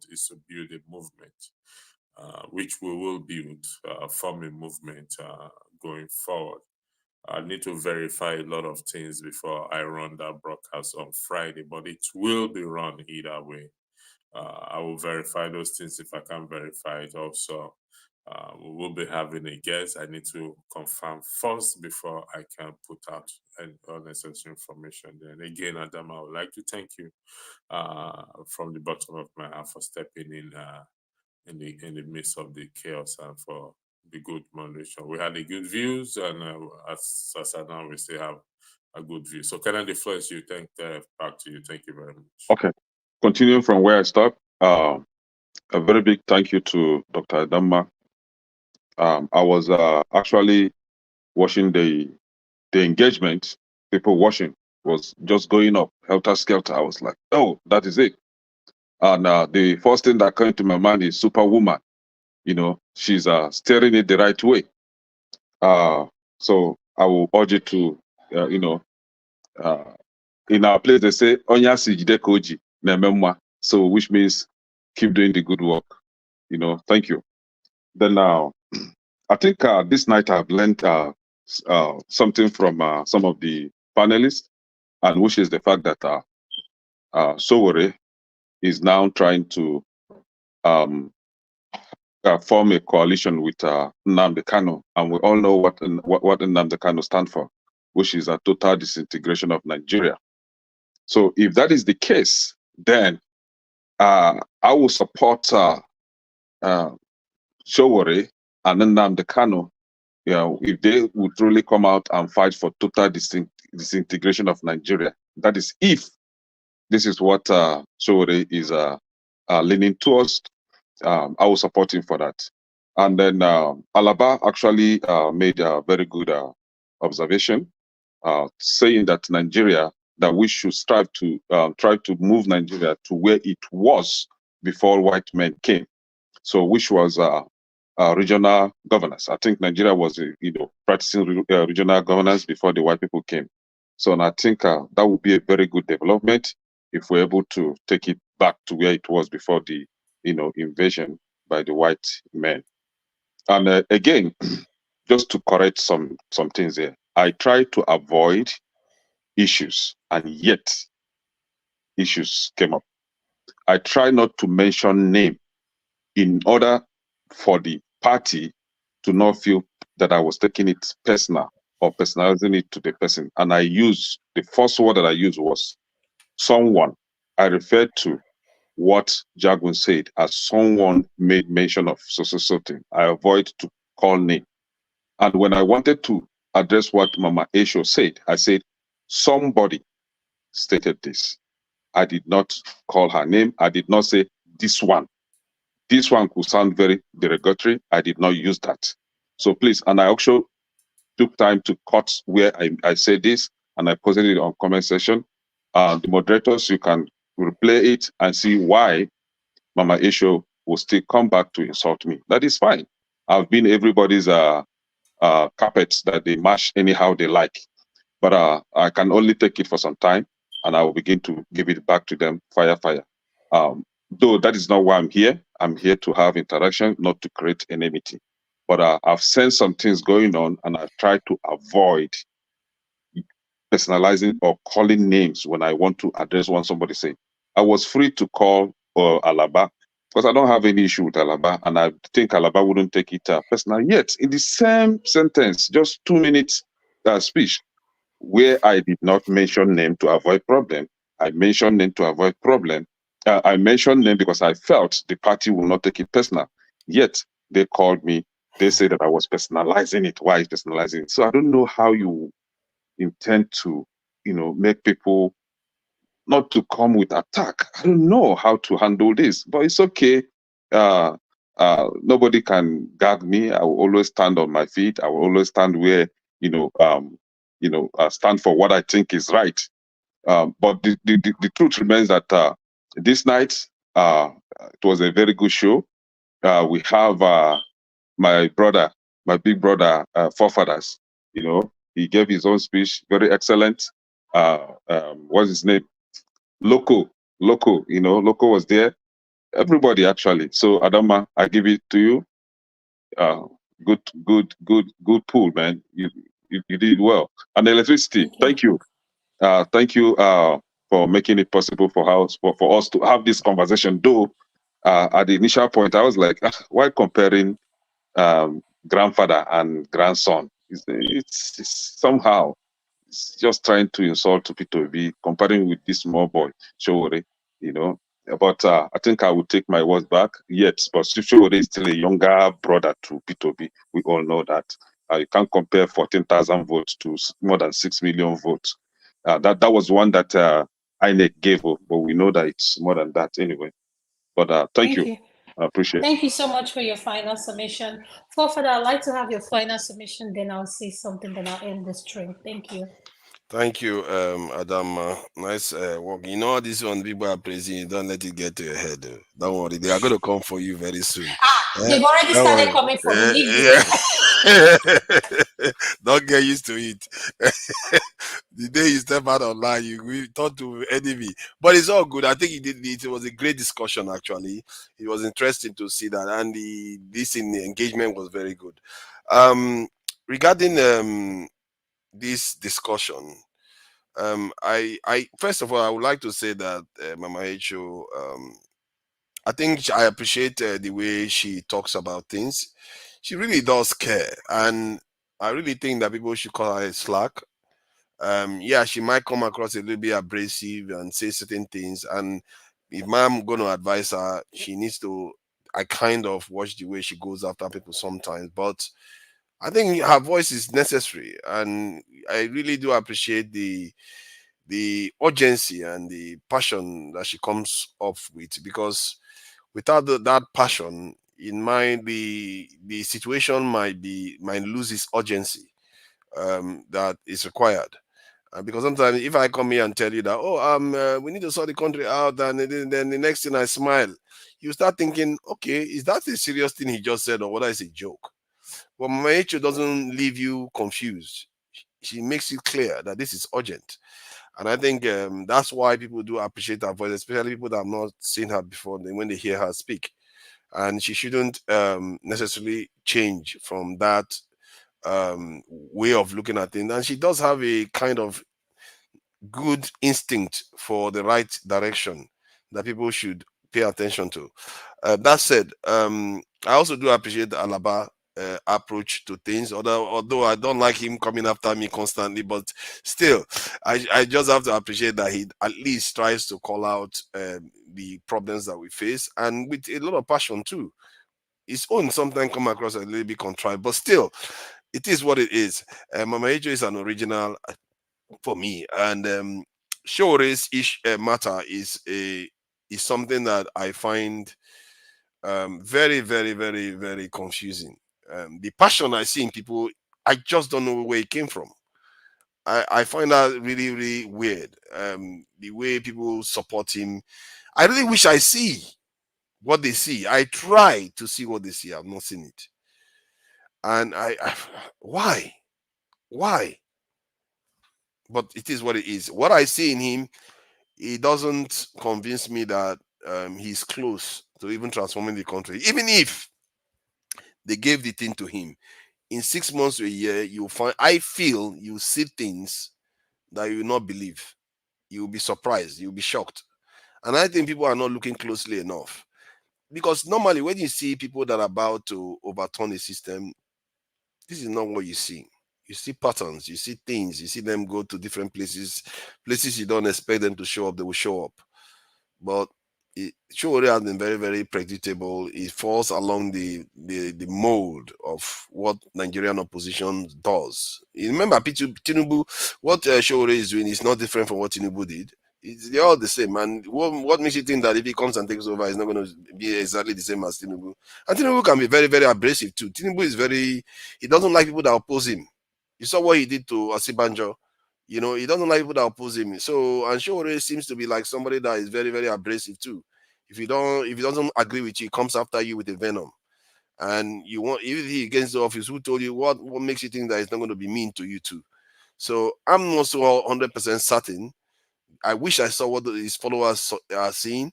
build a movement, which we will build, form a movement going forward. I need to verify a lot of things before I run that broadcast on Friday, but it will be run either way. I will verify those things if I can verify it also. We will be having a guest. I need to confirm first before I can put out unnecessary information. Then again, Adam, I would like to thank you from the bottom of my heart for stepping in the midst of the chaos and for the good moderation. We had the good views, and as I know, we still have a good view. So, can I defer you? Back to you. Thank you very much. Okay. Continuing from where I stopped, a very big thank you to Dr. Adama. I was actually watching the engagement. People watching was just going up, helter skelter. I was like, oh, that is it. And the first thing that came to my mind is Superwoman. You know, she's steering it the right way. So I will urge you to, in our place they say Onya sijide koji nememwa. So which means keep doing the good work. You know, thank you. Then now, I think this night I've learned something from some of the panelists, and which is the fact that Sowore is now trying to form a coalition with Nnamdi Kanu, and we all know what Nnamdi Kanu stands for, which is a total disintegration of Nigeria. So if that is the case, then I will support Sowore and Nnamdi Kanu. You know, if they would truly come out and fight for total disintegration of Nigeria. That is if this is what Sowore is leaning towards. I will support him for that. And then Alaba actually made a very good observation, saying that Nigeria, that we should strive to try to move Nigeria to where it was before white men came. So, which was regional governance. I think Nigeria was, practicing regional governance before the white people came. So, and I think that would be a very good development if we're able to take it back to where it was before the, invasion by the white men. And again, just to correct some things there, I try to avoid issues, and yet issues came up. I try not to mention name in order for the party to not feel that I was taking it personal or personalizing it to the person. And I use, the first word that I used was someone. I referred to what Jagun said as someone made mention of so thing. I avoid to call name. And when I wanted to address what Mama Esho said, I said, somebody stated this. I did not call her name. I did not say this one. This one could sound very derogatory. I did not use that. So please, and I also took time to cut where I said this, and I posted it on comment section. The moderators, you can replay it and see why Mama Esho will still come back to insult me. That is fine. I've been everybody's carpets that they mash anyhow they like. But I can only take it for some time, and I will begin to give it back to them, fire. Though that is not why I'm here. I'm here to have interaction, not to create enmity. But I've sensed some things going on, and I've tried to avoid personalizing or calling names when I want to address what somebody say. I was free to call Alaba because I don't have any issue with Alaba, and I think Alaba wouldn't take it personal. Yet, in the same sentence, just 2 minutes speech, where I did not mention name to avoid problem, I mentioned name to avoid problem. I mentioned name because I felt the party will not take it personal. Yet, they called me. They said that I was personalizing it. Why is personalizing it? So I don't know how you intend to, make people not to come with attack. I don't know how to handle this, but it's okay. Nobody can gag me. I will always stand on my feet. I will always stand where, stand for what I think is right. But the truth remains that this night, it was a very good show. We have my brother, my big brother, forefathers. He gave his own speech, very excellent. what's his name? Loco, Loco was there. Everybody actually. So Adama, I give it to you. Uh, good pull, man. You did well. And electricity, thank you. Thank you for making it possible for us to have this conversation. Though at the initial point, I was like, why comparing grandfather and grandson? It's somehow it's just trying to insult Peter Obi, comparing with this small boy, Sowore, you know. But I think I will take my words back. Yet, but Sowore is still a younger brother to Peter Obi. We all know that. You can't compare 14,000 votes to more than 6 million votes. That was one that INEC gave, but we know that it's more than that anyway. But thank you. I appreciate it. Thank you so much for your final submission. Forefather, I'd like to have your final submission, then I'll say something, then I'll end the stream. Thank you. Thank you, Adam. Nice work. You know, this one people are praising you. Don't let it get to your head. Don't worry. They are going to come for you very soon. They've already Don't started worry. coming for me. Leave me. Don't get used to it. The day you step out online, you will talk to enemy. But it's all good. I think it was a great discussion, actually. It was interesting to see that. And the engagement was very good. Regarding this discussion, I first of all, I would like to say that Mama Echo, I think I appreciate the way she talks about things. She really does care, and I really think that people should call her a slack. Yeah, she might come across a little bit abrasive and say certain things, and if I'm going to advise her, she needs to. I kind of watch the way she goes after people sometimes, but I think her voice is necessary, and I really do appreciate the urgency and the passion that she comes up with, because without that passion, in mind the situation might lose its urgency that is required. Because sometimes if I come here and tell you that we need to sort the country out, and then the next thing I smile, you start thinking, okay, is that a serious thing he just said, or whether it's a joke? But Mama Echo doesn't leave you confused. She makes it clear that this is urgent. And I think that's why people do appreciate her voice, especially people that have not seen her before. When they hear her speak, and she shouldn't necessarily change from that way of looking at things. And she does have a kind of good instinct for the right direction that people should pay attention to. That said, I also do appreciate the Alaba approach to things, although I don't like him coming after me constantly, but still I just have to appreciate that he at least tries to call out the problems that we face, and with a lot of passion too. His own sometimes come across a little bit contrived, but still it is what it is. Mama Ejo is an original for me, and Shore's matter is something that I find very, very, very, very confusing. The passion I see in people, I just don't know where it came from. I find that really, really weird. The way people support him, I really wish I see what they see. I try to see what they see. I've not seen it, and why? But it is what it is. What I see in him, it doesn't convince me that he's close to even transforming the country. Even if they gave the thing to him, in 6 months to a year, I feel you see things that you will not believe. You will be surprised. You will be shocked. And I think people are not looking closely enough. Because normally when you see people that are about to overturn the system, this is not what you see. You see patterns, you see things, you see them go to different places you don't expect them to show up, they will show up. But Sowore has been very, very predictable. It falls along the mold of what Nigerian opposition does. You remember Tinubu, what Sowore is doing is not different from what Tinubu did. They're all the same. And what makes you think that if he comes and takes over, he's not going to be exactly the same as Tinubu? And Tinubu can be very, very abrasive too. Tinubu is he doesn't like people that oppose him. You saw what he did to Osibanjo. You know, he doesn't like people that oppose him. So, and Sowore seems to be like somebody that is very, very abrasive too. If he doesn't agree with you, he comes after you with a venom. And if he gets the office, who told you what makes you think that he's not going to be mean to you too? So I'm not so 100% certain. I wish I saw what his followers are seeing.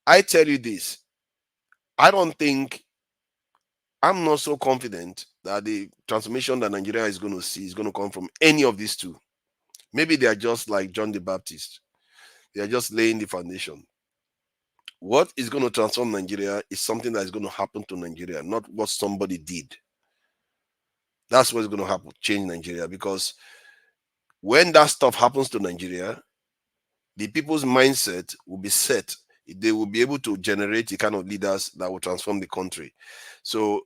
I tell you this, I'm not so confident that the transformation that Nigeria is going to see is going to come from any of these two. Maybe they are just like John the Baptist. They are just laying the foundation. What is going to transform Nigeria is something that is going to happen to Nigeria, not what somebody did. That's what's going to happen, change Nigeria. Because when that stuff happens to Nigeria, the people's mindset will be set. They will be able to generate the kind of leaders that will transform the country. So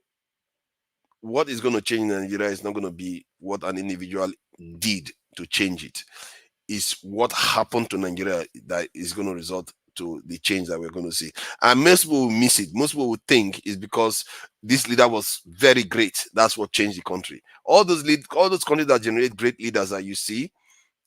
what is going to change Nigeria is not going to be what an individual did to change it. It's what happened to Nigeria that is going to result to the change that we're going to see. And most people will miss it. Most people will think it's because this leader was very great. That's what changed the country. All those countries that generate great leaders that you see,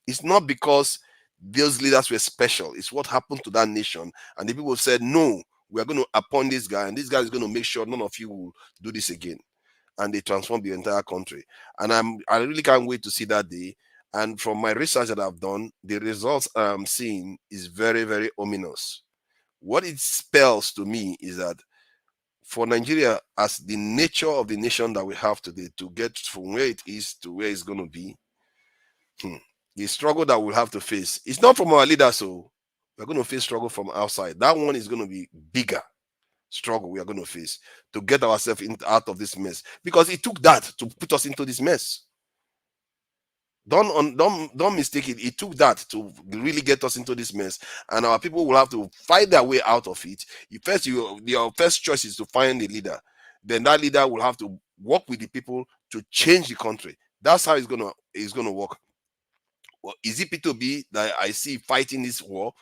it's not because those leaders were special. It's what happened to that nation. And the people said, no, we are going to appoint this guy, and this guy is going to make sure none of you will do this again. And they transformed the entire country. And I really can't wait to see that day. And from my research that I've done, the results I'm seeing is very, very ominous. What it spells to me is that for Nigeria, as the nature of the nation that we have today, to get from where it is to where it's going to be, the struggle that we'll have to face, it's not from our leaders, so we're going to face struggle from outside. That one is going to be bigger struggle we are going to face to get ourselves out of this mess, because it took that to put us into this mess. Don't mistake it. It took that to really get us into this mess, and our people will have to fight their way out of it. Your first choice is to find a leader. Then that leader will have to work with the people to change the country. That's how it's gonna work. Well, is it Peter Obi that I see fighting this war?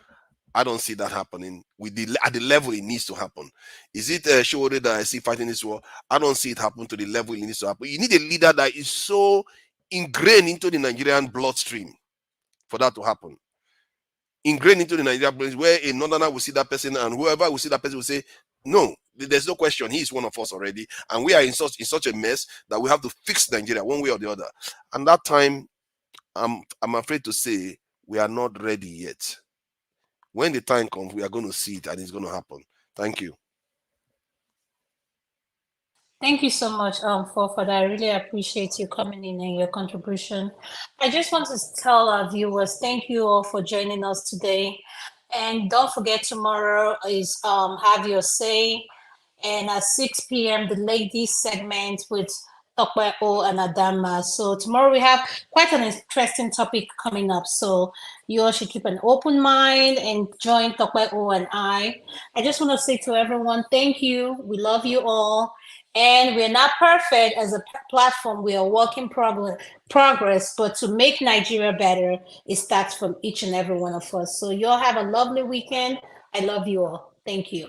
I don't see that happening at the level it needs to happen. Is it Sowore that I see fighting this war? I don't see it happen to the level it needs to happen. You need a leader that is so ingrained into the Nigerian bloodstream for that to happen. Ingrained into the Nigerian bloodstream, where a northerner will see that person, and whoever will see that person will say, no, there's no question, he is one of us already, and we are in such a mess that we have to fix Nigeria one way or the other. And that time, I'm afraid to say we are not ready yet. When the time comes, we are going to see it, and it's going to happen. Thank you. Thank you so much for that. I really appreciate you coming in and your contribution. I just want to tell our viewers, thank you all for joining us today. And don't forget, tomorrow is Have Your Say. And at 6 p.m., the ladies segment with Tokwe and Adama. So tomorrow we have quite an interesting topic coming up. So you all should keep an open mind and join Tokwe and I. I just want to say to everyone, thank you. We love you all. And we're not perfect as a platform. We are work in progress, but to make Nigeria better, it starts from each and every one of us. So you all have a lovely weekend. I love you all. Thank you.